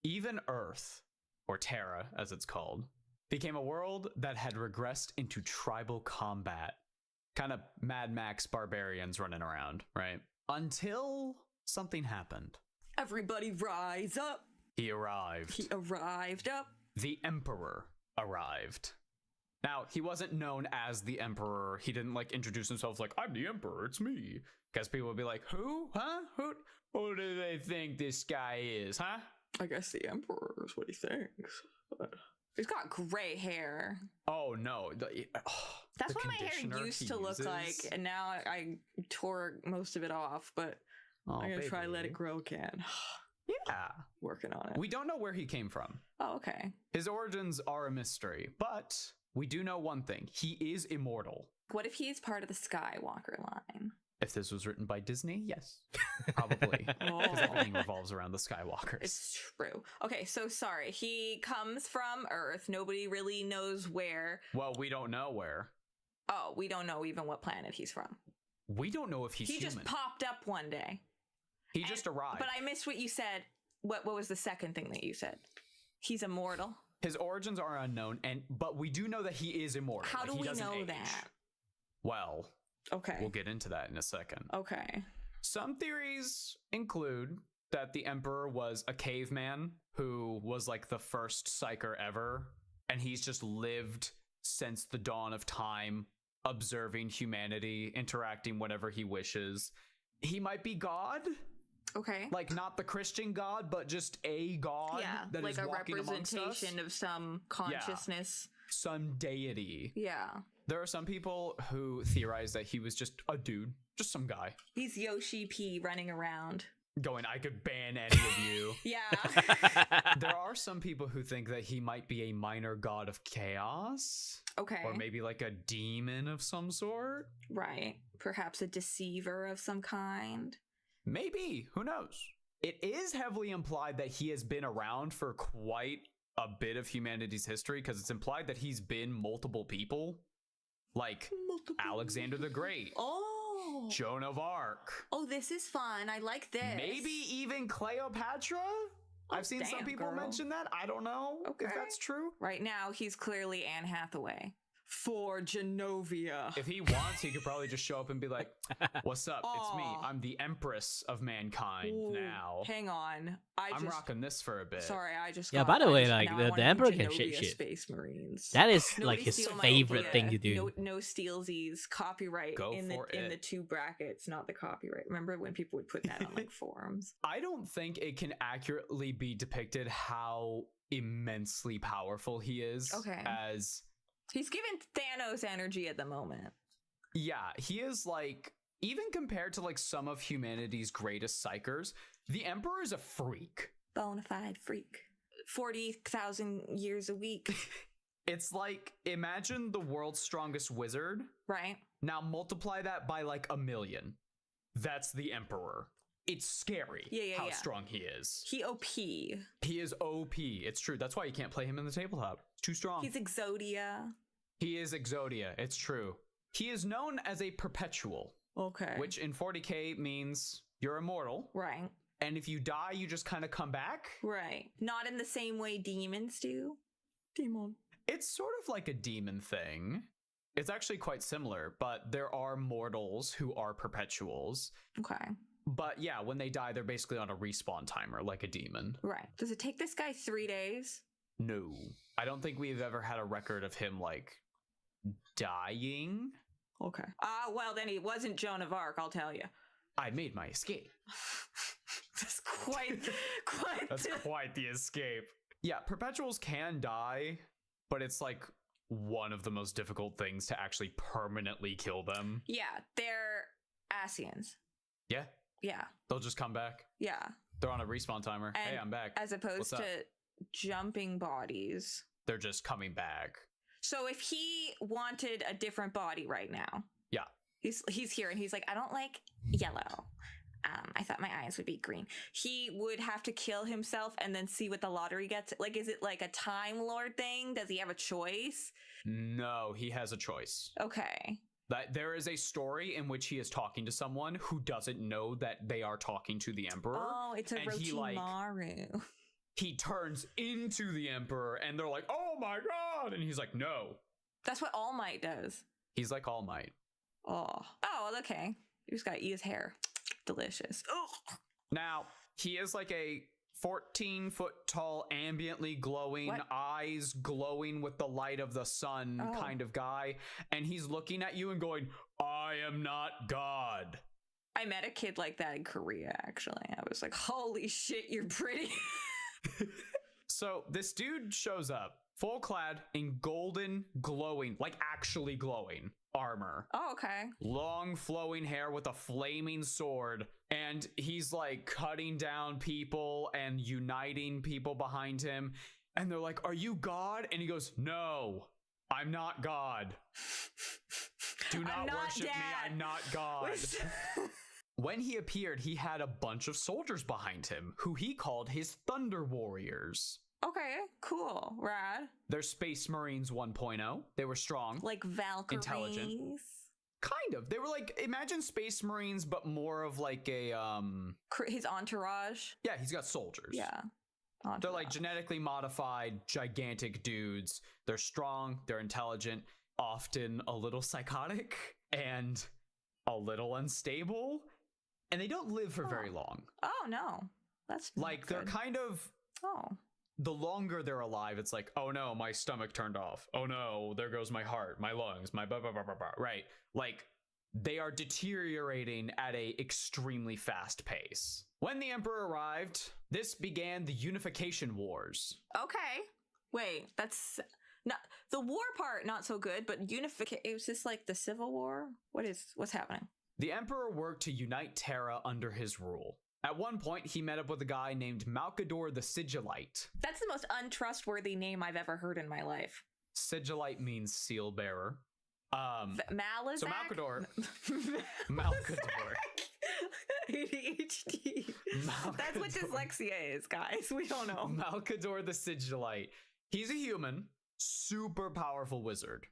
Even Earth, or Terra as it's called, became a world that had regressed into tribal combat. Kind of Mad Max barbarians running around, right? Until something happened. Everybody rise up. He arrived. He arrived up. The Emperor arrived. Now, he wasn't known as the Emperor. He didn't introduce himself like, I'm the Emperor, it's me. Because people would be like, who? Huh? Who do they think this guy is, huh? I guess the Emperor is what he thinks. But he's got gray hair. Oh, no. That's what my hair used to look like. And now I tore most of it off, but I'm going to try to let it grow again. Yeah. Working on it. We don't know where he came from. Oh, okay. His origins are a mystery, but we do know one thing. He is immortal. What if he's part of the Skywalker line? If this was written by Disney, yes. Probably. Because everything revolves around the Skywalkers. It's true. Okay, so sorry. He comes from Earth. Nobody really knows where. Well, we don't know where. Oh, we don't know even what planet he's from. We don't know if he's he human. just popped up one day. He just arrived. But I missed what you said. What was the second thing that you said? He's immortal. His origins are unknown, but we do know that he is immortal. How do he we doesn't know age. that? Well, okay. We'll get into that in a second. Okay. Some theories include that the Emperor was a caveman who was like the first psyker ever, and he's just lived since the dawn of time, observing humanity, interacting whenever he wishes. He might be God. Okay. Like not the Christian God, but just a God that like is a walking amongst us. representation of some consciousness. Yeah. Some deity. Yeah. There are some people who theorize that he was just a dude, just some guy. He's Yoshi P running around. Going, I could ban any of you. Yeah. There are some people who think that he might be a minor god of chaos. Okay. Or maybe like a demon of some sort. Right. Perhaps a deceiver of some kind. Maybe. Who knows? It is heavily implied that he has been around for quite a bit of humanity's history, because it's implied that he's been multiple people. Like Alexander the Great. Oh. Joan of Arc. Oh, this is fun. I like this. Maybe even Cleopatra? I've seen some people mention that. I don't know if that's true. Right now, he's clearly Anne Hathaway. For Genovia. If he wants, he could probably just show up and be like, what's up? It's me. I'm the Empress of mankind now. Hang on. I'm rocking this for a bit. Sorry, I just Yeah, by the way, like the Emperor can shit shit. Space Marines. That is like his favorite thing to do. No stealsies, copyright in the two brackets, not the copyright. Remember when people would put that on like forums? I don't think it can accurately be depicted how immensely powerful he is. Okay. As he's giving Thanos energy at the moment. Yeah, he is like, even compared to like some of humanity's greatest psychers, the Emperor is a freak. Bonafide freak. 40,000 years a week. It's like, imagine the world's strongest wizard. Right. Now multiply that by like 1 million. That's the Emperor. It's scary how strong he is. He OP. He is OP. It's true. That's why you can't play him in the tabletop. Too strong. He's Exodia. He is Exodia. It's true. He is known as a perpetual. Okay. Which in 40k means you're immortal. Right. And if you die, you just kind of come back. Right. Not in the same way demons do. Demon. It's sort of like a demon thing. It's actually quite similar, but there are mortals who are perpetuals. Okay. But yeah, when they die, they're basically on a respawn timer, like a demon. Right. Does it take this guy 3 days? No. I don't think we've ever had a record of him, like, dying. Okay. Well, then he wasn't Joan of Arc, I'll tell you. I made my escape. That's quite That's quite the escape. Yeah, perpetuals can die, but it's like one of the most difficult things to actually permanently kill them. Yeah, they're Asians. Yeah. Yeah. They'll just come back. Yeah. They're on a respawn timer. And hey, I'm back. As opposed to jumping bodies. They're just coming back. So if he wanted a different body right now. Yeah. He's here and he's like, I don't like yellow. I thought my eyes would be green. He would have to kill himself and then see what the lottery gets. Like, is it like a Time Lord thing? Does he have a choice? No, he has a choice. Okay. That there is a story in which he is talking to someone who doesn't know that they are talking to the Emperor. Oh, it's a Orochimaru. He turns into the Emperor and they're like, oh my God. And he's like, no. That's what All Might does. He's like All Might. Oh, okay. You just gotta eat his hair. Delicious. Ugh. Now, he is like a 14-foot tall, ambiently glowing, eyes glowing with the light of the sun kind of guy. And he's looking at you and going, I am not God. I met a kid like that in Korea, actually. I was like, holy shit, you're pretty. So this dude shows up, full clad in golden, glowing, like actually glowing armor. Oh, okay. Long flowing hair with a flaming sword. And he's like cutting down people and uniting people behind him. And they're like, are you God? And he goes, no, I'm not God. Do not worship me. I'm not God. When he appeared, he had a bunch of soldiers behind him who he called his Thunder Warriors. Okay, cool. Rad. They're Space Marines 1.0. They were strong. Like Valkyries. Intelligent. Kind of. They were like, imagine Space Marines, but more of like a His entourage. Yeah, he's got soldiers. Yeah. They're like genetically modified, gigantic dudes. They're strong, they're intelligent, often a little psychotic and a little unstable, and they don't live for very long. Oh no, that's like they're kind of. The longer they're alive, it's like, oh no, my stomach turned off. Oh no, there goes my heart, my lungs, my blah blah blah blah blah. Right, like they are deteriorating at a extremely fast pace. When the Emperor arrived, this began the Unification Wars. Okay. Wait, that's not the war part. Not so good, but unification. It was just like the Civil War. What's happening? The Emperor worked to unite Terra under his rule. At one point, he met up with a guy named Malkador the Sigillite. That's the most untrustworthy name I've ever heard in my life. Sigillite means seal bearer. Malazak? So Malkador. Malkador. ADHD. That's what dyslexia is, guys. We don't know. Malkador the Sigillite. He's a human, super powerful wizard.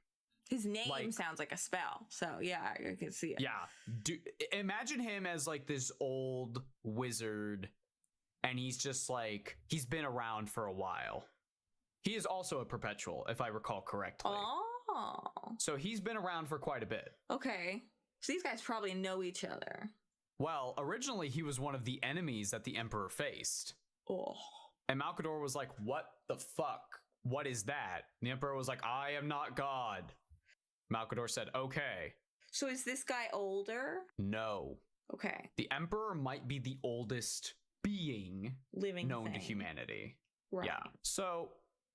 His name sounds like a spell, so yeah, I can see it. Yeah, imagine him as like this old wizard, and he's just like, he's been around for a while. He is also a perpetual, if I recall correctly. Oh. So he's been around for quite a bit. Okay. So these guys probably know each other. Well, originally he was one of the enemies that the Emperor faced. Oh. And Malkador was like, what the fuck? What is that? And the Emperor was like, I am not God. Malkador said, okay. So is this guy older? No. Okay. The Emperor might be the oldest being living known to humanity. Right. Yeah. So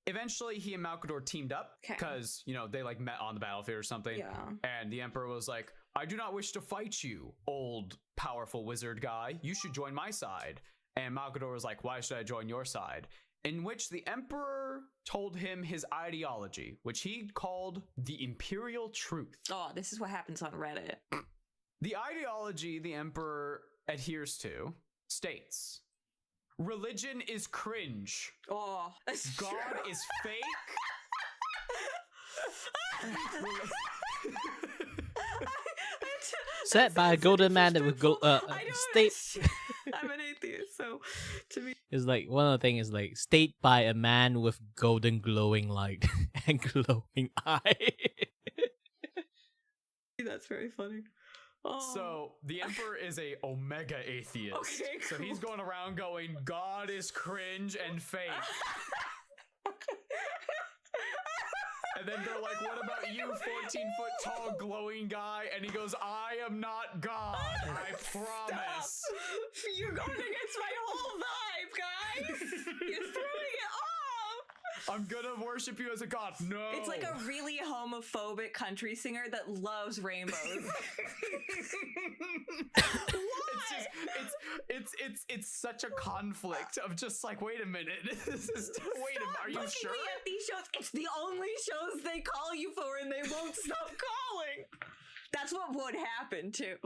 eventually he and Malkador teamed up because, you know, they like met on the battlefield or something. Yeah. And the Emperor was like, I do not wish to fight you, old powerful wizard guy. You should join my side. And Malkador was like, why should I join your side? In which the Emperor told him his ideology, which he called the Imperial Truth. Oh, this is what happens on Reddit. The ideology the Emperor adheres to states, religion is cringe. Oh, God is fake. Set by a golden man that would go state. I'm an atheist, so to me, it's like one of the things is like state by a man with golden glowing light and glowing eye. That's very funny. Oh. So the Emperor is a omega atheist. Okay, cool. So he's going around going, God is cringe and fake. And then they're like, what about you, 14-foot tall glowing guy? And he goes, I am not God. I promise. Stop. You're going against my whole vibe, guys. You're throwing it off. I'm gonna worship you as a god. No. It's like a really homophobic country singer that loves rainbows. It's such a conflict of just like, wait a minute. Are you sure? At these shows, it's the only shows they call you for, and they won't stop calling. That's what would happen too.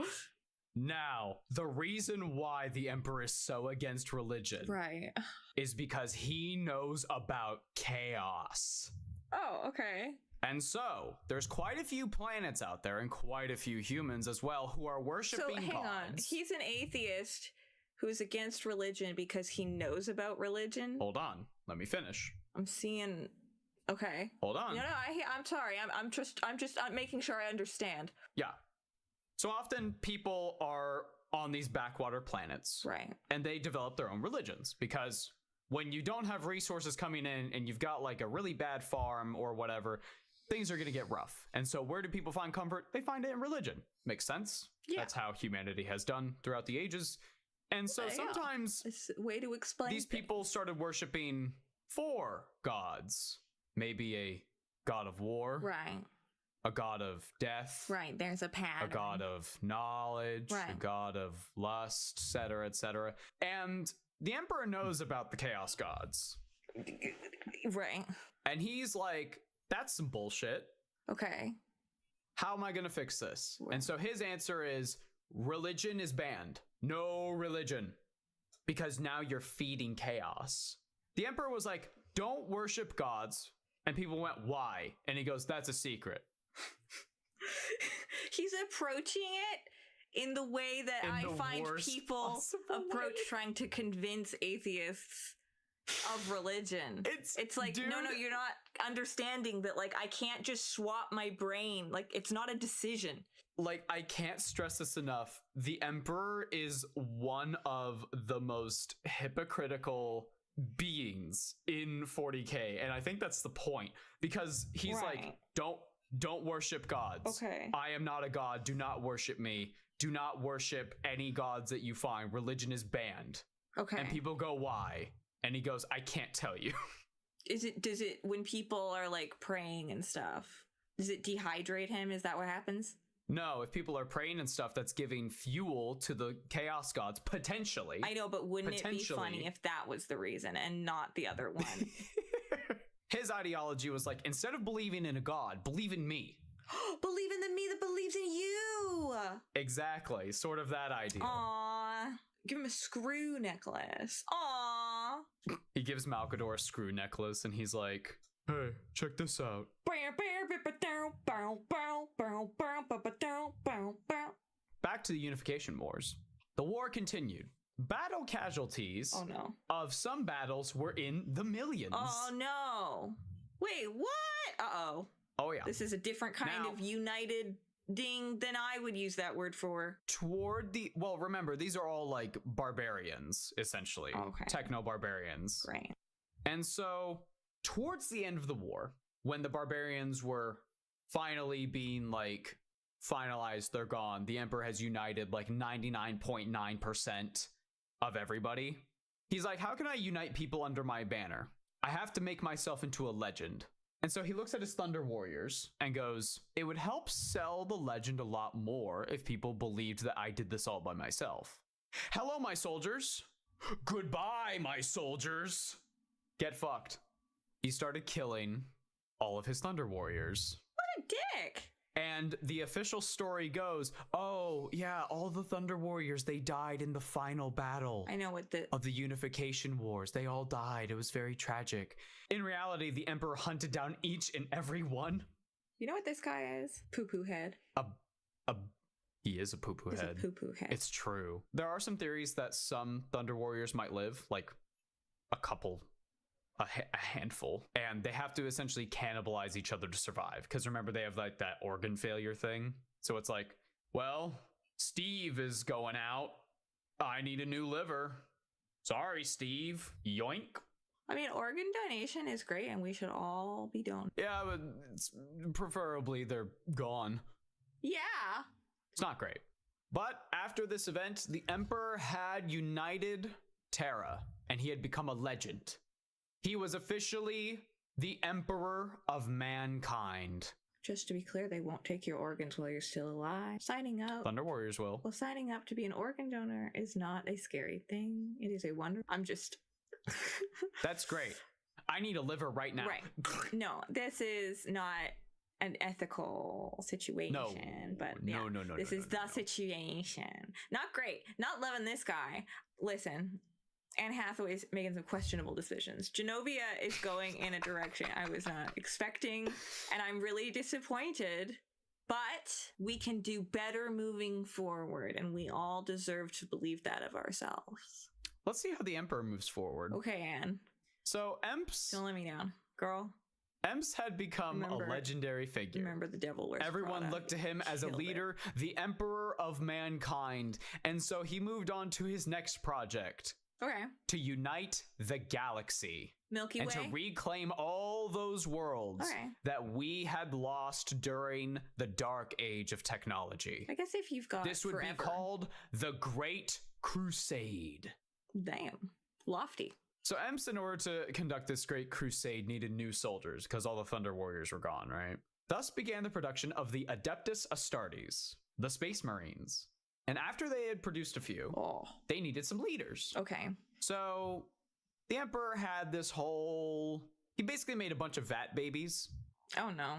Now, the reason why the Emperor is so against religion, right, is because he knows about chaos. Oh, okay. And so, there's quite a few planets out there and quite a few humans as well who are worshiping gods. So, hang on. He's an atheist who's against religion because he knows about religion? Hold on. Let me finish. I'm seeing... Okay. Hold on. No, I'm sorry. I'm just making sure I understand. Yeah. So often people are on these backwater planets. Right. And they develop their own religions because when you don't have resources coming in and you've got like a really bad farm or whatever, things are going to get rough. And so where do people find comfort? They find it in religion. Makes sense. Yeah. That's how humanity has done throughout the ages. And so sometimes it's a way to explain these people started worshiping 4 gods. Maybe a god of war. Right. A god of death. Right, there's a pattern. A god of knowledge. Right. A god of lust, etc., etc. And the Emperor knows about the chaos gods. Right. And he's like, that's some bullshit. Okay. How am I going to fix this? Right. And so his answer is, religion is banned. No religion. Because now you're feeding chaos. The Emperor was like, don't worship gods. And people went, why? And he goes, that's a secret. He's approaching it in the way that I find people approach trying to convince atheists of religion. It's like, dude, no, you're not understanding that, like, I can't just swap my brain. Like, it's not a decision. Like, I can't stress this enough. The Emperor is one of the most hypocritical beings in 40K, and I think that's the point, because he's like, don't worship gods. Okay. I am not a god. Do not worship me. Do not worship any gods that you find. Religion is banned. Okay. And people go, why? And he goes, I can't tell you. Does it, when people are like praying and stuff, does it dehydrate him? Is that what happens? No, if people are praying and stuff, that's giving fuel to the chaos gods, potentially. I know, but wouldn't it be funny if that was the reason and not the other one? His ideology was like, instead of believing in a god, believe in me. Believe in the me that believes in you. Exactly, sort of that idea. Aww. Give him a screw necklace. Aww. He gives Malkador a screw necklace and he's like, hey, check this out. Back to the Unification Wars. The war continued. Battle casualties of some battles were in the millions. Oh no. Wait, what? Uh-oh. Oh yeah. This is a different kind of united ding than I would use that word for. Well, remember, these are all like barbarians, essentially. Okay. Techno barbarians. Right. And so towards the end of the war, when the barbarians were finally being like finalized, they're gone. The Emperor has united like 99.9% of everybody. He's like, how can I unite people under my banner? I have to make myself into a legend. And so he looks at his Thunder Warriors and goes, it would help sell the legend a lot more if people believed that I did this all by myself. Hello, my soldiers. Goodbye, my soldiers. Get fucked. He started killing all of his Thunder Warriors. What a dick. And the official story goes, oh, yeah, all the Thunder Warriors, they died in the final battle. I know what of the Unification Wars. They all died. It was very tragic. In reality, the Emperor hunted down each and every one. You know what this guy is? Poo-poo head. He is a poo-poo head. He's a poo-poo head. It's true. There are some theories that some Thunder Warriors might live, like a couple, a handful, and they have to essentially cannibalize each other to survive. Because remember, they have like that organ failure thing. So it's like, well, Steve is going out. I need a new liver. Sorry, Steve. Yoink. I mean, organ donation is great, and we should all be donating. Yeah, but preferably they're gone. Yeah. It's not great. But after this event, the Emperor had united Terra, and he had become a legend. He was officially the Emperor of mankind. Just to be clear, they won't take your organs while you're still alive. Signing up. Thunder Warriors will. Well, signing up to be an organ donor is not a scary thing. It is a wonder. I'm just... That's great. I need a liver right now. Right. No, this is not an ethical situation. No. But yeah, no. This is the situation. Not great. Not loving this guy. Listen, Anne Hathaway's making some questionable decisions. Genovia is going in a direction I was not expecting, and I'm really disappointed. But we can do better moving forward, and we all deserve to believe that of ourselves. Let's see how the Emperor moves forward. Okay, Anne. So Emps... Don't let me down, girl. Emps had become a legendary figure. Remember, the devil wears Everyone Prada. looked to him as a leader, the Emperor of mankind. And so he moved on to his next project. Okay. To unite the galaxy. Milky Way. And to reclaim all those worlds that we had lost during the dark age of technology. I guess if you've got this would be called the Great Crusade. Damn. Lofty. So Emps, in order to conduct this great crusade, needed new soldiers because all the Thunder Warriors were gone, right? Thus began the production of the Adeptus Astartes, the Space Marines. And after they had produced a few, they needed some leaders. Okay. So the Emperor had this whole... He basically made a bunch of vat babies. Oh, no.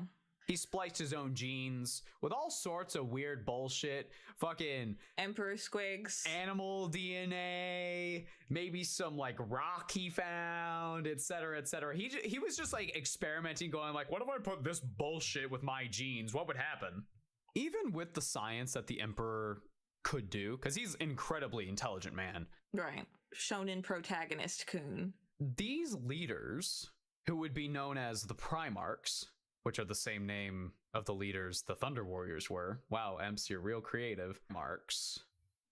He spliced his own genes with all sorts of weird bullshit. Fucking Emperor squigs, animal DNA, maybe some like rock he found, etc., etc. He was just like experimenting, going like, what if I put this bullshit with my genes? What would happen? even with the science that the Emperor could do, because he's an incredibly intelligent man. Right. Shonen protagonist Kun. These leaders, who would be known as the Primarchs, which are the same name of the leaders the Thunder Warriors were. Wow, Emps, you're real creative. Marks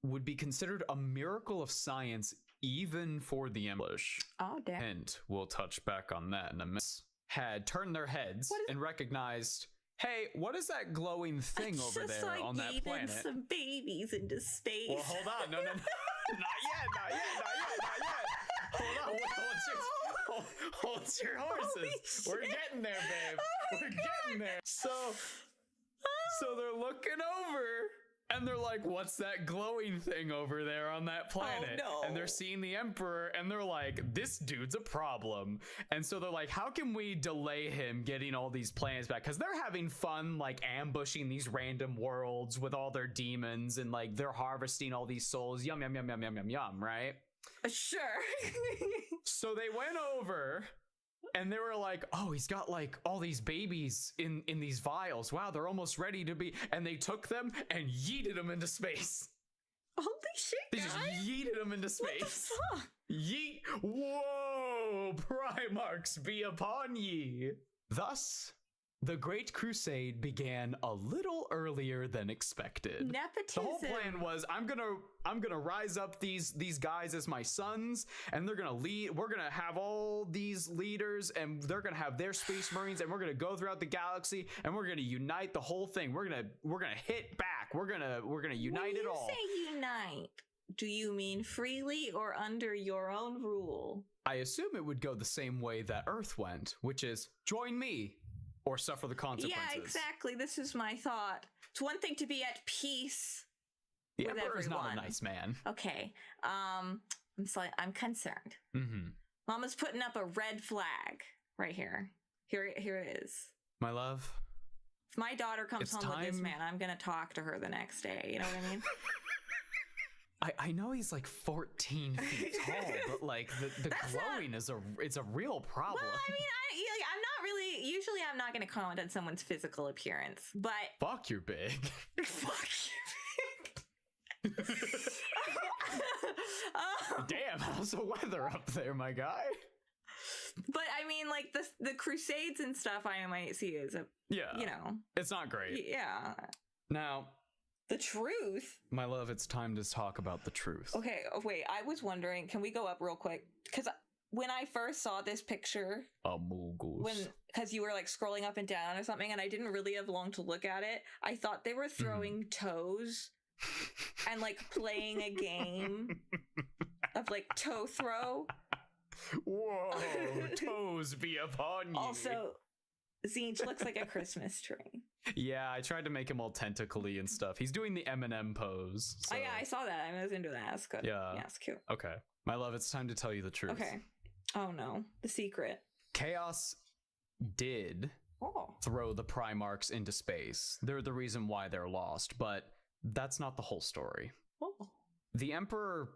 would be considered a miracle of science even for the English. Oh, damn. And we'll touch back on that in a minute. Had turned their heads and recognized, hey, what is that glowing thing over there on that planet? Some babies into space. Well, hold on. No. Not yet. Hold on. Hold your horses. We're getting there, babe. We're getting there. So they're looking over and they're like, what's that glowing thing over there on that planet? Oh, no. And they're seeing the Emperor and they're like, this dude's a problem. And so they're like, how can we delay him getting all these planets back? Because they're having fun, like ambushing these random worlds with all their demons and like they're harvesting all these souls. Yum, yum, yum, yum, yum, yum, yum, right? Sure. So they went over and they were like, oh, he's got like all these babies in these vials. Wow, they're almost ready to be. And they took them and yeeted them into space. Holy shit, They just yeeted them into space. What the fuck? Yeet. Whoa, Primarchs be upon ye. Thus, the Great Crusade began a little earlier than expected. Nepotism. The whole plan was, I'm gonna rise up these guys as my sons, and they're gonna lead. We're gonna have all these leaders, and they're gonna have their space marines, and we're gonna go throughout the galaxy, and we're gonna unite the whole thing. We're gonna hit back. We're gonna unite it all. When you say unite, do you mean freely or under your own rule? I assume it would go the same way that Earth went, which is join me or suffer the consequences. Yeah, exactly. This is my thought. It's one thing to be at peace The with Emperor's everyone. not a nice man. Okay. I'm concerned. Mm-hmm. Mama's putting up a red flag right here. Here it is. My love. If my daughter comes It's home with this time- man, I'm gonna talk to her the next day. You know what I mean? I know he's like 14 feet tall, but like the glowing is a real problem. Well, I mean, I'm not really. Usually, I'm not gonna comment on someone's physical appearance, but Fuck, you're big. fuck you. Damn, how's the weather up there, my guy? But I mean, like the Crusades and stuff, I might see as a Yeah. you know, It's not great. yeah. Now, The truth. my love, it's time to talk about the truth. Okay, wait. I was wondering, can we go up real quick? Because when I first saw this picture, because you were like scrolling up and down or something, and I didn't really have long to look at it, I thought they were throwing toes and like playing a game of like toe throw. Whoa, toes be upon you. Also, Zinch looks like a Christmas tree. Yeah, I tried to make him all tentacly and stuff. He's doing the Eminem pose. So. Oh yeah, I saw that. I was into that. That's good. Yeah. Yeah, it's cute. Okay. My love, it's time to tell you the truth. Okay. Oh no, the secret. Chaos did Oh. throw the Primarchs into space. They're the reason why they're lost, but that's not the whole story. Oh. The Emperor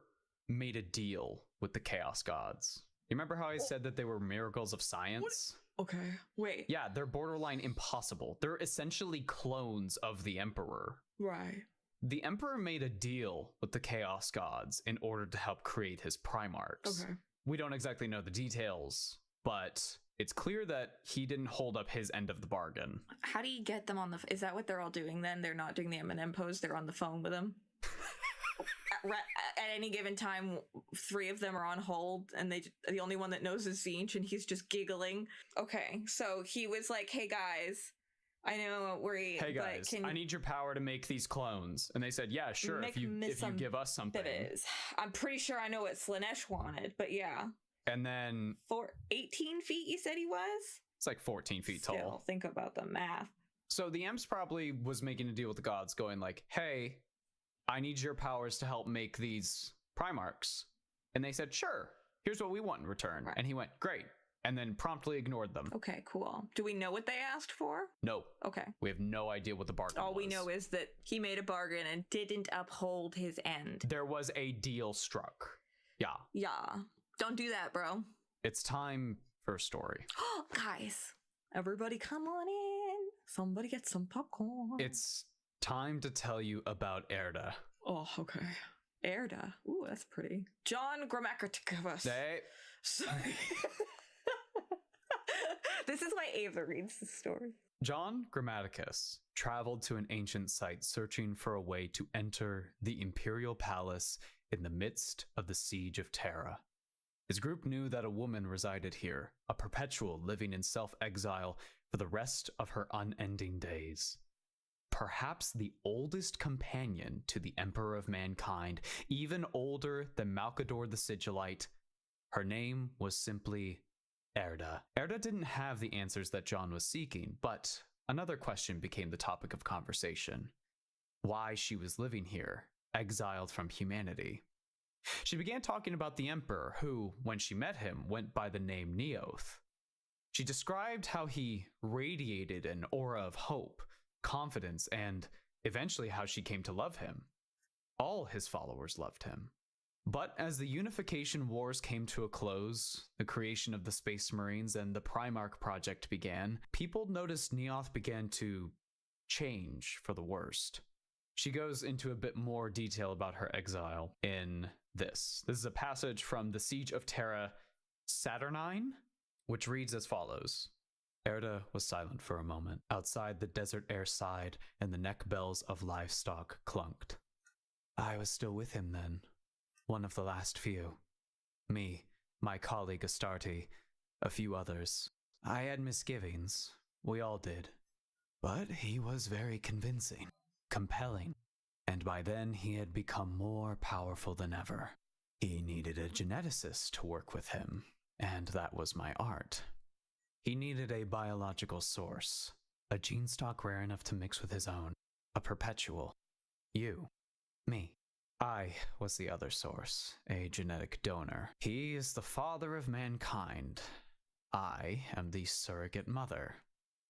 made a deal with the Chaos Gods. You remember how I said that they were miracles of science? Okay. Wait. Yeah, they're borderline impossible. They're essentially clones of the Emperor. Right. The Emperor made a deal with the Chaos Gods in order to help create his Primarchs. Okay. We don't exactly know the details, but it's clear that he didn't hold up his end of the bargain. How do you get them on the? Is that what they're all doing then? They're not doing the Eminem pose. They're on the phone with him. At any given time, 3 of them are on hold, and the only one that knows is Zinch, and he's just giggling. Okay, so he was like, "Hey guys, I know we're Hey guys, but I need your power to make these clones." And they said, "Yeah, sure. If you give us something." It is. I'm pretty sure I know what Slanesh wanted, but yeah. And then 18 feet. You said he was. It's like 14 feet Still, tall. think about the math. So the Emps probably was making a deal with the gods, going like, "Hey, I need your powers to help make these Primarchs." And they said, "Sure, here's what we want in return." Right. And he went, "Great." And then promptly ignored them. Okay, cool. Do we know what they asked for? No. Okay. We have no idea what the bargain All was. we know is that he made a bargain and didn't uphold his end. There was a deal struck. Yeah. Yeah. Don't do that, bro. It's time for a story. Guys, everybody come on in. Somebody get some popcorn. It's Time to tell you about Erda. Oh, okay. Erda. Ooh, that's pretty. John Grammaticus. Hey. Sorry. This is why Ava reads the story. John Grammaticus traveled to an ancient site searching for a way to enter the imperial palace in the midst of the siege of Terra. His group knew that a woman resided here, a perpetual living in self-exile for the rest of her unending days. Perhaps the oldest companion to the Emperor of Mankind, even older than Malkador the Sigillite. Her name was simply Erda. Erda didn't have the answers that John was seeking, but another question became the topic of conversation. Why she was living here, exiled from humanity. She began talking about the Emperor, who, when she met him, went by the name Neoth. She described how he radiated an aura of hope, confidence, and eventually how she came to love him. All his followers loved him. But as the Unification Wars came to a close, the creation of the Space Marines and the Primarch project began, people noticed Neoth began to change for the worst. She goes into a bit more detail about her exile in this. This is a passage from the Siege of Terra Saturnine, which reads as follows. Erda was silent for a moment. Outside, the desert air sighed, and the neck bells of livestock clunked. I was still with him then, one of the last few. Me, my colleague Astarte, a few others. I had misgivings. We all did. But he was very convincing, compelling, and by then he had become more powerful than ever. He needed a geneticist to work with him, and that was my art. He needed a biological source, a gene stock rare enough to mix with his own, a perpetual. You, me. I was the other source, a genetic donor. He is the father of mankind. I am the surrogate mother,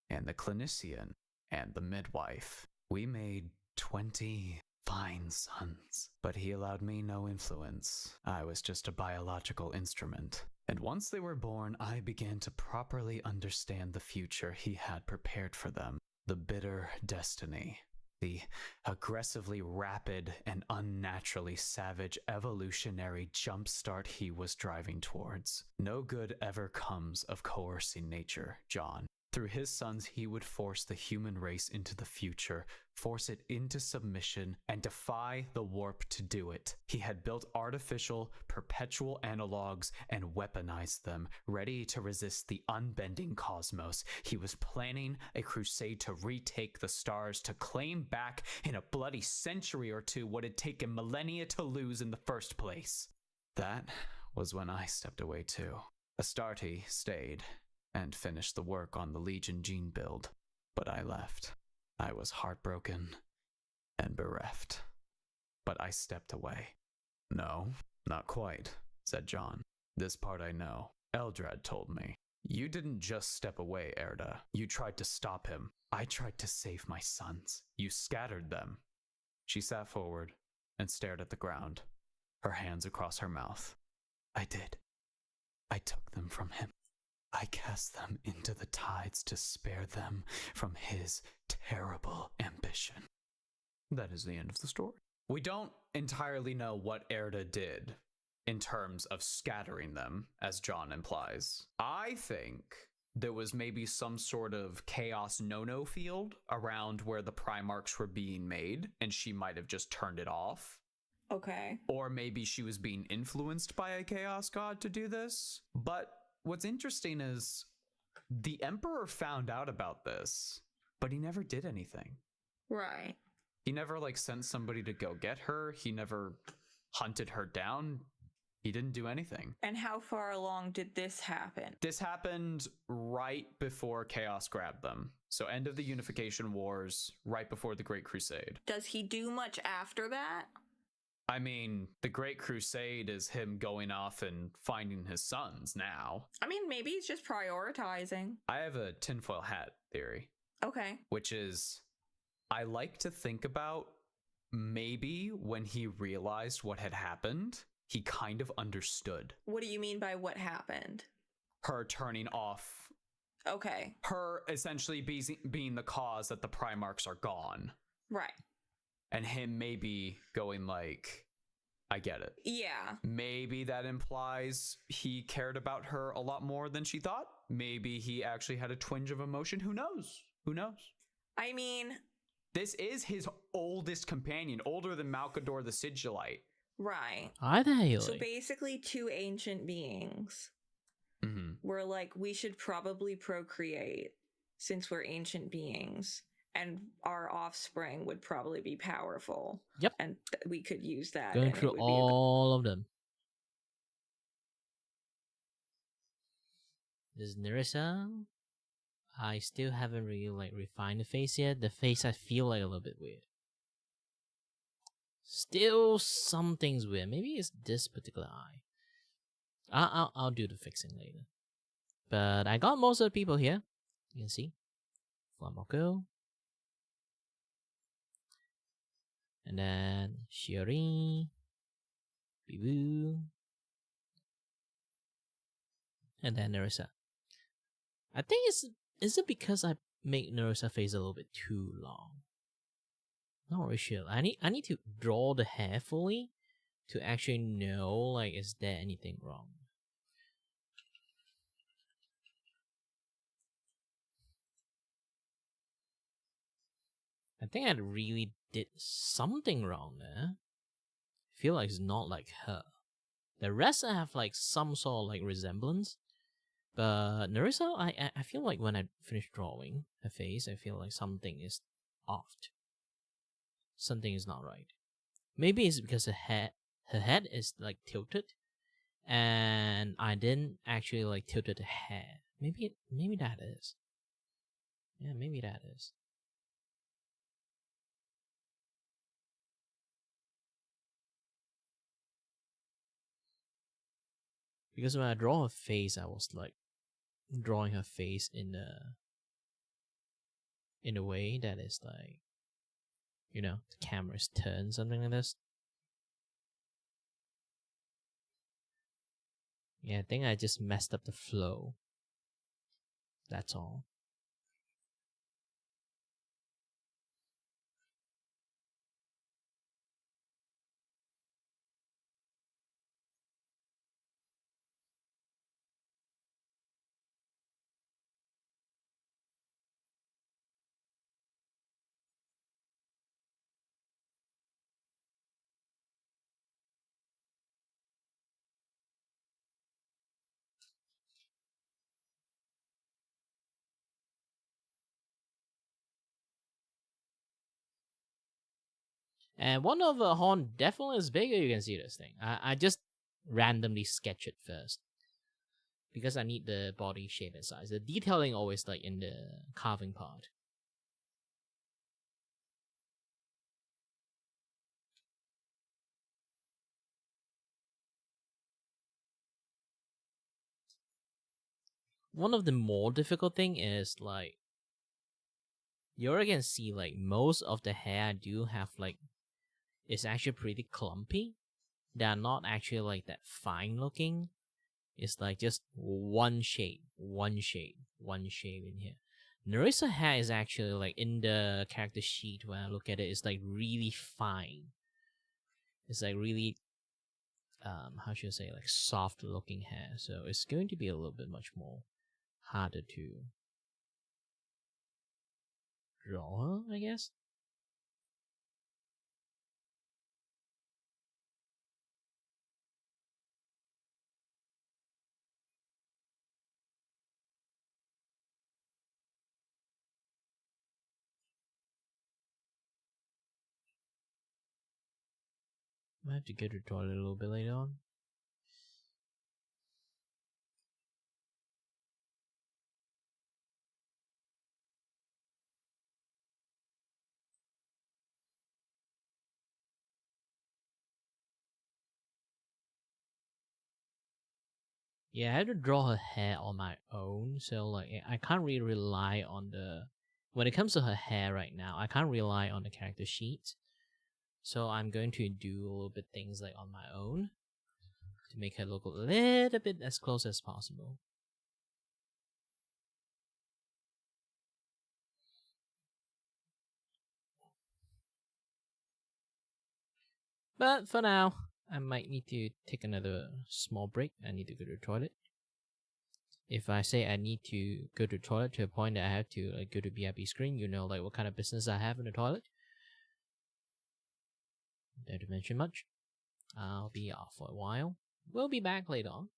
and the clinician, and the midwife. We made 20 fine sons, but he allowed me no influence. I was just a biological instrument. And once they were born, I began to properly understand the future he had prepared for them. The bitter destiny. The aggressively rapid and unnaturally savage evolutionary jumpstart he was driving towards. No good ever comes of coercing nature, John. Through his sons, he would force the human race into the future, force it into submission, and defy the warp to do it. He had built artificial, perpetual analogs and weaponized them, ready to resist the unbending cosmos. He was planning a crusade to retake the stars, to claim back in a bloody century or two what had taken millennia to lose in the first place. That was when I stepped away too. Astarte stayed and finished the work on the Legion gene build, but I left. I was heartbroken and bereft, but I stepped away. No, not quite, said John. This part I know. Eldrad told me. You didn't just step away, Erda. You tried to stop him. I tried to save my sons. You scattered them. She sat forward and stared at the ground, her hands across her mouth. I did. I took them from him. I cast them into the tides to spare them from his terrible ambition. That is the end of the story. We don't entirely know what Erda did in terms of scattering them, as John implies. I think there was maybe some sort of chaos no-no field around where the Primarchs were being made, and she might have just turned it off. Okay. Or maybe she was being influenced by a chaos god to do this. But what's interesting is the Emperor found out about this, but he never did anything. Right. He never sent somebody to go get her. He never hunted her down. He didn't do anything. And how far along did this happen? This happened right before Chaos grabbed them. So end of the Unification Wars, right before the Great Crusade. Does he do much after that? I mean, the Great Crusade is him going off and finding his sons now. I mean, maybe he's just prioritizing. I have a tinfoil hat theory. Okay. Which is, I like to think about maybe when he realized what had happened, he kind of understood. What do you mean by what happened? Her turning off. Okay. Her essentially being the cause that the Primarchs are gone. Right. And him maybe going like, I get it. Yeah. Maybe that implies he cared about her a lot more than she thought. Maybe he actually had a twinge of emotion. Who knows? Who knows? I mean, this is his oldest companion, older than Malkador the Sigilite. Right. Are they? So basically, two ancient beings were like, we should probably procreate since we're ancient beings, and our offspring would probably be powerful. Yep. And we could use that. Going and through all of them. This is Nerissa. I still haven't really like refined the face yet. The face I feel like a little bit weird. Still something's weird. Maybe it's this particular eye. I'll do the fixing later. But I got most of the people here. You can see. Flamoko. And then Shiori. Bibu. And then Nerissa. I think is it because I make Nerissa face a little bit too long? Not really sure. I need to draw the hair fully to actually know like is there anything wrong. I think I really did something wrong there. I feel like it's not like her. The rest I have like some sort of like resemblance. But Nerissa, I feel like when I finish drawing her face, I feel like something is off. Something is not right. Maybe it's because her head is like tilted, and I didn't actually like tilted the hair. Maybe that is. Yeah, maybe that is. Because when I draw her face, I was like drawing her face in a way that is like, you know, the camera's turned, something like this. Yeah, I think I just messed up the flow. That's all. And one of the horn definitely is bigger. You can see this thing. I just randomly sketch it first because I need the body shape and size. The detailing always like in the carving part. One of the more difficult thing is like you already can see like most of the hair I do have like it's actually pretty clumpy. They are not actually like that fine looking. It's like just one shade in here. Nerissa hair is actually like in the character sheet when I look at it, it's like really fine. It's like really how should I say, like soft looking hair. So it's going to be a little bit much more harder to draw her, I guess. I have to go to the toilet a little bit later on. Yeah, I had to draw her hair on my own, so like I can't really rely on the when it comes to her hair right now, I can't rely on the character sheet. So I'm going to do a little bit things like on my own to make her look a little bit as close as possible. But for now, I might need to take another small break. I need to go to the toilet. If I say I need to go to the toilet to a point that I have to like, go to BIP screen, you know like what kind of business I have in the toilet. Don't mention much. I'll be off for a while. We'll be back later on.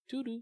Toodoo.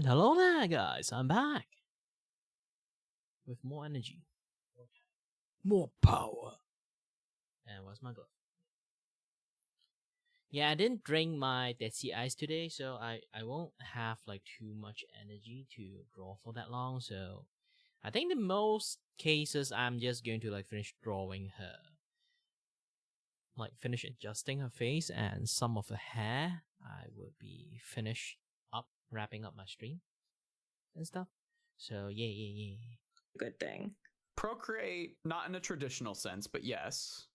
And hello there, guys. I'm back with more energy, more power. And where's my glove? Yeah, I didn't drink my Desi ice today, so I won't have like too much energy to draw for that long. So I think in most cases I'm just going to like finish drawing her, like finish adjusting her face and some of her hair. I would be finished up wrapping up my stream and stuff. So yeah. Good thing. Procreate, not in a traditional sense, but yes.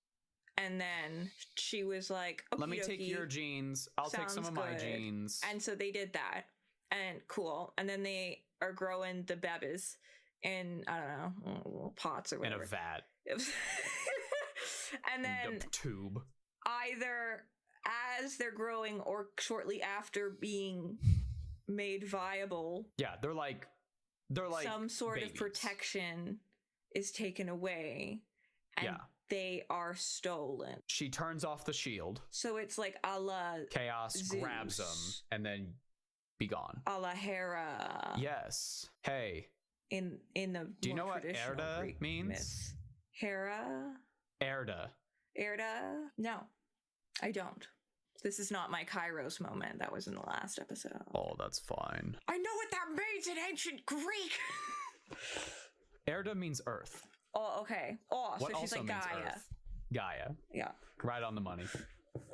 And then she was like, let me take "Okey-dokey, your genes. I'll take some of my sounds good." genes. And so they did that. And cool. And then they are growing the bebes in, I don't know, little pots or In whatever. a vat. And then A tube. either as they're growing or shortly after being made viable, Yeah, they're like some sort babies. of protection is taken away. And Yeah. they are stolen. She turns off the shield. So it's like a la Chaos Zeus, grabs them and then be gone. a la Hera. Yes. Hey. In the Do you know more what traditional Erda Greek means? myths. Hera? Erda. Erda? No, I don't. This is not my Kairos moment. That was in the last episode. Oh, that's fine. I know what that means in ancient Greek. Erda means earth. Oh, okay. Oh, What so she's also like means Gaia. earth? Gaia. Yeah. Right on the money.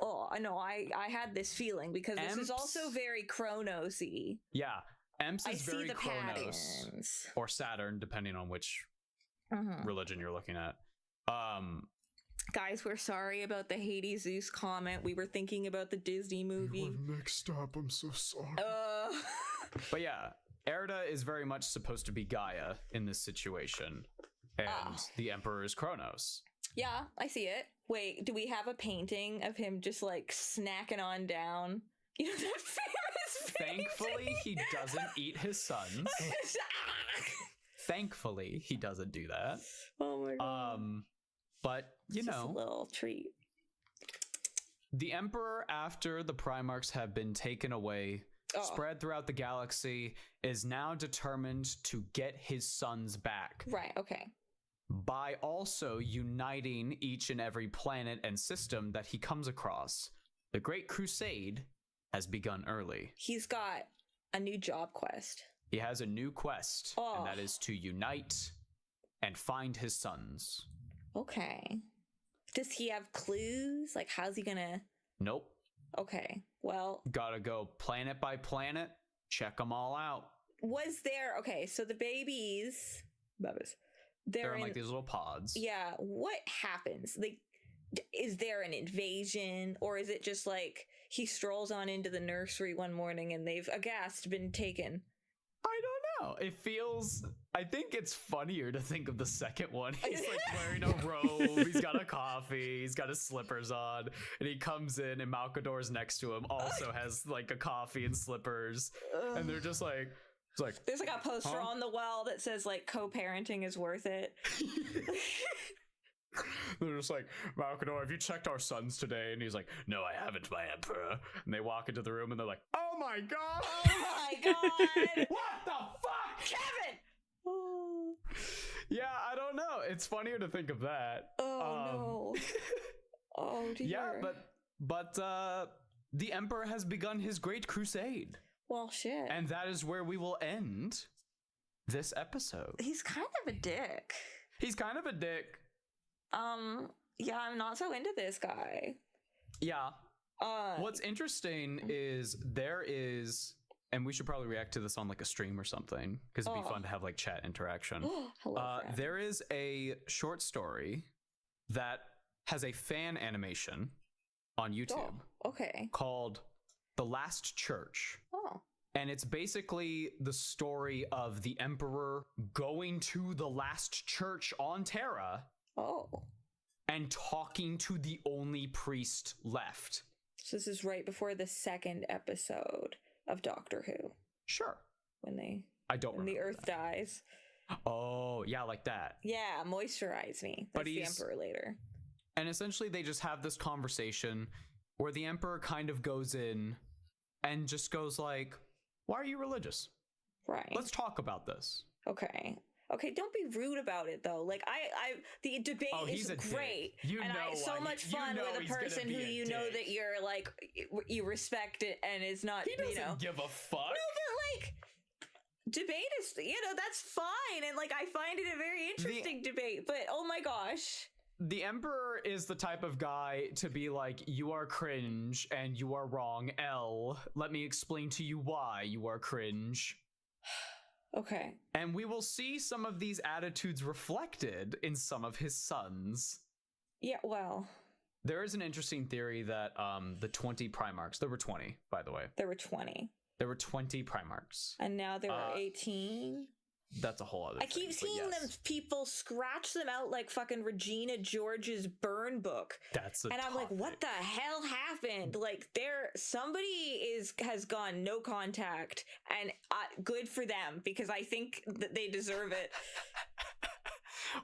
Oh, I know. I had this feeling because this is also very Chronos-y. Yeah. Emps I is see very the Chronos. patterns. Or Saturn, depending on which religion you're looking at. Guys, we're sorry about the Hades Zeus comment. We were thinking about the Disney movie. Mixed up. I'm so sorry. But yeah, Erda is very much supposed to be Gaia in this situation. And the Emperor is Kronos. Yeah, I see it. Wait, do we have a painting of him just like snacking on down? You know that famous Thankfully, he doesn't eat his sons. Thankfully, he doesn't do that. Oh my god. But you It's know, just a little treat. The Emperor, after the Primarchs have been taken away, spread throughout the galaxy, is now determined to get his sons back. Right, okay. By also uniting each and every planet and system that he comes across. The Great Crusade has begun early. He's got a new job quest. He has a new quest, and that is to unite and find his sons. Okay. Does he have clues? Like, how's he gonna... Nope. Okay, well... Gotta go planet by planet, check them all out. Was there... Okay, so the babies... They're in like these little pods. Yeah, what happens? Like, is there an invasion? Or is it just like he strolls on into the nursery one morning and they've, aghast, been taken? I don't know. It feels... I think it's funnier to think of the second one. He's like wearing a robe, he's got a coffee, he's got his slippers on, and he comes in and Malkador's next to him, also has like a coffee and slippers. And they're just like... It's like, there's like a poster on the wall that says like co-parenting is worth it. They're just like, Malkador, have you checked our sons today? And he's like, no, I haven't, my emperor. And they walk into the room and they're like, oh my god! Oh my god! What the fuck? Kevin! Oh. Yeah, I don't know. It's funnier to think of that. Oh no. Oh dear. Yeah, but the emperor has begun his great crusade. Well, shit. And that is where we will end this episode. He's kind of a dick. He's kind of a dick. Yeah, I'm not so into this guy. Yeah. What's interesting is there is, and we should probably react to this on like a stream or something, because it'd be fun to have like chat interaction. Hello, there is a short story that has a fan animation on YouTube. Okay. Called The Last Church. Oh. And it's basically the story of the Emperor going to the last church on Terra. Oh. And talking to the only priest left. So this is right before the second episode of Doctor Who. Sure. When the Earth dies. Oh, yeah, like that. Yeah, moisturize me. That's the Emperor later. And essentially they just have this conversation where the Emperor kind of goes in and just goes like, why are you religious? Right. Let's talk about this. Okay. Okay, don't be rude about it though. Like the debate is great, and I so much fun with a person who you know that you're like you respect it and is not. He doesn't give a fuck. No, but like debate is that's fine, and like I find it a very interesting debate. But oh my gosh. The Emperor is the type of guy to be like, you are cringe and you are wrong. Let me explain to you why you are cringe. Okay. And we will see some of these attitudes reflected in some of his sons. Yeah, well. There is an interesting theory that the 20 Primarchs, there were 20, by the way. There were 20. There were 20 Primarchs. And now there are 18. That's a whole other thing. I keep seeing them people scratch them out like fucking Regina George's burn book. That's a And I'm like, what the hell happened? Like somebody has gone no contact, and good for them, because I think that they deserve it.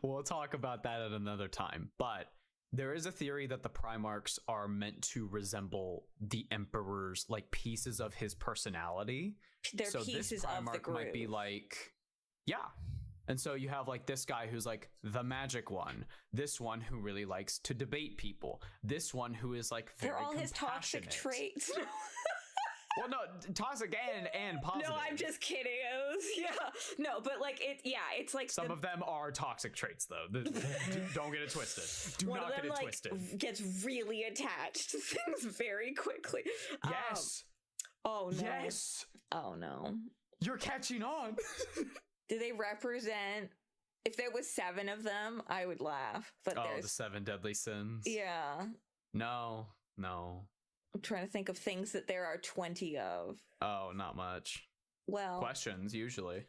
We'll talk about that at another time. But there is a theory that the Primarchs are meant to resemble the Emperor's, like pieces of his personality. They're pieces this Primarch of the group. might be like, yeah. And so you have like this guy who's like the magic one, this one who really likes to debate people, this one who is like very They're all his toxic traits. Well, no, toxic and positive. No, I'm just kidding. No, but like it's like some of them are toxic traits though. Don't get it twisted. Do not get it twisted. Gets really attached to things very quickly. Yes. Oh no. Yes. Oh no. You're catching on. Do they represent? If there was 7 of them, I would laugh. But the 7 deadly sins. Yeah. No. I'm trying to think of things that there are 20 of. Oh, not much. Well, questions usually.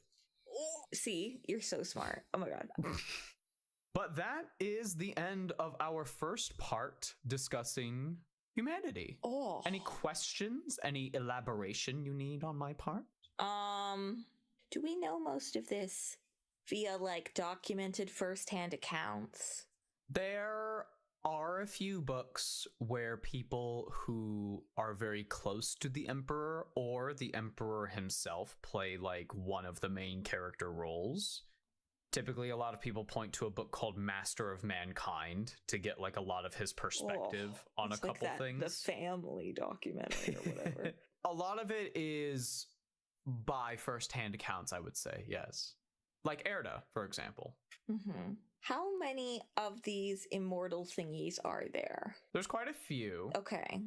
See, you're so smart. Oh my god. But that is the end of our first part discussing humanity. Oh. Any questions? Any elaboration you need on my part? Do we know most of this via like documented firsthand accounts? There are a few books where people who are very close to the Emperor or the Emperor himself play like one of the main character roles. Typically, a lot of people point to a book called Master of Mankind to get like a lot of his perspective on a couple things. The family documentary or whatever. A lot of it is by firsthand accounts, I would say, yes. Like Erda, for example. Mm-hmm. How many of these immortal thingies are there? There's quite a few. Okay.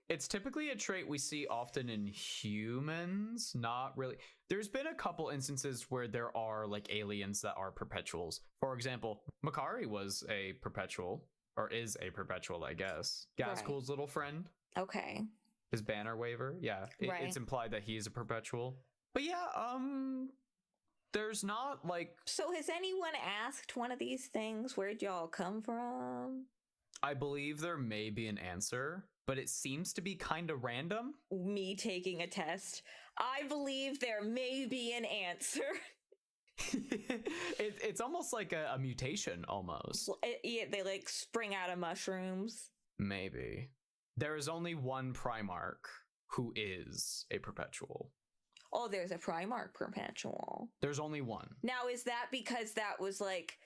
It's typically a trait we see often in humans, not really. There's been a couple instances where there are like aliens that are perpetuals. For example, Makari was a perpetual, or is a perpetual, I guess. Gaskul's little friend. Okay. His banner waver. Yeah. It's implied that he's a perpetual. But yeah, there's not like... So has anyone asked one of these things? Where'd y'all come from? I believe there may be an answer, but it seems to be kind of random. Me taking a test. I believe there may be an answer. It's almost like a mutation, almost. They like spring out of mushrooms. Maybe. There is only one Primarch who is a perpetual. Oh, there's a Primarch perpetual. There's only one. Now, is that because that was like,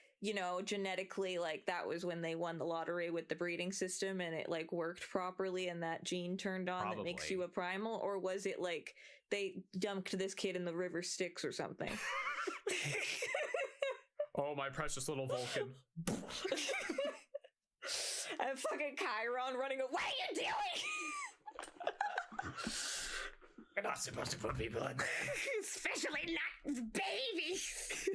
genetically, like that was when they won the lottery with the breeding system and it like worked properly and that gene turned on that makes you a primal? Or was it like they dumped this kid in the river Styx or something? Oh, my precious little Vulcan. And fucking Chiron running away. What are you doing? You're not supposed to put people in there. Especially not babies.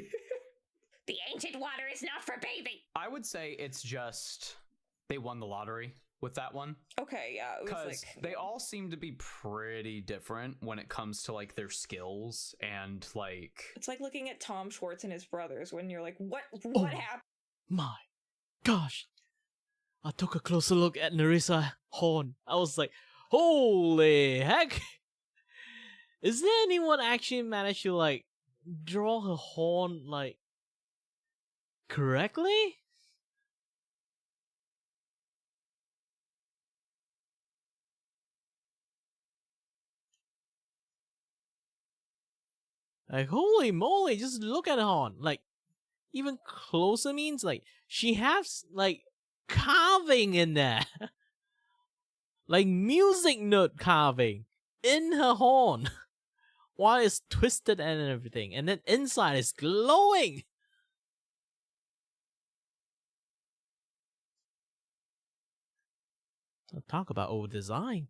The ancient water is not for bathing. I would say it's just they won the lottery with that one. Okay, yeah. Because they all seem to be pretty different when it comes to like their skills and like... It's like looking at Tom Schwartz and his brothers when you're like, what happened? My gosh. I took a closer look at Nerissa Horn. I was like, holy heck. Is there anyone actually managed to like draw her horn like correctly? Like, holy moly, just look at her. Like, even closer means, like, she has, like, carving in there. Like, music note carving in her horn. While it's twisted and everything. And then inside is glowing. Talk about old design.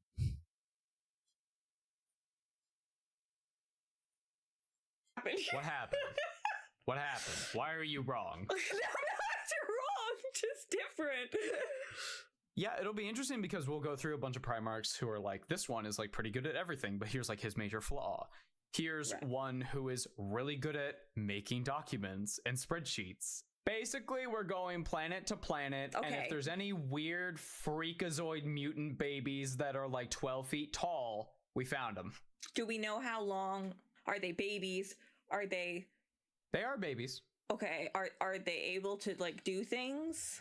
What happened? What happened? Why are you wrong? No, not wrong, just different. Yeah, it'll be interesting because we'll go through a bunch of Primarchs who are like, this one is like pretty good at everything, but here's like his major flaw. Here's one who is really good at making documents and spreadsheets. Basically, we're going planet to planet, and if there's any weird freakazoid mutant babies that are like 12 feet tall, we found them. Do we know how long? Are they babies? Are they... They are babies. Okay, are they able to, like, do things?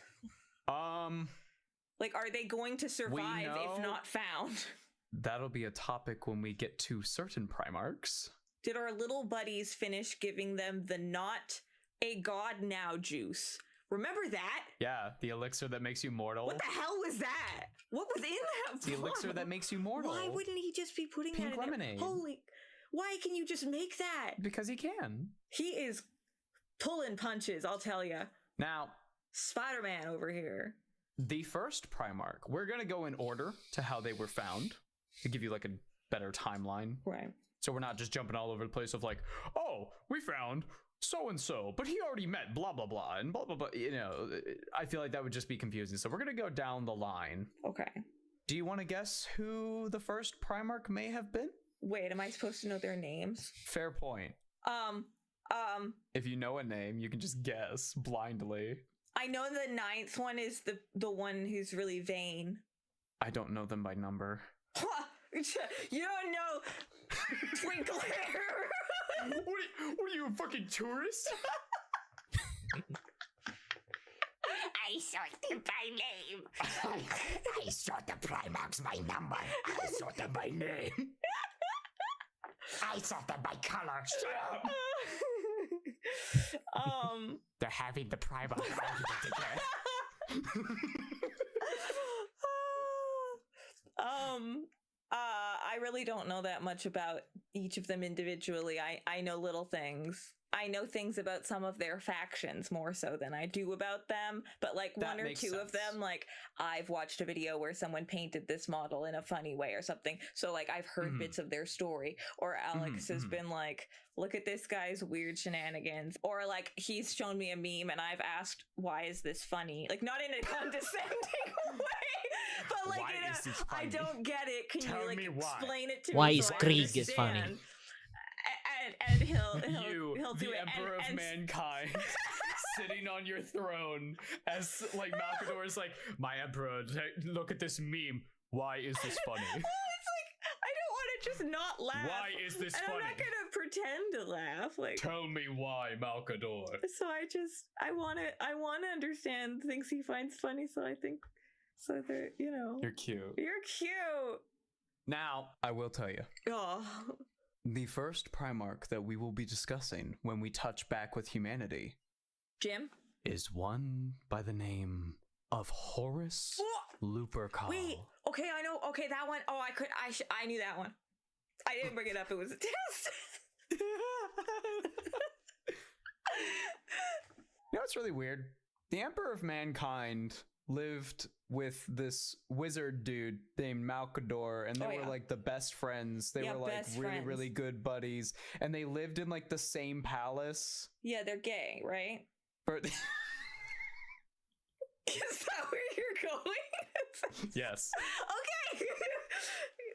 Like, are they going to survive if not found? That'll be a topic when we get to certain Primarchs. Did our little buddies finish giving them the not a god now juice? Remember that? Yeah, the elixir that makes you mortal. What the hell was that? What was in that? It's the elixir that makes you mortal. Why wouldn't he just be putting Pink that in lemonade. there? Holy... Why can you just make that? Because he can. He is pulling punches, I'll tell you. Now, Spider-Man over here. The first Primarch, we're going to go in order to how they were found to give you like a better timeline. Right. So we're not just jumping all over the place of like, oh, we found so-and-so, but he already met blah, blah, blah, and blah, blah, blah. You know, I feel like that would just be confusing. So we're going to go down the line. Okay. Do you want to guess who the first Primarch may have been? Wait, am I supposed to know their names? Fair point. If you know a name, you can just guess blindly. I know the 9th one is the one who's really vain. I don't know them by number. You don't know Twinkle Hair. What are you, a fucking tourist? I sort them by name. I sort the Primarchs by number. I sort them by name. I sort them by color. Shut up. They're having the Primarch argument again. I really don't know that much about each of them individually. I know little things. I know things about some of their factions more so than I do about them, but like That one or makes two sense. of them, like I've watched a video where someone painted this model in a funny way or something. So like I've heard bits of their story, or Alex has been like, look at this guy's weird shenanigans, or like he's shown me a meme and I've asked, why is this funny? Like not in a condescending way, but like Why in is this I funny? don't get it. Can Tell you like me why. explain it to Why me? is so I Krieg is funny? understand? And he'll You, do the it. Emperor of and Mankind, sitting on your throne as like Malcador is like, my Emperor, look at this meme. Why is this funny? Well, it's like I don't want to just not laugh. Why is this and funny? I'm not gonna pretend to laugh. Like Tell me why, Malcador. so, I want to understand things he finds funny. So I think so. They're You're cute. You're cute. Now, I will tell you. Oh. The first Primarch that we will be discussing when we touch back with humanity Jim? is one by the name of Horus Lupercal. Wait. Okay, I know. Okay, that one. Oh, I knew that one. I didn't bring it up. It was a test. You know what's really weird? The Emperor of Mankind lived with this wizard dude named Malcador, and they were like the best friends. They were like really, really good buddies, and they lived in like the same palace. Yeah, they're gay, right? But Is that where you're going? yes. Okay.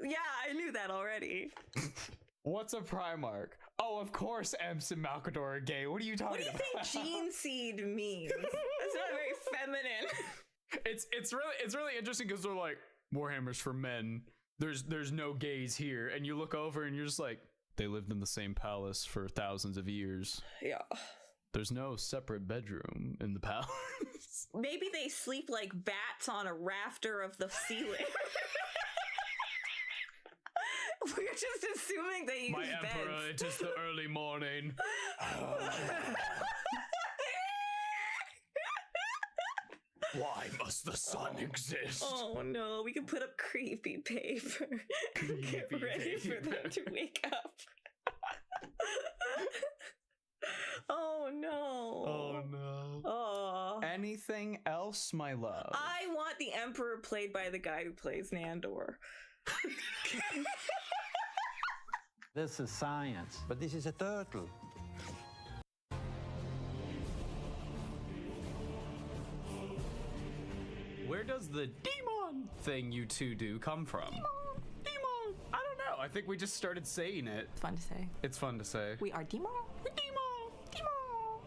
Yeah, I knew that already. What's a Primarch? Oh, of course, Emps and Malcador are gay. What are you talking about? What do you think gene seed means? That's not very feminine. It's really interesting because they're like, Warhammer's for men. There's no gays here, and you look over and you're just like, they lived in the same palace for thousands of years. Yeah. There's no separate bedroom in the palace. Maybe they sleep like bats on a rafter of the ceiling. We're just assuming that you My use emperor, beds. it is the early morning. Why must the sun exist? Oh no, we can put up creepy paper. Get ready for them to wake up. Oh no. Oh no. Oh. Anything else, my love? I want the Emperor played by the guy who plays Nandor. This is science, but this is a turtle. Where does the demon thing you two do come from? Demon! I don't know. I think we just started saying it. It's fun to say. It's fun to say. We are Demon. We're Demon. Demon.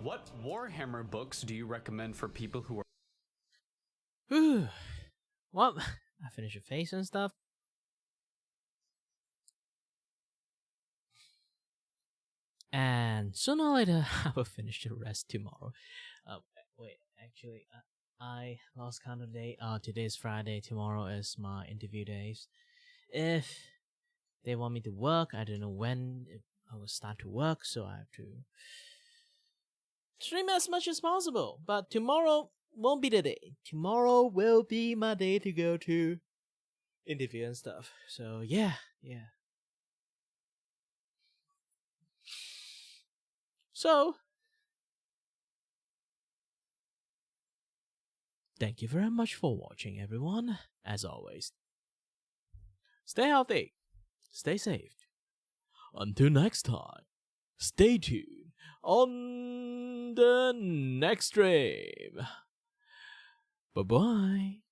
What Warhammer books do you recommend for people who are... Whew. Well, I finished your face and stuff. And sooner or later, I will finish the rest tomorrow. Wait, actually, I lost count of the day. Today is Friday. Tomorrow is my interview days. If they want me to work, I don't know when I will start to work, so I have to stream as much as possible. But tomorrow won't be the day. Tomorrow will be my day to go to interview and stuff. So yeah. So, thank you very much for watching, everyone. As always, stay healthy, stay safe. Until next time, stay tuned on the next stream. Bye-bye.